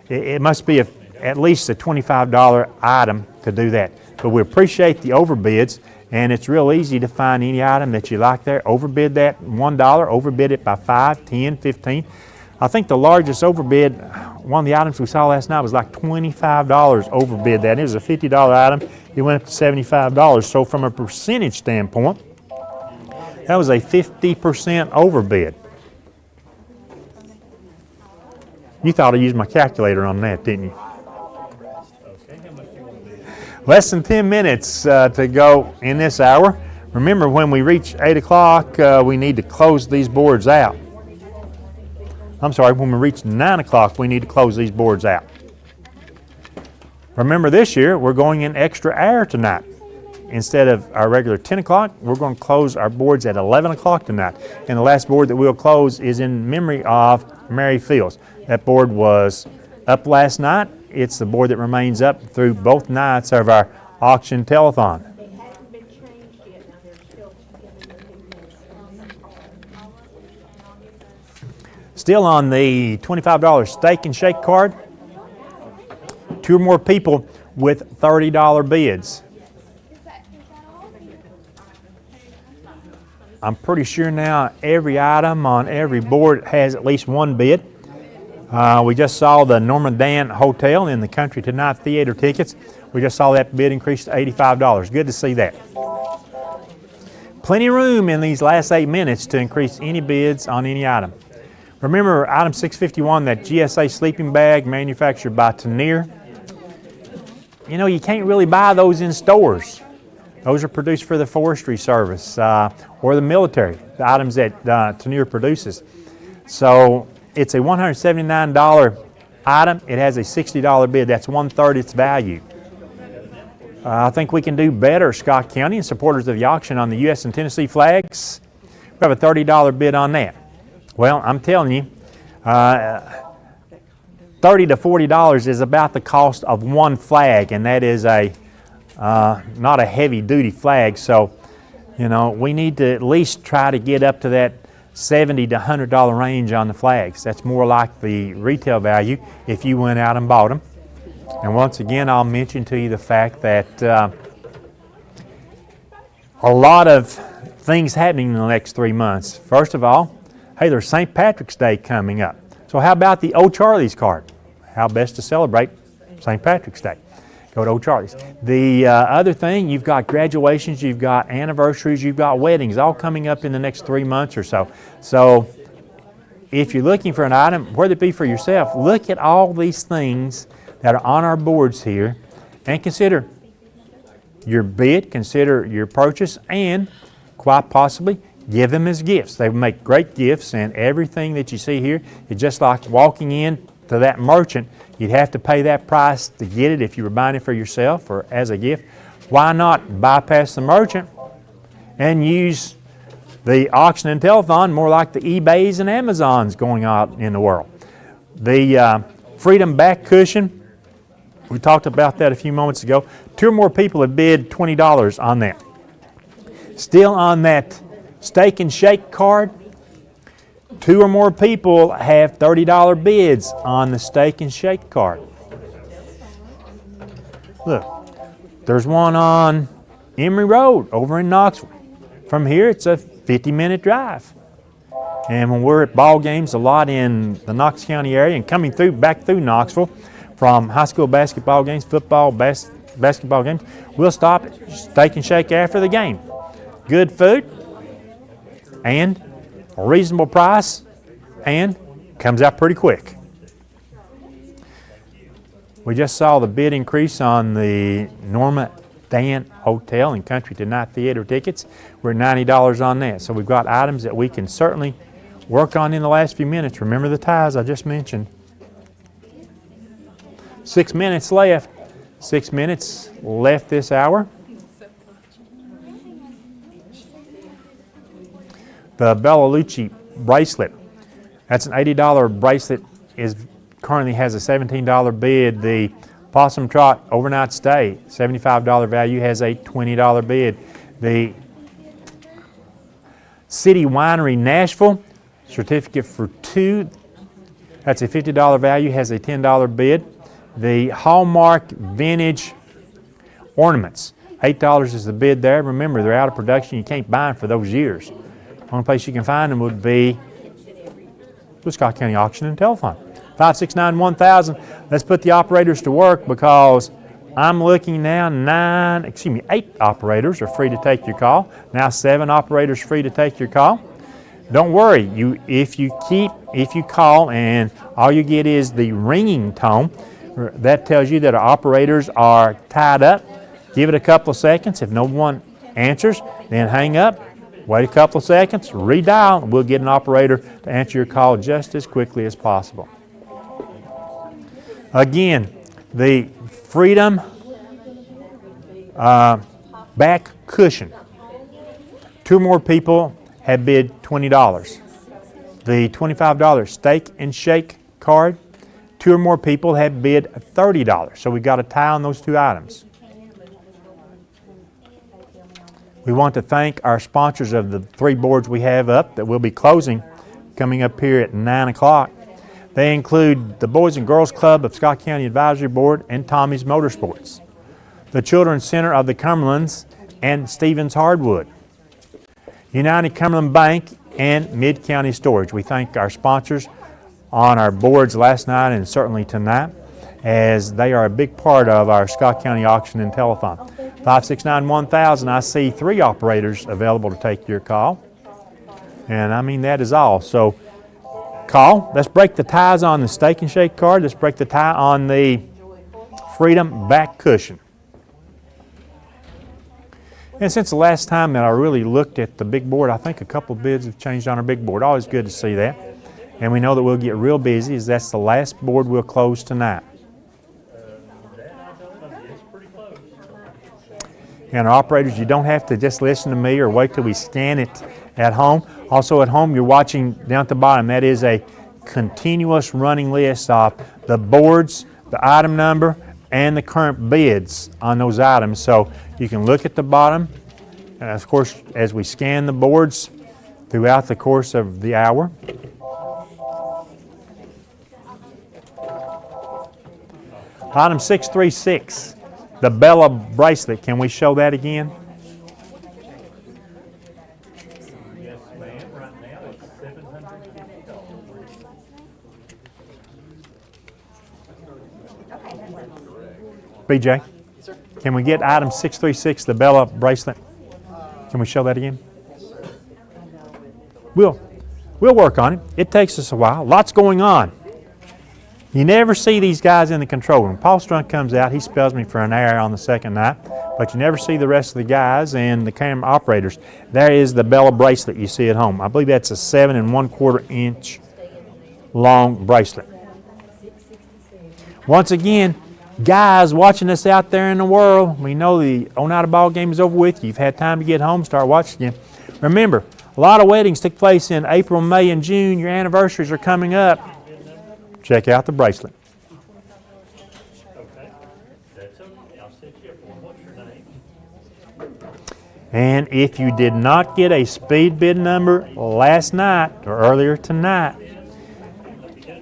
It must be at least a $25 item to do that. But we appreciate the overbids, and it's real easy to find any item that you like there. Overbid that $1, overbid it by 5, 10, 15. I think the largest overbid, one of the items we saw last night was like $25 overbid that. It was a $50 item. It went up to $75. So from a percentage standpoint, that was a 50% overbid. You thought I used my calculator on that, didn't you? Less than 10 minutes to go in this hour. Remember, when we reach 8 o'clock, we need to close these boards out. I'm sorry, when we reach 9 o'clock, we need to close these boards out. Remember, this year, we're going in extra hour tonight. Instead of our regular 10 o'clock, we're going to close our boards at 11 o'clock tonight. And the last board that we'll close is in memory of Mary Fields. That board was up last night. It's the board that remains up through both nights of our auction telethon. Still on the $25 steak and shake card, 2 or more people with $30 bids. I'm pretty sure now every item on every board has at least one bid. We just saw the Norman Dan Hotel in the Country Tonight Theater tickets. We just saw that bid increase to $85. Good to see that. Plenty of room in these last 8 minutes to increase any bids on any item. Remember item 651, that GSA sleeping bag manufactured by Tenier. You know, you can't really buy those in stores. Those are produced for the Forestry Service or the military, the items that Tenier produces. So it's a $179 item. It has a $60 bid. That's 1/3 its value. I think we can do better, Scott County, and supporters of the auction on the U.S. and Tennessee flags. We have a $30 bid on that. Well, I'm telling you, $30 to $40 is about the cost of one flag, and that is a not a heavy-duty flag. So, you know, we need to at least try to get up to that $70 to $100 range on the flags. That's more like the retail value if you went out and bought them. And once again, I'll mention to you the fact that a lot of things happening in the next 3 months. First of all, hey, there's St. Patrick's Day coming up. So how about the O'Charlie's card? How best to celebrate St. Patrick's Day? Go to O'Charlie's. The other thing, you've got graduations, you've got anniversaries, you've got weddings, all coming up in the next 3 months or so. So if you're looking for an item, whether it be for yourself, look at all these things that are on our boards here and consider your bid, consider your purchase, and quite possibly give them as gifts. They make great gifts, and everything that you see here is just like walking in to that merchant. You'd have to pay that price to get it if you were buying it for yourself or as a gift. Why not bypass the merchant and use the auction and telethon more like the eBays and Amazons going on in the world? The Freedom back cushion, we talked about that a few moments ago. 2 or more people have bid $20 on that. Still on that steak and shake card, 2 or more people have $30 bids on the steak and shake card. Look, there's one on Emory Road over in Knoxville. From here, it's a 50-minute drive. And when we're at ball games a lot in the Knox County area and coming back through Knoxville, from high school basketball games, football, basketball games. We'll stop at Steak and Shake after the game. Good food and a reasonable price and comes out pretty quick. We just saw the bid increase on the Norma Dan Hotel and Country Tonight Theater tickets. We're at $90 on that. So we've got items that we can certainly work on in the last few minutes. Remember the ties I just mentioned. 6 minutes left. 6 minutes left this hour. The Bella Lucci bracelet. That's an $80 bracelet. Currently has a $17 bid. The Possum Trot overnight stay, $75 value, has a $20 bid. The City Winery Nashville certificate for 2, that's a $50 value, has a $10 bid. The Hallmark Vintage Ornaments, $8 is the bid there. Remember, they're out of production. You can't buy them for those years. Only place you can find them would be the Scott County Auction and Telethon. 569-1000. Let's put the operators to work because I'm looking now 8 operators are free to take your call. Now 7 operators free to take your call. Don't worry, if you call and all you get is the ringing tone, that tells you that our operators are tied up. Give it a couple of seconds. If no one answers, then hang up. Wait a couple of seconds, redial, and we'll get an operator to answer your call just as quickly as possible. Again, the Freedom back cushion. 2 more people have bid $20. The $25 Steak and Shake card, 2 or more people have bid $30. So we've got a tie on those 2 items. We want to thank our sponsors of the 3 boards we have up that will be closing coming up here at 9 o'clock. They include the Boys and Girls Club of Scott County Advisory Board and Tommy's Motorsports, the Children's Center of the Cumberlands and Stevens Hardwood, United Cumberland Bank and Mid-County Storage. We thank our sponsors on our boards last night and certainly tonight, as they are a big part of our Scott County Auction and Telethon. 569-1000. I see 3 operators available to take your call, and I mean that is all. So call. Let's break the ties on the Steak and Shake card. Let's break the tie on the Freedom back cushion. And since the last time that I really looked at the big board, I think a couple of bids have changed on our big board. Always good to see that. And we know that we'll get real busy, as that's the last board we'll close tonight. And our operators, you don't have to just listen to me or wait till we scan it at home. Also at home, you're watching down at the bottom. That is a continuous running list of the boards, the item number, and the current bids on those items. So you can look at the bottom. And of course, as we scan the boards throughout the course of the hour. Item 636, the Bella bracelet. Can we show that again? Yes, ma'am. Right now it's $750. BJ, can we get item 636, the Bella bracelet? Can we show that again? We'll work on it. It takes us a while. Lots going on. You never see these guys in the control room. Paul Strunk comes out. He spells me for an hour on the second night, but you never see the rest of the guys and the camera operators. There is the Bella bracelet you see at home. I believe that's a 7 1/4 inch long bracelet. Once again, guys watching us out there in the world, we know the all-night ball game is over with. You've had time to get home, start watching again. Remember, a lot of weddings took place in April, May, and June. Your anniversaries are coming up. Check out the bracelet. Okay. That's okay. I'll set you up one. What's your name? And if you did not get a speed bid number last night or earlier tonight,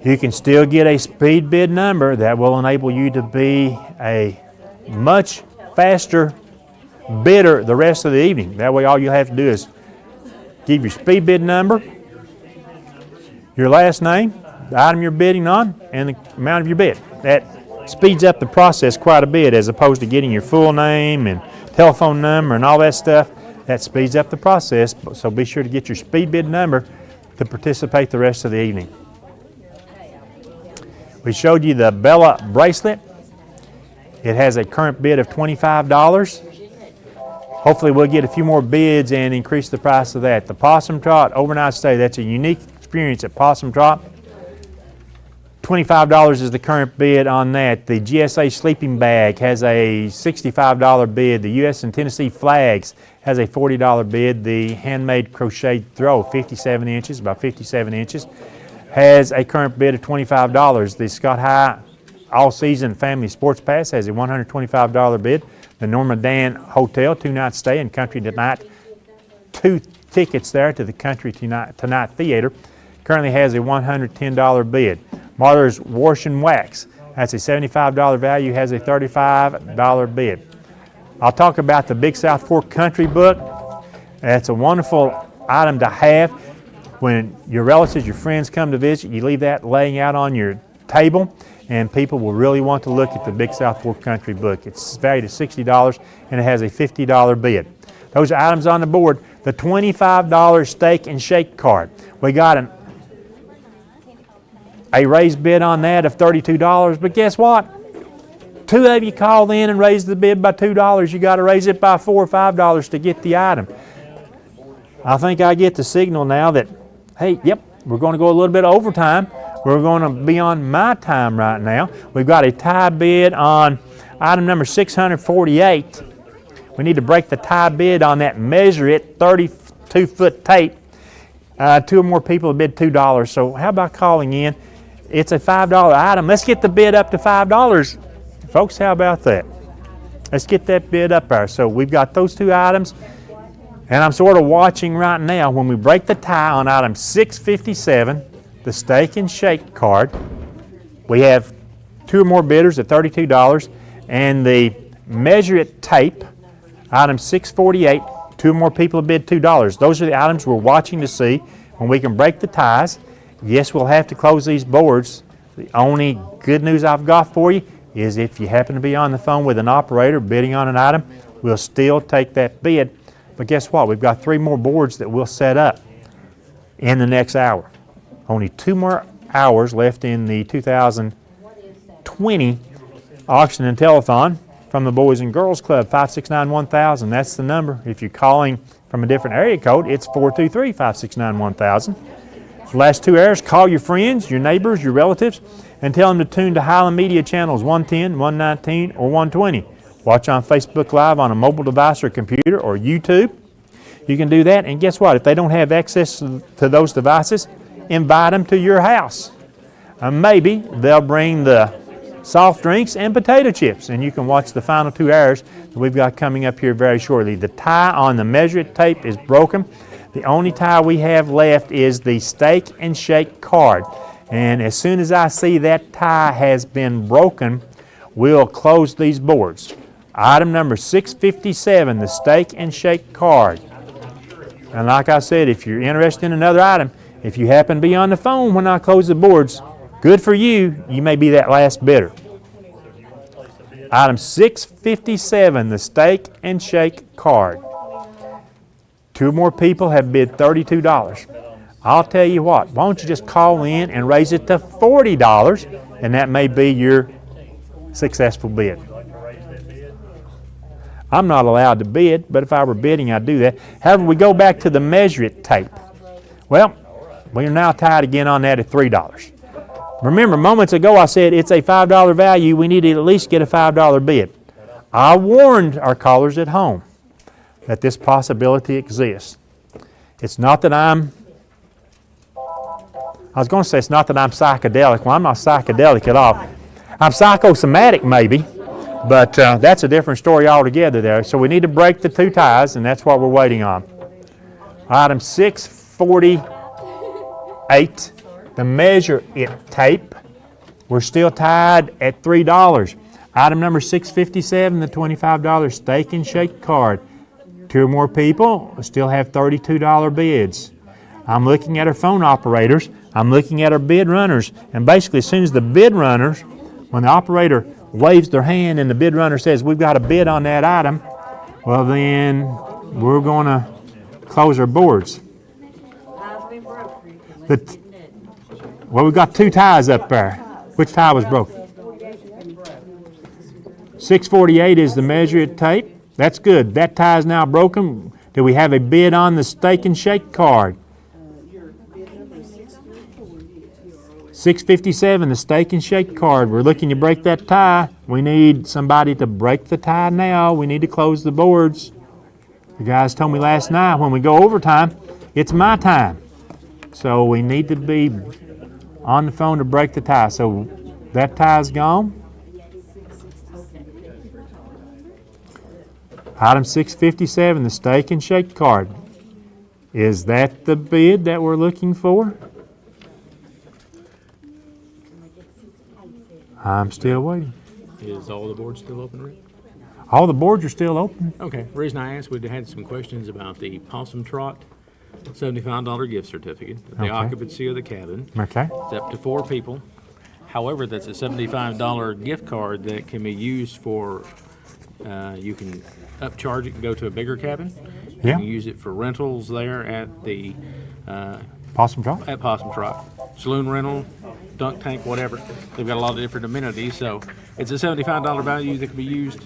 you can still get a speed bid number that will enable you to be a much faster bidder the rest of the evening. That way all you have to do is give your speed bid number, your last name, the item you're bidding on, and the amount of your bid. That speeds up the process quite a bit as opposed to getting your full name and telephone number and all that stuff. That speeds up the process, so be sure to get your speed bid number to participate the rest of the evening. We showed you the Bella bracelet. It has a current bid of $25. Hopefully we'll get a few more bids and increase the price of that. The Possum Trot overnight stay, that's a unique experience at Possum Trot. $25 is the current bid on that. The GSA sleeping bag has a $65 bid. The U.S. and Tennessee flags has a $40 bid. The handmade crocheted throw, 57 inches, about 57 inches, has a current bid of $25. The Scott High all-season family sports pass has a $125 bid. The Norma Dan Hotel 2-night stay and Country Tonight, 2 tickets there to the Country Tonight Theater, currently has a $110 bid. Martha's Wash and Wax, that's a $75 value, has a $35 bid. I'll talk about the Big South Fork Country book. That's a wonderful item to have. When your relatives, your friends come to visit, you leave that laying out on your table, and people will really want to look at the Big South Fork Country book. It's valued at $60 and it has a $50 bid. Those are items on the board. The $25 steak and shake card. We got a raised bid on that of $32, but guess what? 2 of you called in and raised the bid by $2. You got to raise it by $4 or $5 to get the item. I think I get the signal now that, hey, yep, we're going to go a little bit overtime. We're going to be on my time right now. We've got a tie bid on item number 648. We need to break the tie bid on that Measure It 32-foot tape. 2 or more people have bid $2. So how about calling in? It's a $5 item. Let's get the bid up to $5. Folks, how about that? Let's get that bid up there. So we've got those 2 items. And I'm sort of watching right now when we break the tie on item 657, the steak and shake card. We have 2 or more bidders at $32, and the Measure It tape, item 648, 2 or more people have bid $2. Those are the items we're watching to see when we can break the ties. Yes, we'll have to close these boards. The only good news I've got for you is if you happen to be on the phone with an operator bidding on an item, we'll still take that bid. But guess what? We've got 3 more boards that we'll set up in the next hour. Only 2 more hours left in the 2020 auction and telethon from the Boys and Girls Club, 569-1000. That's the number. If you're calling from a different area code, it's 423-569-1000. The last 2 hours, call your friends, your neighbors, your relatives, and tell them to tune to Highland Media channels 110, 119, or 120. Watch on Facebook Live on a mobile device or computer or YouTube. You can do that, and guess what? If they don't have access to those devices, invite them to your house. Maybe they'll bring the soft drinks and potato chips, and you can watch the final 2 hours that we've got coming up here very shortly. The tie on the Measure It tape is broken. The only tie we have left is the steak and shake card. And as soon as I see that tie has been broken, we'll close these boards. Item number 657, the steak and shake card. And like I said, if you're interested in another item, if you happen to be on the phone when I close the boards, good for you. You may be that last bidder. Item 657, the steak and shake card. 2 more people have bid $32. I'll tell you what, why don't you just call in and raise it to $40, and that may be your successful bid. I'm not allowed to bid, but if I were bidding, I'd do that. However, we go back to the Measure It tape. Well, we are now tied again on that at $3. Remember, moments ago I said it's a $5 value. We need to at least get a $5 bid. I warned our callers at home that this possibility exists. It's not that I was going to say it's not that I'm psychedelic. Well, I'm not psychedelic at all. I'm psychosomatic maybe, but that's a different story altogether there. So we need to break the 2 ties, and that's what we're waiting on. Item 648, the Measure It tape. We're still tied at $3. Item number 657, the $25 steak and shake card. 2 or more people still have $32 bids. I'm looking at our phone operators. I'm looking at our bid runners. And basically, as soon as the bid runners, when the operator waves their hand and the bid runner says, we've got a bid on that item, well then, we're gonna close our boards. Well, we've got 2 ties up there. Which tie was broken? 648 is the measure it tape. That's good. That tie is now broken. Do we have a bid on the Steak and Shake card? 657, the Steak and Shake card. We're looking to break that tie. We need somebody to break the tie now. We need to close the boards. The guys told me last night when we go overtime, it's my time. So we need to be on the phone to break the tie. So that tie's gone. Item 657, the Steak and Shake card. Is that the bid that we're looking for? I'm still waiting. Is all the boards still open, Rick? All the boards are still open. Okay. The reason I asked, we had some questions about the Possum Trot $75 gift certificate, the Okay. occupancy of the cabin. Okay. It's up to 4 people. However, that's a $75 gift card that can be used for, you can upcharge it and go to a bigger cabin. You Yeah. can use it for rentals there at the Possum Trot? at Possum Trot. Saloon rental, dunk tank, whatever. They've got a lot of different amenities, so it's a $75 value that can be used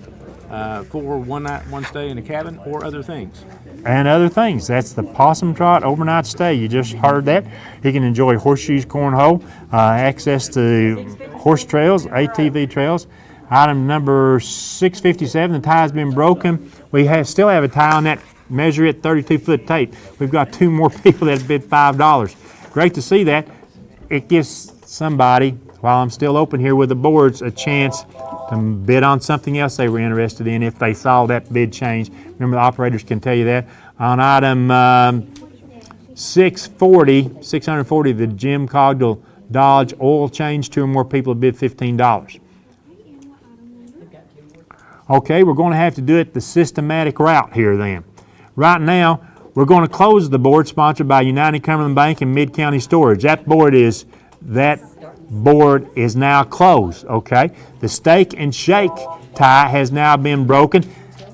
for one night, one stay in a cabin or other things. And other things. That's the Possum Trot overnight stay. You just heard that. You can enjoy horseshoes, cornhole, access to horse trails, ATV trails. Item number 657, the tie's been broken. We still have a tie on that measure it 32-foot tape. We've got 2 more people that bid $5. Great to see that. It gives somebody, while I'm still open here with the boards, a chance to bid on something else they were interested in if they saw that bid change. Remember, the operators can tell you that. On item 640, the Jim Cogdill Dodge oil change, 2 or more people have bid $15. Okay, we're going to have to do it the systematic route here then. Right now, we're going to close the board sponsored by United Cumberland Bank and Mid-County Storage. That board is now closed, okay? The Steak and Shake tie has now been broken.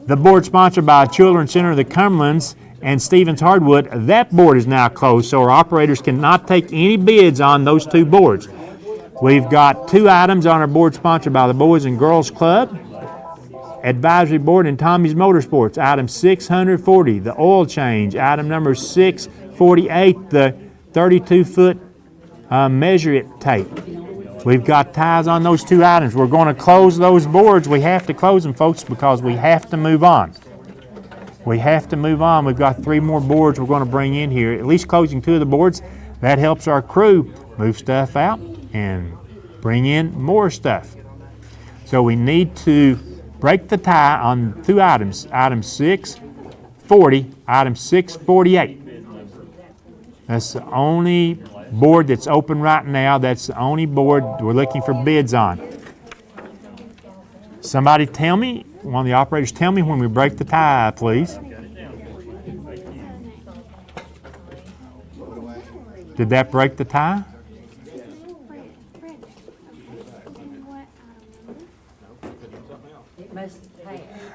The board sponsored by Children's Center of the Cumberlands and Stevens Hardwood, that board is now closed, so our operators cannot take any bids on those 2 boards. We've got 2 items on our board sponsored by the Boys and Girls Club, Advisory Board, and Tommy's Motorsports. Item 640, the oil change. Item number 648, the 32-foot measure it tape. We've got ties on those 2 items. We're going to close those boards. We have to close them, folks, because we have to move on. We have to move on. We've got 3 more boards we're going to bring in here. At least closing 2 of the boards. That helps our crew move stuff out and bring in more stuff. So we need to break the tie on 2 items. Item 640, item 648. That's the only board that's open right now. That's the only board we're looking for bids on. Somebody tell me, one of the operators tell me when we break the tie, please. Did that break the tie?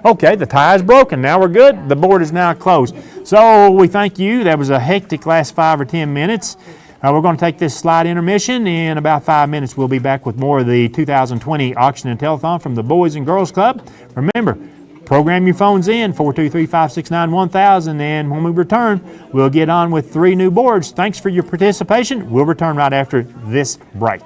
Okay, the tie is broken. Now we're good. The board is now closed. So we thank you. That was a hectic last 5 or 10 minutes. We're going to take this slight intermission. In about 5 minutes, we'll be back with more of the 2020 Auction and Telethon from the Boys and Girls Club. Remember, program your phones in, 423-569-1000, and when we return, we'll get on with 3 new boards. Thanks for your participation. We'll return right after this break.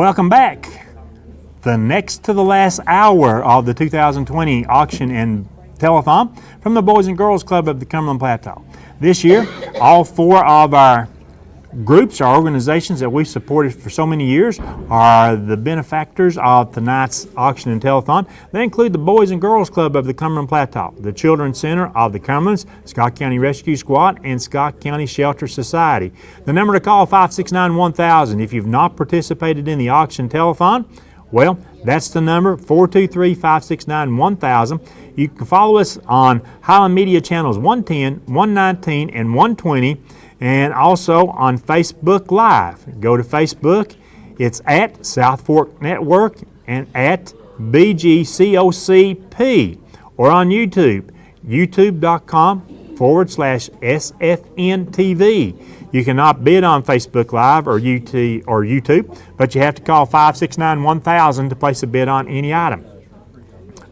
Welcome back. The next to the last hour of the 2020 auction and telethon from the Boys and Girls Club of the Cumberland Plateau. This year, all four of our groups, our organizations that we've supported for so many years, are the benefactors of tonight's auction and telethon. They include the Boys and Girls Club of the Cumberland Plateau, the Children's Center of the Cumberlands, Scott County Rescue Squad, and Scott County Shelter Society. The number to call, 569-1000. If you've not participated in the auction telethon, well, that's the number, 423-569-1000. You can follow us on Highland Media Channels 110, 119, and 120, and also on Facebook Live. Go to Facebook. It's at South Fork Network and at BGCOCP, or on YouTube, youtube.com/SFN.tv. You cannot bid on Facebook Live or YouTube, but you have to call 569-1000 to place a bid on any item.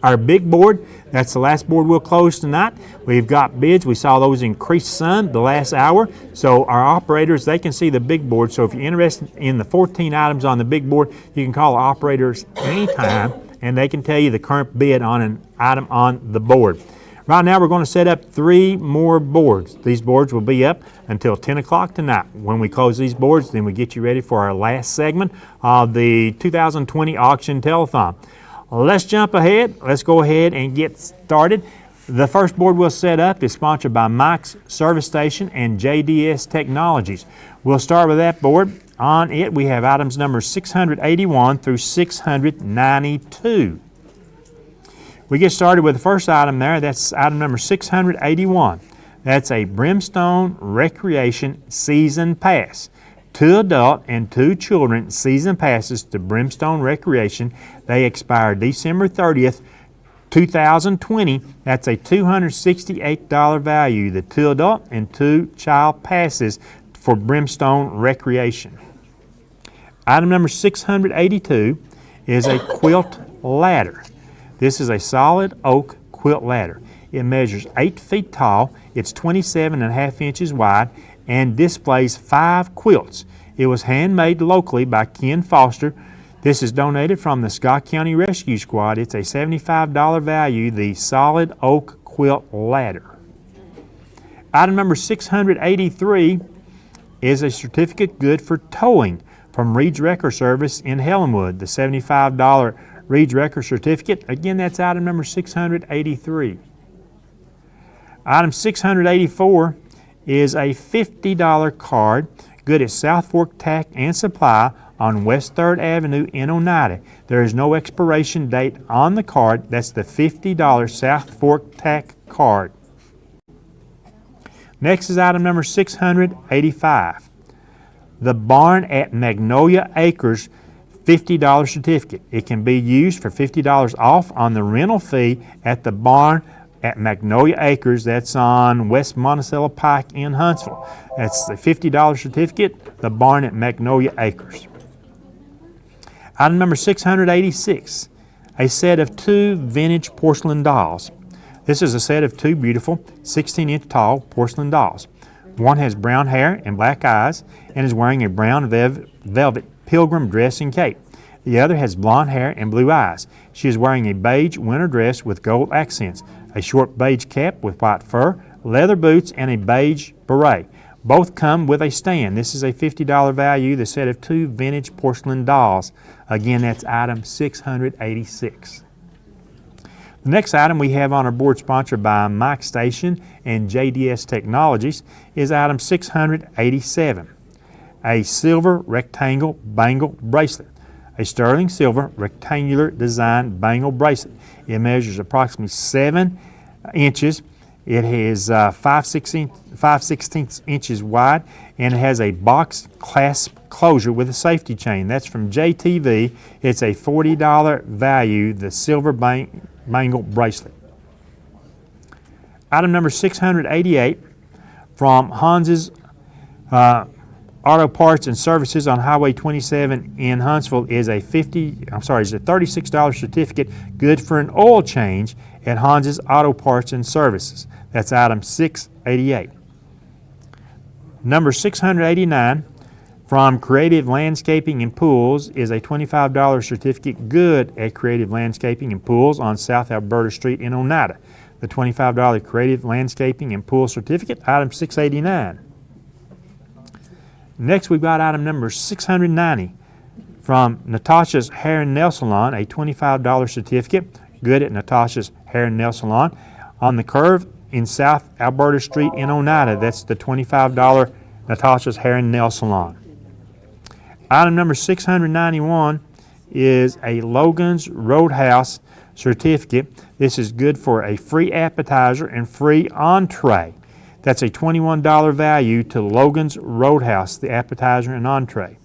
Our big board, that's the last board we'll close tonight. We've got bids. We saw those increase some the last hour. So our operators, they can see the big board. So if you're interested in the 14 items on the big board, you can call operators anytime, and they can tell you the current bid on an item on the board. Right now, we're going to set up 3 more boards. These boards will be up until 10 o'clock tonight. When we close these boards, then we get you ready for our last segment of the 2020 auction telethon. Let's jump ahead. Let's go ahead and get started. The first board we'll set up is sponsored by Mike's Service Station and JDS Technologies. We'll start with that board. On it, we have items numbers 681 through 692. We get started with the first item there. That's item number 681. That's a Brimstone Recreation Season Pass. 2 adult and 2 children season passes to Brimstone Recreation. They expire December 30th, 2020. That's a $268 value, the 2 adult and 2 child passes for Brimstone Recreation. Item number 682 is a quilt ladder. This is a solid oak quilt ladder. It measures 8 feet tall, it's 27.5 inches wide, and displays 5 quilts. It was handmade locally by Ken Foster. This is donated from the Scott County Rescue Squad. It's a $75 value, the solid oak quilt ladder. Item number 683 is a certificate good for towing from Reed's Wrecker Service in Helenwood. The $75 Reed's Wrecker certificate. Again, that's item number 683. Item 684 is a $50 card, good at South Fork Tack and Supply on West 3rd Avenue in Oneida. There is no expiration date on the card. That's the $50 South Fork Tack card. Next is item number 685. The Barn at Magnolia Acres $50 certificate. It can be used for $50 off on the rental fee at the Barn at Magnolia Acres. That's on West Monticello Pike in Huntsville. That's the $50 certificate, the Barn at Magnolia Acres. Item number 686, a set of 2 vintage porcelain dolls. This is a set of 2 beautiful 16-inch tall porcelain dolls. One has brown hair and black eyes and is wearing a brown velvet pilgrim dress and cape. The other has blonde hair and blue eyes. She is wearing a beige winter dress with gold accents, a short beige cap with white fur, leather boots, and a beige beret. Both come with a stand. This is a $50 value, the set of 2 vintage porcelain dolls. Again, that's item 686. The next item we have on our board, sponsored by Mike Station and JDS Technologies, is item 687. A silver rectangle bangle bracelet. A sterling silver rectangular design bangle bracelet. It measures approximately 7 inches. It is 5/16 inches wide, and it has a box clasp closure with a safety chain. That's from JTV. It's a $40 value, the silver bangle bracelet. Item number 688 from Hans's Auto Parts and Services on Highway 27 in Huntsville is a $36 certificate good for an oil change at Hans's Auto Parts and Services. That's item 688. Number 689 from Creative Landscaping and Pools is a $25 certificate good at Creative Landscaping and Pools on South Alberta Street in Oneida. The $25 Creative Landscaping and Pool certificate, item 689. Next, we've got item number 690 from Natasha's Hair and Nail Salon, a $25 certificate good at Natasha's Hair and Nail Salon on the curve in South Alberta Street in Oneida. That's the $25 Natasha's Hair and Nail Salon. Item number 691 is a Logan's Roadhouse certificate. This is good for a free appetizer and free entree. That's a $21 value to Logan's Roadhouse, the appetizer and entree.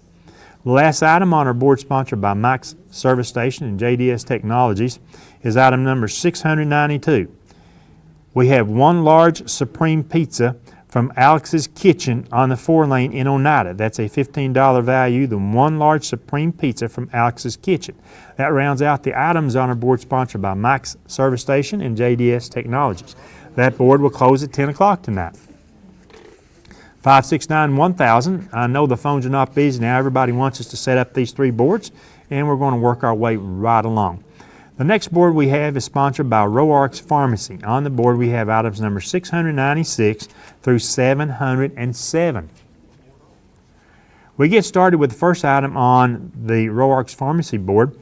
The last item on our board, sponsored by Mike's Service Station and JDS Technologies, is item number 692. We have one large Supreme Pizza from Alex's Kitchen on the 4-lane in Oneida. That's a $15 value, the one large Supreme Pizza from Alex's Kitchen. That rounds out the items on our board, sponsored by Mike's Service Station and JDS Technologies. That board will close at 10 o'clock tonight. 569-1000. I know the phones are not busy now. Everybody wants us to set up these three boards, and we're going to work our way right along. The next board we have is sponsored by Roark's Pharmacy. On the board we have items number 696 through 707. We get started with the first item on the Roark's Pharmacy board.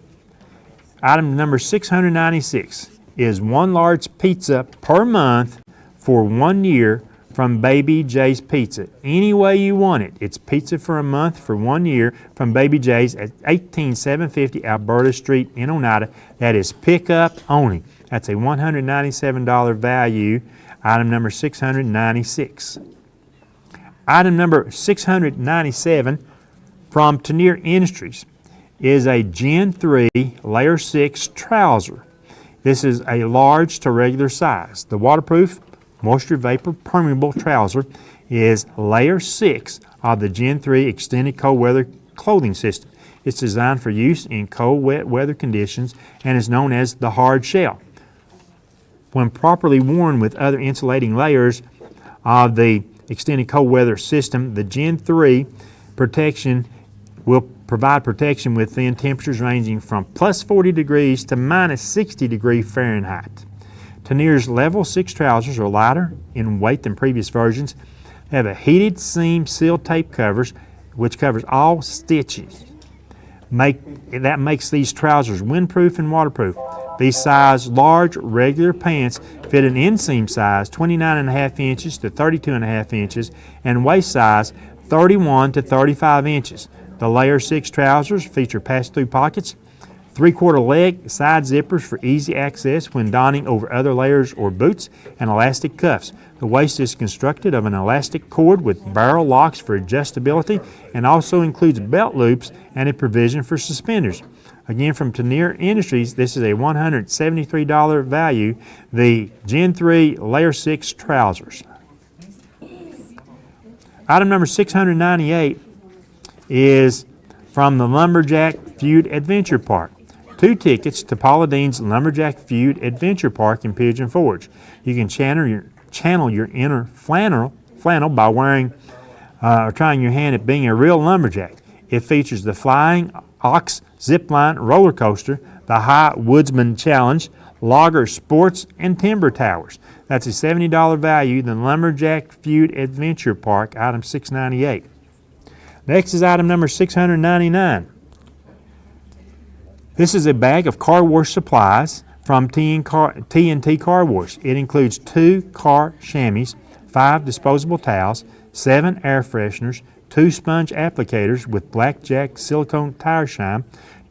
Item number 696 is one large pizza per month for 1 year from Baby J's Pizza. Any way you want it. It's pizza for a month for 1 year from Baby J's at 18750 Alberta Street in Oneida. That is pickup only. That's a $197 value. Item number 696. Item number 697 from Tenier Industries is a Gen 3 Layer 6 trouser. This is a large to regular size. The waterproof, moisture vapor permeable trouser is layer 6 of the Gen 3 extended cold weather clothing system. It's designed for use in cold, wet weather conditions and is known as the hard shell. When properly worn with other insulating layers of the extended cold weather system, the Gen 3 protection will provide protection within temperatures ranging from plus 40 degrees to minus 60 degrees Fahrenheit. Tenier's level 6 trousers are lighter in weight than previous versions. They have a heated seam seal tape covers, which covers all stitches. That makes these trousers windproof and waterproof. These size large regular pants fit an inseam size 29.5 inches to 32.5 inches and waist size 31 to 35 inches. The layer 6 trousers feature pass-through pockets, 3/4 leg side zippers for easy access when donning over other layers or boots, and elastic cuffs. The waist is constructed of an elastic cord with barrel locks for adjustability and also includes belt loops and a provision for suspenders. Again, from Tenier Industries, this is a $173 value, the Gen 3 Layer 6 trousers. Item number 698 is from the Lumberjack Feud Adventure Park. 2 tickets to Paula Dean's Lumberjack Feud Adventure Park in Pigeon Forge. You can channel your inner flannel by wearing or trying your hand at being a real lumberjack. It features the Flying Ox Zipline Roller Coaster, the High Woodsman Challenge, Logger Sports, and Timber Towers. That's a $70 value, the Lumberjack Feud Adventure Park, item 698. Next is item number 699. This is a bag of car wash supplies from T&T Car Wash. It includes 2 car chamois, 5 disposable towels, 7 air fresheners, 2 sponge applicators with Blackjack silicone tire shine,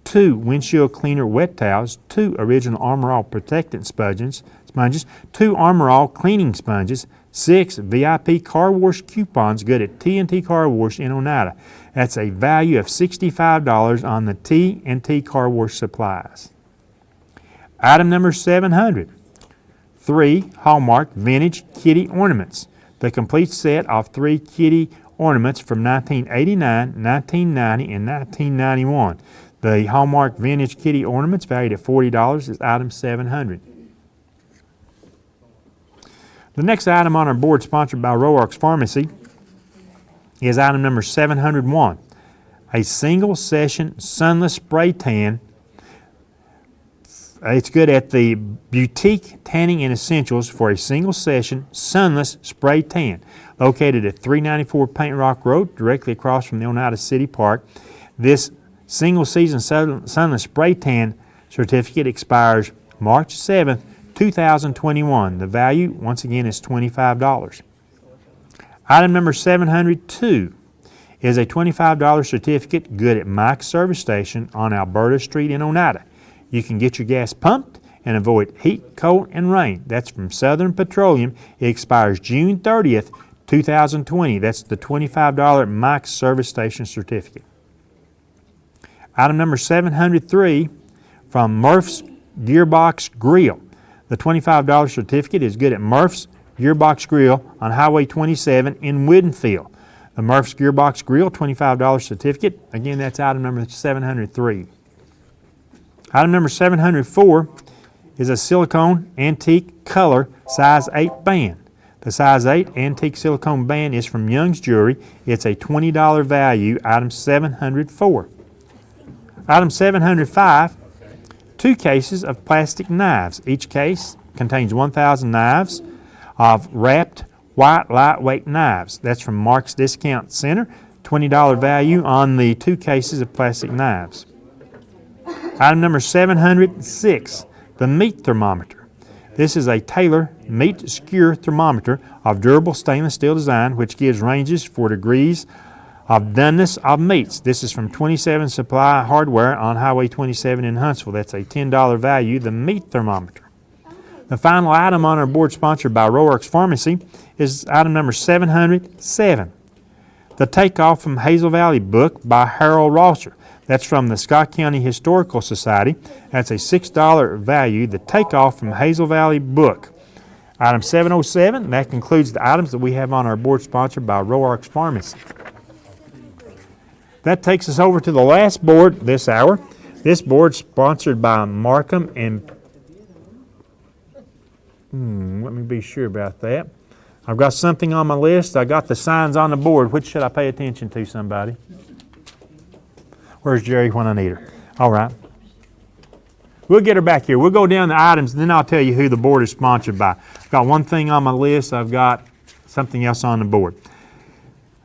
2 windshield cleaner wet towels, 2 original Armor All protectant sponges, 2 Armor All cleaning sponges, 6 VIP car wash coupons good at T&T Car Wash in Oneida. That's a value of $65 on the T&T Car Wash supplies. Item number 700. 3 Hallmark Vintage Kitty Ornaments. The complete set of 3 kitty ornaments from 1989, 1990, and 1991. The Hallmark Vintage Kitty Ornaments, valued at $40, is item 700. The next item on our board, sponsored by Roark's Pharmacy, is item number 701. a single session sunless spray tan. It's good at the Boutique Tanning and Essentials for a single session sunless spray tan. Located at 394 Paint Rock Road, directly across from the Oneida City Park. This single season sunless spray tan certificate expires March 7th, 2021. The value, once again, is $25. Item number 702 is a $25 certificate good at Mike's Service Station on Alberta Street in Oneida. You can get your gas pumped and avoid heat, cold, and rain. That's from Southern Petroleum. It expires June 30th, 2020. That's the $25 Mike's Service Station certificate. Item number 703 from Murph's Gearbox Grill. The $25 certificate is good at Murph's Gearbox Grill on Highway 27 in Woodinfield. The Murph's Gearbox Grill $25 certificate. Again, that's item number 703. Item number 704 is a silicone antique color size 8 band. The size 8 antique silicone band is from Young's Jewelry. It's a $20 value, item 704. Item 705, 2 cases of plastic knives. Each case contains 1,000 knives of wrapped white lightweight knives. That's from Mark's Discount Center. $20 value on the 2 cases of plastic knives. Item number 706, the meat thermometer. This is a Taylor meat skewer thermometer of durable stainless steel design, which gives ranges for degrees of doneness of meats. This is from 27 Supply Hardware on Highway 27 in Huntsville. That's a $10 value, the meat thermometer. The final item on our board, sponsored by Roark's Pharmacy, is item number 707, the Takeoff from Hazel Valley book by Harold Rosser. That's from the Scott County Historical Society. That's a $6 value, the Takeoff from Hazel Valley book. Item 707, that concludes the items that we have on our board, sponsored by Roark's Pharmacy. That takes us over to the last board this hour. This board sponsored by Markham and let me be sure about that. I've got something on my list. I got the signs on the board. Which should I pay attention to, somebody? Where's Jerry when I need her? All right. We'll get her back here. We'll go down the items, and then I'll tell you who the board is sponsored by. I've got one thing on my list. I've got something else on the board.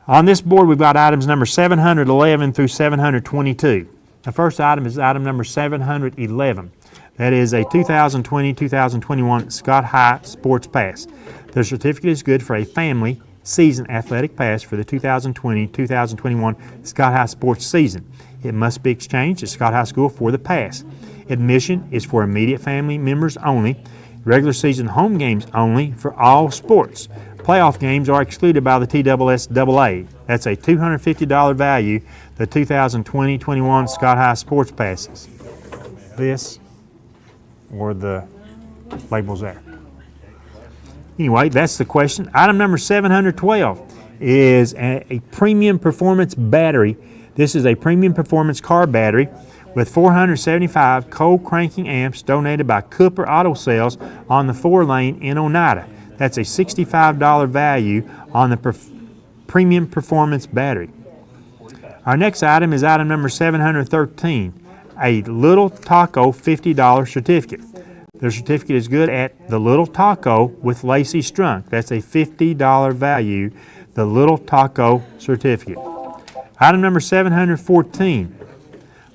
On this board, we've got items number 711 through 722. The first item is item number 711. That is a 2020-2021 Scott High Sports Pass. The certificate is good for a family season athletic pass for the 2020-2021 Scott High sports season. It must be exchanged at Scott High School for the pass. Admission is for immediate family members only. Regular season home games only for all sports. Playoff games are excluded by the TSSAA. That's a $250 value, the 2020-21 Scott High sports passes. This or the labels there. Anyway, that's the question. Item number 712 is a premium performance battery. This is a premium performance car battery with 475 cold cranking amps donated by Cooper Auto Sales on the 4-lane in Oneida. That's a $65 value on the premium performance battery. Our next item is item number 713, a Little Taco $50 certificate. The certificate is good at the Little Taco with Lacey Strunk. That's a $50 value, the Little Taco certificate. Item number 714,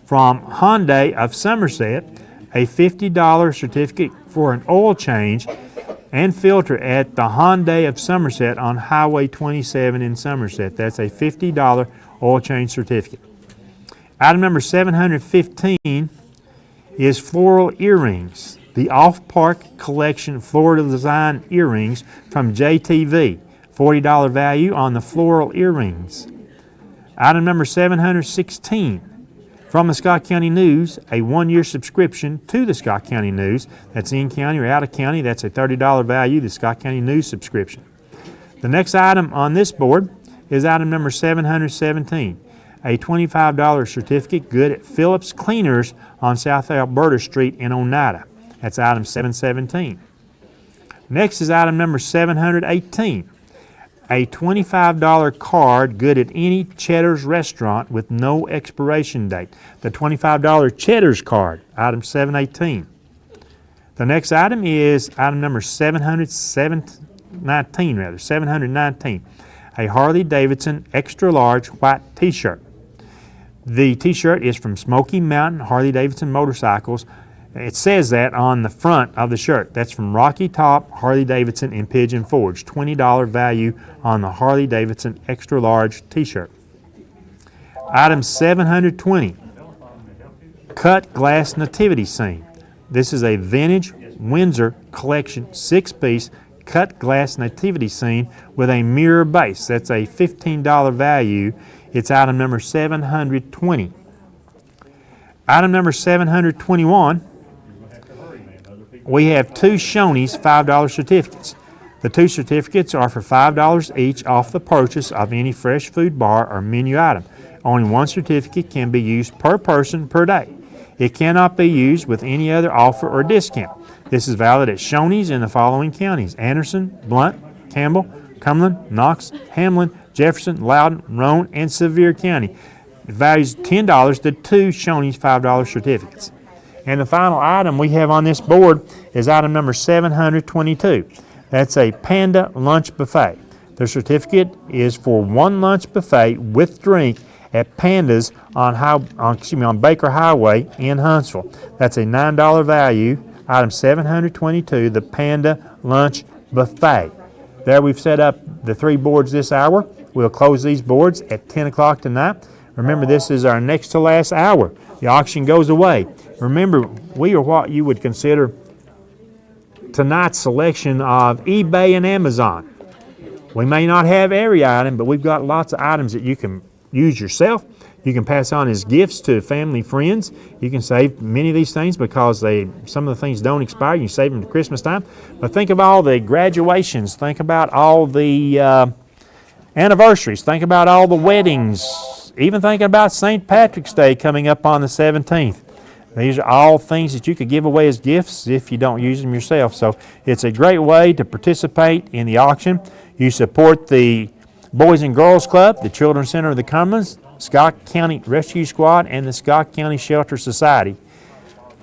from Hyundai of Somerset, a $50 certificate for an oil change and filter at the Hyundai of Somerset on Highway 27 in Somerset. That's a $50 oil change certificate. Item number 715 is floral earrings. The Off-Park Collection Floral Design Earrings from JTV. $40 value on the floral earrings. Item number 716. From the Scott County News, a 1-year subscription to the Scott County News. That's in county or out of county. That's a $30 value, the Scott County News subscription. The next item on this board is item number 717. A $25 certificate good at Phillips Cleaners on South Alberta Street in Oneida. That's item 717. Next is item number 718. a $25 card good at any Cheddar's restaurant with no expiration date. The $25 Cheddar's card, item 718. The next item is item number 719, a Harley Davidson extra large white t-shirt. The t-shirt is from Smoky Mountain Harley Davidson Motorcycles. It says that on the front of the shirt. That's from Rocky Top Harley Davidson in Pigeon Forge. $20 value on the Harley Davidson extra large t-shirt. Item 720, cut glass nativity scene. This is a vintage Windsor collection 6-piece cut glass nativity scene with a mirror base. That's a $15 value. It's item number 720. Item number 721, we have two Shoney's $5 certificates. The two certificates are for $5 each off the purchase of any fresh food bar or menu item. Only one certificate can be used per person per day. It cannot be used with any other offer or discount. This is valid at Shoney's in the following counties: Anderson, Blount, Campbell, Cumberland, Knox, Hamlin, Jefferson, Loudoun, Roane, and Sevier County. It values $10 to two Shoney's $5 certificates. And the final item we have on this board is item number 722. That's a Panda Lunch Buffet. The certificate is for one lunch buffet with drink at Panda's on Baker Highway in Huntsville. That's a $9 value. Item 722, the Panda Lunch Buffet. There we've set up the three boards this hour. We'll close these boards at 10 o'clock tonight. Remember, this is our next to last hour. The auction goes away. Remember, we are what you would consider tonight's selection of eBay and Amazon. We may not have every item, but we've got lots of items that you can use yourself. You can pass on as gifts to family, friends. You can save many of these things because some of the things don't expire. You can save them to Christmas time. But think of all the graduations. Think about all the anniversaries. Think about all the weddings. Even thinking about St. Patrick's Day coming up on the 17th. These are all things that you could give away as gifts if you don't use them yourself. So it's a great way to participate in the auction. You support the Boys and Girls Club, the Children's Center of the Commons, Scott County Rescue Squad, and the Scott County Shelter Society.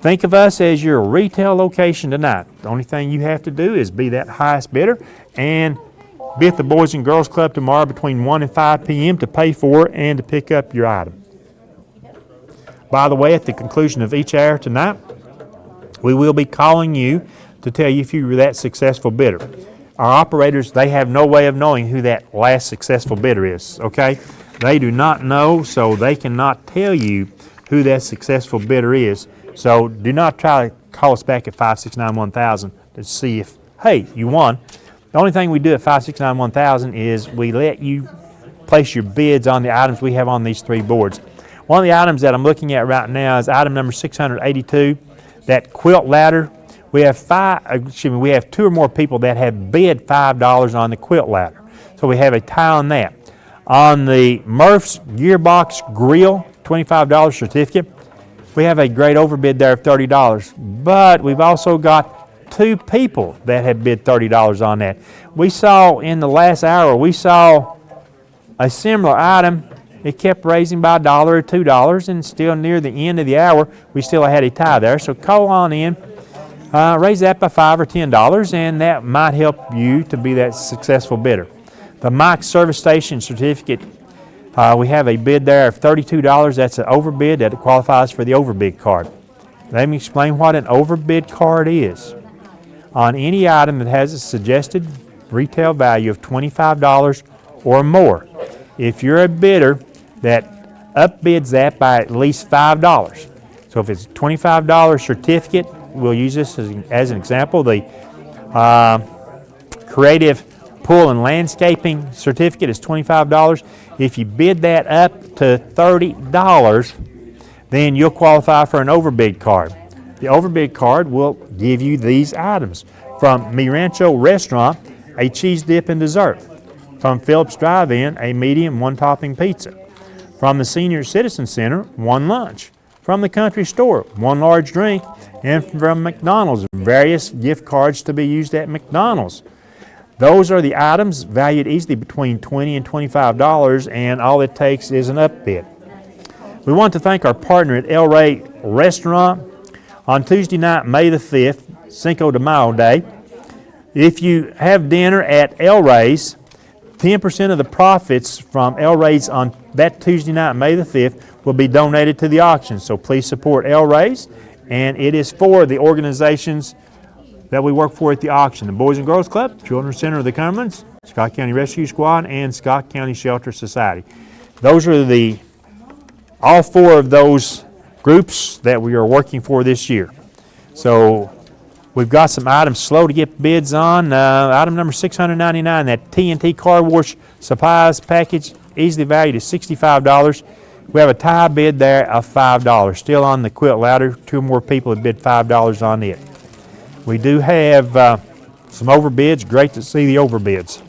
Think of us as your retail location tonight. The only thing you have to do is be that highest bidder and be at the Boys and Girls Club tomorrow between 1 and 5 p.m. to pay for and to pick up your item. By the way, at the conclusion of each hour tonight, we will be calling you to tell you if you were that successful bidder. Our operators, they have no way of knowing who that last successful bidder is, okay? They do not know, so they cannot tell you who that successful bidder is. So do not try to call us back at 569-1000 to see if, hey, you won. The only thing we do at 569-1000 is we let you place your bids on the items we have on these three boards. One of the items that I'm looking at right now is item number 682, that quilt ladder. We have two or more people that have bid $5 on the quilt ladder. So we have a tie on that. On the Murph's Gearbox Grill, $25 certificate, we have a great overbid there of $30. But we've also got two people that have bid $30 on that. We saw in the last hour, a similar item. It kept raising by $1 or $2, and still near the end of the hour, we still had a tie there. So call on in, raise that by $5 or $10, and that might help you to be that successful bidder. The Mike Service Station certificate, we have a bid there of $32. That's an overbid that qualifies for the overbid card. Let me explain what an overbid card is. On any item that has a suggested retail value of $25 or more, if you're a bidder that upbids that by at least $5. So if it's a $25 certificate, we'll use this as an example. The Creative Pool and Landscaping certificate is $25. If you bid that up to $30, then you'll qualify for an overbid card. The overbid card will give you these items. From Mi Rancho Restaurant, a cheese dip and dessert. From Phillips Drive-In, a medium one-topping pizza. From the Senior Citizen Center, one lunch. From the Country Store, one large drink. And from McDonald's, various gift cards to be used at McDonald's. Those are the items valued easily between $20 and $25, and all it takes is an upbid. We want to thank our partner at El Rey Restaurant on Tuesday night, May the 5th, Cinco de Mayo Day. If you have dinner at El Rey's, 10% of the profits from El Rey's on that Tuesday night, May the 5th, will be donated to the auction. So please support El Rey's, and it is for the organizations that we work for at the auction: the Boys and Girls Club, Children's Center of the Cumberlands, Scott County Rescue Squad, and Scott County Shelter Society. Those are all four of those groups that we are working for this year. So we've got some items slow to get bids on. Item number 699, that TNT car wash supplies package, easily valued at $65. We have a tie bid there of $5. Still on the quilt ladder, two more people have bid $5 on it. We do have some overbids. Great to see the overbids.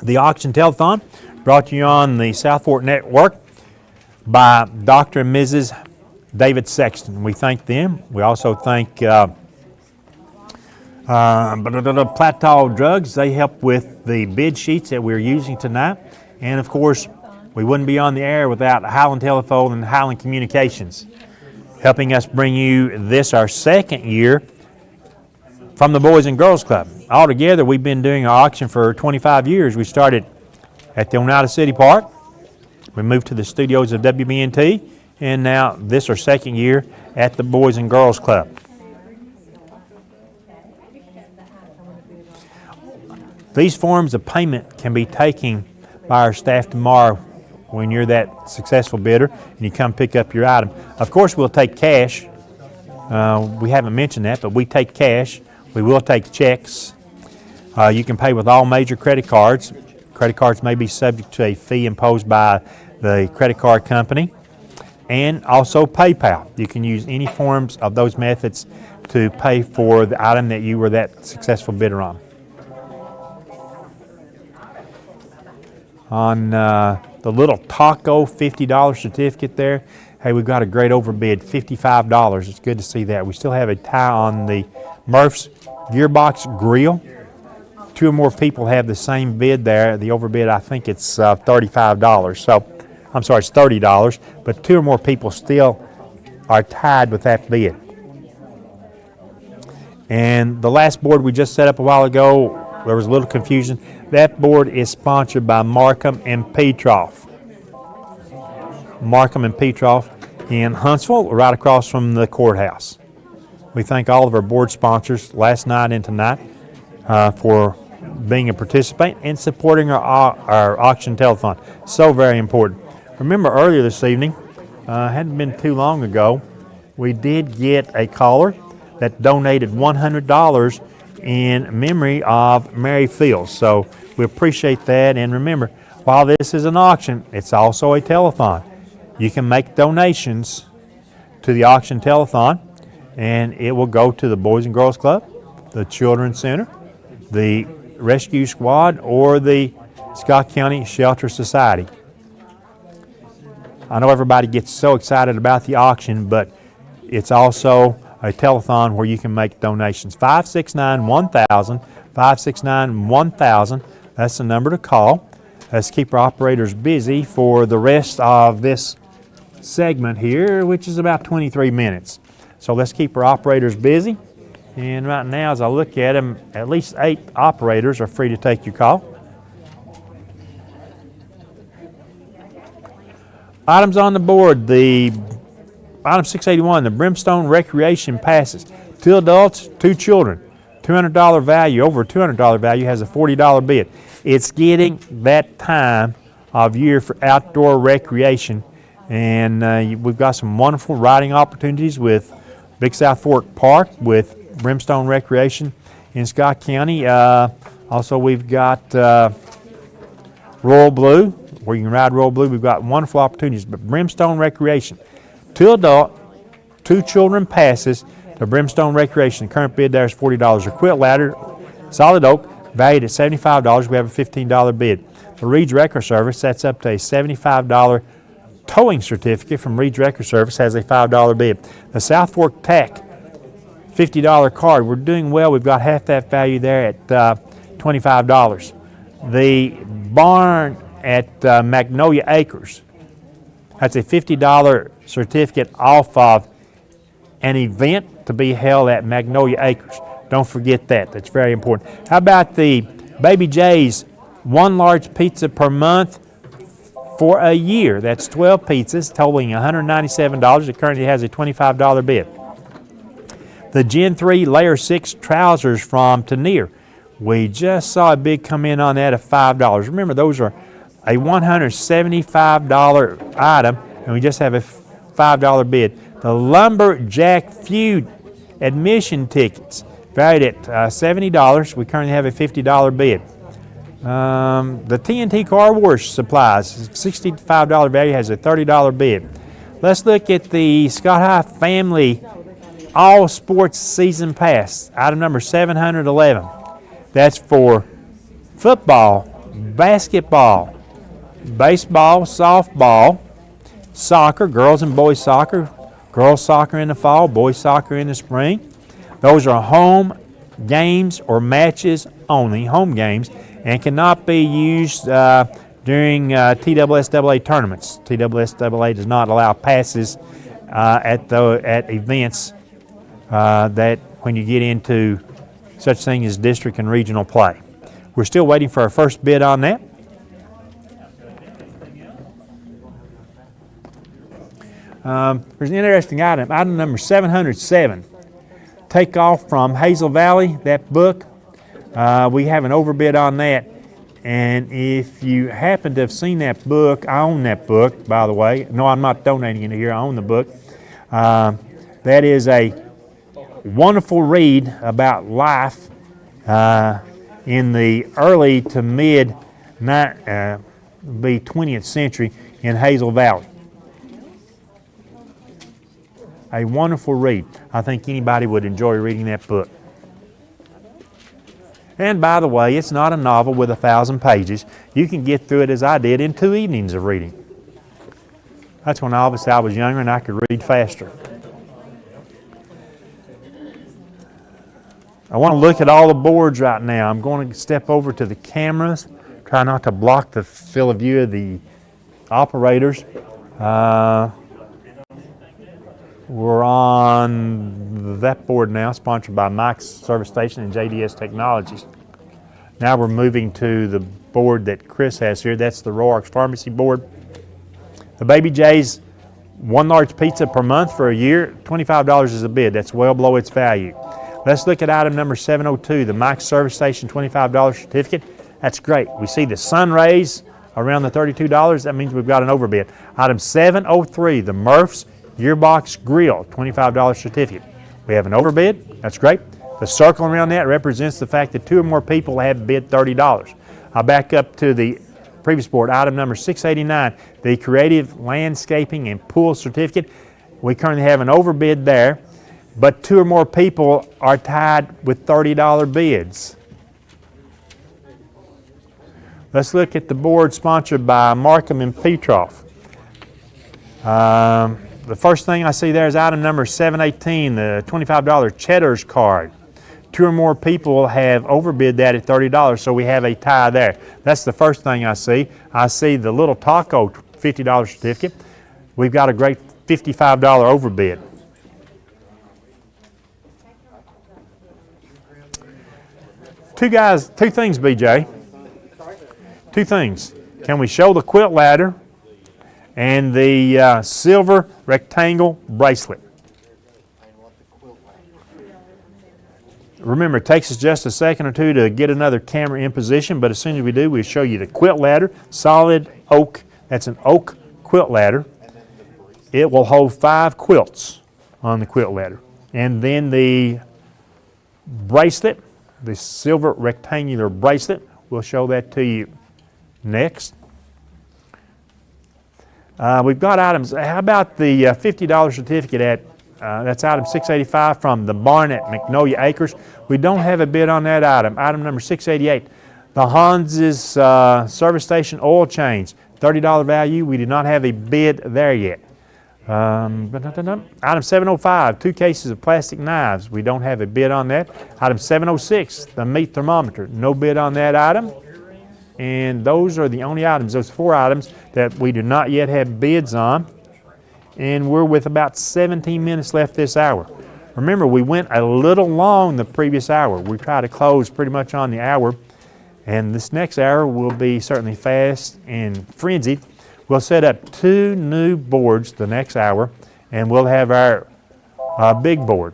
The auction telethon brought to you on the South Fork Network by Dr. and Mrs. David Sexton. We thank them. We also thank Plateau Drugs. They help with the bid sheets that we're using tonight. And of course, we wouldn't be on the air without Highland Telephone and Highland Communications helping us bring you this, our second year, from the Boys and Girls Club. Altogether, we've been doing our auction for 25 years. We started at the Oneida City Park. We moved to the studios of WBNT, and now this, our second year at the Boys and Girls Club. These forms of payment can be taken by our staff tomorrow when you're that successful bidder and you come pick up your item. Of course, we'll take cash. We haven't mentioned that, but we take cash. We will take checks. You can pay with all major credit cards. Credit cards may be subject to a fee imposed by the credit card company, and also PayPal. You can use any forms of those methods to pay for the item that you were that successful bidder on. On the little taco $50 certificate there, hey, we've got a great overbid, $55. It's good to see that. We still have a tie on the Murph's Gearbox Grill. Two or more people have the same bid there. The overbid, I think it's $35. So, I'm sorry, it's $30, but two or more people still are tied with that bid. And the last board we just set up a while ago, there was a little confusion. That board is sponsored by Markham and Petroff. Markham and Petroff in Huntsville, right across from the courthouse. We thank all of our board sponsors last night and tonight for being a participant and supporting our auction telethon. So very important. Remember earlier this evening, hadn't been too long ago, we did get a caller that donated $100 in memory of Mary Fields. So we appreciate that. And remember, while this is an auction, it's also a telethon. You can make donations to the auction telethon, and it will go to the Boys and Girls Club, the Children's Center, the Rescue Squad, or the Scott County Shelter Society. I know everybody gets so excited about the auction, but it's also a telethon where you can make donations. 569-1000, 569-1000. That's the number to call. Let's keep our operators busy for the rest of this segment here, which is about 23 minutes. So let's keep our operators busy. And right now, as I look at them, at least 8 operators are free to take your call. Items on the board, the item 681, the Brimstone Recreation Passes. 2 adults, 2 children. $200 value, over $200 value, has a $40 bid. It's getting that time of year for outdoor recreation, and we've got some wonderful riding opportunities with Big South Fork Park, with Brimstone Recreation in Scott County. Also, we've got Royal Blue, where you can ride Royal Blue. We've got wonderful opportunities, but Brimstone Recreation. 2 adult, 2 children passes to Brimstone Recreation. The current bid there is $40. A quilt ladder, solid oak, valued at $75. We have a $15 bid. The Reed's Wrecker Service, that's up to a $75 towing certificate from Reed's Record Service has a $5 bid. The South Fork TAC $50 card, we're doing well. We've got half that value there at $25. The barn at Magnolia Acres, that's a $50 certificate off of an event to be held at Magnolia Acres. Don't forget that. That's very important. How about the Baby J's one large pizza per month for a year? That's 12 pizzas totaling $197. It currently has a $25 bid. The Gen 3 Layer 6 trousers from Tenier. We just saw a bid come in on that of $5. Remember, those are a $175 item, and we just have a $5 bid. The Lumberjack Feud admission tickets, valued at $70. We currently have a $50 bid. The TNT Car Wash supplies, $65 value, has a $30 bid. Let's look at the Scott High Family All Sports Season Pass, item number 711. That's for football, basketball, baseball, softball, soccer, girls and boys soccer, girls soccer in the fall, boys soccer in the spring. Those are home games or matches only, home games, and cannot be used during TSSAA tournaments. TSSAA does not allow passes at events that when you get into such thing as district and regional play. We're still waiting for our first bid on that. There's an interesting item, item number 707. Take Off from Hazel Valley, that book. We have an overbid on that. And if you happen to have seen that book, I own that book, by the way. No, I'm not donating it here. I own the book. That is a wonderful read about life in the early to mid 20th century in Hazel Valley. A wonderful read. I think anybody would enjoy reading that book. And by the way, it's not a novel with 1,000 pages. You can get through it as I did in 2 evenings of reading. That's when obviously I was younger and I could read faster. I want to look at all the boards right now. I'm going to step over to the cameras, try not to block the field of view of the operators. We're on that board now, sponsored by Mike's Service Station and JDS Technologies. Now we're moving to the board that Chris has here. That's the Roark's Pharmacy board. The Baby J's one large pizza per month for a year, $25 is a bid. That's well below its value. Let's look at item number 702, the Mike's Service Station $25 certificate. That's great. We see the sun rays around the $32. That means we've got an overbid. Item 703, the Murph's Gearbox Grill, $25 certificate. We have an overbid. That's great. The circle around that represents the fact that 2 or more people have bid $30. I'll back up to the previous board. Item number 689, the Creative Landscaping and Pool certificate. We currently have an overbid there, but 2 or more people are tied with $30 bids. Let's look at the board sponsored by Markham and Petroff. The first thing I see there is item number 718, the $25 Cheddar's card. 2 or more people have overbid that at $30, so we have a tie there. That's the first thing I see. I see the Little Taco $50 certificate. We've got a great $55 overbid. Two things, BJ. 2 things. Can we show the quilt ladder and the silver rectangle bracelet? Remember, it takes us just a second or 2 to get another camera in position, but as soon as we do, we'll show you the quilt ladder, solid oak. That's an oak quilt ladder. It will hold 5 quilts on the quilt ladder. And then the bracelet, the silver rectangular bracelet, we'll show that to you next. We've got items. How about the $50 certificate at, that's item 685 from the barn at Magnolia Acres. We don't have a bid on that item. Item number 688, The Hans's service station oil change, $30 value. We do not have a bid there yet. Item 705, 2 cases of plastic knives. We don't have a bid on that. Item 706, the meat thermometer. No bid on that item. And those are the only items, those 4 items that we do not yet have bids on. And we're with about 17 minutes left this hour. Remember, we went a little long the previous hour. We try to close pretty much on the hour. And this next hour will be certainly fast and frenzied. We'll set up 2 new boards the next hour, and we'll have our big board.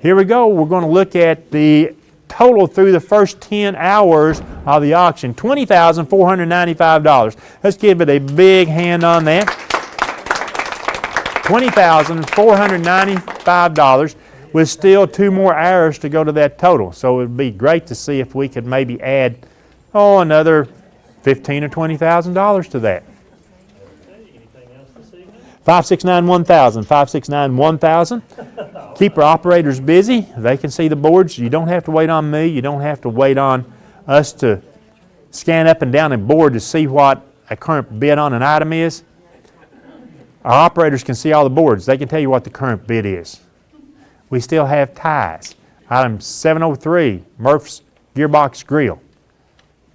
Here we go. We're going to look at the total through the first 10 hours of the auction, $20,495. Let's give it a big hand on that. $20,495 with still 2 more hours to go to that total. So it would be great to see if we could maybe add, another $15,000 or $20,000 to that. 569-1000, 569-1000. Keep our operators busy. They can see the boards. You don't have to wait on me. You don't have to wait on us to scan up and down a board to see what a current bid on an item is. Our operators can see all the boards. They can tell you what the current bid is. We still have ties. Item 703, Murph's Gearbox Grill.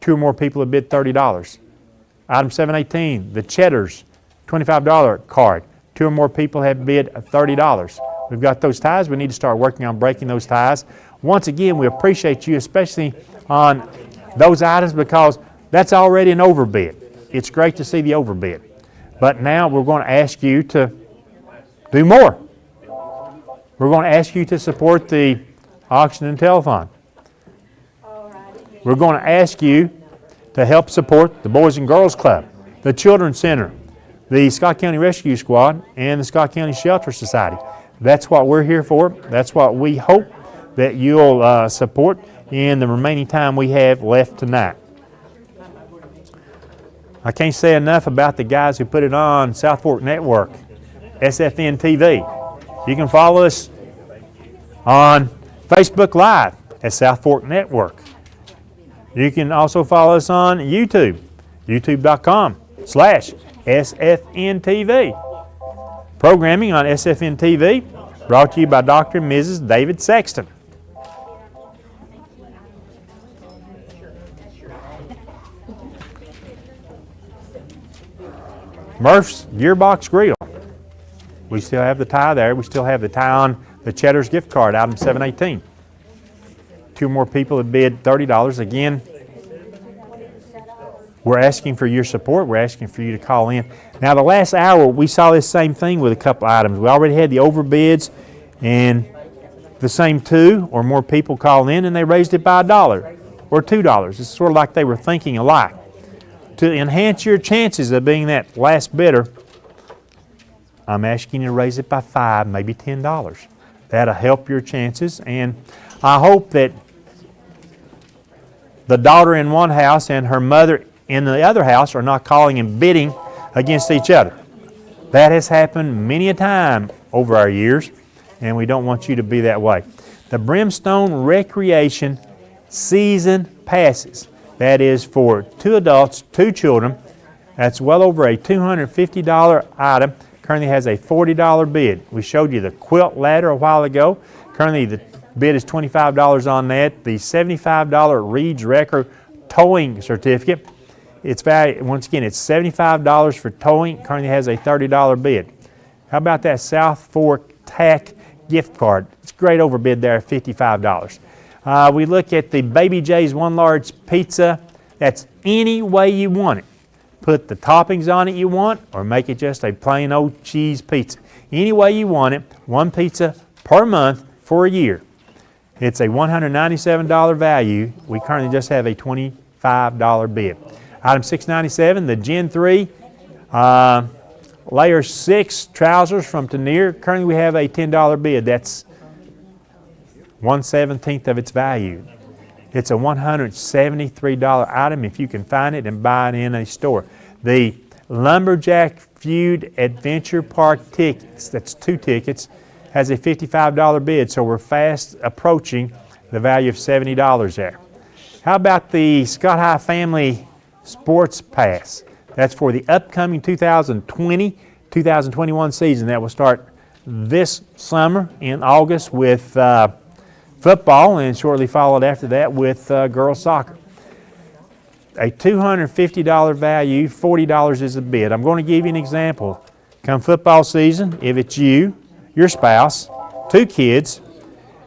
2 or more people have bid $30. Item 718, the Cheddar's $25 card. 2 or more people have bid $30. We've got those ties. We need to start working on breaking those ties. Once again, we appreciate you, especially on those items, because that's already an overbid. It's great to see the overbid. But now we're going to ask you to do more. We're going to ask you to support the auction and telethon. We're going to ask you to help support the Boys and Girls Club, the Children's Center, the Scott County Rescue Squad, and the Scott County Shelter Society. That's what we're here for. That's what we hope that you'll support in the remaining time we have left tonight. I can't say enough about the guys who put it on South Fork Network, SFN.tV. You can follow us on Facebook Live at South Fork Network. You can also follow us on YouTube, youtube.com/SFN.tv. Programming on SFN.tv brought to you by Dr. and Mrs. David Sexton. Murph's Gearbox Grill. We still have the tie there. We still have the tie on the Cheddar's gift card, item 718. 2 more people have bid $30. Again, we're asking for your support. We're asking for you to call in. Now, the last hour, we saw this same thing with a couple items. We already had the overbids, and the same 2 or more people called in, and they raised it by $1 or $2. It's sort of like they were thinking alike. To enhance your chances of being that last bidder, I'm asking you to raise it by $5, maybe $10. That'll help your chances, and I hope that the daughter in one house and her mother in the other house are not calling and bidding against each other. That has happened many a time over our years, and we don't want you to be that way. The Brimstone Recreation Season Passes. That is for 2 adults, 2 children. That's well over a $250 item. Currently has a $40 bid. We showed you the quilt ladder a while ago. Currently the bid is $25 on that. The $75 Reed's Wrecker towing certificate. It's value, once again, it's $75 for towing. Currently has a $30 bid. How about that South Fork TAC gift card? It's a great overbid there at $55. We look at the Baby J's 1 large pizza. That's any way you want it. Put the toppings on it you want, or make it just a plain old cheese pizza. Any way you want it, 1 pizza per month for a year. It's a $197 value. We currently just have a $25 bid. Item 697, the Gen 3 layer 6 trousers from Tenier. Currently we have a $10 bid. That's 1/17 of its value. It's a $173 item if you can find it and buy it in a store. The Lumberjack Feud Adventure Park tickets, that's 2 tickets, has a $55 bid, so we're fast approaching the value of $70 there. How about the Scott High Family Sports Pass? That's for the upcoming 2020-2021 season that will start this summer in August with football and shortly followed after that with girls soccer. A $250 value, $40 is a bid. I'm going to give you an example. Come football season, if it's you, your spouse, 2 kids,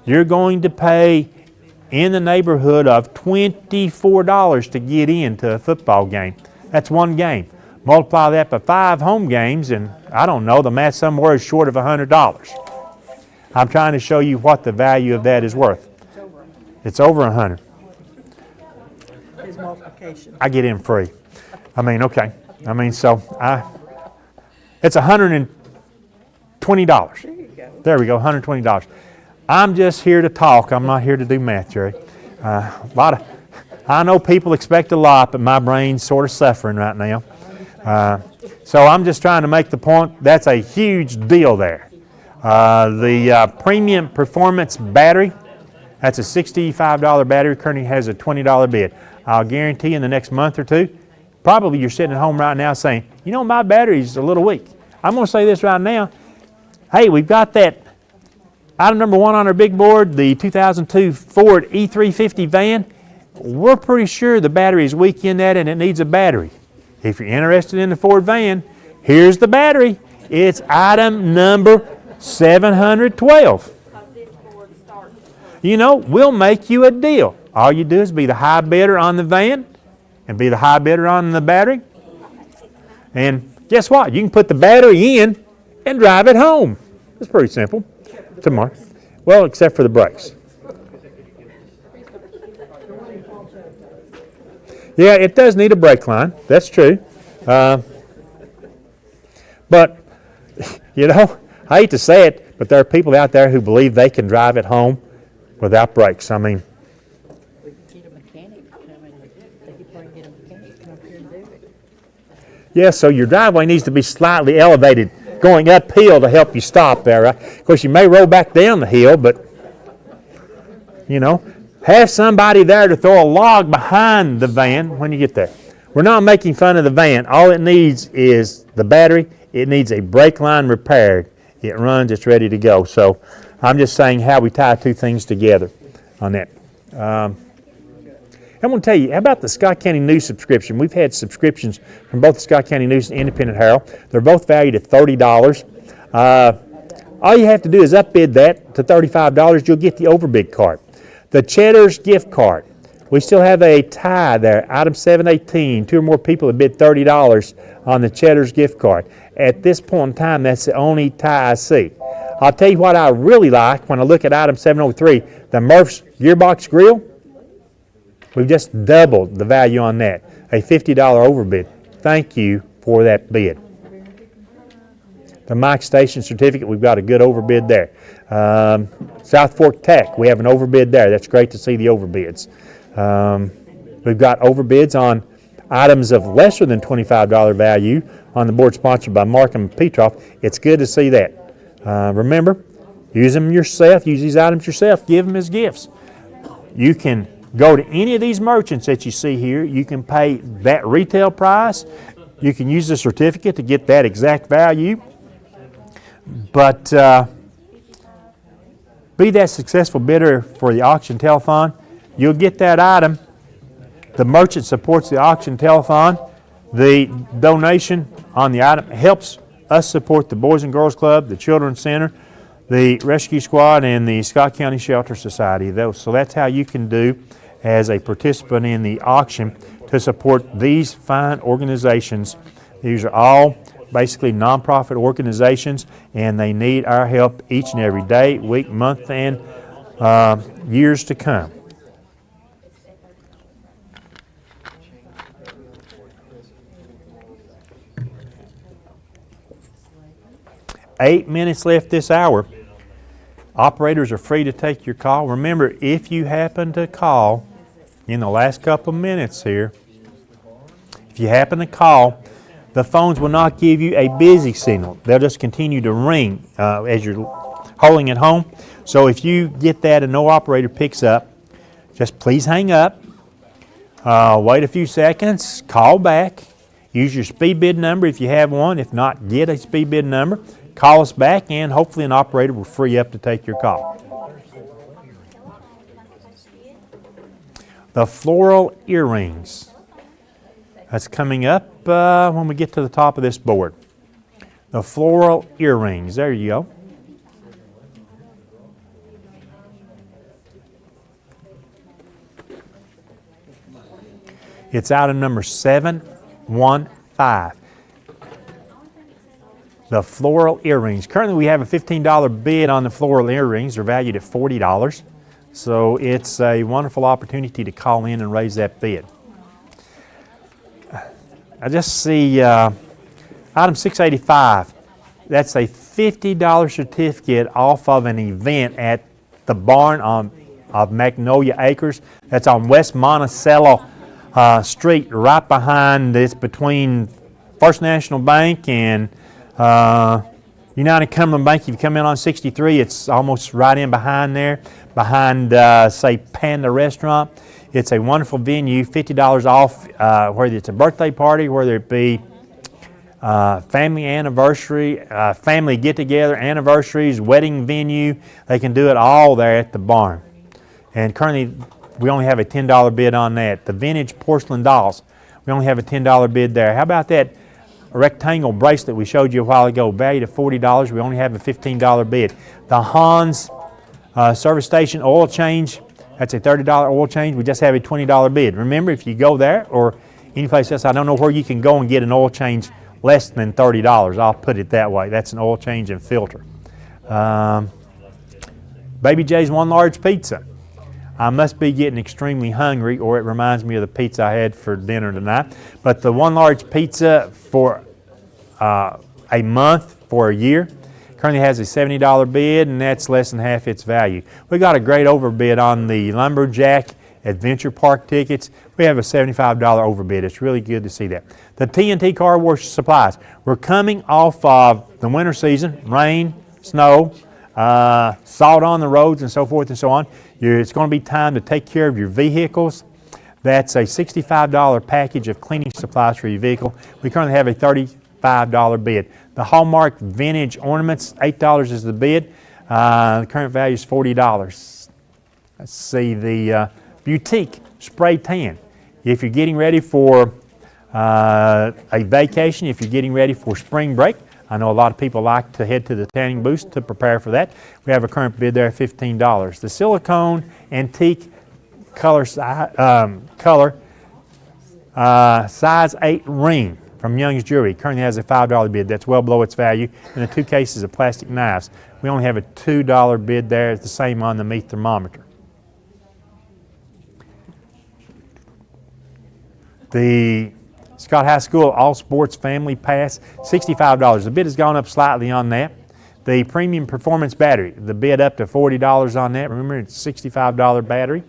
you're going to pay in the neighborhood of $24 to get into a football game. That's one game. Multiply that by 5 home games, and I don't know, the math somewhere is short of $100. I'm trying to show you what the value of that is worth. It's over $100. His multiplication. I get in free. I mean, okay. I mean, so it's $120. There you go. There we go, $120. I'm just here to talk. I'm not here to do math, Jerry. I know people expect a lot, but my brain's sort of suffering right now. So I'm just trying to make the point. That's a huge deal there. The premium performance battery, that's a $65 battery, currently has a $20 bid. I'll guarantee in the next month or two, probably you're sitting at home right now saying, you know, my battery's a little weak. I'm going to say this right now. Hey, we've got that item number 1 on our big board, the 2002 Ford E350 van. We're pretty sure the battery is weak in that and it needs a battery. If you're interested in the Ford van, here's the battery. It's item number 712. You know, we'll make you a deal. All you do is be the high bidder on the van and be the high bidder on the battery. And guess what? You can put the battery in and drive it home. It's pretty simple. Tomorrow. Well, except for the brakes. Yeah, it does need a brake line. That's true. But, you know, I hate to say it, but there are people out there who believe they can drive it home without brakes. I mean, We could get a mechanic to come in. They could probably get a mechanic to come up here and do it. yeah, so your driveway needs to be slightly elevated going uphill to help you stop there. Right? Of course, you may roll back down the hill, but, you know, have somebody there to throw a log behind the van when you get there. We're not making fun of the van. All it needs is the battery. It needs a brake line repaired. It runs, it's ready to go. So I'm just saying how we tie 2 things together on that. I'm going to tell you, how about the Scott County News subscription? We've had subscriptions from both the Scott County News and Independent Herald. They're both valued at $30. All you have to do is upbid that to $35. You'll get the overbid card. The Cheddar's gift card. We still have a tie there, item 718. 2 or more people have bid $30 on the Cheddar's gift card. At this point in time, that's the only tie I see. I'll tell you what I really like when I look at item 703, the Murph's Gearbox Grill. We've just doubled the value on that, a $50 overbid. Thank you for that bid. The Mike Station certificate, we've got a good overbid there. South Fork Tech, we have an overbid there. That's great to see the overbids. We've got overbids on items of lesser than $25 value on the board sponsored by Markham Petroff. It's good to see that. Remember, use them yourself. Use these items yourself. Give them as gifts. You can go to any of these merchants that you see here. You can pay that retail price. You can use the certificate to get that exact value. But be that successful bidder for the auction telethon. You'll get that item. The merchant supports the auction telethon. The donation on the item helps us support the Boys and Girls Club, the Children's Center, the Rescue Squad, and the Scott County Shelter Society. So that's how you can do as a participant in the auction to support these fine organizations. These are all basically nonprofit organizations, and they need our help each and every day, week, month, and years to come. Eight minutes left this hour. Operators are free to take your call. Remember, if you happen to call in the last couple of minutes here, if you happen to call, the phones will not give you a busy signal. They'll just continue to ring as you're holding it home. So if you get that and no operator picks up, just please hang up Wait a few seconds, call back, use your speed bid number if you have one. If not, get a speed bid number, call us back, and hopefully an operator will free up to take your call. The floral earrings. That's coming up when we get to the top of this board. The floral earrings. There you go. It's item number 715. The floral earrings. Currently we have a $15 bid on the floral earrings. They're valued at $40. So it's a wonderful opportunity to call in and raise that bid. I just see item 685. That's a $50 certificate off of an event at the barn of Magnolia Acres. That's on West Monticello Street, right behind, it's between First National Bank and United Cumberland Bank. If you come in on 63, it's almost right in behind there, behind, say, Panda Restaurant. It's a wonderful venue, $50 off, whether it's a birthday party, whether it be family anniversary, family get-together, anniversaries, wedding venue. They can do it all there at the barn. And currently, we only have a $10 bid on that. The vintage porcelain dolls, we only have a $10 bid there. How about that rectangle bracelet we showed you a while ago, valued at $40? We only have a $15 bid. The Hans service station oil change, that's a $30 oil change. We just have a $20 bid. Remember, if you go there or anyplace else, I don't know where you can go and get an oil change less than $30. I'll put it that way. That's an oil change and filter. Baby J's one large pizza. I must be getting extremely hungry, or it reminds me of the pizza I had for dinner tonight. But the one large pizza for a month, for a year, currently has a $70 bid, and that's less than half its value. We got a great overbid on the Lumberjack Adventure Park tickets. We have a $75 overbid. It's really good to see that. The TNT Car Wash supplies. We're coming off of the winter season, rain, snow, salt on the roads, and so forth and so on. It's going to be time to take care of your vehicles. That's a $65 package of cleaning supplies for your vehicle. We currently have a $35 bid. The Hallmark Vintage Ornaments, $8 is the bid. The current value is $40. Let's see, the Boutique Spray Tan. If you're getting ready for a vacation, if you're getting ready for spring break, I know a lot of people like to head to the tanning booth to prepare for that. We have a current bid there at $15. The Silicone Antique Color Size 8 Ring from Young's Jewelry currently has a $5 bid. That's well below its value. And the 2 cases of plastic knives. We only have a $2 bid there. It's the same on the meat thermometer. The Scott High School All Sports Family Pass, $65. The bid has gone up slightly on that. The Premium Performance Battery, the bid up to $40 on that. Remember, it's a $65 battery.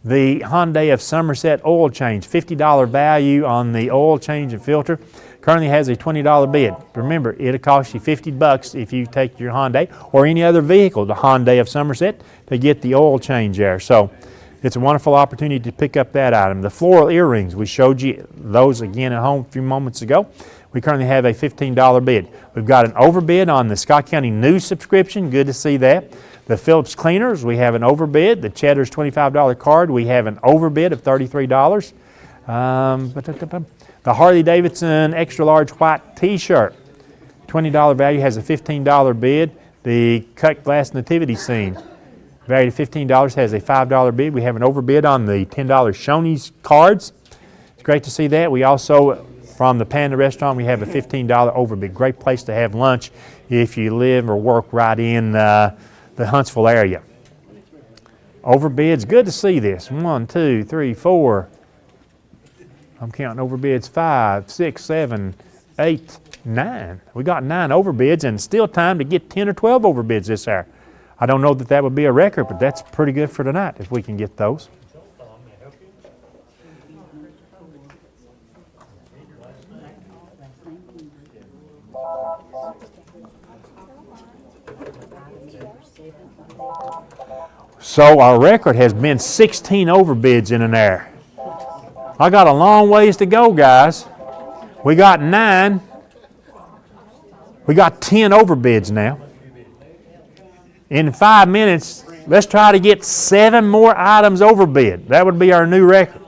The Hyundai of Somerset oil change, $50 value on the oil change and filter. Currently has a $20 bid. Remember, it'll cost you $50 if you take your Hyundai or any other vehicle, the Hyundai of Somerset, to get the oil change there. So it's a wonderful opportunity to pick up that item. The floral earrings, we showed you those again at home a few moments ago. We currently have a $15 bid. We've got an overbid on the Scott County News subscription. Good to see that. The Phillips Cleaners, we have an overbid. The Cheddar's $25 card, we have an overbid of $33. The Harley Davidson extra large white t-shirt, $20 value, has a $15 bid. The cut glass nativity scene, valued at $15, has a $5 bid. We have an overbid on the $10 Shoney's cards. It's great to see that. We also, from the Panda Restaurant, we have a $15 overbid. Great place to have lunch if you live or work right in the Huntsville area. Overbids, good to see this. 1, 2, 3, 4. I'm counting overbids. 5, 6, 7, 8, 9. We got 9 overbids, and still time to get 10 or 12 overbids this hour. I don't know that that would be a record, but that's pretty good for tonight if we can get those. So our record has been 16 overbids in an hour. I got a long ways to go, guys. We got 9. We got 10 overbids now. In 5 minutes, let's try to get 7 more items overbid. That would be our new record.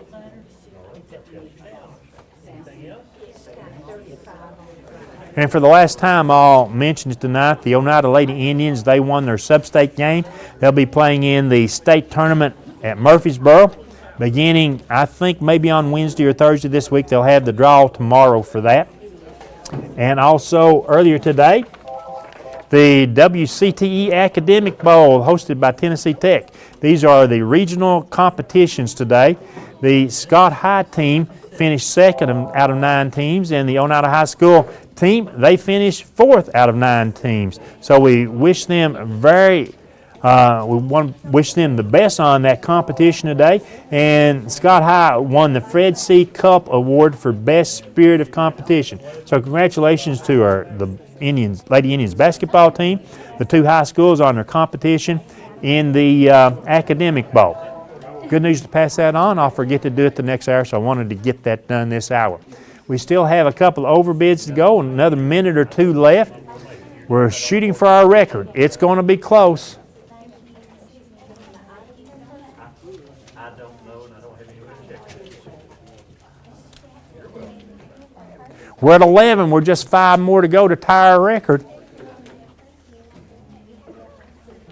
And for the last time, I'll mention it tonight, the Oneida Lady Indians, they won their sub-state game. They'll be playing in the state tournament at Murfreesboro. Beginning, I think, maybe on Wednesday or Thursday this week. They'll have the draw tomorrow for that. And also, earlier today, the WCTE Academic Bowl hosted by Tennessee Tech. These are the regional competitions today. The Scott High team finished second out of 9 teams, and the Oneida High School team, they finished 4th out of 9 teams. So we wish them the best on that competition today. And Scott High won the Fred C. Cup Award for Best Spirit of Competition. So congratulations to the Lady Indians basketball team, the 2 high schools on their competition in the Academic Bowl. Good news to pass that on. I'll forget to do it the next hour, so I wanted to get that done this hour. We still have a couple of overbids to go, and another minute or 2 left. We're shooting for our record. It's going to be close. I don't know, and I don't have any way to check it. We're at 11. We're just 5 more to go to tie our record.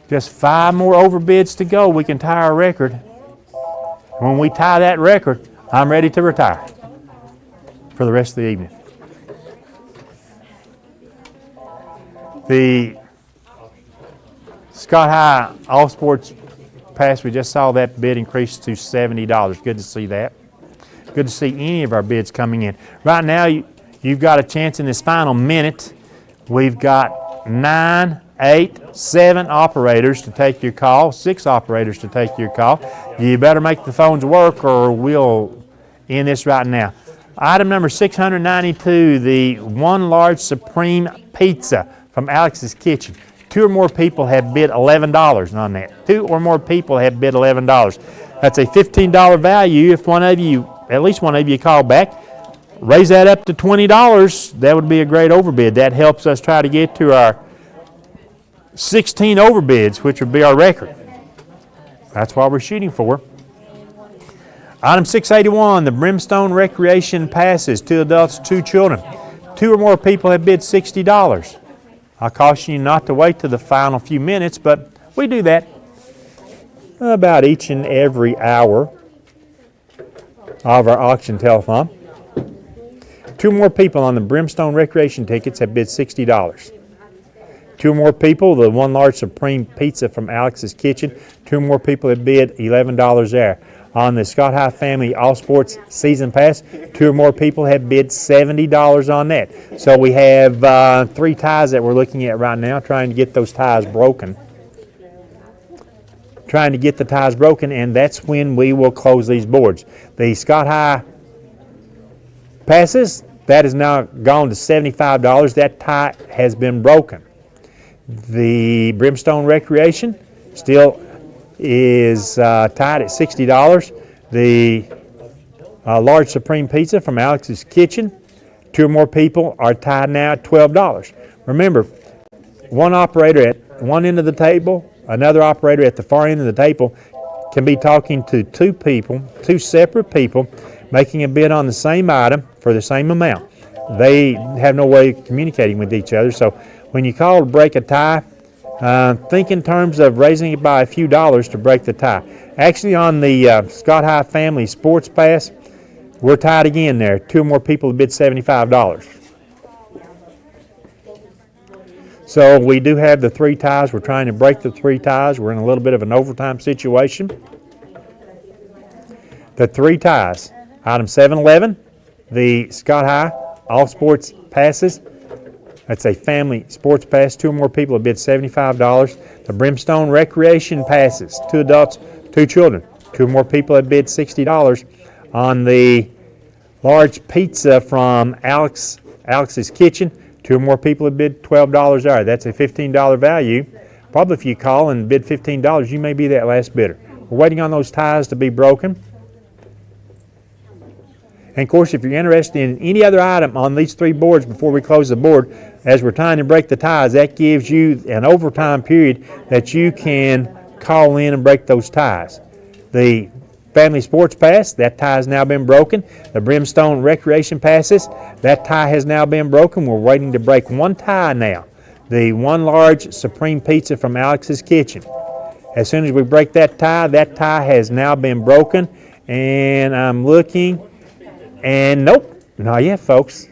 Just 5 more overbids to go. We can tie our record. When we tie that record, I'm ready to retire for the rest of the evening. The Scott High All Sports Pass, we just saw that bid increase to $70. Good to see that. Good to see any of our bids coming in. Right now, you've got a chance in this final minute. We've got 9, 8, 7 operators to take your call, 6 operators to take your call. You better make the phones work or we'll end this right now. Item number 692, the 1 large Supreme Pizza from Alex's Kitchen. 2 or more people have bid $11 on that. 2 or more people have bid $11. That's a $15 value. If at least one of you call back, raise that up to $20. That would be a great overbid. That helps us try to get to our 16 overbids, which would be our record. That's what we're shooting for. Item 681, the Brimstone Recreation Passes, 2 adults, 2 children. 2 or more people have bid $60. I caution you not to wait to the final few minutes, but we do that about each and every hour of our auction telethon. 2 more people on the Brimstone Recreation tickets have bid $60. 2 more people, the 1 large Supreme Pizza from Alex's Kitchen. 2 more people have bid $11 there. On the Scott High Family All Sports Season Pass, 2 or more people have bid $70 on that. So we have 3 ties that we're looking at right now, trying to get those ties broken. Trying to get the ties broken, and that's when we will close these boards. The Scott High passes, that is now gone to $75. That tie has been broken. The Brimstone Recreation still is tied at $60. The large Supreme Pizza from Alex's Kitchen, 2 or more people are tied now at $12. Remember, one operator at one end of the table, another operator at the far end of the table can be talking to 2 people, 2 separate people, making a bid on the same item for the same amount. They have no way of communicating with each other. So when you call to break a tie, think in terms of raising it by a few dollars to break the tie. Actually, on the Scott High Family Sports Pass, we're tied again there. 2 or more people have bid $75. So we do have the 3 ties. We're trying to break the 3 ties. We're in a little bit of an overtime situation. The 3 ties. Item 711, the Scott High All Sports Passes. That's a family sports pass. 2 or more people have bid $75. The Brimstone Recreation Passes, 2 adults, 2 children. 2 or more people have bid $60. On the large pizza from Alex's Kitchen, 2 or more people have bid $12 there. That's a $15 value. Probably if you call and bid $15, you may be that last bidder. We're waiting on those ties to be broken. And of course, if you're interested in any other item on these 3 boards before we close the board, as we're trying to break the ties, that gives you an overtime period that you can call in and break those ties. The Family Sports Pass, that tie has now been broken. The Brimstone Recreation Passes, that tie has now been broken. We're waiting to break one tie now. The one large Supreme Pizza from Alex's Kitchen. As soon as we break that tie has now been broken. And I'm looking, and nope, not yet, folks.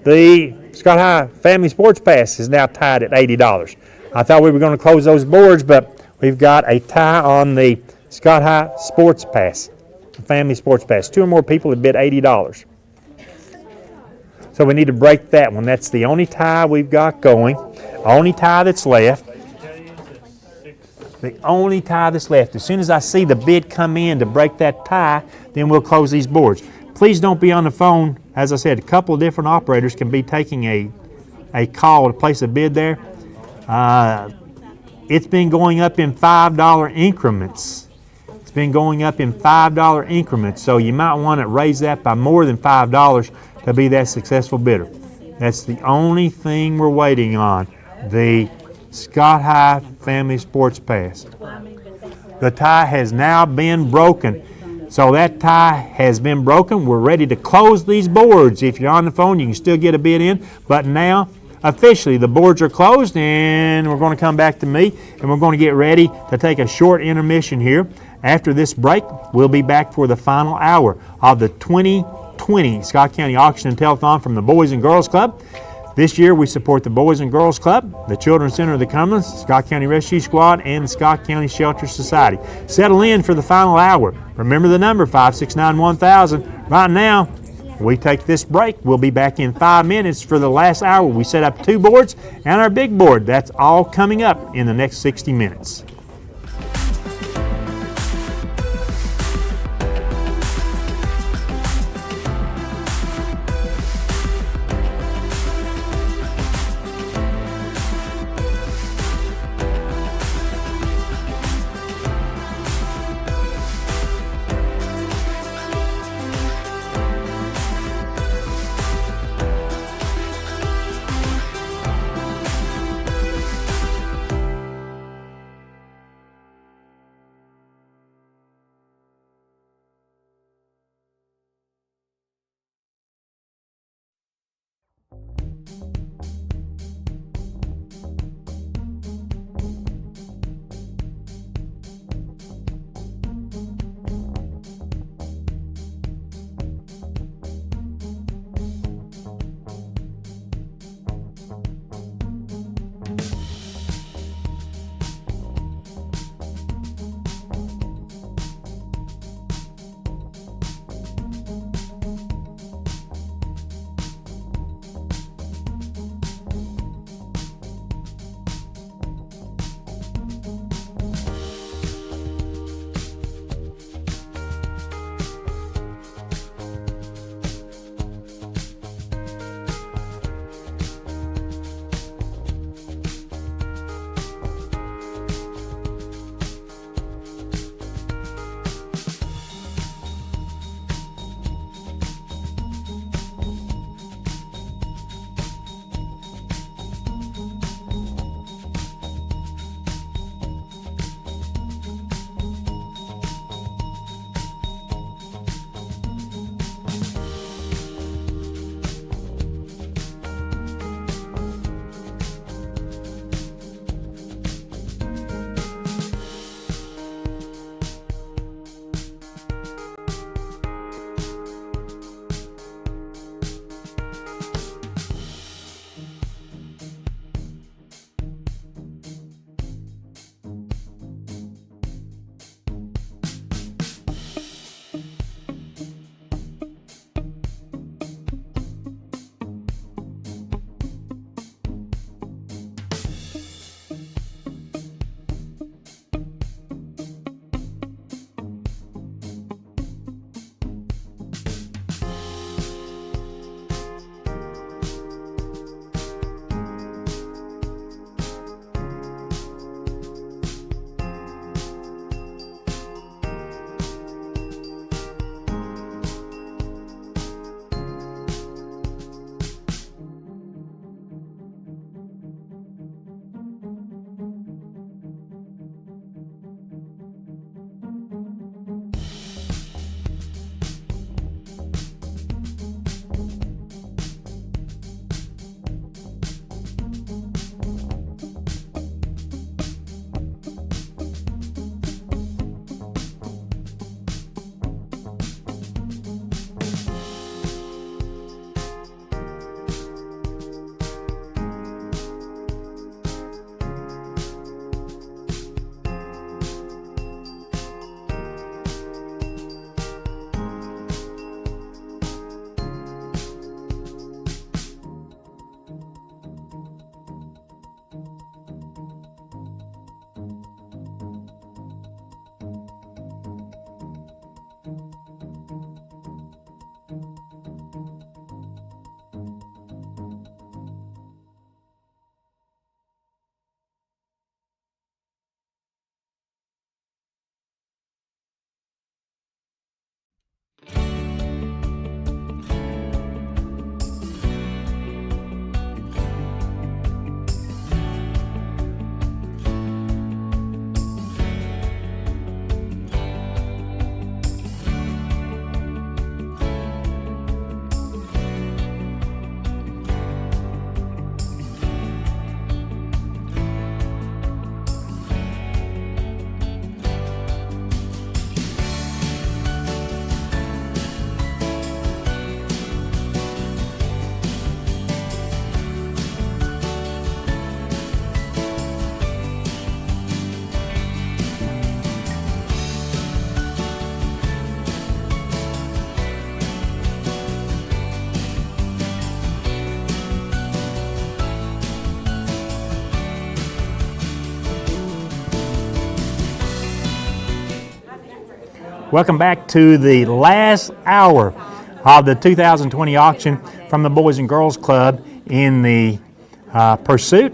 The Scott High Family Sports Pass is now tied at $80. I thought we were going to close those boards, but we've got a tie on the Scott High Sports Pass, the Family Sports Pass. 2 or more people have bid $80. So we need to break that one. That's the only tie we've got going. Only tie that's left. The only tie that's left. As soon as I see the bid come in to break that tie, then we'll close these boards. Please don't be on the phone. As I said, a couple of different operators can be taking a call to place a bid there. It's been going up in $5 increments. It's been going up in $5 increments, so you might want to raise that by more than $5 to be that successful bidder. That's the only thing we're waiting on, the Scott High Family Sports Pass. The tie has now been broken. So that tie has been broken. We're ready to close these boards. If you're on the phone, you can still get a bid in. But now, officially, the boards are closed, and we're going to come back to me, and we're going to get ready to take a short intermission here. After this break, we'll be back for the final hour of the 2020 Scott County Auction and Telethon from the Boys and Girls Club. This year, we support the Boys and Girls Club, the Children's Center of the Cumberland, Scott County Rescue Squad, and the Scott County Shelter Society. Settle in for the final hour. Remember the number, 569-1000. Right now, we take this break. We'll be back in 5 minutes for the last hour. We set up 2 boards and our big board. That's all coming up in the next 60 minutes. Welcome back to the last hour of the 2020 auction from the Boys and Girls Club in the pursuit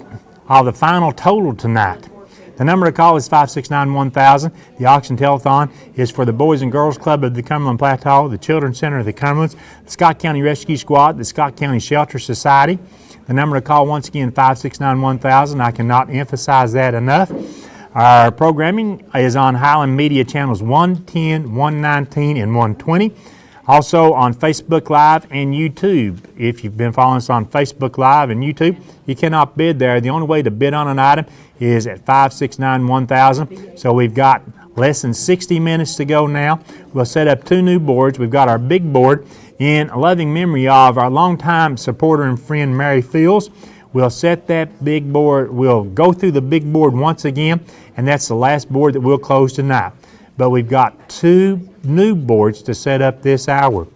of the final total tonight. The number to call is 569-1000. The auction telethon is for the Boys and Girls Club of the Cumberland Plateau, the Children's Center of the Cumberlands, the Scott County Rescue Squad, the Scott County Shelter Society. The number to call, once again, 569-1000. I cannot emphasize that enough. Our programming is on Highland Media channels 110, 119, and 120. Also on Facebook Live and YouTube. If you've been following us on Facebook Live and YouTube, you cannot bid there. The only way to bid on an item is at 569-1000. So we've got less than 60 minutes to go now. We'll set up 2 new boards. We've got our big board in loving memory of our longtime supporter and friend, Mary Fields. We'll set that big board. We'll go through the big board once again, and that's the last board that we'll close tonight. But we've got 2 new boards to set up this hour.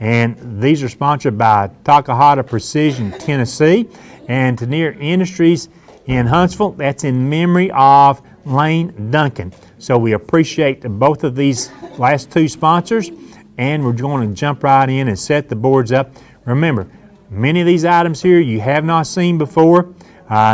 And these are sponsored by Takahata Precision, Tennessee, and Tenier Industries in Huntsville. That's in memory of Lane Duncan. So we appreciate both of these last 2 sponsors, and we're going to jump right in and set the boards up. Remember, many of these items here you have not seen before.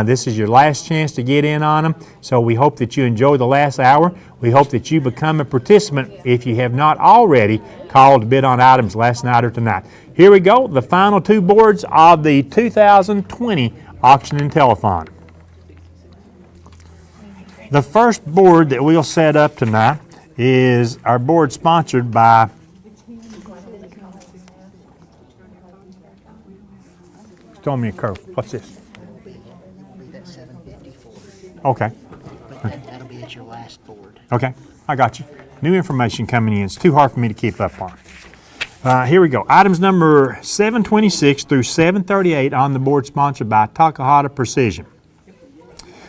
This is your last chance to get in on them. So we hope that you enjoy the last hour. We hope that you become a participant if you have not already called to bid on items last night or tonight. Here we go, the final 2 boards of the 2020 auction and telethon. The first board that we'll set up tonight is our board sponsored by Throw me a curve. What's this? That 754. Okay. That'll be at your last board. Okay, I got you. New information coming in. It's too hard for me to keep up on. Here we go. Items number 726 through 738 on the board sponsored by Takahata Precision.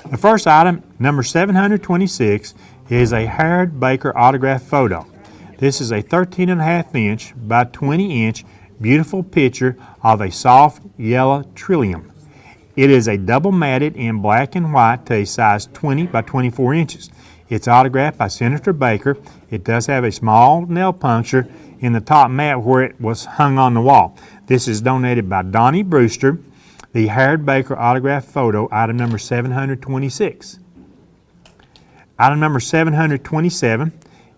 The first item, number 726, is a Harold Baker autograph photo. This is a 13.5 inch by 20 inch beautiful picture of a soft yellow trillium. It is a double matted in black and white to a size 20 by 24 inches. It's autographed by Senator Baker. It does have a small nail puncture in the top mat where it was hung on the wall. This is donated by Donnie Brewster. The Harold Baker autograph photo, item number 726. Item number 727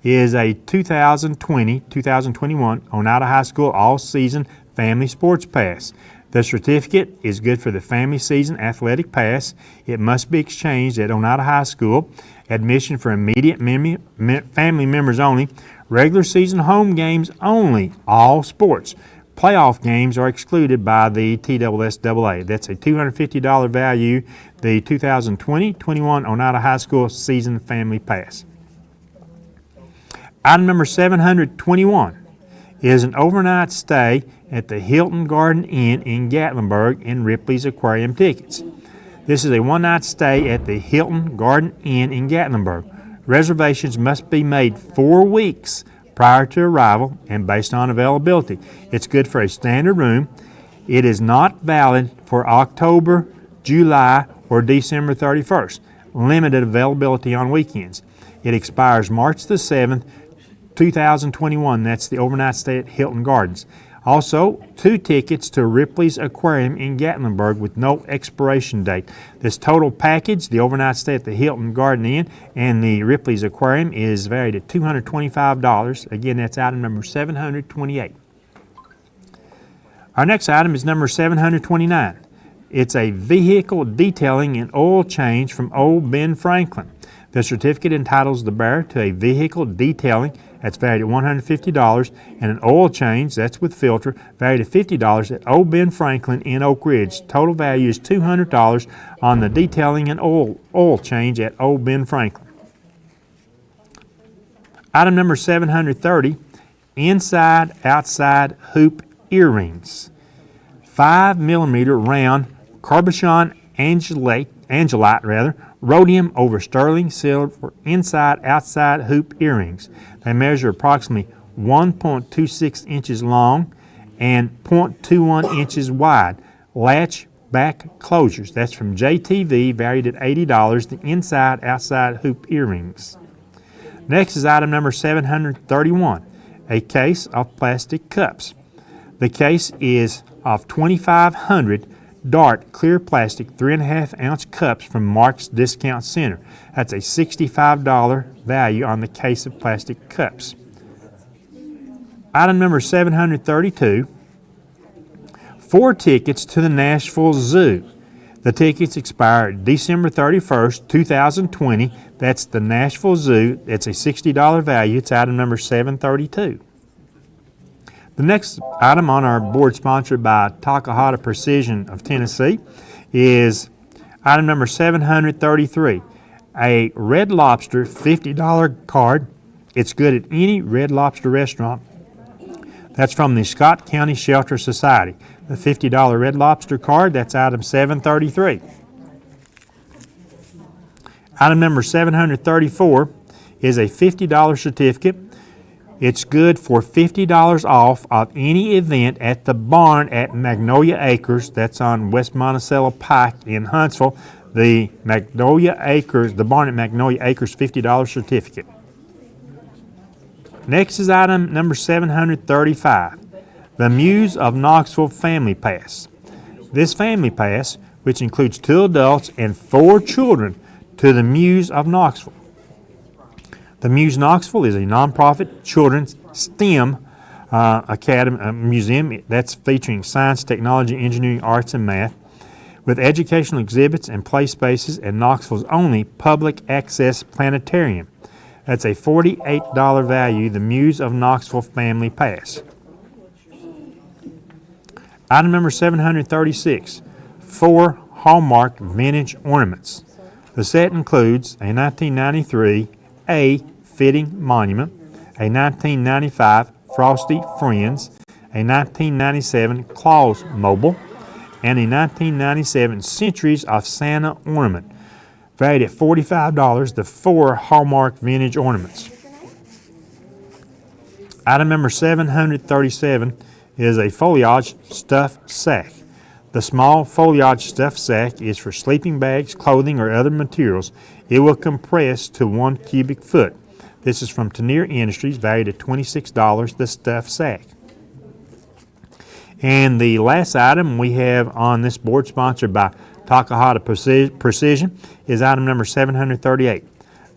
is a 2020-2021 Oneida High School All-Season Family Sports Pass. The certificate is good for the family season athletic pass. It must be exchanged at Oneida High School. Admission for immediate family members only. Regular season home games only. All sports. Playoff games are excluded by the TSSAA. That's a $250 value, the 2020-21 Oneida High School Season Family Pass. Item number 721 is an overnight stay at the Hilton Garden Inn in Gatlinburg and Ripley's Aquarium tickets. This is a one-night stay at the Hilton Garden Inn in Gatlinburg. Reservations must be made 4 weeks prior to arrival and based on availability. It's good for a standard room. It is not valid for October, July, or December 31st. Limited availability on weekends. It expires March the 7th, 2021. That's the overnight stay at Hilton Gardens. Also, 2 tickets to Ripley's Aquarium in Gatlinburg with no expiration date. This total package, the overnight stay at the Hilton Garden Inn and the Ripley's Aquarium, is valued at $225. Again, that's item number 728. Our next item is number 729. It's a vehicle detailing and oil change from Old Ben Franklin. The certificate entitles the bearer to a vehicle detailing, that's valued at $150, and an oil change, that's with filter, valued at $50 at Old Ben Franklin in Oak Ridge. Total value is $200 on the detailing and oil change at Old Ben Franklin. Item number 730, inside outside hoop earrings. 5mm round Carbuchon Angelite, rhodium over sterling silver inside outside hoop earrings. They measure approximately 1.26 inches long and 0.21 inches wide. Latch back closures. That's from JTV, valued at $80, the inside outside hoop earrings. Next is item number 731, a case of plastic cups. The case is of 2,500 Dart clear plastic 3.5 ounce cups from Mark's Discount Center. That's a $65 value on the case of plastic cups. Item number 732, 4 tickets to the Nashville Zoo. The tickets expire December 31st, 2020. That's the Nashville Zoo. It's a $60 value. It's item number 732. The next item on our board, sponsored by Takahata Precision of Tennessee, is item number 733, a Red Lobster $50 card. It's good at any Red Lobster restaurant. That's from the Scott County Shelter Society. The $50 Red Lobster card, that's item 733. Item number 734 is a $50 certificate. It's good for $50 off of any event at the barn at Magnolia Acres. That's on West Monticello Pike in Huntsville. The barn at Magnolia Acres $50 certificate. Next is item number 735, the Muse of Knoxville Family Pass. This Family Pass, which includes 2 adults and 4 children, to the Muse of Knoxville. The Muse Knoxville is a nonprofit children's STEM museum that's featuring science, technology, engineering, arts, and math, with educational exhibits and play spaces and Knoxville's only public access planetarium. That's a $48 value, the Muse of Knoxville Family Pass. Item number 736, 4 Hallmark vintage ornaments. The set includes a 1993 A fitting monument, a 1995 Frosty Friends, a 1997 Claus Mobile, and a 1997 Centuries of Santa ornament, valued at $45, the 4 Hallmark vintage ornaments. Item number 737 is a foliage stuffed sack. The small foliage stuffed sack is for sleeping bags, clothing, or other materials. It will compress to 1 cubic foot. This is from Tenier Industries, valued at $26, the stuffed sack. And the last item we have on this board, sponsored by Takahata Precision, is item number 738.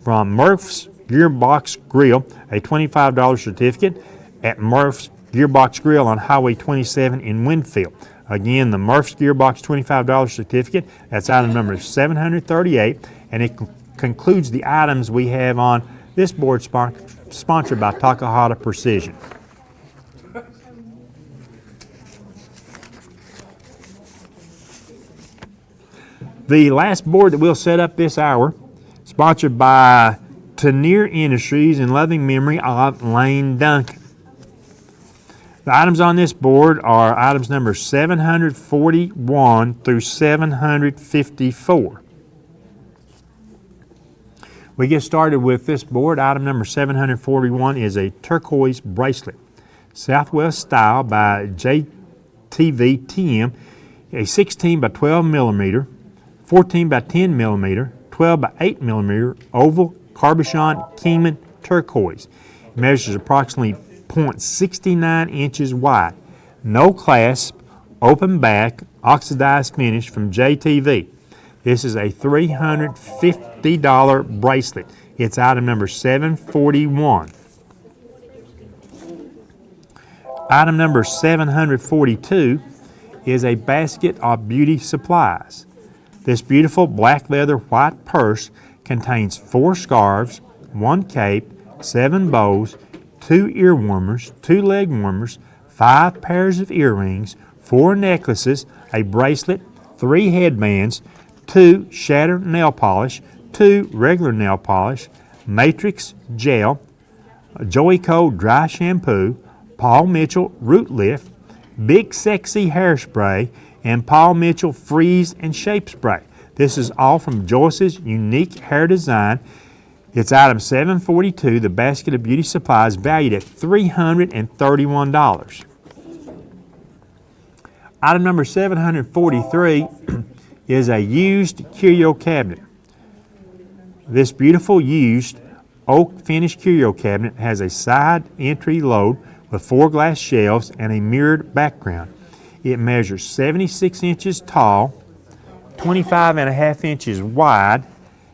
From Murph's Gearbox Grill, a $25 certificate at Murph's Gearbox Grill on Highway 27 in Winfield. Again, the Murph's Gearbox $25 certificate, that's item number 738, and it concludes the items we have on this board, sponsored by Takahata Precision. The last board that we'll set up this hour, sponsored by Tenier Industries in loving memory of Lane Duncan. The items on this board are items number 741 through 754. We get started with this board. Item number 741 is a turquoise bracelet, Southwest style by JTV TM, a 16 by 12 millimeter, 14 by 10 millimeter, 12 by 8 millimeter oval Carbuchon Kingman turquoise. It measures approximately 0.69 inches wide. No clasp, open back, oxidized finish from JTV. This is a $350 bracelet. It's item number 741. Item number 742 is a basket of beauty supplies. This beautiful black leather white purse contains 4 scarves, 1 cape, 7 bows, 2 ear warmers, 2 leg warmers, 5 pairs of earrings, 4 necklaces, a bracelet, 3 headbands, 2 shattered nail polish, 2 regular nail polish, Matrix gel, Joico dry shampoo, Paul Mitchell root lift, Big Sexy hairspray, and Paul Mitchell freeze and shape spray. This is all from Joyce's unique hair design. It's item 742, the basket of beauty supplies, valued at $331. Item number 743 is a used curio cabinet. This beautiful used oak finish curio cabinet has a side entry load with 4 glass shelves and a mirrored background. It measures 76 inches tall, 25.5 inches wide,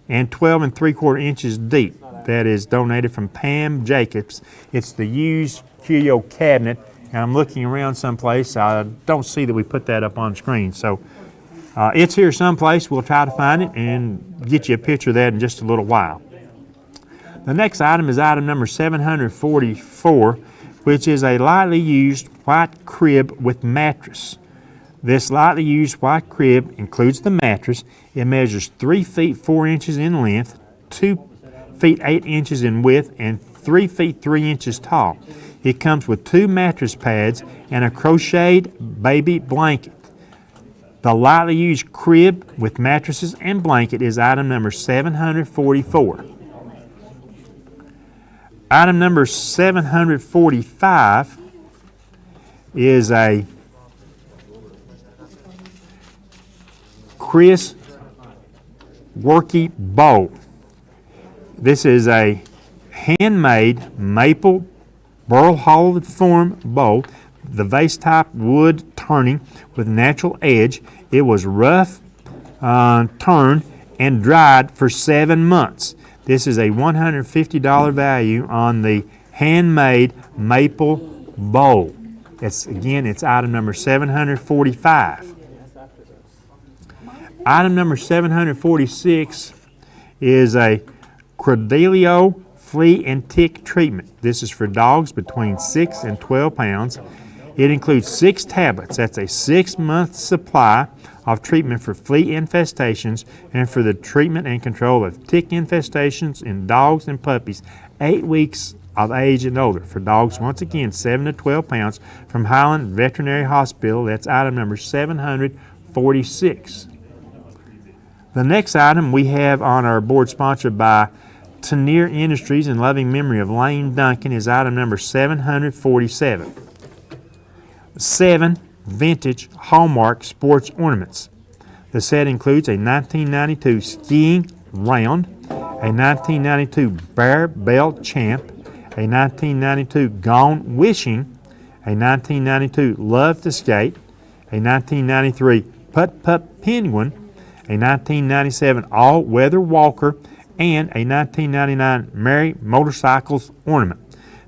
and 12 3/4 inches deep. That is donated from Pam Jacobs. It's the used curio cabinet, and I'm looking around someplace. I don't see that we put that up on screen. So it's here someplace. We'll try to find it and get you a picture of that in just a little while. The next item is item number 744, which is a lightly used white crib with mattress. This lightly used white crib includes the mattress. It measures 3 feet 4 inches in length, 2 feet 8 inches in width, and 3 feet 3 inches tall. It comes with 2 mattress pads and a crocheted baby blanket. The lightly used crib with mattresses and blanket is item number 744. Item number 745 is a Chris Worky bowl. This is a handmade maple burl hollow form bowl. The vase type wood turning with natural edge. It was rough turned and dried for 7 months. This is a $150 value on the handmade maple bowl. It's item number 745. Item number 746 is a Credelio flea and tick treatment. This is for dogs between 6 and 12 pounds. It includes 6 tablets. That's a 6-month supply of treatment for flea infestations and for the treatment and control of tick infestations in dogs and puppies 8 weeks of age and older. For dogs, once again, 7 to 12 pounds, from Highland Veterinary Hospital. That's item number 746. The next item we have on our board, sponsored by Tenier Industries in loving memory of Lane Duncan, is item number 747. 7 vintage Hallmark sports ornaments. The set includes a 1992 skiing round, a 1992 bear belt champ, a 1992 gone wishing, a 1992 love to skate, a 1993 putt putt penguin, a 1997 all-weather walker, and a 1999 Merry Motorcycles ornament.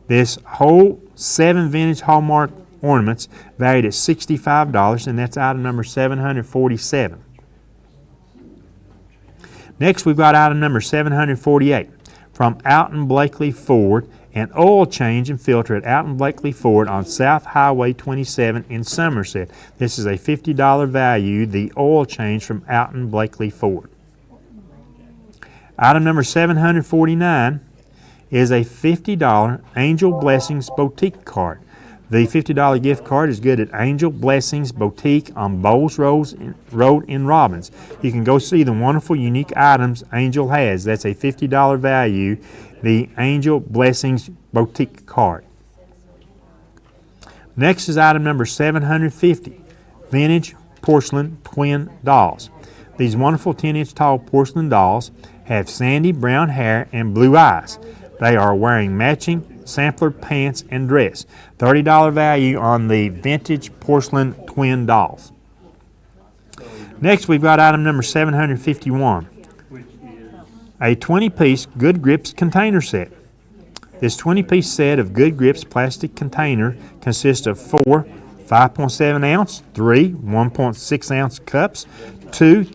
This whole 7 vintage Hallmark ornaments valued at $65, and that's item number 747. Next, we've got item number 748 from Alton Blakely Ford, an oil change and filter at Alton Blakely Ford on South Highway 27 in Somerset. This is a $50 value, the oil change from Alton Blakely Ford. Item number 749 is a $50 Angel Blessings Boutique card. The $50 gift card is good at Angel Blessings Boutique on Bowles Road in Robbins. You can go see the wonderful, unique items Angel has. That's a $50 value, the Angel Blessings Boutique card. Next is item number 750, vintage porcelain twin dolls. These wonderful 10-inch tall porcelain dolls have sandy brown hair and blue eyes. They are wearing matching sampler pants and dress. $30 value on the vintage porcelain twin dolls. Next, we've got item number 751, a 20-piece Good Grips container set. This 20-piece set of Good Grips plastic container consists of 4 5.7 ounce, 3 1.6 ounce cups, 2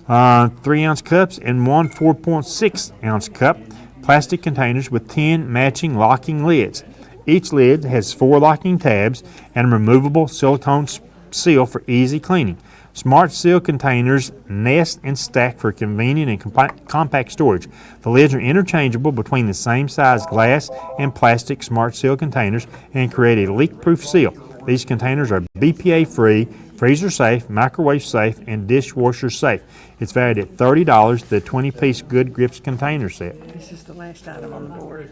3 ounce cups, and 1 4.6 ounce cup plastic containers with 10 matching locking lids. Each lid has 4 locking tabs and a removable silicone seal for easy cleaning. Smart Seal containers nest and stack for convenient and compact storage. The lids are interchangeable between the same size glass and plastic Smart Seal containers and create a leak-proof seal. These containers are BPA-free, freezer-safe, microwave-safe, and dishwasher-safe. It's valued at $30, the 20-piece Good Grips container set. This is the last item on the board.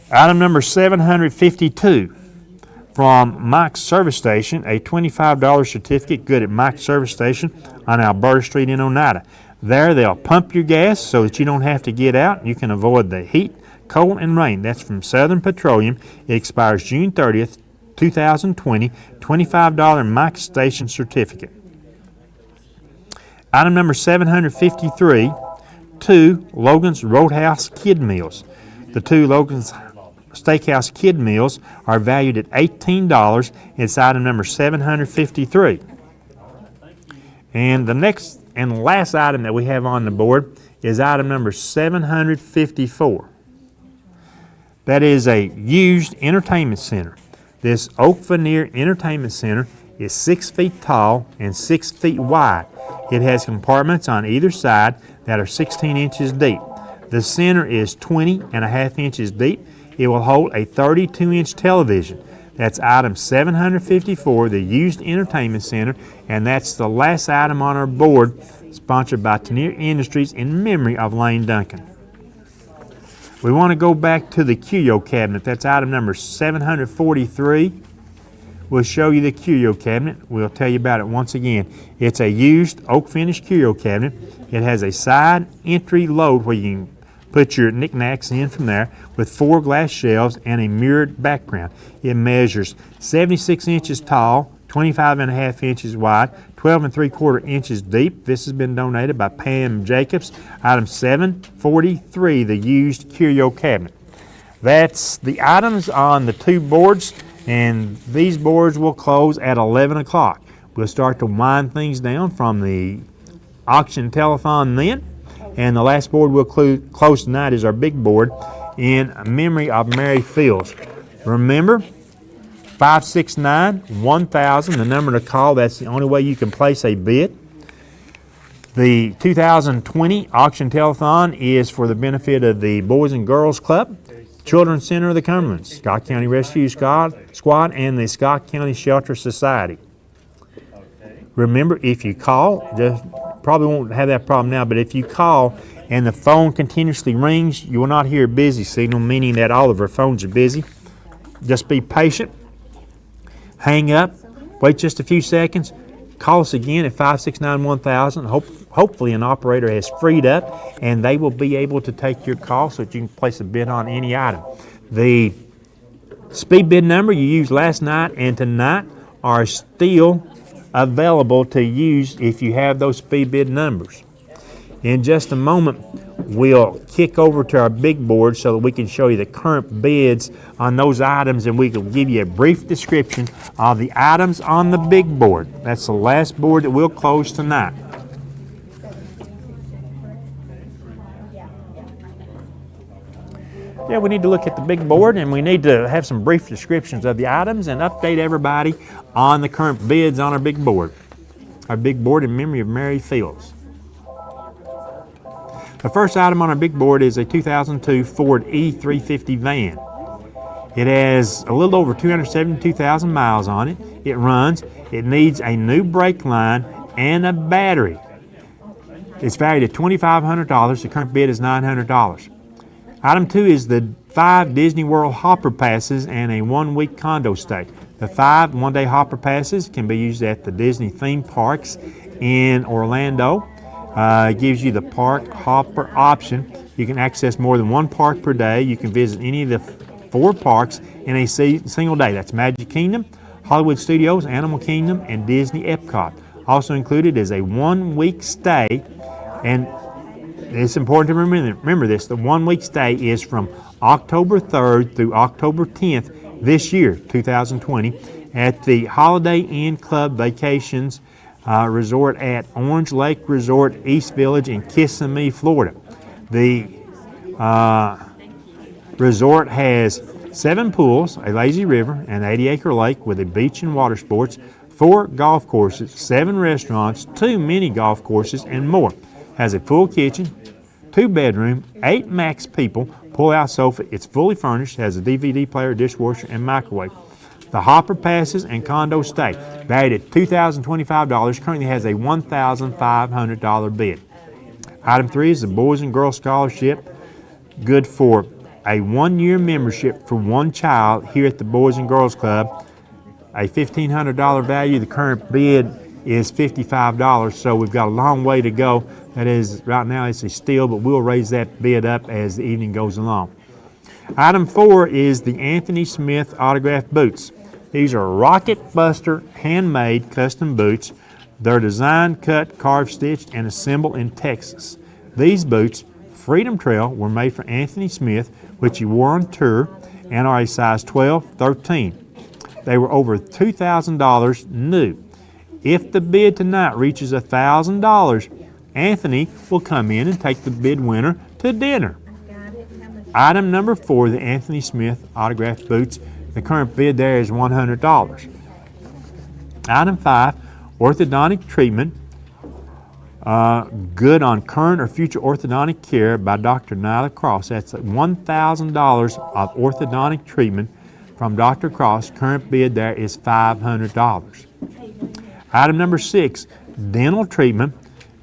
Item number 752 from Mike's Service Station, a $25 certificate good at Mike's Service Station on Alberta Street in Oneida. There, they'll pump your gas so that you don't have to get out. You can avoid the heat, cold, and rain. That's from Southern Petroleum. It expires June 30th, 2020. $25 Mike Station certificate. Item number 753, 2 Logan's Roadhouse Kid Meals. The 2 Logan's Steakhouse Kid Meals are valued at $18. It's item number 753. And the next and last item that we have on the board is item number 754. That is a used entertainment center. This oak veneer entertainment center is 6 feet tall and 6 feet wide. It has compartments on either side that are 16 inches deep. The center is 20.5 inches deep. It will hold a 32-inch television. That's item 754, the used entertainment center, and that's the last item on our board, sponsored by Tenier Industries in memory of Lane Duncan. We want to go back to the curio cabinet. That's item number 743. We'll show you the curio cabinet. We'll tell you about it once again. It's a used oak finish curio cabinet. It has a side entry load where you can put your knickknacks in from there with 4 glass shelves and a mirrored background. It measures 76 inches tall, 25.5 inches wide, 12 3/4 inches deep. This has been donated by Pam Jacobs. Item 743, the used curio cabinet. That's the items on the 2 boards, and these boards will close at 11 o'clock. We'll start to wind things down from the auction telethon then, and the last board we'll close tonight is our big board in memory of Mary Fields. Remember, 569-1000, the number to call. That's the only way you can place a bid. The 2020 auction telethon is for the benefit of the Boys and Girls Club, Children's Center of the Cumberland, Scott County Rescue Squad, and the Scott County Shelter Society. Remember, if you call, just probably won't have that problem now, but if you call and the phone continuously rings, you will not hear a busy signal, meaning that all of our phones are busy. Just be patient. Hang up, wait just a few seconds, call us again at 569-1000. Hopefully an operator has freed up and they will be able to take your call so that you can place a bid on any item. The speed bid number you used last night and tonight are still available to use if you have those speed bid numbers. In just a moment, we'll kick over to our big board so that we can show you the current bids on those items, and we can give you a brief description of the items on the big board. That's the last board that we'll close tonight. Yeah, we need to look at the big board, and we need to have some brief descriptions of the items and update everybody on the current bids on our big board. Our big board in memory of Mary Fields. The first item on our big board is a 2002 Ford E350 van. It has a little over 272,000 miles on it. It runs. It needs a new brake line and a battery. It's valued at $2,500. The current bid is $900. Item 2 is the 5 Disney World Hopper Passes and a 1-week condo stay. The 5 one-day Hopper Passes can be used at the Disney theme parks in Orlando. It gives you the park hopper option. You can access more than 1 park per day. You can visit any of the 4 parks in a single day. That's Magic Kingdom, Hollywood Studios, Animal Kingdom, and Disney Epcot. Also included is a 1-week stay, and it's important to remember this. The 1-week stay is from October 3rd through October 10th this year, 2020, at the Holiday Inn Club Vacations Resort at Orange Lake Resort, East Village in Kissimmee, Florida. The resort has 7 pools, a lazy river, an 80-acre lake with a beach and water sports, 4 golf courses, 7 restaurants, 2 mini golf courses, and more. Has a full kitchen, 2 bedroom, 8 max people, pull-out sofa. It's fully furnished, has a DVD player, dishwasher, and microwave. The Hopper Passes and condo stay, valued at $2,025, currently has a $1,500 bid. Item 3 is the Boys and Girls Scholarship, good for a 1-year membership for 1 child here at the Boys and Girls Club. A $1,500 value. The current bid is $55, so we've got a long way to go. That is, right now it's a steal, but we'll raise that bid up as the evening goes along. Item 4 is the Anthony Smith autographed boots. These are Rocket Buster handmade custom boots. They're designed, cut, carved, stitched, and assembled in Texas. These boots, Freedom Trail, were made for Anthony Smith, which he wore on tour, and are a size 12-13. They were over $2,000 new. If the bid tonight reaches $1,000, Anthony will come in and take the bid winner to dinner. Item number 4, the Anthony Smith autographed boots. The current bid there is $100. Item 5, orthodontic treatment. Good on current or future orthodontic care by Dr. Nyla Cross. That's $1,000 of orthodontic treatment from Dr. Cross. Current bid there is $500. Item number 6, dental treatment.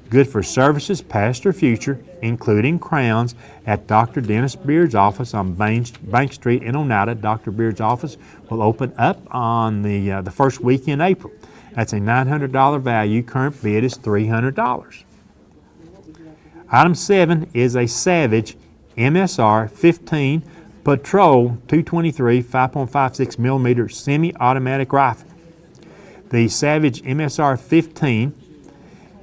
Good for services past or future, including crowns, at Dr. Dennis Beard's office on Bank Street in Oneida. Dr. Beard's office will open up on the first week in April. That's a $900 value. Current bid is $300. Item 7 is a Savage MSR 15 Patrol 223 5.56 millimeter semi-automatic rifle. The Savage MSR 15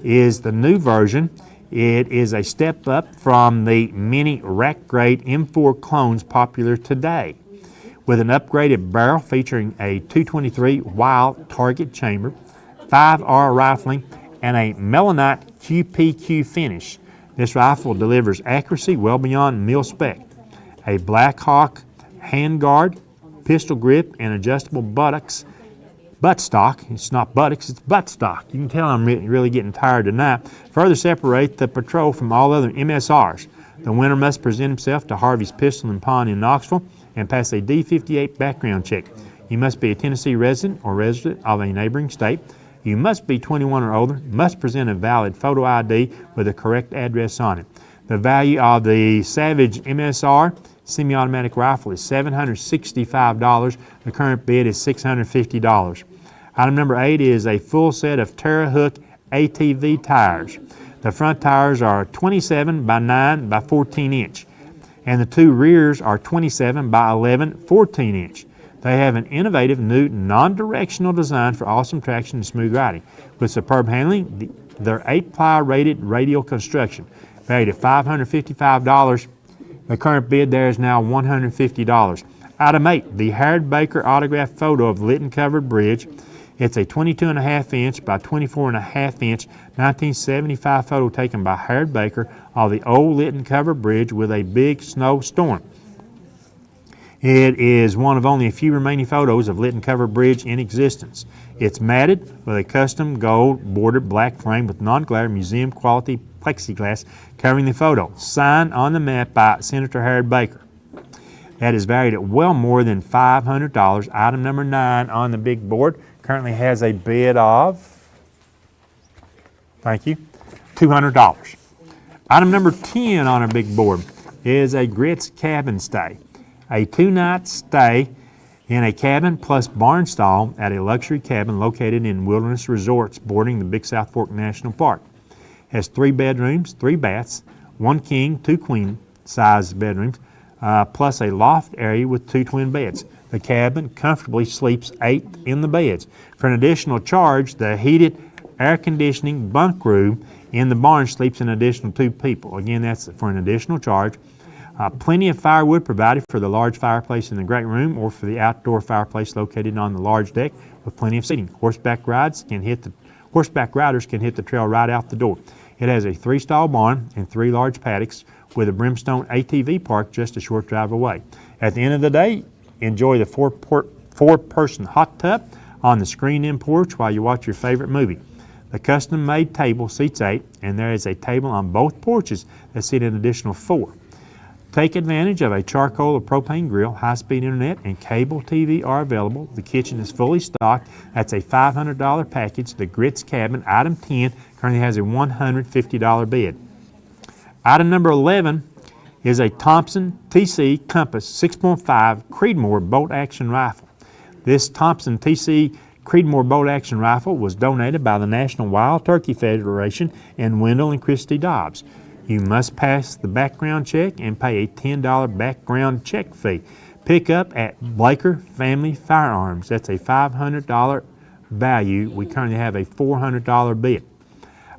is the new version. It is a step up from the mini rack grade M4 clones popular today, with an upgraded barrel featuring a 223 Wild target chamber, 5R rifling, and a melanite QPQ finish. This rifle delivers accuracy well beyond mil spec. A Black Hawk handguard, pistol grip, and adjustable buttstock. It's not buttocks, it's buttstock. You can tell I'm really getting tired tonight. Further separate the Patrol from all other MSRs. The winner must present himself to Harvey's Pistol and Pawn in Knoxville and pass a D58 background check. You must be a Tennessee resident or resident of a neighboring state. You must be 21 or older, must present a valid photo ID with the correct address on it. The value of the Savage MSR semi-automatic rifle is $765. The current bid is $650. Item number 8 is a full set of Terrahook ATV tires. The front tires are 27 by 9 by 14 inch, and the two rears are 27 by 11 14 inch. They have an innovative new non-directional design for awesome traction and smooth riding. With superb handling, their 8-ply rated radial construction, valued at $555. The current bid there is now $150. Item 8, the Harold Baker autographed photo of Lytton Covered Bridge. It's a 22.5 inch by 24.5 inch 1975 photo taken by Harold Baker of the old Lytton Covered Bridge with a big snowstorm. It is one of only a few remaining photos of Lytton Covered Bridge in existence. It's matted with a custom gold bordered black frame with non-glare museum quality plexiglass covering the photo. Signed on the map by Senator Harold Baker. That is valued at well more than $500. Item number 9 on the big board currently has a bid of, thank you, $200. Item number 10 on our big board is a Grits cabin stay. A 2-night stay in a cabin plus barn stall at a luxury cabin located in Wilderness Resorts bordering the Big South Fork National Park. Has 3 bedrooms, 3 baths, 1 king, 2 queen size bedrooms, plus a loft area with 2 twin beds. The cabin comfortably sleeps 8 in the beds. For an additional charge, the heated air conditioning bunk room in the barn sleeps an additional 2 people. Again, that's for an additional charge. Plenty of firewood provided for the large fireplace in the great room or for the outdoor fireplace located on the large deck with plenty of seating. Horseback riders can hit the trail right out the door. It has a 3-stall barn and 3 large paddocks with a Brimstone ATV park just a short drive away. At the end of the day, enjoy the 4-person hot tub on the screened-in porch while you watch your favorite movie. The custom-made table seats 8, and there is a table on both porches that seat an additional 4. Take advantage of a charcoal or propane grill, high-speed internet, and cable TV are available. The kitchen is fully stocked. That's a $500 package. The Grits Cabin, item 10, currently has a $150 bid. Item number 11 is a Thompson TC Compass 6.5 Creedmoor bolt-action rifle. This Thompson TC Creedmoor bolt-action rifle was donated by the National Wild Turkey Federation and Wendell and Christy Dobbs. You must pass the background check and pay a $10 background check fee. Pick up at Blaker Family Firearms. That's a $500 value. We currently have a $400 bid.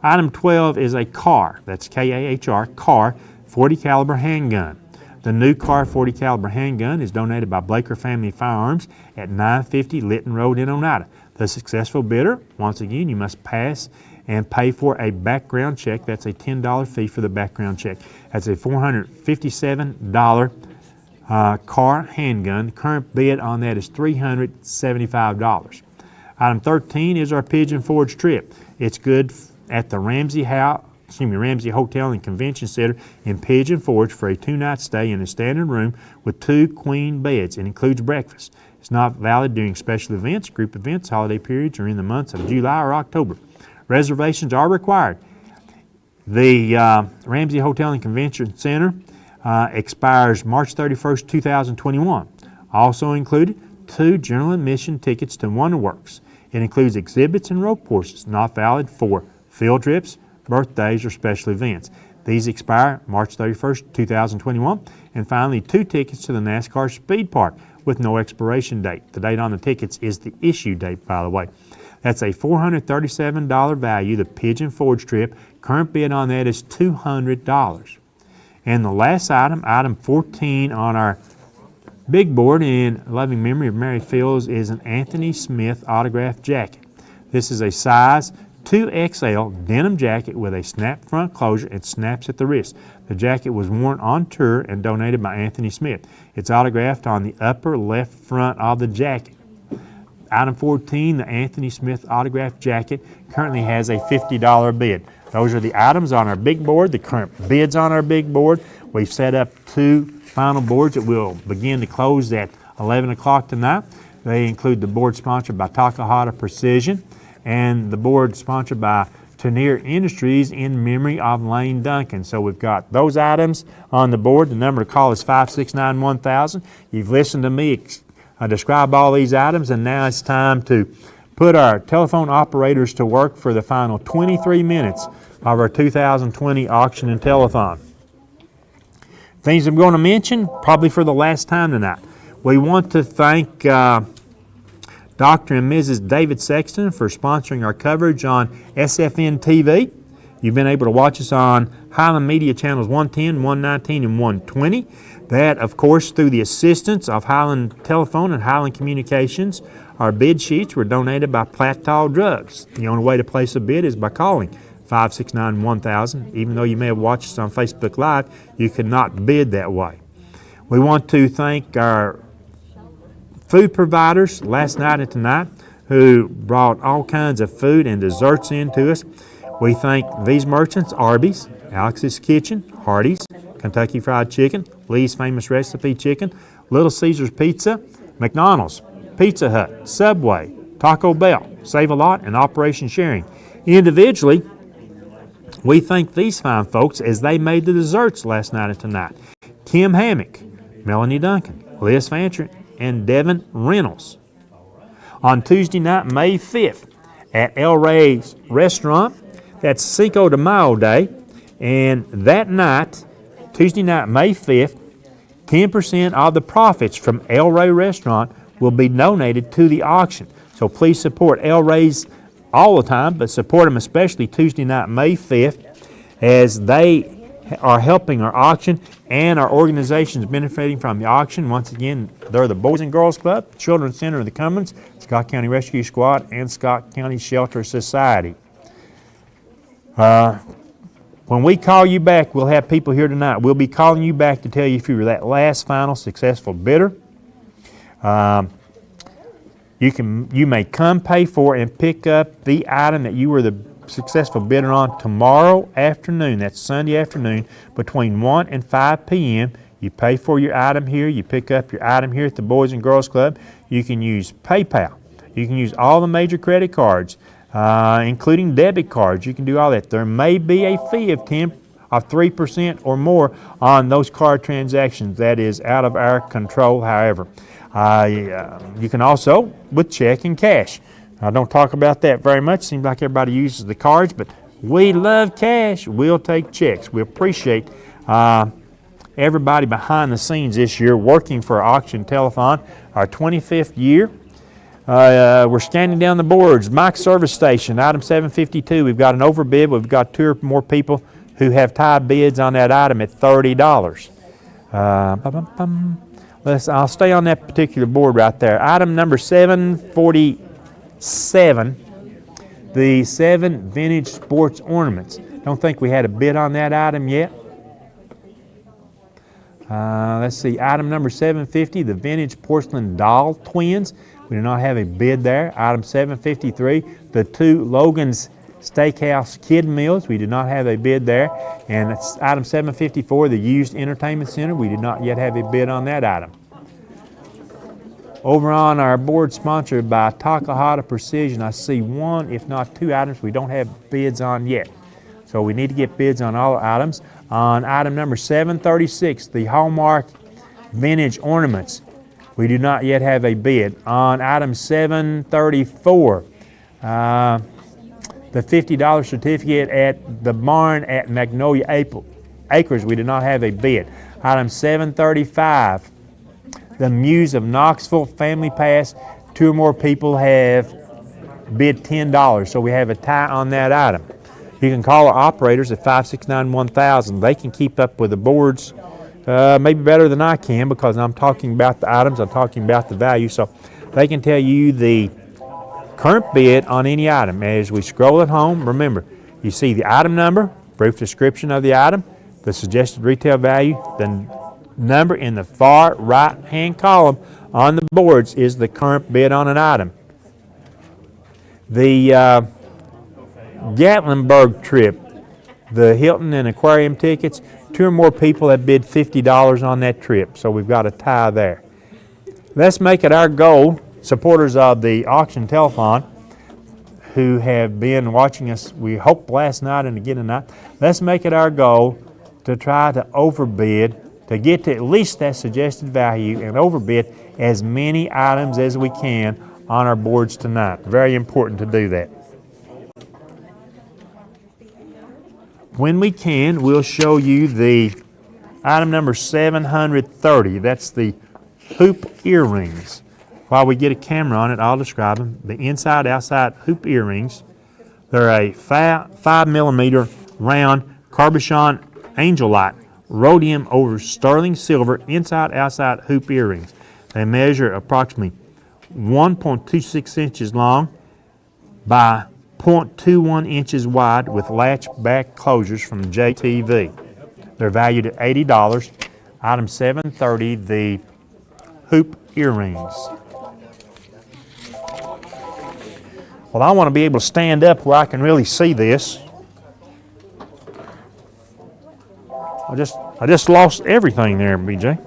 Item 12 is a CAR, that's K-A-H-R, CAR 40 caliber handgun. The new CAR 40 caliber handgun is donated by Blaker Family Firearms at 950 Lytton Road in Oneida. The successful bidder, once again, you must pass and pay for a background check. That's a $10 fee for the background check. That's a $457 CAR handgun. The current bid on that is $375. Item 13 is our Pigeon Forge trip. It's good at the Ramsey Hotel and Convention Center in Pigeon Forge for a 2-night stay in a standard room with 2 queen beds. It includes breakfast. It's not valid during special events, group events, holiday periods, or in the months of July or October. Reservations are required. The Ramsey Hotel and Convention Center expires March 31st, 2021. Also included 2 general admission tickets to Wonderworks. It includes exhibits and rope courses, not valid for field trips, birthdays, or special events. These expire March 31st, 2021. And finally, 2 tickets to the NASCAR Speed Park with no expiration date. The date on the tickets is the issue date, by the way. That's a $437 value, the Pigeon Forge trip. Current bid on that is $200. And the last item, item 14 on our big board in loving memory of Mary Fields, is an Anthony Smith autographed jacket. This is a size 2XL denim jacket with a snap front closure and snaps at the wrist. The jacket was worn on tour and donated by Anthony Smith. It's autographed on the upper left front of the jacket. Item 14, the Anthony Smith autographed jacket, currently has a $50 bid. Those are the items on our big board, the current bids on our big board. We've set up 2 final boards that will begin to close at 11 o'clock tonight. They include the board sponsored by Takahata Precision and the board sponsored by Tenier Industries in memory of Lane Duncan. So we've got those items on the board. The number to call is 569-1000. You've listened to me describe all these items, and now it's time to put our telephone operators to work for the final 23 minutes of our 2020 auction and telethon. Things I'm going to mention probably for the last time tonight. We want to thank Dr. and Mrs. David Sexton for sponsoring our coverage on SFN.tv. You've been able to watch us on Highland Media Channels 110, 119, and 120. That, of course, through the assistance of Highland Telephone and Highland Communications. Our bid sheets were donated by Plattall Drugs. The only way to place a bid is by calling 569-1000. Even though you may have watched us on Facebook Live, you could not bid that way. We want to thank our food providers last night and tonight who brought all kinds of food and desserts in to us. We thank these merchants: Arby's, Alex's Kitchen, Hardee's, Kentucky Fried Chicken, Lee's Famous Recipe Chicken, Little Caesars Pizza, McDonald's, Pizza Hut, Subway, Taco Bell, Save-A-Lot, and Operation Sharing. Individually, we thank these fine folks as they made the desserts last night and tonight: Kim Hammock, Melanie Duncan, Liz Fancher, and Devin Reynolds. On Tuesday night, May 5th, at El Rey's Restaurant, that's Cinco de Mayo Day, and that night, Tuesday night, May 5th, 10% of the profits from El Rey Restaurant will be donated to the auction. So please support El Rey's all the time, but support them especially Tuesday night, May 5th, as they are helping our auction and our organizations benefiting from the auction. Once again, they're the Boys and Girls Club, Children's Center of the Cummins, Scott County Rescue Squad, and Scott County Shelter Society. When we call you back, we'll have people here tonight. We'll be calling you back to tell you if you were that last final successful bidder. You may come pay for and pick up the item that you were the successful bidder on tomorrow afternoon. That's Sunday afternoon between 1 and 5 p.m. You pay for your item here. You pick up your item here at the Boys and Girls Club. You can use PayPal. You can use all the major credit cards, including debit cards. You can do all that. There may be a fee of 3% or more on those card transactions. That is out of our control, however. You can also with check and cash. I don't talk about that very much. Seems like everybody uses the cards, but we love cash. We'll take checks. We appreciate everybody behind the scenes this year working for Auction Telethon, our 25th year. We're scanning down the boards. Mike's Service Station, item 752. We've got an overbid. We've got 2 or more people who have tied bids on that item at $30. I'll stay on that particular board right there. Item number 747, the 7 vintage sports ornaments. Don't think we had a bid on that item yet. Let's see, item number 750, the vintage porcelain doll twins. We do not have a bid there. Item 753, the 2 Logan's Steakhouse kid meals. We did not have a bid there. And it's item 754, the used entertainment center. We did not yet have a bid on that item. Over on our board sponsored by Takahata Precision, I see 1, if not 2 items we don't have bids on yet. So we need to get bids on all items. On item number 736, the Hallmark vintage ornaments, we do not yet have a bid. On item 734, the $50 certificate at the barn at Magnolia Acres, we do not have a bid. Item 735, the Muse of Knoxville Family Pass, 2 or more people have bid $10, so we have a tie on that item. You can call our operators at 569-1000. They can keep up with the boards maybe better than I can, because I'm talking about the items, I'm talking about the value, so they can tell you the current bid on any item. As we scroll at home, remember, you see the item number, brief description of the item, the suggested retail value, the number in the far right-hand column on the boards is the current bid on an item. The Gatlinburg trip, the Hilton and Aquarium tickets, 2 or more people have bid $50 on that trip, so we've got a tie there. Let's make it our goal, supporters of the Auction Telethon, who have been watching us, we hope last night and again tonight, let's make it our goal to try to overbid, to get to at least that suggested value and overbid as many items as we can on our boards tonight. Very important to do that. When we can, we'll show you the item number 730. That's the hoop earrings. While we get a camera on it, I'll describe them. The inside-outside hoop earrings. They're a 5mm round cabochon angel light, rhodium over sterling silver, inside-outside hoop earrings. They measure approximately 1.26 inches long by 0.21 inches wide with latch back closures from JTV. They're valued at $80. Item 730, the hoop earrings. Well, I want to be able to stand up where I can really see this. I just lost everything there, BJ.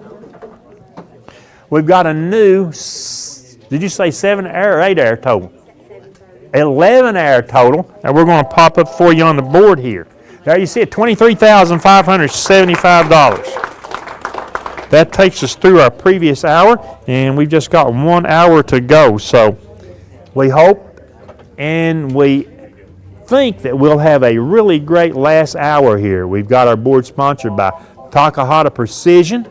We've got a new, did you say 7 air or 8 air total? 11 air total, and we're going to pop up for you on the board here. There you see it, $23,575. That takes us through our previous hour, and we've just got 1 hour to go. So we hope and we think that we'll have a really great last hour here. We've got our board sponsored by Takahata Precision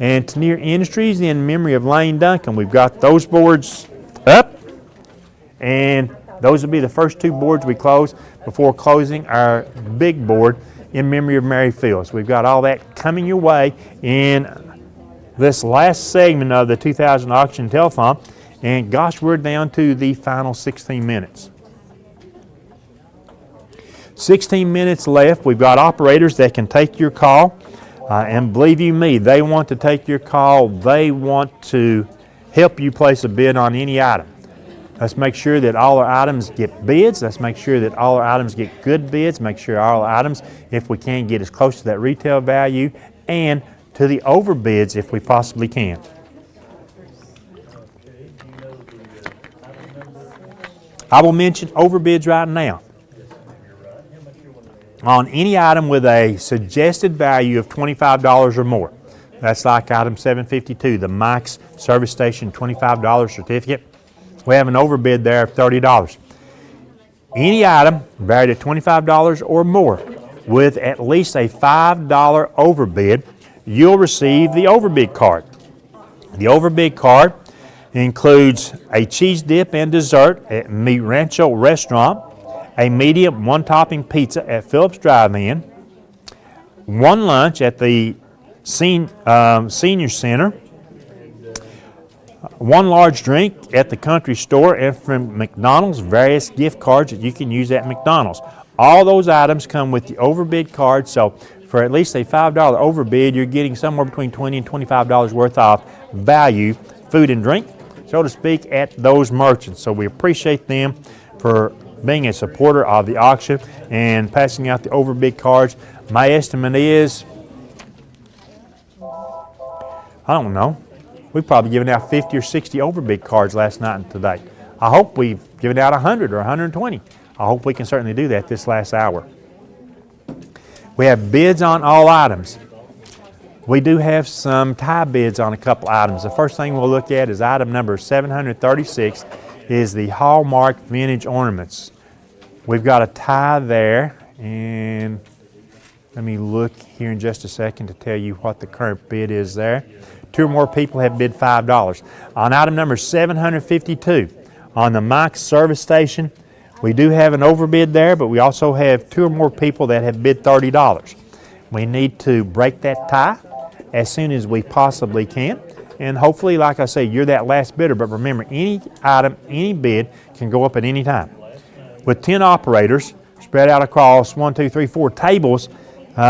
and Tenier Industries in memory of Lane Duncan. We've got those boards up, and those will be the first 2 boards we close before closing our big board in memory of Mary Fields. We've got all that coming your way in this last segment of the 2000 Auction Telethon, and gosh, we're down to the final 16 minutes. 16 minutes left. We've got operators that can take your call, and believe you me, they want to take your call. They want to help you place a bid on any item. Let's make sure that all our items get bids. Let's make sure that all our items get good bids. Make sure all our items, if we can, get as close to that retail value and to the overbids if we possibly can. I will mention overbids right now. On any item with a suggested value of $25 or more. That's like item 752, the Mike's Service Station $25 certificate. We have an overbid there of $30. Any item valued at $25 or more with at least a $5 overbid, you'll receive the overbid card. The overbid card includes a cheese dip and dessert at Mi Rancho Restaurant, a medium one-topping pizza at Phillips Drive-In, one lunch at the Senior Center, one large drink at the country store, and from McDonald's, various gift cards that you can use at McDonald's. All those items come with the overbid card, so for at least a $5 overbid, you're getting somewhere between $20 and $25 worth of value, food and drink, so to speak, at those merchants. So we appreciate them for being a supporter of the auction and passing out the overbid cards. My estimate is, I don't know, we've probably given out 50 or 60 overbid cards last night and today. I hope we've given out 100 or 120. I hope we can certainly do that this last hour. We have bids on all items. We do have some tie bids on a couple items. The first thing we'll look at is item number 736, is the Hallmark Vintage Ornaments. We've got a tie there, and let me look here in just a second to tell you what the current bid is there. 2 or more people have bid $5. On item number 752, on the Mike's service station, we do have an overbid there, but we also have 2 or more people that have bid $30. We need to break that tie as soon as we possibly can, and hopefully, like I say, you're that last bidder. But remember, any item, any bid can go up at any time. With 10 operators spread out across 1, 2, 3, 4 tables,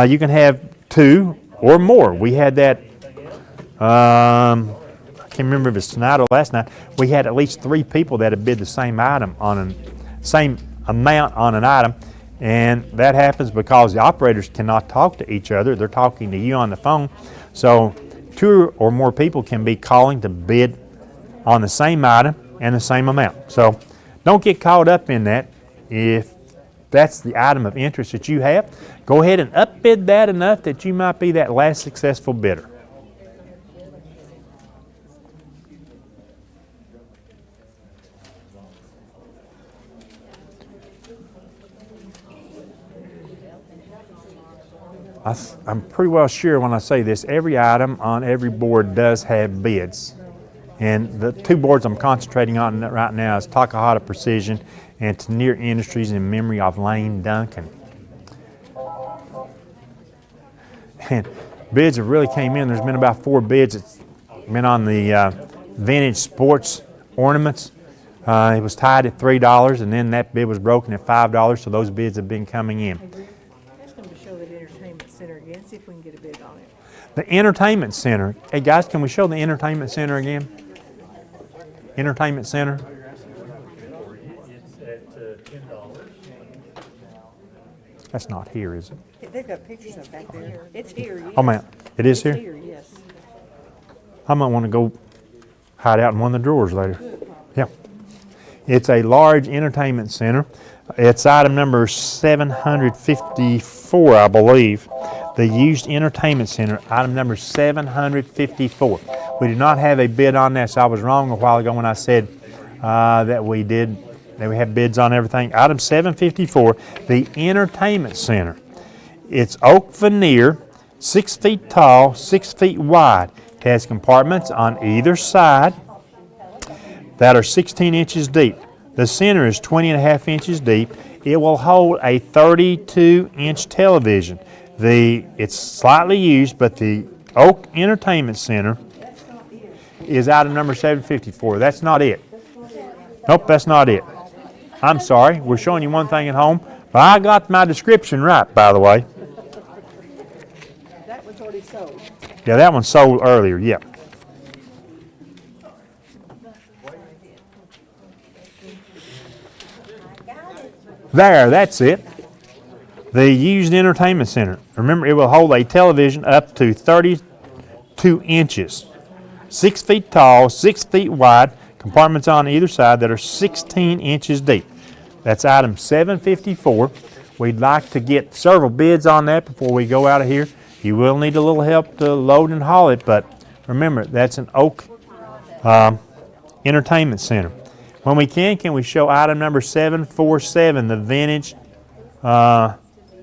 you can have 2 or more. We had that, I can't remember if it's tonight or last night, we had at least 3 people that had bid the same item on same amount on an item, and that happens because the operators cannot talk to each other. They're talking to you on the phone. So 2 or more people can be calling to bid on the same item and the same amount. So don't get caught up in that. If that's the item of interest that you have, go ahead and upbid that enough that you might be that last successful bidder. I'm pretty well sure when I say this, every item on every board does have bids. And the 2 boards I'm concentrating on right now is Takahata Precision and Tenier Industries in memory of Lane Duncan. And bids have really came in. There's been about 4 bids that's been on the vintage sports ornaments. It was tied at $3, and then that bid was broken at $5, so those bids have been coming in. Ask them to show that entertainment center again, see if we can get a bid on it. The Entertainment Center. Hey guys, can we show the Entertainment Center again? Entertainment Center. It's at $10. That's not here, is it? They've got pictures of back there. It's here, yes. Oh man, it is It's here? here, yes. I might want to go hide out in one of the drawers later. Yeah. It's a large entertainment center. It's item number 754, I believe. The used entertainment center, item number 754. We do not have a bid on that, so I was wrong a while ago when I said that we have bids on everything. Item 754, the entertainment center. It's oak veneer, 6 feet tall, 6 feet wide. It has compartments on either side that are 16 inches deep. The center is 20.5 inches deep. It will hold a 32-inch television. It's slightly used, but the Oak Entertainment Center is item number 754. That's not it. Nope, that's not it. I'm sorry. We're showing you one thing at home, but I got my description right, by the way. That one's already sold. Yeah, that one sold earlier, yeah. There, that's it. The used entertainment center. Remember, it will hold a television up to 32 inches. 6 feet tall, 6 feet wide, compartments on either side that are 16 inches deep. That's item 754. We'd like to get several bids on that before we go out of here. You will need a little help to load and haul it, but remember, that's an Oak Entertainment Center. When we can we show item number 747, the vintage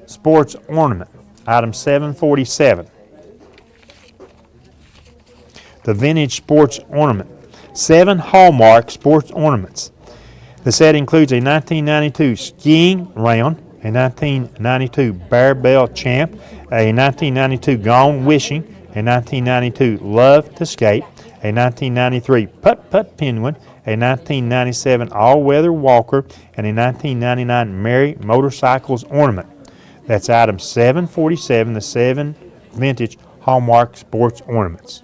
sports ornament. Item 747. The vintage sports ornament. 7 Hallmark sports ornaments. The set includes a 1992 skiing round, a 1992 Barbell Champ, a 1992 Gone Wishing, a 1992 Love to Skate, a 1993 Putt Putt Penguin, a 1997 All-Weather Walker, and a 1999 Merry Motorcycles ornament. That's item 747, the 7 vintage Hallmark sports ornaments.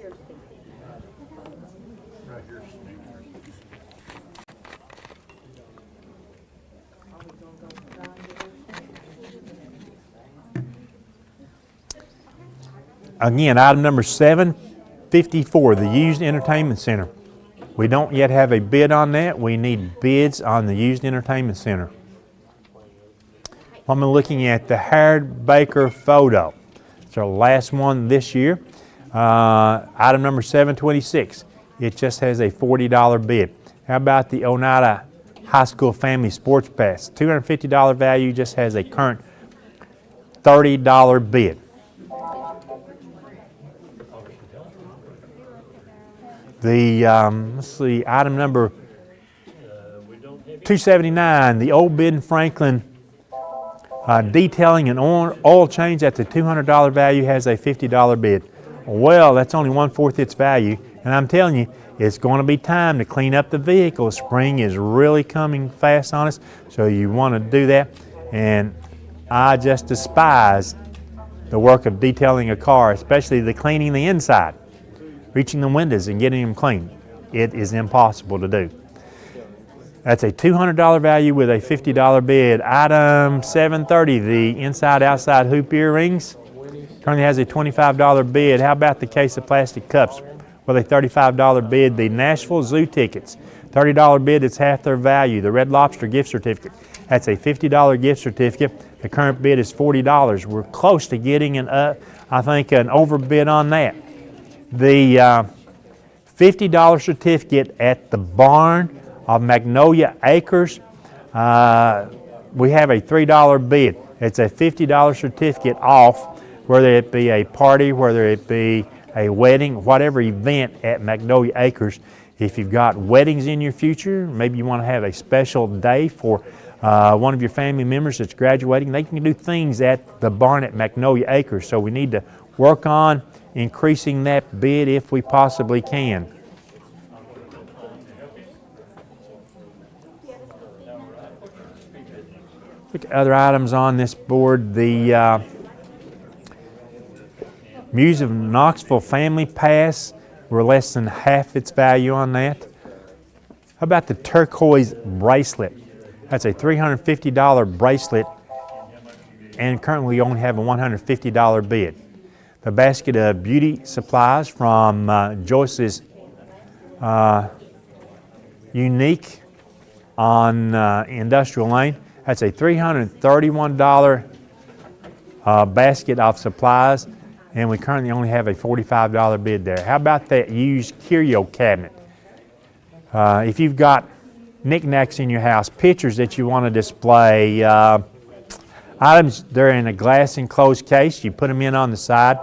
Again, item number 754, the used entertainment center. We don't yet have a bid on that. We need bids on the used entertainment center. I'm looking at the Howard Baker photo. It's our last one this year. Item number 726. It just has a $40 bid. How about the Oneida High School Family Sports Pass? $250 value, just has a current $30 bid. The, let's see, item number 279, the Old Ben Franklin detailing and oil change at the $200 value, has a $50 bid. Well, that's only 1/4 its value, and I'm telling you, it's going to be time to clean up the vehicle. Spring is really coming fast on us, so you want to do that. And I just despise the work of detailing a car, especially the cleaning the inside. Reaching the windows and getting them clean. It is impossible to do. That's a $200 value with a $50 bid. Item 730, the inside-outside hoop earrings, currently has a $25 bid. How about the case of plastic cups with a $35 bid? The Nashville Zoo tickets, $30 bid, it's half their value. The Red Lobster gift certificate, that's a $50 gift certificate. The current bid is $40. We're close to getting an overbid on that. The $50 certificate at the barn of Magnolia Acres, we have a $3 bid. It's a $50 certificate off, whether it be a party, whether it be a wedding, whatever event at Magnolia Acres. If you've got weddings in your future, maybe you want to have a special day for one of your family members that's graduating, they can do things at the barn at Magnolia Acres. So we need to work on increasing that bid if we possibly can. Look at other items on this board. The Muse of Knoxville Family Pass, we're less than half its value on that. How about the turquoise bracelet? That's a $350 bracelet, and currently we only have a $150 bid. The basket of beauty supplies from Joyce's Unique on Industrial Lane. That's a $331 basket of supplies, and we currently only have a $45 bid there. How about that used curio cabinet? If you've got knickknacks in your house, pictures that you want to display, items, they're in a glass enclosed case. You put them in on the side.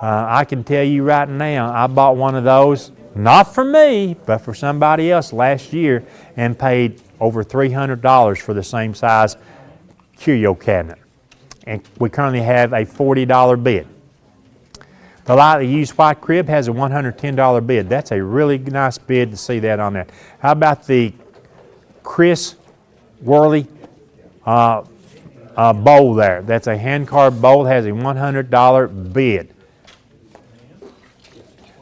I can tell you right now, I bought one of those, not for me, but for somebody else last year, and paid over $300 for the same size curio cabinet. And we currently have a $40 bid. The lightly used white crib has a $110 bid. That's a really nice bid to see that on that. How about the Chris Worley bowl there? That's a hand-carved bowl, has a $100 bid.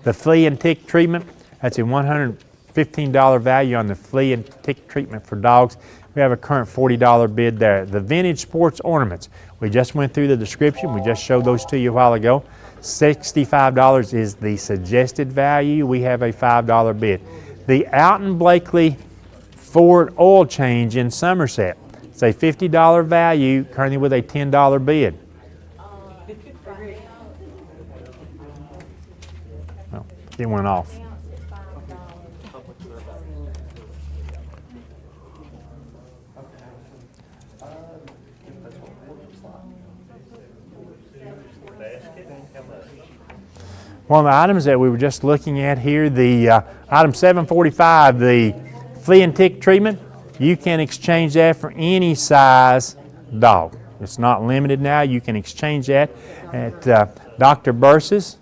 The flea and tick treatment, that's a $115 value on the flea and tick treatment for dogs. We have a current $40 bid there. The vintage sports ornaments, we just went through the description. We just showed those to you a while ago. $65 is the suggested value. We have a $5 bid. The Alton Blakely Ford oil change in Somerset, it's a $50 value, currently with a $10 bid. Well, it went off. One of the items that we were just looking at here, the item 745, the flea and tick treatment, you can exchange that for any size dog. It's not limited now. You can exchange that at Dr. Burse's.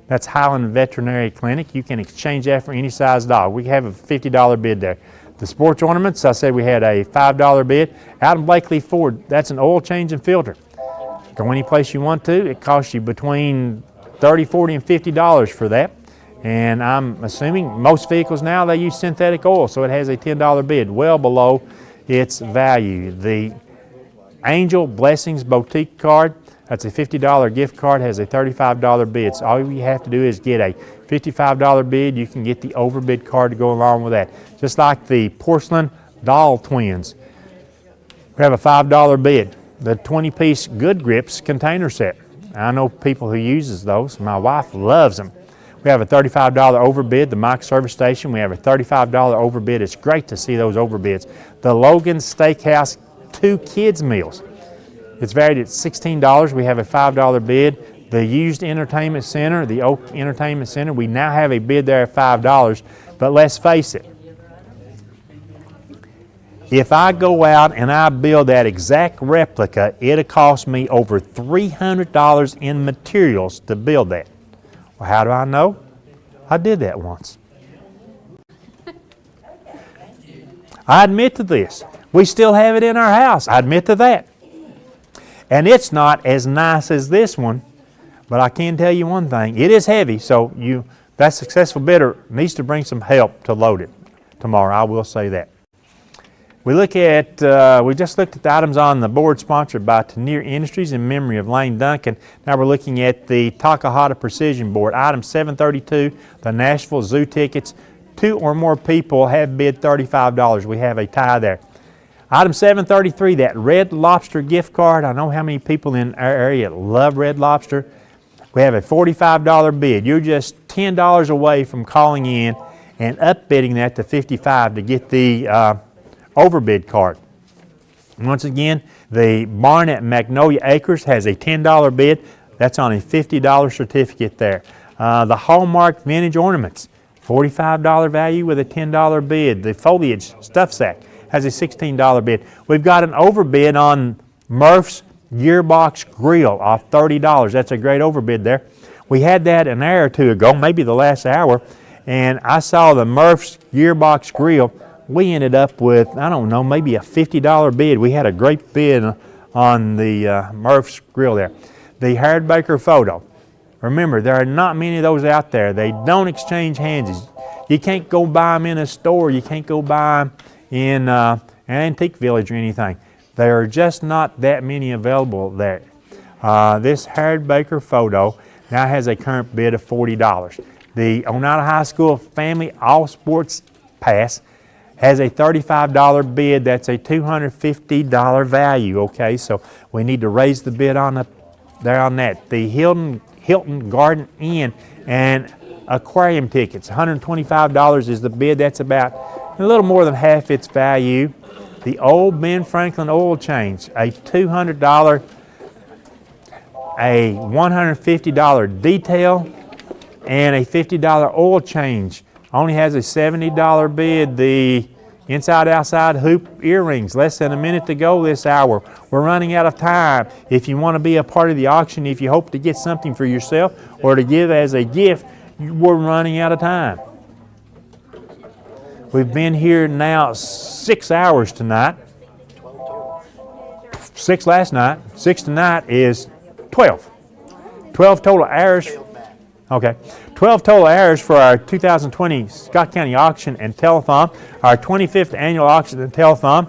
That's Highland Veterinary Clinic. You can exchange that for any size dog. We have a $50 bid there. The sports ornaments, I said we had a $5 bid. Out in Blakely Ford, that's an oil change and filter. Go any place you want to. It costs you between $30, $40, and $50 for that. And I'm assuming most vehicles now, they use synthetic oil, so it has a $10 bid, well below its value. The Angel Blessings Boutique card, that's a $50 gift card, has a $35 bid. So all you have to do is get a $55 bid. You can get the overbid card to go along with that. Just like the porcelain doll twins. We have a $5 bid. The 20-piece Good Grips container set. I know people who uses those. My wife loves them. We have a $35 overbid. The Mike Service Station, we have a $35 overbid. It's great to see those overbids. The Logan Steakhouse 2 kids meals. It's valued at $16. We have a $5 bid. The Used Entertainment Center, the Oak Entertainment Center, we now have a bid there at $5. But let's face it, if I go out and I build that exact replica, it'll cost me over $300 in materials to build that. Well, how do I know? I did that once. I admit to this. We still have it in our house. I admit to that. And it's not as nice as this one, but I can tell you one thing. It is heavy, so that successful bidder needs to bring some help to load it tomorrow. I will say that. We just looked at the items on the board sponsored by Tenier Industries in memory of Lane Duncan. Now we're looking at the Takahata Precision Board. Item 732, the Nashville Zoo tickets. 2 or more people have bid $35. We have a tie there. Item 733, that Red Lobster gift card. I know how many people in our area love Red Lobster. We have a $45 bid. You're just $10 away from calling in and upbidding that to $55 to get the overbid card. Once again, the barn at Magnolia Acres has a $10 bid. That's on a $50 certificate there. The Hallmark Vintage Ornaments, $45 value with a $10 bid. The Foliage Stuff Sack has a $16 bid. We've got an overbid on Murph's Gearbox Grill off $30. That's a great overbid there. We had that an hour or two ago, maybe the last hour, and I saw the Murph's Gearbox Grill. We ended up with, I don't know, maybe a $50 bid. We had a great bid on the Murph's Grill there. The Howard Baker photo. Remember, there are not many of those out there. They don't exchange hands. You can't go buy them in a store. You can't go buy them in an antique village or anything. There are just not that many available there. This Howard Baker photo now has a current bid of $40. The Oneida High School Family All Sports Pass has a $35 bid. That's a $250 value. Okay, so we need to raise the bid on that. The Hilton Garden Inn and aquarium tickets, $125 is the bid. That's about a little more than half its value. The Old Ben Franklin oil change, a $200, a $150 detail, and a $50 oil change. Only has a $70 bid. The inside-outside hoop earrings, less than a minute to go this hour. We're running out of time. If you want to be a part of the auction, if you hope to get something for yourself or to give as a gift, we're running out of time. We've been here now 6 hours tonight. 6 last night. 6 tonight is 12. 12 total hours. Okay. 12 total hours for our 2020 Scott County Auction and Telethon, our 25th annual auction and Telethon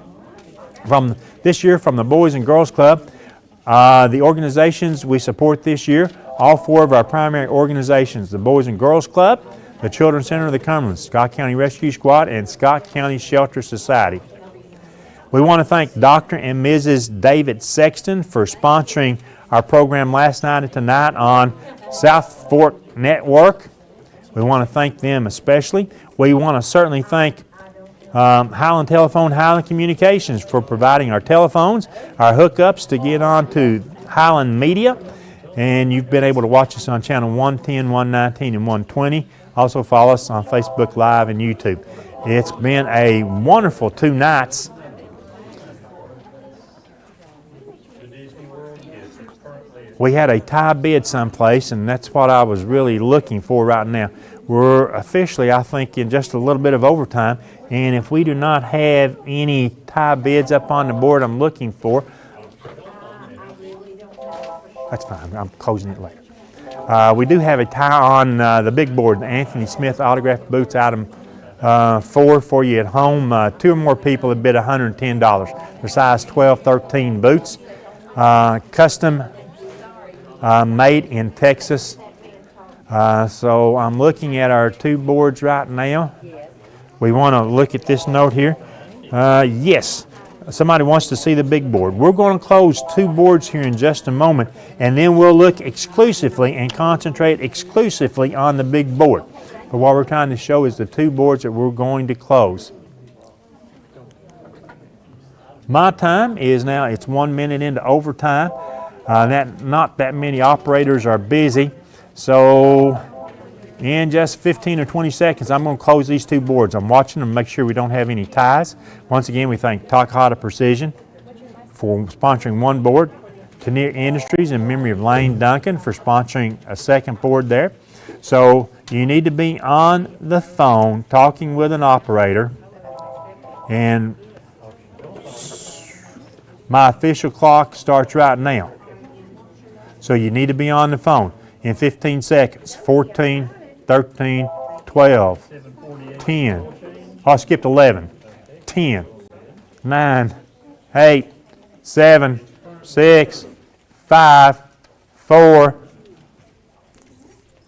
from this year from the Boys and Girls Club. The organizations we support this year, all 4 of our primary organizations, the Boys and Girls Club, the Children's Center of the Cumberland, Scott County Rescue Squad, and Scott County Shelter Society. We want to thank Dr. and Mrs. David Sexton for sponsoring our program last night and tonight on South Fork Network. We want to thank them especially. We want to certainly thank Highland Telephone, Highland Communications for providing our telephones, our hookups to get on to Highland Media. And you've been able to watch us on channel 110, 119, and 120. Also follow us on Facebook Live and YouTube. It's been a wonderful 2 nights. We had a tie bid someplace, and that's what I was really looking for right now. We're officially, I think, in just a little bit of overtime, and if we do not have any tie bids up on the board I'm looking for, that's fine, I'm closing it later. We do have a tie on the big board, the Anthony Smith autographed boots, item 4 for you at home. 2 or more people have bid $110. They're size 12, 13 boots. Custom made in Texas. So I'm looking at our 2 boards right now. We want to look at this note here. Yes, somebody wants to see the big board. We're going to close 2 boards here in just a moment, and then we'll look exclusively and concentrate exclusively on the big board. But what we're trying to show is the 2 boards that we're going to close. My time is now, it's 1 minute into overtime. Not that many operators are busy, so in just 15 or 20 seconds I'm going to close these 2 boards. I'm watching them, make sure we don't have any ties. Once again, we thank Takahata Precision for sponsoring 1 board, Kinnear Industries in memory of Lane Duncan for sponsoring a 2nd board there. So you need to be on the phone talking with an operator, and my official clock starts right now. So you need to be on the phone in 15 seconds. 14, 13, 12, 10. Oh, I skipped 11. 10, 9, 8, 7, 6, 5, 4,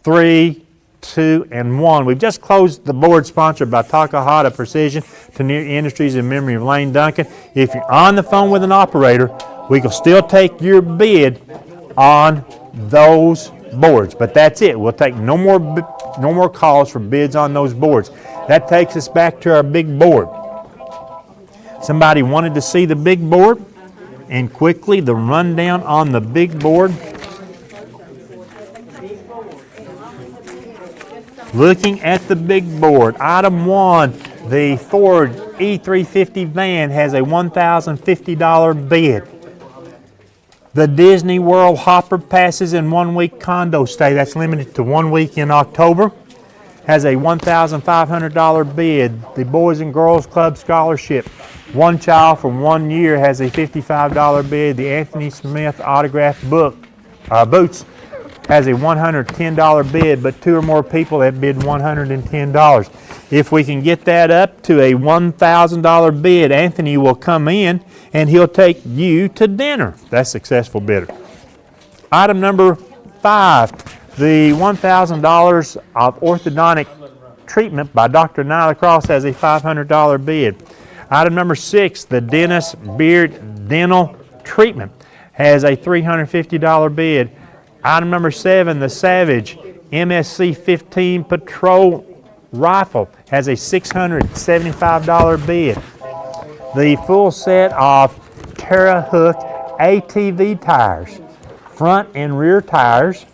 3, 2, and 1. We've just closed the board sponsored by Takahata Precision, Kinnear Industries in memory of Lane Duncan. If you're on the phone with an operator, we can still take your bid on those boards, but that's it. We'll take no more calls for bids on those boards. That takes us back to our big board. Somebody wanted to see the big board, and quickly the rundown on the big board. Looking at the big board, item 1, the Ford E350 van has a $1,050 bid. The Disney World Hopper passes in 1 week condo stay, that's limited to 1 week in October, has a $1,500 bid. The Boys and Girls Club Scholarship, 1 child for 1 year, has a $55 bid. The Anthony Smith autographed boots has a $110 bid, but 2 or more people have bid $110. If we can get that up to a $1,000 bid, Anthony will come in and he'll take you to dinner. That's a successful bidder. Item number 5, the $1,000 of orthodontic treatment by Dr. Nyla Cross has a $500 bid. Item number 6, the dentist beard dental treatment has a $350 bid. Item number 7, the Savage MSC 15 Patrol Rifle has a $675 bid. The full set of Terra Hook ATV tires, front and rear tires,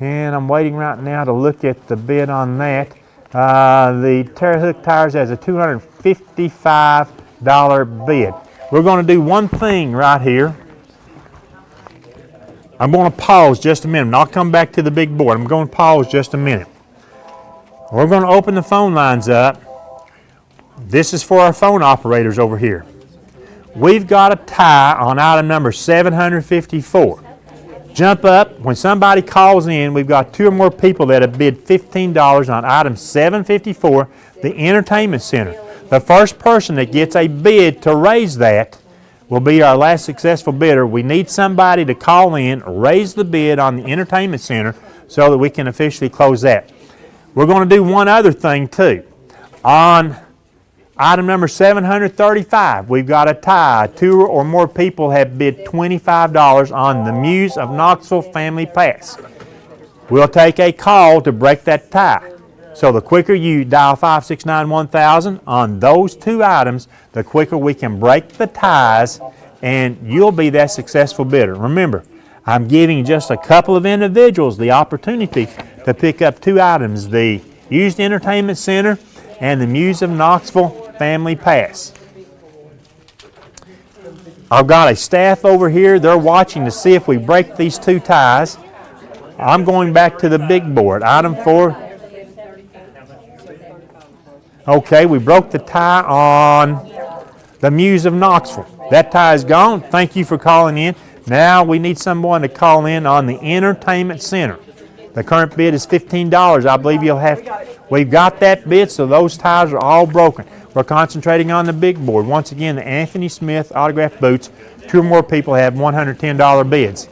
and I'm waiting right now to look at the bid on that. The Terra Hook tires has a $255 bid. We're going to do one thing right here. I'm going to pause just a minute, and I'll come back to the big board. I'm going to pause just a minute. We're going to open the phone lines up. This is for our phone operators over here. We've got a tie on item number 754. Jump up. When somebody calls in, we've got 2 or more people that have bid $15 on item 754, the entertainment center. The first person that gets a bid to raise that will be our last successful bidder. We need somebody to call in, raise the bid on the entertainment center so that we can officially close that. We're going to do one other thing too. On item number 735, we've got a tie. 2 or more people have bid $25 on the Muse of Knoxville Family Pass. We'll take a call to break that tie. So the quicker you dial 569-1000 on those 2 items, the quicker we can break the ties and you'll be that successful bidder. Remember, I'm giving just a couple of individuals the opportunity to pick up 2 items, the Used Entertainment Center and the Muse of Knoxville Family Pass. I've got a staff over here. They're watching to see if we break these 2 ties. I'm going back to the big board. Item 4. Okay, we broke the tie on the Muse of Knoxville. That tie is gone. Thank you for calling in. Now we need someone to call in on the Entertainment Center. The current bid is $15. I believe we've got that bid, so those ties are all broken. We're concentrating on the big board. Once again, the Anthony Smith autographed boots. 2 or more people have $110 bids.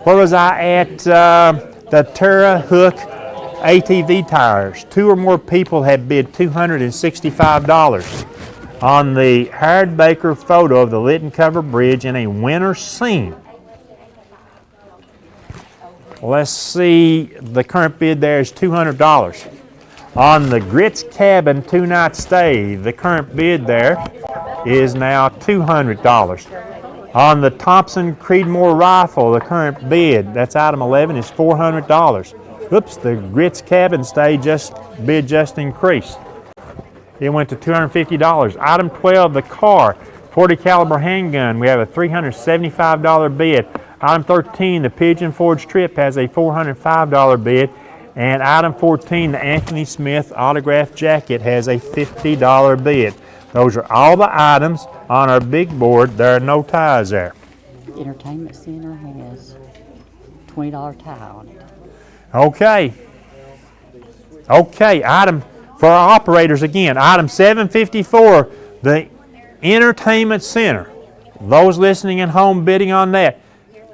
Where was I at? The Terra Hook ATV tires. 2 or more people have bid $265 on the Howard Baker photo of the Lytton Cover Bridge in a winter scene. Let's see, the current bid there is $200. On the Grits Cabin 2-night stay, the current bid there is now $200. On the Thompson Creedmoor rifle, the current bid, that's item 11, is $400. Oops, the Grits Cabin stay bid just increased. It went to $250. Item 12, the car, 40 caliber handgun. We have a $375 bid. Item 13, the Pigeon Forge Trip has a $405 bid. And item 14, the Anthony Smith autographed jacket has a $50 bid. Those are all the items on our big board. There are no ties there. Entertainment Center has $20 tie on it. Okay. Okay, item for our operators again. Item 754, the Entertainment Center. Those listening at home bidding on that.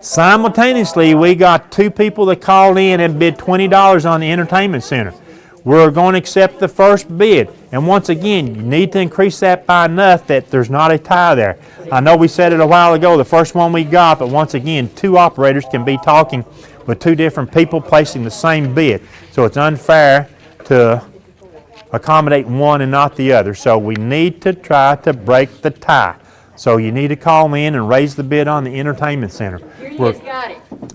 Simultaneously, we got 2 people that called in and bid $20 on the Entertainment Center. We're going to accept the first bid. And once again, you need to increase that by enough that there's not a tie there. I know we said it a while ago, the first one we got, but once again, 2 operators can be talking with 2 different people placing the same bid. So it's unfair to accommodate one and not the other. So we need to try to break the tie. So you need to call in and raise the bid on the Entertainment Center.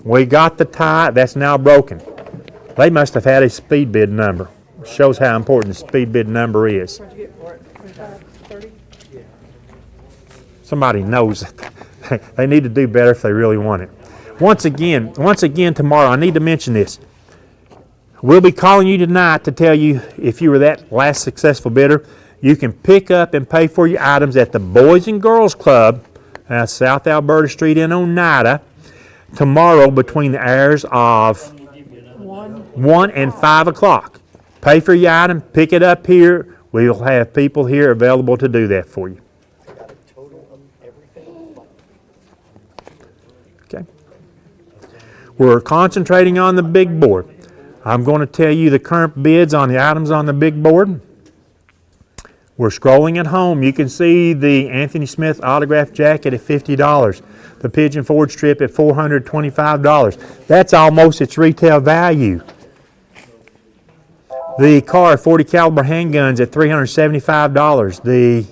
We got the tie. That's now broken. They must have had a speed bid number. Shows how important the speed bid number is. Somebody knows it. They need to do better if they really want it. Once again tomorrow, I need to mention this. We'll be calling you tonight to tell you if you were that last successful bidder. You can pick up and pay for your items at the Boys and Girls Club, South Alberta Street in Oneida, tomorrow between the hours of 1 and 5 o'clock. Pay for your item, pick it up here. We'll have people here available to do that for you. Okay. We're concentrating on the big board. I'm going to tell you the current bids on the items on the big board. We're scrolling at home. You can see the Anthony Smith autographed jacket at $50. The Pigeon Forge Trip at $425. That's almost its retail value. The car 40 caliber handguns at $375. The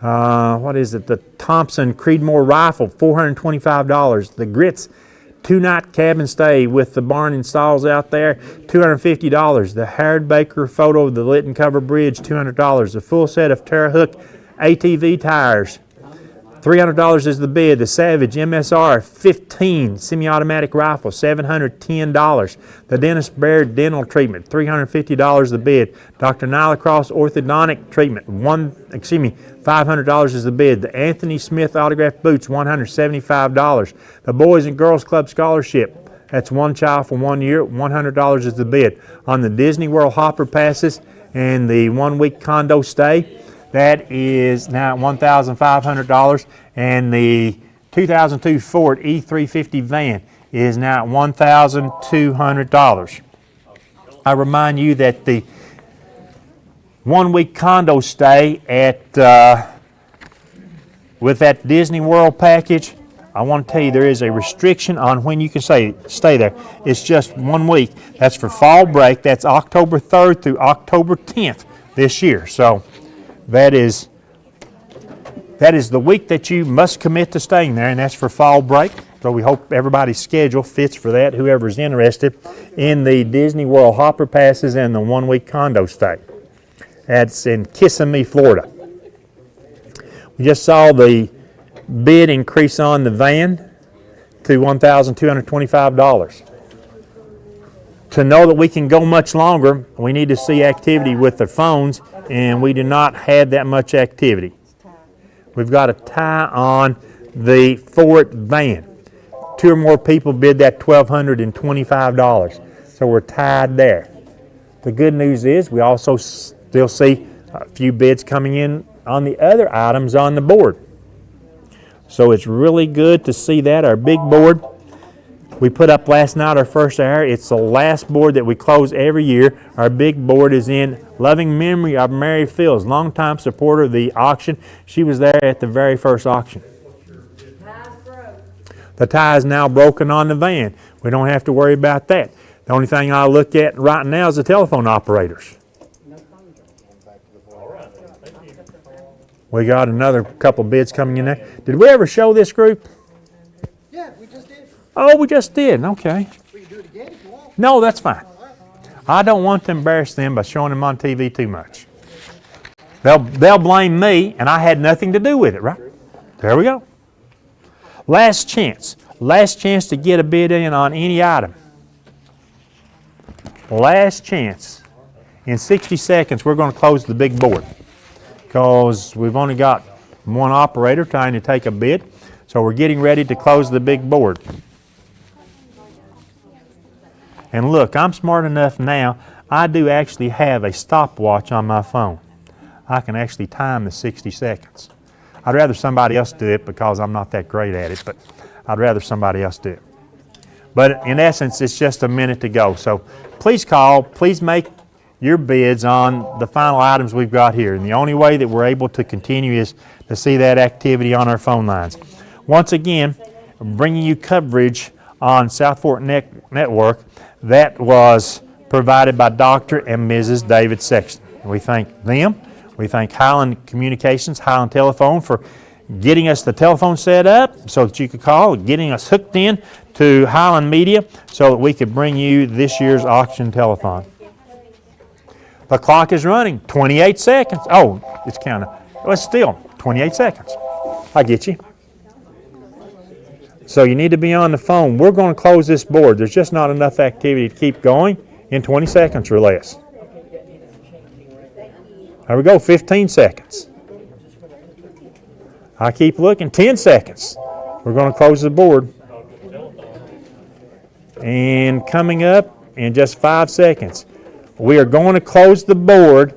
the Thompson Creedmoor rifle, $425. The Grits 2-night cabin stay with the barn and stalls out there, $250. The Howard Baker photo of the Lytton Cover Bridge, $200. The full set of Terra Hook ATV tires, $300 is the bid. The Savage MSR 15 semi-automatic rifle, $710. The Dennis Baird dental treatment, $350 the bid. Dr. Nyla Cross orthodontic treatment, $500 is the bid. The Anthony Smith autographed boots, $175. The Boys and Girls Club scholarship, that's 1 child for 1 year, $100 is the bid. On the Disney World Hopper passes and the 1-week condo stay, that is now $1,500, and the 2002 Ford E350 van is now $1,200. I remind you that the 1-week condo stay at with that Disney World package, I want to tell you there is a restriction on when you can stay there. It's just 1 week. That's for fall break. That's October 3rd through October 10th this year. So that is the week that you must commit to staying there, and that's for fall break. So we hope everybody's schedule fits for that, whoever's interested in the Disney World Hopper Passes and the one-week condo stay. That's in Kissimmee, Florida. We just saw the bid increase on the van to $1,225. To know that we can go much longer, we need to see activity with the phones, and we do not have that much activity. We've got a tie on the Ford van. 2 or more people bid that $1,225, so we're tied there. The good news is we also still see a few bids coming in on the other items on the board. So it's really good to see that. Our big board we put up last night, our first hour. It's the last board that we close every year. Our big board is in loving memory of Mary Fields, longtime supporter of the auction. She was there at the very first auction. The tie is now broken on the van. We don't have to worry about that. The only thing I look at right now is the telephone operators. We got another couple bids coming in there. Did we ever show this group? Yeah, we just did. Oh, we just did. Okay. We can do it again if you want. No, that's fine. I don't want to embarrass them by showing them on TV too much. They'll blame me, and I had nothing to do with it, right? There we go. Last chance. Last chance to get a bid in on any item. Last chance. In 60 seconds, we're going to close the big board because we've only got one operator trying to take a bid. So we're getting ready to close the big board. And look, I'm smart enough now, I do actually have a stopwatch on my phone. I can actually time the 60 seconds. I'd rather somebody else do it because I'm not that great at it, but I'd rather somebody else do it. But in essence, it's just a minute to go. So please call, please make your bids on the final items we've got here. And the only way that we're able to continue is to see that activity on our phone lines. Once again, bringing you coverage on South Fork Network that was provided by Dr. and Mrs. David Sexton. We thank them. We thank Highland Communications, Highland Telephone for getting us the telephone set up so that you could call, getting us hooked in to Highland Media so that we could bring you this year's auction telethon. The clock is running, 28 seconds. Oh, it's counting. Well, it's still 28 seconds. I get you. So you need to be on the phone. We're going to close this board. There's just not enough activity to keep going in 20 seconds or less. There we go, 15 seconds. I keep looking, 10 seconds. We're going to close the board. And coming up in just 5 seconds, we are going to close the board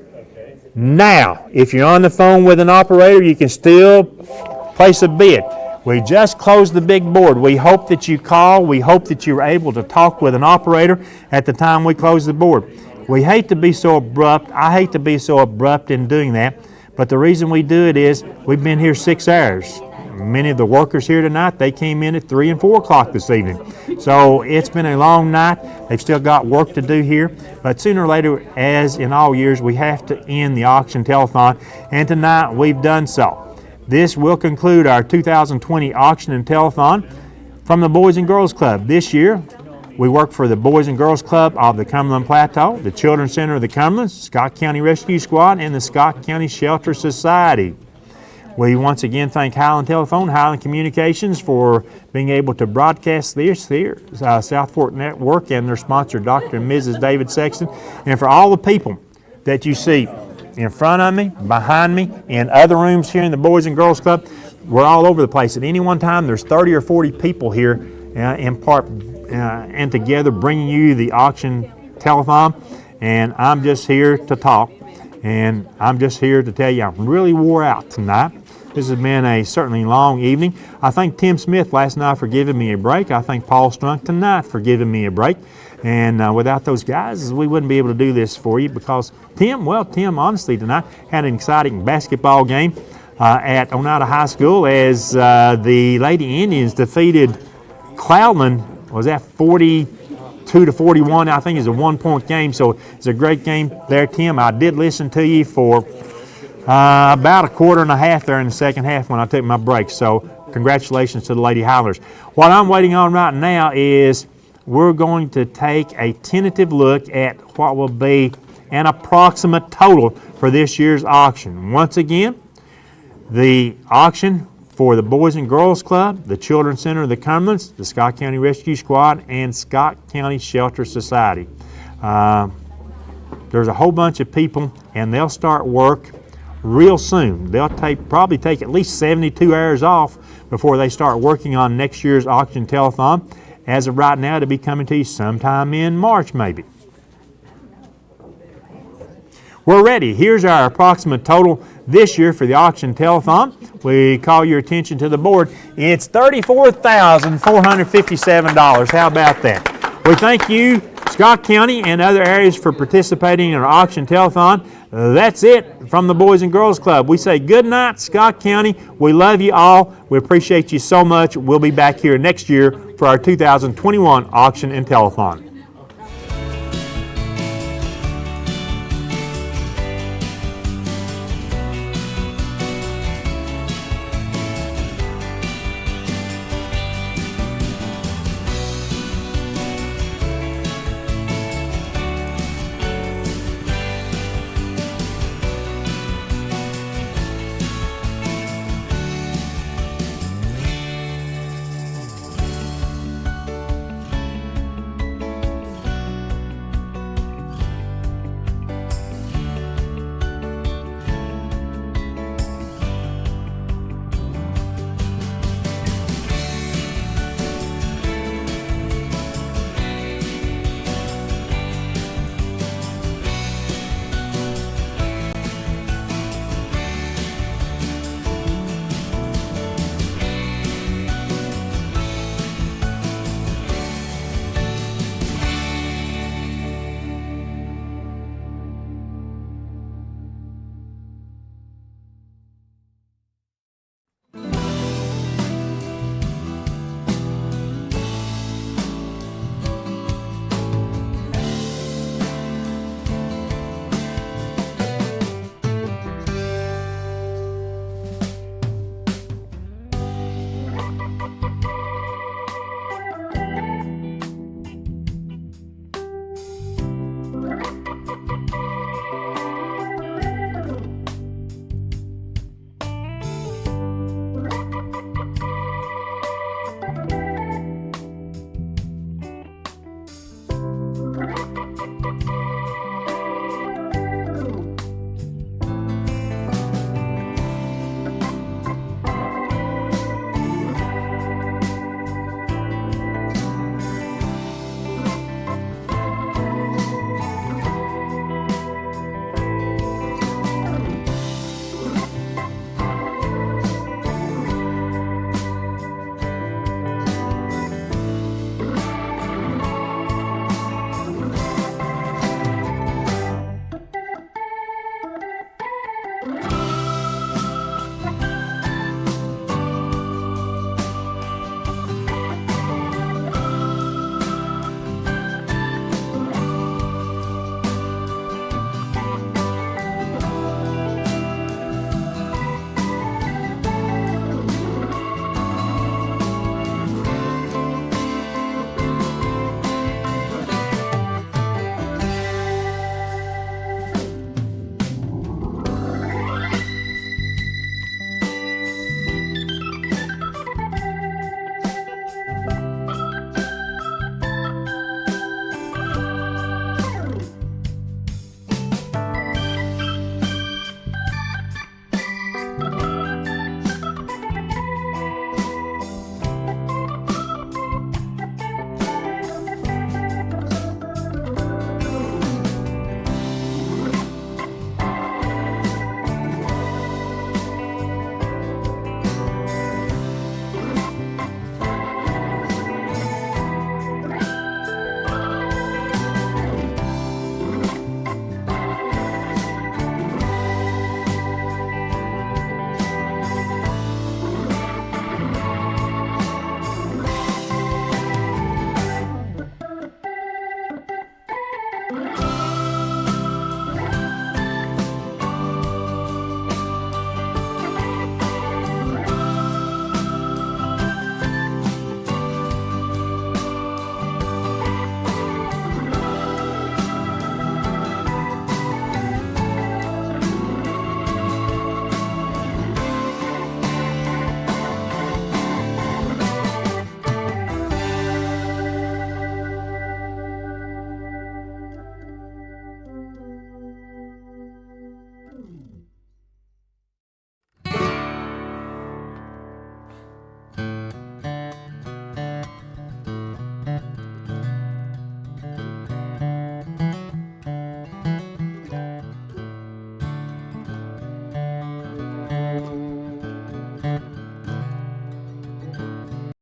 now. If you're on the phone with an operator, you can still place a bid. We just closed the big board. We hope that you call. We hope that you're able to talk with an operator at the time we close the board. We hate to be so abrupt. I hate to be so abrupt in doing that. But the reason we do it is we've been here 6 hours. Many of the workers here tonight, they came in at 3 and 4 o'clock this evening. So it's been a long night. They've still got work to do here. But sooner or later, as in all years, we have to end the auction telethon. And tonight we've done so. This will conclude our 2020 auction and telethon from the Boys and Girls Club. This year, we work for the Boys and Girls Club of the Cumberland Plateau, the Children's Center of the Cumberlands, Scott County Rescue Squad, and the Scott County Shelter Society. We once again thank Highland Telephone, Highland Communications for being able to broadcast this here, South Fork Network, and their sponsor, Dr. and Mrs. David Sexton, and for all the people that you see in front of me, behind me, in other rooms here in the Boys and Girls Club. We're all over the place. At any one time, there's 30 or 40 people here in part and together bringing you the auction telethon. And I'm just here to talk. And I'm just here to tell you I'm really wore out tonight. This has been a certainly long evening. I thank Tim Smith last night for giving me a break. I thank Paul Strunk tonight for giving me a break. And without those guys, we wouldn't be able to do this for you because Tim honestly tonight had an exciting basketball game at Oneida High School as the Lady Indians defeated Cloudland. Was that 42 to 41? I think it's a 1-point game, so it's a great game there, Tim. I did listen to you for about a quarter and a half there in the second half when I took my break. So congratulations to the Lady Highlanders. What I'm waiting on right now is we're going to take a tentative look at what will be an approximate total for this year's auction. Once again, the auction for the Boys and Girls Club, the Children's Center of the Cumberlands, the Scott County Rescue Squad, and Scott County Shelter Society. There's a whole bunch of people, and they'll start work real soon. They'll probably take at least 72 hours off before they start working on next year's auction telethon. As of right now, it'll be coming to you sometime in March, maybe. We're ready. Here's our approximate total this year for the auction telethon. We call your attention to the board. It's $34,457. How about that? We thank you, Scott County and other areas, for participating in our auction telethon. That's it from the Boys and Girls Club. We say good night, Scott County. We love you all. We appreciate you so much. We'll be back here next year for our 2021 auction and telethon.